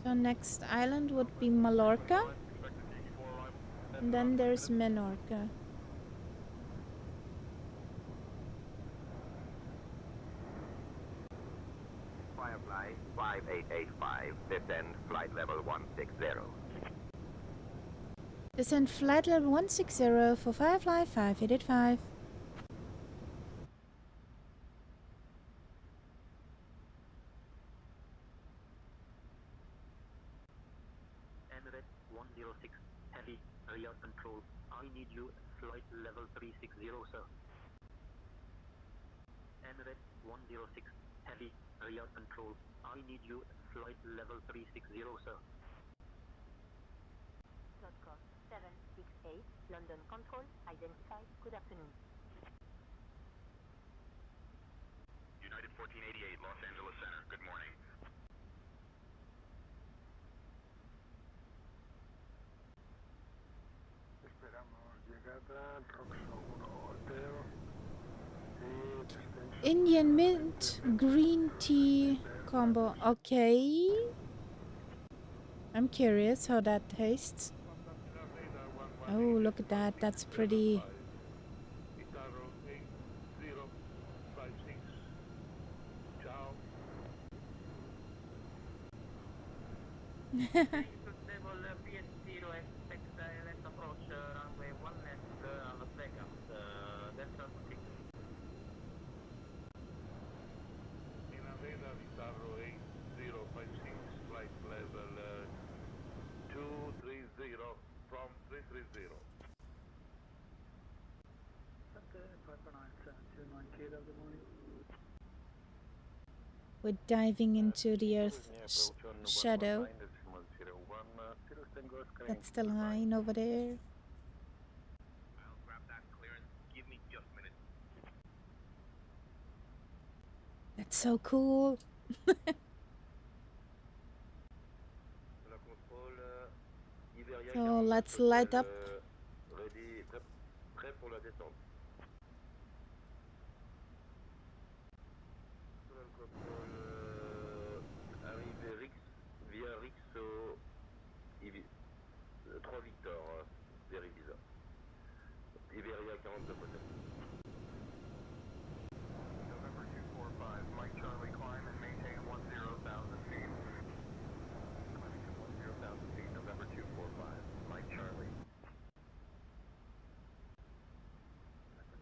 So next island would be Mallorca. And then there's Menorca. Firefly 5885, descend flight level 160. Descend flight level 160 for Firefly 5885. Emirates 106, heavy, rear control. I need you flight level 360, sir. Emirates 106, heavy, rear control. I need you flight level 360, sir. .com 768, London Control, identified. Good afternoon. United 1488, Los Angeles Center. Good morning. Esperamos llegada, Roxo 1 Hotel. Indian mint green tea combo. Okay. I'm curious how that tastes. Oh, look at that. That's pretty. Level PS0, expect direct approach, runway 1 left, Las Vegas, Delta 26. Inaveda Vitarro 8056, flight level 230 from 330. We're diving into the Earth's shadow. That's the line over there. I'll grab that clearance. Give me just a minute. That's so cool. So let's light up. Ready, prêt pour la descente. Arrivée Rix, via Rixo, 3 Victor, very bizarre. Iberia 42 peut-être. November 245, Mike Charlie, climb and maintain 10,000 feet. Climbing to 10,000 feet, November 245, Mike Charlie.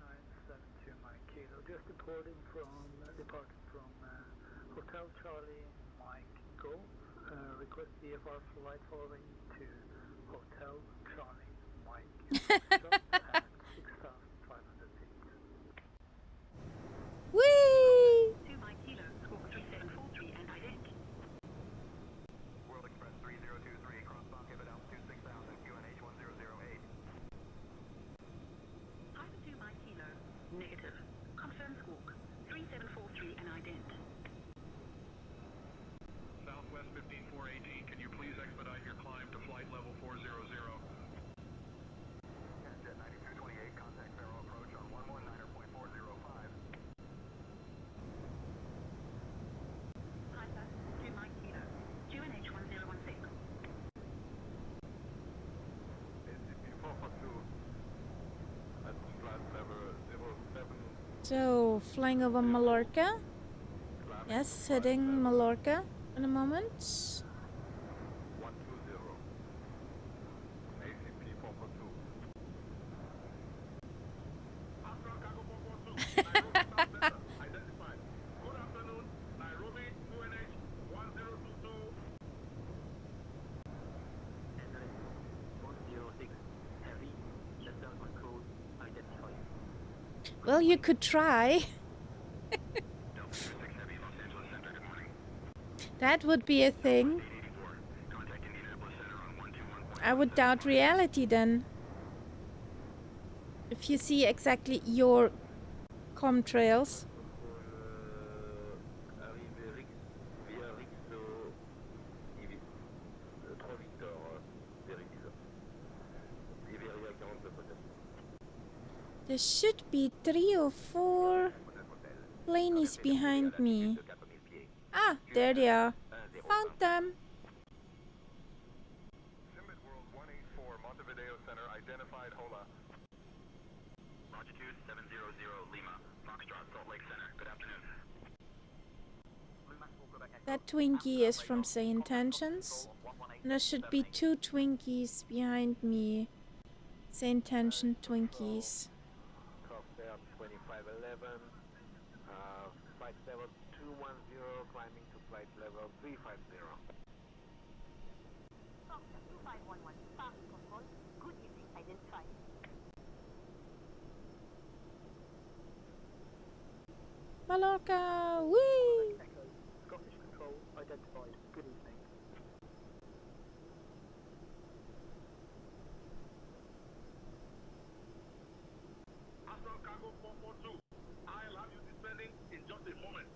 972 Mike Kilo, just departing from Hotel Charlie Mike Golf. Request the VFR flight following to Hotel Charlie Mike Foxtrot at 6,500 feet. Whee! 2 Mike Kilo, squawk 3743 and ident. World Express 3023, cross Barcave at altitude 6,000, QNH 1008. Piper 2 Mike Kilo, negative. Confirm squawk 3743 and ident. Southwest 15418, can you please expedite your climb to flight level 400? Jet 9228, contact Barrow approach on 119.405. Piper 2 Mike Kilo, QNH 1016. SCP-442 at flight level 07. So, flying over Mallorca. Yes, hitting Mallorca in a moment. 120. ACP-442. Astral Cargo 442, Nairobi South Center, identified. Good afternoon, Nairobi, QNH 1022. Entering 106, heavy, shutdown control, identified. Well, you could try. That would be a thing. I would doubt reality then. If you see exactly your contrails. Arrivé Rix, via Rixo, 3 Victor, vérifie. Iberia 42 peut-être. There should be 3 or 4 planes behind me. Ah, there they are. Found them. Simbit World 184, Montevideo Center, identified Hola. Longitude 700 Lima, Foxtrot, Salt Lake Center. Good afternoon. That Twinkie is from Say Intentions. And there should be 2 Twinkies behind me. Say Intention Twinkies. Corsair 2511, flight level 210, climbing to flight level 350. Foxtrot 2511, fast control. Good evening, identified. Mallorca, whee! Echo, Scottish Control identified. Good evening. Astral Cargo 442, I'll have you descending in just a moment.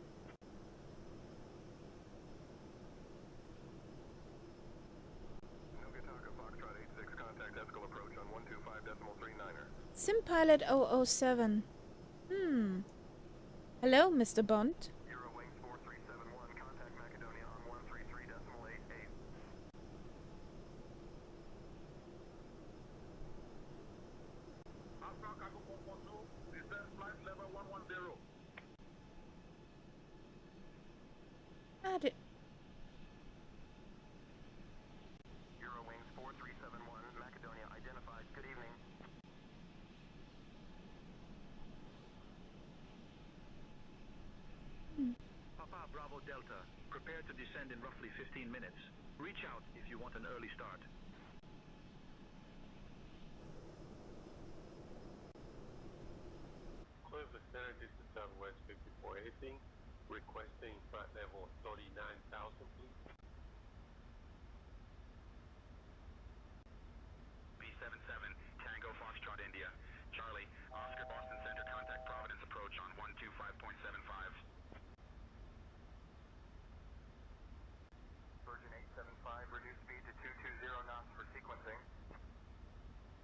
Nogataka Foxtrot 86, contact Escal approach on 125.39er. Simpilot 007. Hello, Mr. Bond. Euro Wings 4371, contact Macedonia on 133.88. Astral Cargo 442, descend flight level 110. Euro Wings 4371, Macedonia identified. Good evening. Papa Bravo Delta, prepare to descend in roughly 15 minutes. Reach out if you want an early start. Close the center distance Southwest 5480, requesting flight level 39,000, please. B77, Tango Foxtrot India. Charlie, Oscar Boston Center, contact Providence approach on 125.75. Virgin 875, reduce speed to 220 knots for sequencing.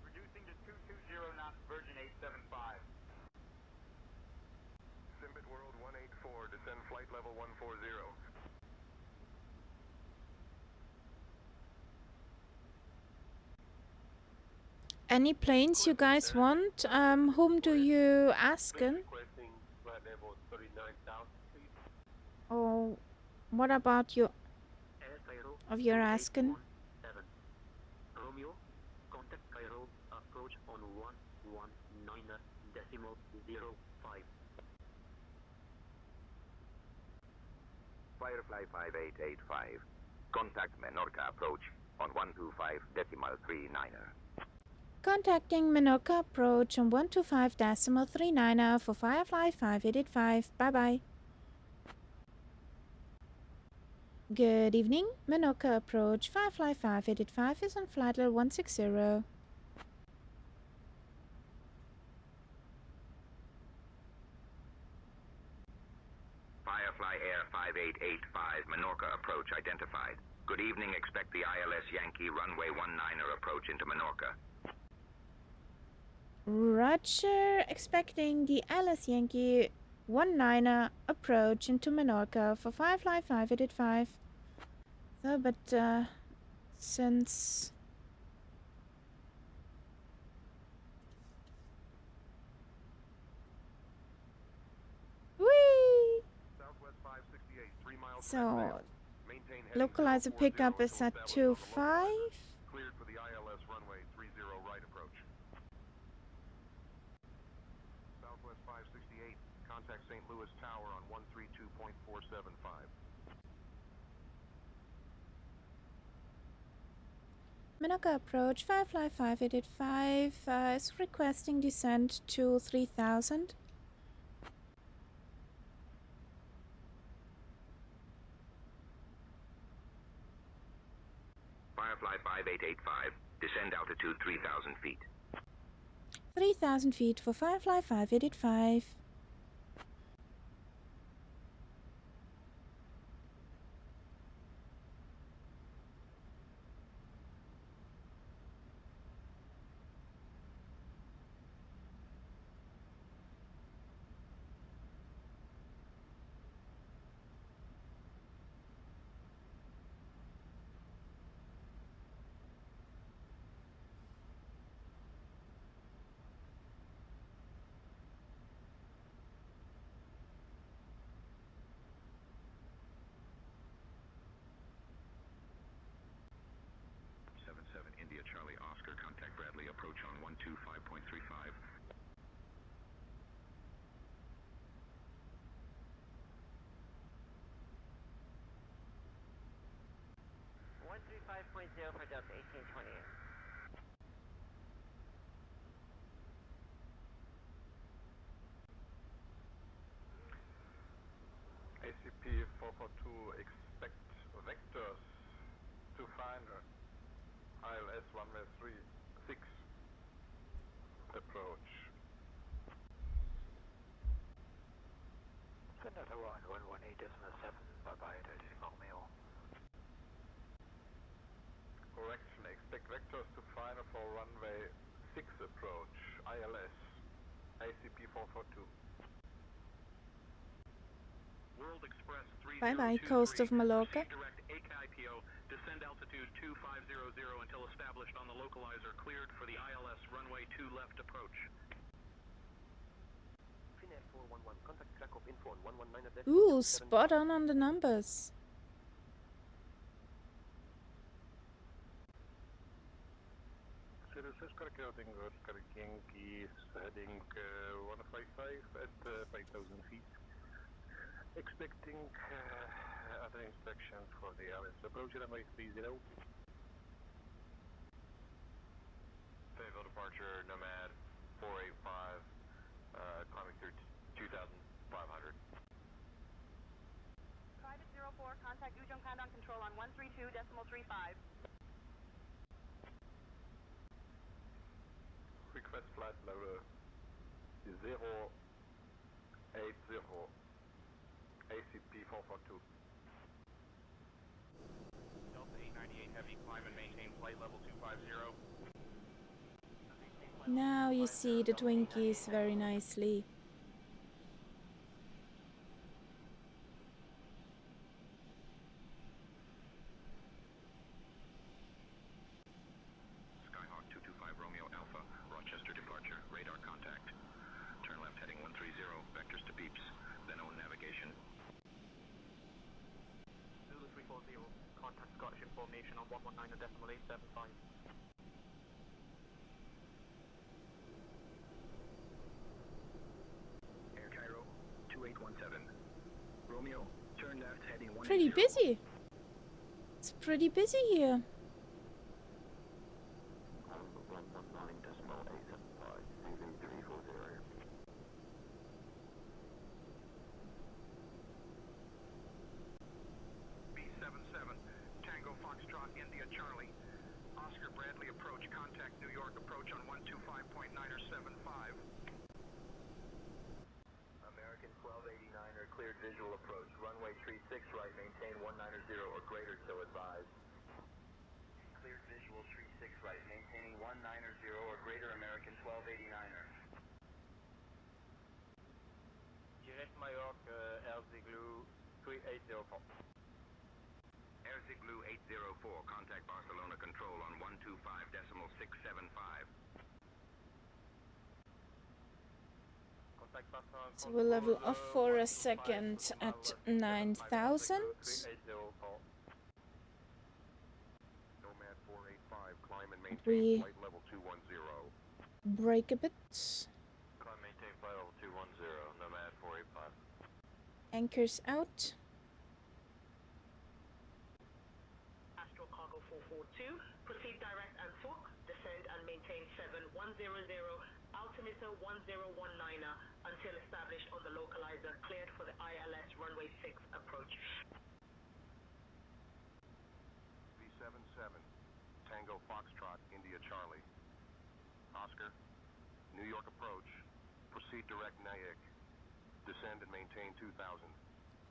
Reducing to 220 knots, Virgin 875. Simbit World 184, descend flight level 140. Any planes you guys want? Whom do you asking? Requesting flight level 39,000, please. Or what about you? Air Cairo Of your asking? 2817. Romeo, contact Cairo, approach on 119.05. Firefly 5885, Contact Menorca approach on 125.39er. Contacting Menorca approach on 125.39er for Firefly 5885. Bye-bye. Good evening. Menorca approach Firefly 5885 is on flight level 160. Firefly Air 5885, Menorca approach identified. Good evening, expect the ILS Yankee runway 19er approach into Menorca. Roger, expecting the ILS Yankee 19er approach into Menorca for Firefly 5885. So, but since whee! Southwest 568, 3 miles So maintain heading localizer 040 pickup is to at establish on the 25. localizer. Cleared for the ILS runway 30 right approach. Southwest 568, contact St. Louis Tower on 132.475. Menorca approach Firefly 5885 is requesting descent to 3000. Firefly 5885, descend altitude 3,000 feet. 3000 feet for Firefly 5885. India Charlie Oscar, contact Bradley, approach on 125.35. 135.0 for Delta 1828. ACP 442, expect vectors to find ILS runway 36 approach. Send out a 118.7, bye-bye, Romeo. Correction, expect vectors to final for runway 6 approach, ILS, ACP 442. World Express 3023. Bye-bye, coast of Mallorca. Direct AKIPO, descend altitude 2500 until established on the localizer, cleared for the ILS runway 2 left approach. Finnair 411, contact Krakow info on 119. Ooh, spot on the numbers. Sirius Oscar, Kyoting Oscar Yankees, heading 155 at 5,000 feet. Expecting other inspections for the ILS approach runway 30. Fayetteville departure, Nomad 485, climbing through 2,500. Private 04, contact Ujung Pandan Control on 132.35. Request flight level 080, ACP 442. Delta 898 Heavy, climb and maintain flight level 250. Now you see the Twinkies very nicely. Skyhawk 225 Romeo Alpha, Rochester departure, radar contact. Turn left heading 130, vectors to Beeps, then own navigation. Zulu 340, contact Scottish information on 119.875. Air Cairo 2817. Romeo, turn left heading 180. Pretty busy. It's pretty busy here. B77, Tango Foxtrot, India Charlie. Oscar Bradley approach, contact New York approach on 125.975. American 1289er, cleared visual approach. Runway 36 right, maintain 190 or greater till advised. Cleared visual 36 right, maintaining 190 or greater American 1289er. Direct Mallorca, LZGLU 3804. LZGLU 804, contact Barcelona Control on 125.675. So we'll level off for a second at 9,000. Nomad 485, climb and maintain We flight level 210. break a bit. Climb, maintain flight level 210, Nomad 485. Anchors out. Astral Cargo 442, proceed direct and TOC, descend and maintain 7100, altimeter 1019er until established on the localizer, cleared for the ILS runway 6 approach. B77, Tango Foxtrot, India Charlie. Oscar, New York approach, proceed direct Nyack, descend and maintain 2000.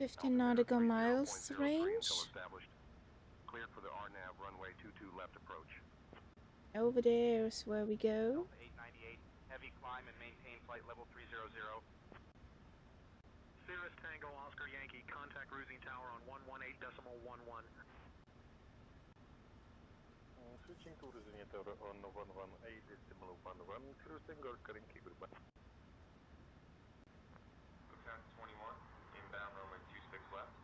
15 nautical miles range. Until established. Cleared for the RNAV runway 22 left approach. Over there's where we go. 898, heavy climb and maintain flight level 300. Cirrus Tango Oscar Yankee, contact cruising tower on 118.11. Switching to Resident Tower on 118.11, cruising or Karinki Group. Lufthansa 21, inbound runway 26 left.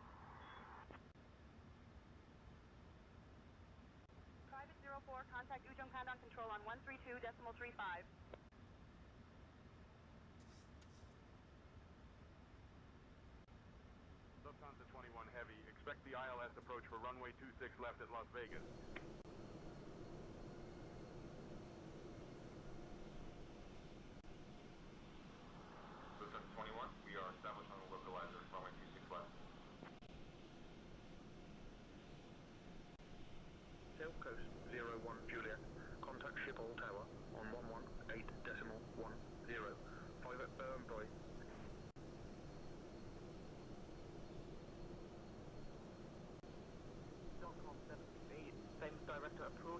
Private 04, contact Ujung Pandan Control on 132.35. Lufthansa 21 Heavy, expect the ILS approach for runway 26 left at Las Vegas. Lufthansa 21, we are established on the localizer, runway 26 left. South Coast 01 Juliet, contact Schiphol Tower on 118.10. Private burn boy.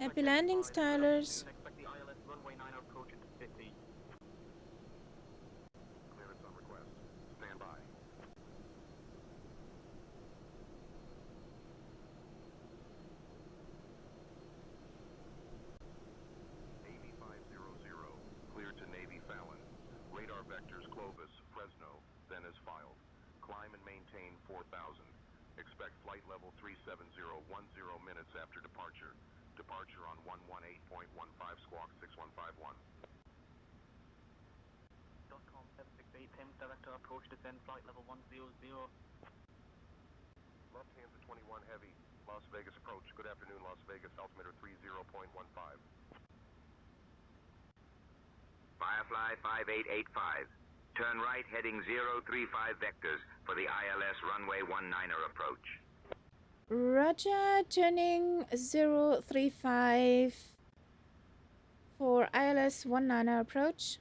Happy landings, Tylers. Expect the ILS runway 9 approach into city. Clearance on request. Stand by. Navy 500, cleared to Navy Fallon. Radar vectors Clovis, Fresno, then is filed. Climb and maintain 4,000. Expect flight level 370 minutes after departure. Departure on 118.15 squawk 6151. .com 768, Thames Director approach descend flight level 100. Lufthansa 21 Heavy, Las Vegas approach. Good afternoon, Las Vegas, altimeter 30.15. Firefly 5885. Turn right heading 035 vectors for the ILS runway 19er approach. Roger, turning 035 for ILS 19er approach.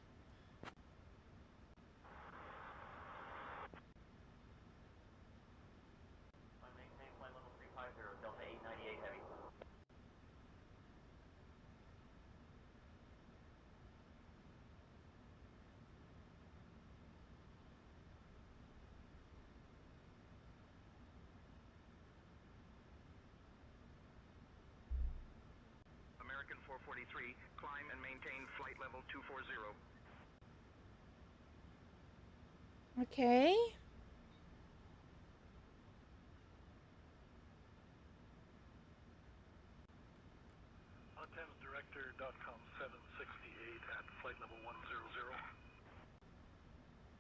Maintain flight level 350, Delta 898 heavy. American 443, climb and maintain flight level 240. Okay. Thames Director.com 768 at flight level 100.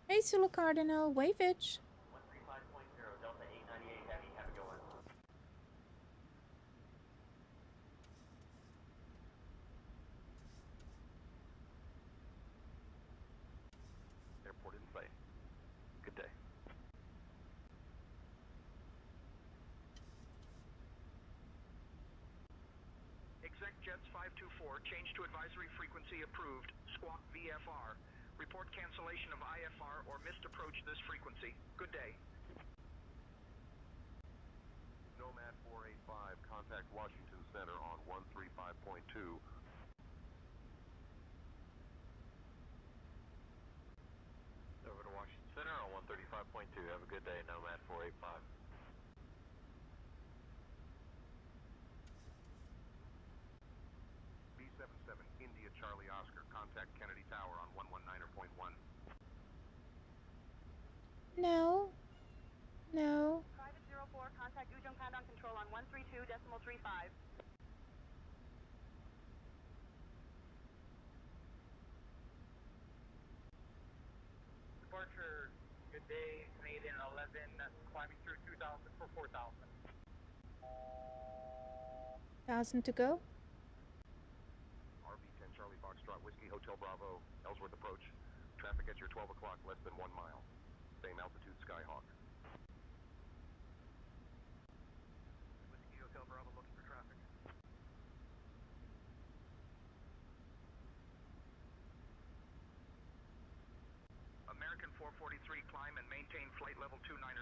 Hey, Zulu Cardinal, wavage. 135.0, Delta 898 heavy, have a good one. Contact Jets 524, change to advisory frequency approved, squawk VFR. Report cancellation of IFR or missed approach this frequency. Good day. Nomad 485, contact Washington Center on 135.2. Over to Washington Center on 135.2. Have a good day, Nomad 485. B77, India Charlie Oscar, contact Kennedy Tower on 119.1. No. No. Private 04, contact Ujung Countdown Control on 132.35. Departure, good day, Canadian 11, climbing through 2,000 for 4,000. 1,000 to go. RB10 Charlie Foxtrot Whiskey Hotel Bravo, Ellsworth approach. Traffic at your 12 o'clock, less than 1 mile. Same altitude Skyhawk. Whiskey Hotel Bravo looking for traffic. American 443, climb and maintain flight level 290.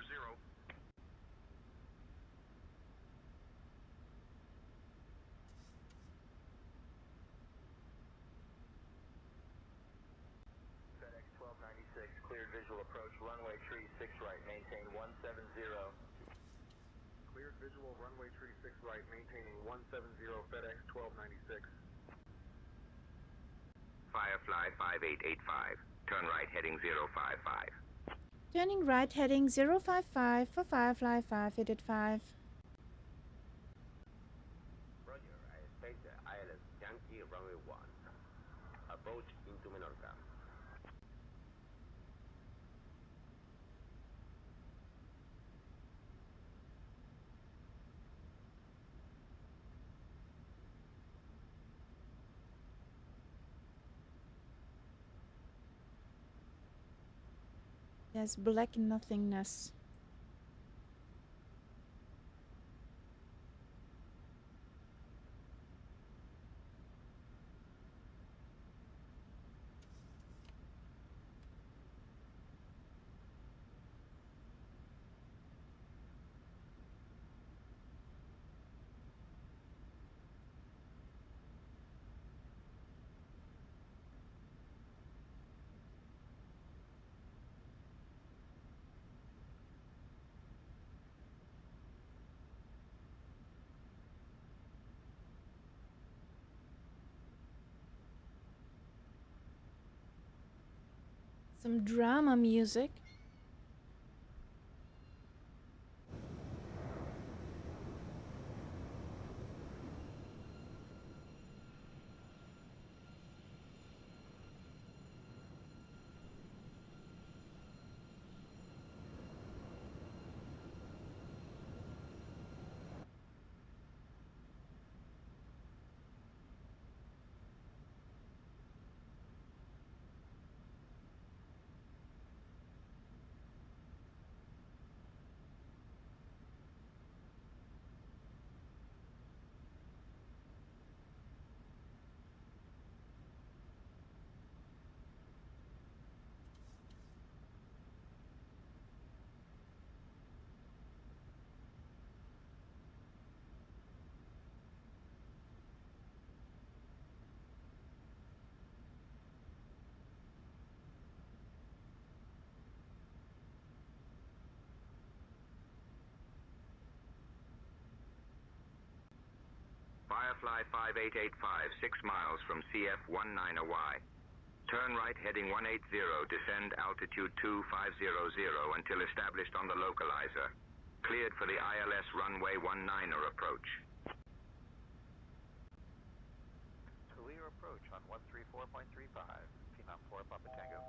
FedEx 1296, cleared visual approach, runway tree 6 right, maintain 170. Cleared visual, runway tree 6 right, maintaining 170, FedEx 1296. Firefly 5885. Turn right heading 055. Turning right heading 055 for Firefly 5885. Roger, I expect ILS Yankee runway 1. Approach into Menorca. There's black nothingness. Some drama music. Firefly 5885, 6 miles from CF 19Y. Turn right heading 180, descend altitude 2500 until established on the localizer. Cleared for the ILS runway 19er approach. Clear approach on 134.35. P-Mount 4 Papa Tango.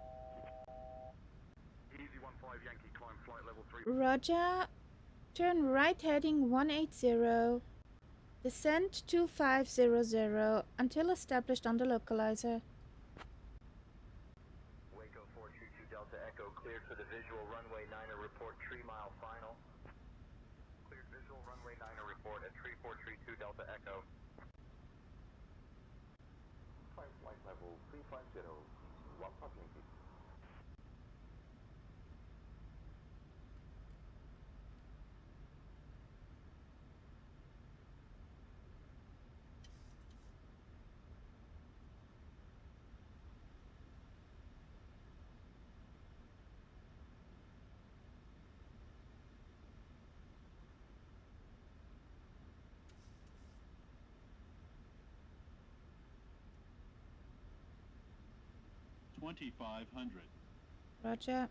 Easy 15 Yankee, climb flight level 3. Roger. Turn right heading 180. Descend 2500 until established on the localizer. Waco 422 Delta Echo, cleared for the visual runway 9er report, tree mile final. Cleared visual, runway 9er report at 3432 Delta Echo. level 350, easy 1 parking feet. $2,500. Roger.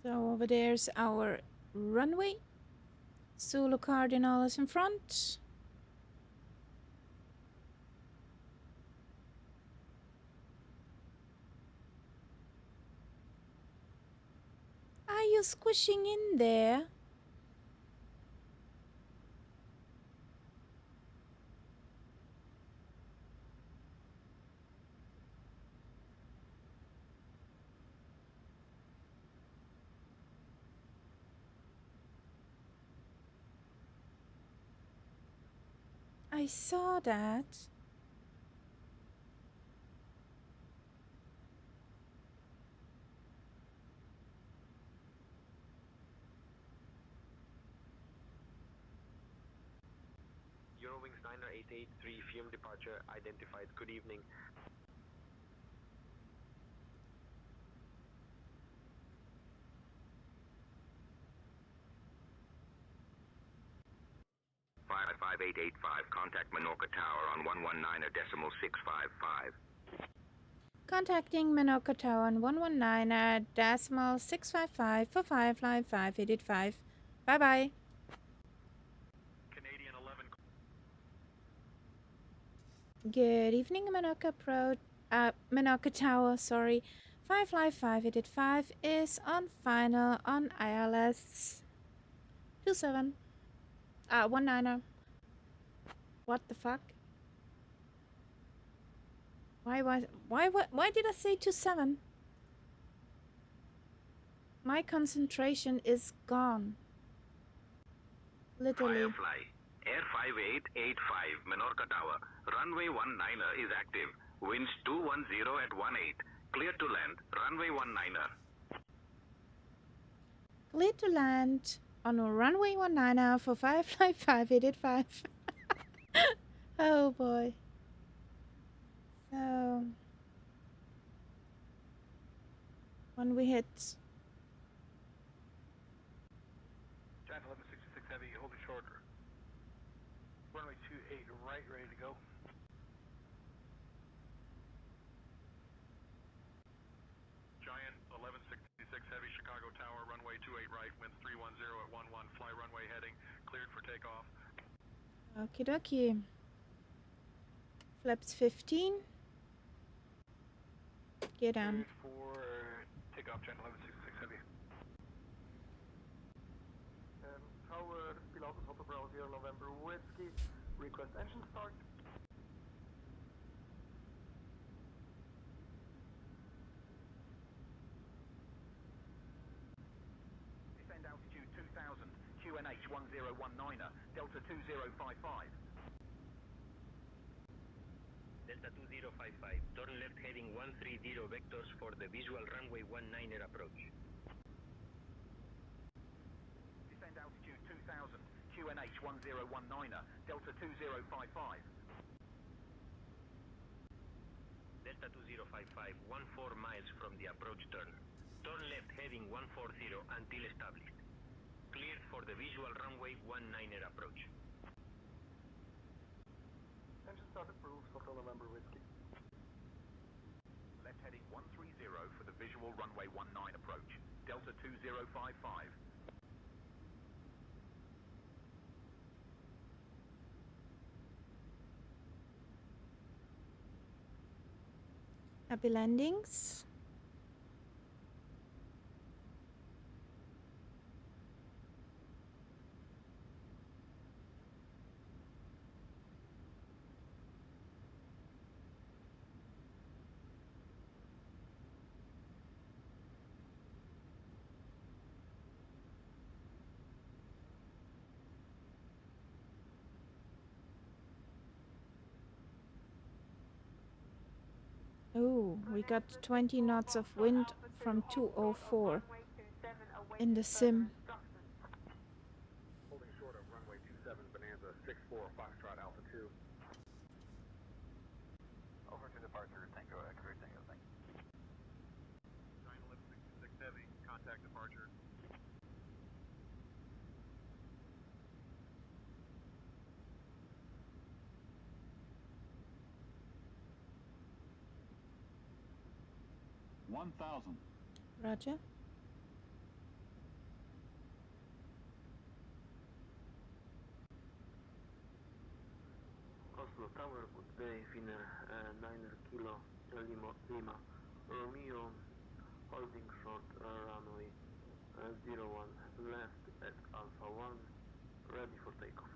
So over there's our runway. Zulu Cardinal is in front. Are you squishing in there? I saw that. Eurowings 9883, Fiume departure identified. Good evening. Fire 5885, contact Menorca Tower on 119.655. Contacting Menorca Tower on 119.655 for Firefly 5885. Bye bye. Canadian 11. Good evening, Menorca Tower, sorry. Firefly 5885 is on final on ILS 27. 19er. What the fuck? Why did I say 27? My concentration is gone. Literally. Firefly, Air 5885, Menorca Tower. Runway 19er is active. Winds 210 at 18. Clear to land. Runway 19er. Clear to land on a runway 19er for Firefly 5885. Oh boy. So when we hit Giant 1166 Heavy, holding short. Runway 28 right, ready to go. Giant 1166 Heavy, Chicago Tower, runway 28 right, winds 310 at 11, fly runway heading, cleared for takeoff. Okie dokie. Flaps 15. Get down. Cleared for takeoff, Giant 1166 Heavy. Tower, Pilotus Hotel Bravo Sierra November Whiskey, request engine start. Descend altitude 2000, QNH 1019er, Delta 2055. Delta 2055, turn left heading 130 vectors for the visual runway 19er approach. Descend altitude 2000, QNH 1019er, Delta 2055. Delta 2055, 14 miles from the approach turn. Turn left heading 140 until established. Cleared for the visual runway 19er approach. Engine start approved, Hotel November Whiskey. Left heading 130 for the visual runway 19 approach, Delta 2055. Happy landings. Oh, we got 20 knots of wind from 204 in the sim. Holding short of runway 27, Bonanza 64, Foxtrot Alpha 2. Over to departure, Tango, accurate Tango, thank you. 911-66 Heavy, contact departure. Roger. Oslo Tower, good day, Finner 9 Kilo Lima Romeo, holding short runway 01 left at Alpha 1, ready for takeoff.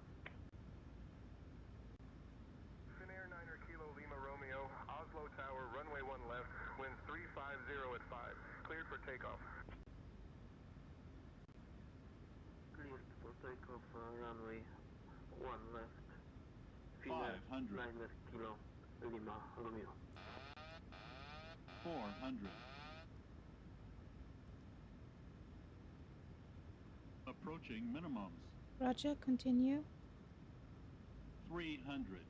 Finnair 9 Kilo Lima Romeo, Oslo Tower, runway 1 left, winds 350 at 5, cleared for takeoff. Cleared for takeoff, runway 1 left. Finnair 9 Kilo Lima Romeo. 400. Approaching minimums. Roger, continue. 300.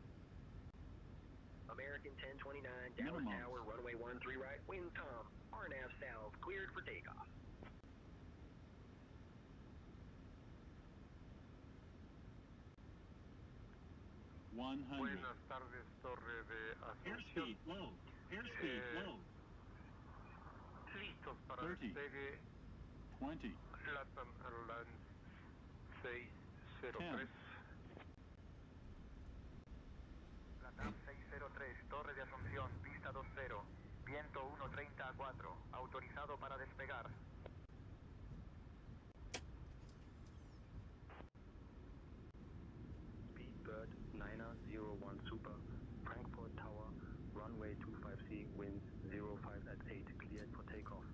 American 1029, Dallas Minimums. Tower, runway 13 right, wind Tom, RNAV south, cleared for takeoff. Buenas tardes, Torre de Asunción. Airspeed low. Airspeed low. Listos para 30. despegue. 20. Latam Airlines 603. 10. Latam 603, Torre de Asunción, pista 20, viento 130 a 4, autorizado para despegar. Speedbird 901 Super, Frankfurt Tower, runway 25C, winds 05 at 8, cleared for takeoff.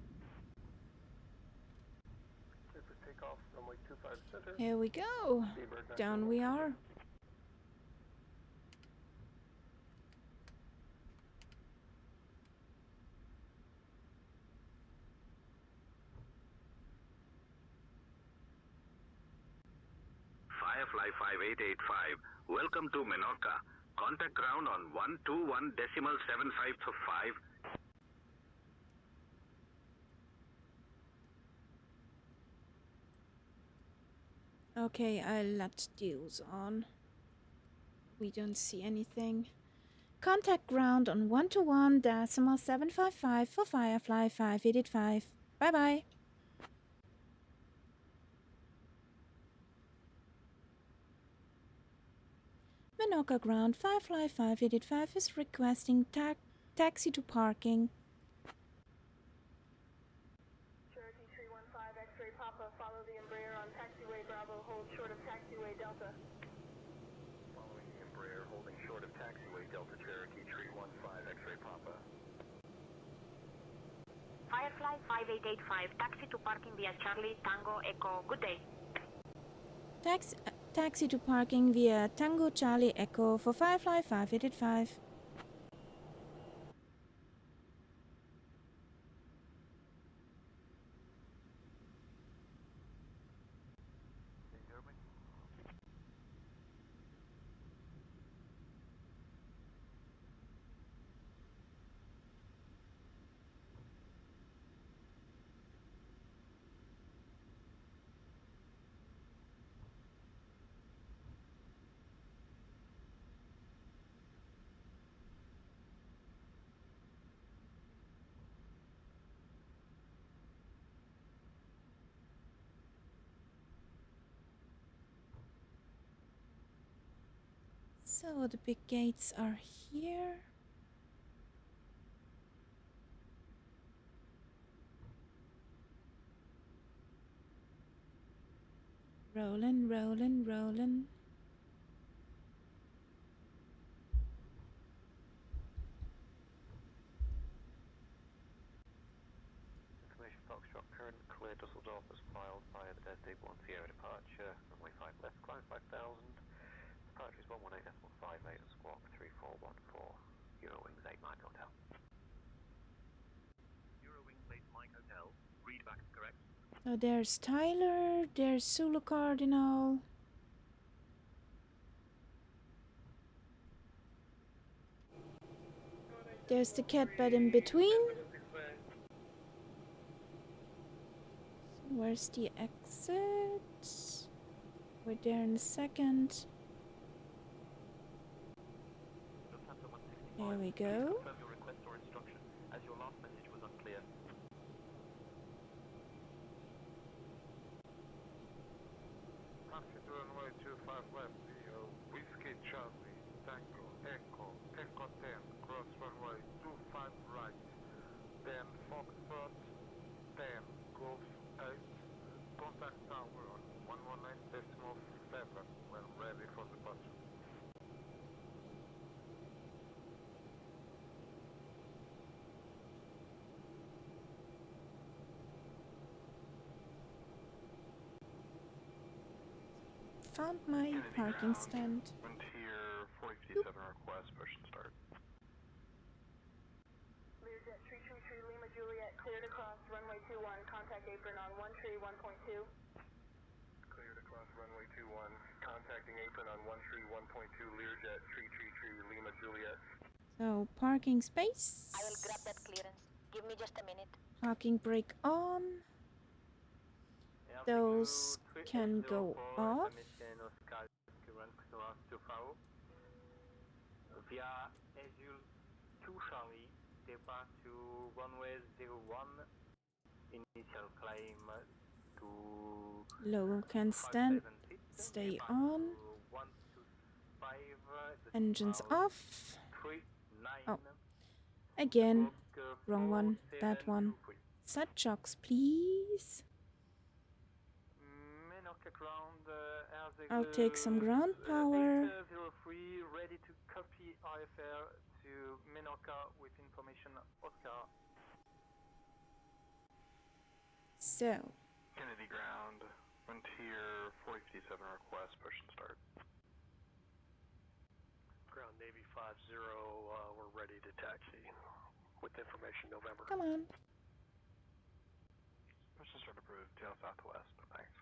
Cleared for takeoff, runway 25 center. Here we go. Speedbird Down we are. Firefly 5885, welcome to Menorca. Contact ground on 121.75 Okay, I'll let deals on. We don't see anything. Contact ground on 121.755 for Firefly 5885. Bye bye. Menorca ground Firefly 5885 is requesting taxi to parking. Cherokee 315 X-ray Papa, follow the Embraer on taxiway Bravo, hold short of taxiway Delta. Following the Embraer, holding short of taxiway Delta Cherokee 315 X-ray Papa. Firefly 5885, taxi to parking via Charlie Tango Echo. Good day. Taxi to parking via Tango Charlie Echo for Firefly 5885. So the big gates are here. Rolling, rolling, rolling. Information Foxtrot, current clear Dusseldorf as filed via the Desde 1 Sierra departure, runway 5 left, climb 5000. Departure is 118.58 and squawk 3414. Eurowings 8 Mike Hotel. Eurowings 8 Mike Hotel. Read back correct. So there's Tyler, there's Zulu Cardinal. There's the catbird in between. Where's the exit? We're there in a second. There we go. Confirm your request or instruction, as your last message was unclear. Taxi to runway 25 left, Whiskey Charlie, Tango, Echo, Echo 10, cross runway 25 right, then Foxtrot 10, Golf 8, contact tower on 118.7 when ready for departure. Found my parking stand. Frontier 457 request, push and start. Learjet 333 Lima Juliet, cleared across runway 21, contact apron on 131.2. Cleared across runway 21, contacting apron on 131.2, Learjet 333 Lima Juliet. So parking space. I will grab that clearance. Give me just a minute. Parking brake on. Those can go off. Via Azul 2 Charlie, depart to runway 01, initial climb to Logo can stand. Stay on. 125, Engines off. 39, Oh, again, wrong one. That one. Set shocks, please. ground, I'll take some ground power. 03, ready to copy IFR to Menorca with information Oscar. So, Kennedy ground, Frontier 457 request, push and start. Ground Navy 50, we're ready to taxi with information November. come on. Push and start approved, tail southwest, thanks.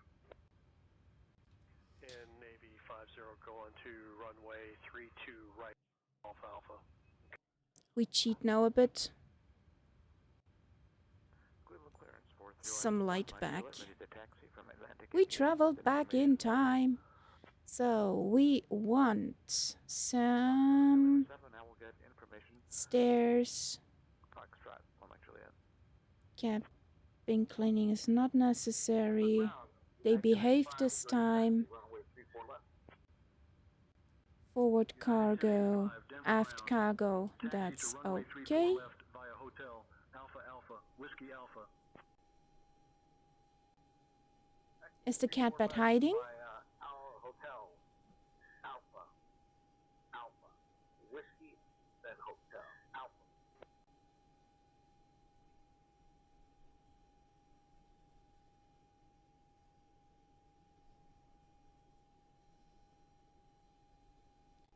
And Navy 50 going to runway 32 right, Alpha Alpha. We cheat now a bit. Some light back. We traveled back in time. So we want some stairs. Cabin cleaning is not necessary. They behaved this time. Forward cargo, aft cargo, that's okay. Is the catbird hiding? Our hotel, Alpha, Alpha, Whiskey, then Hotel, Alpha.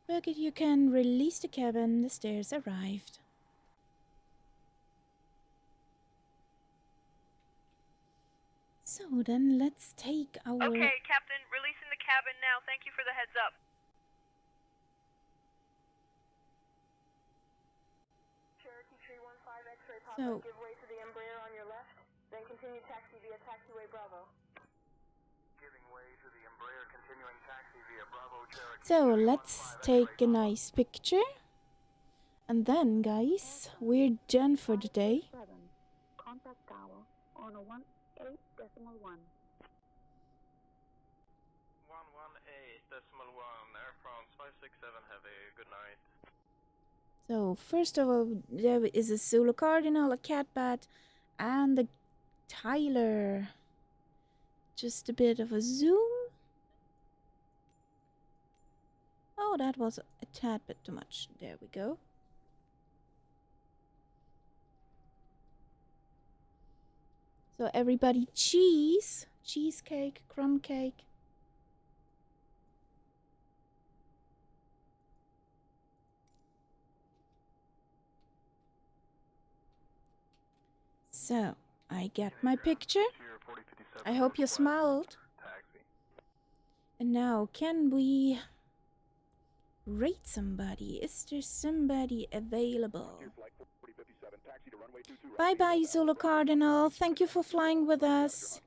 Birgit, you can release the cabin. The stairs arrived. So then let's take our... Okay, Captain, releasing the cabin now. Thank you for the heads up. Cherokee 315 X-ray Papa, So- give way to the Embraer on your left, then continue taxi via taxiway Bravo. Giving way to the Embraer, continuing taxi via Bravo Cherokee. So let's take a nice picture. And then, guys, we're done for the day. Contact tower on a 18.1. 118.1, Air France 567 Heavy, good night. So first of all, there is a Zulu Cardinal, a Catbat, and the Tyler. Just a bit of a zoom. Oh, that was a tad bit too much. There we go. So everybody, cheese, cheesecake, crumb cake. So, I get my picture. I hope you smiled. And now, can we rate somebody? Is there somebody available? Bye-bye, Zulu Cardinal. Thank you for flying with us.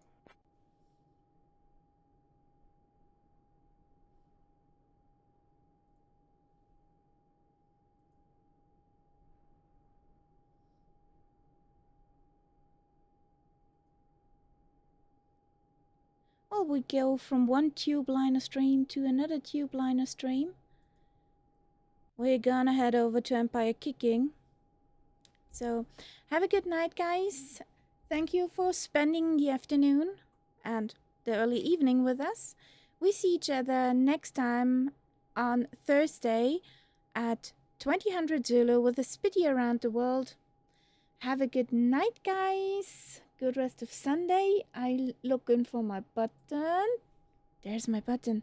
Well, we go from one Tubeliner stream to another Tubeliner stream. We're gonna head over to Empire Kicking. So, have a good night, guys. Thank you for spending the afternoon and the early evening with us. We see each other next time on Thursday at 2000 Zulu with a Spitty around the world. Have a good night, guys. Good rest of Sunday. I looking for my button. There's my button.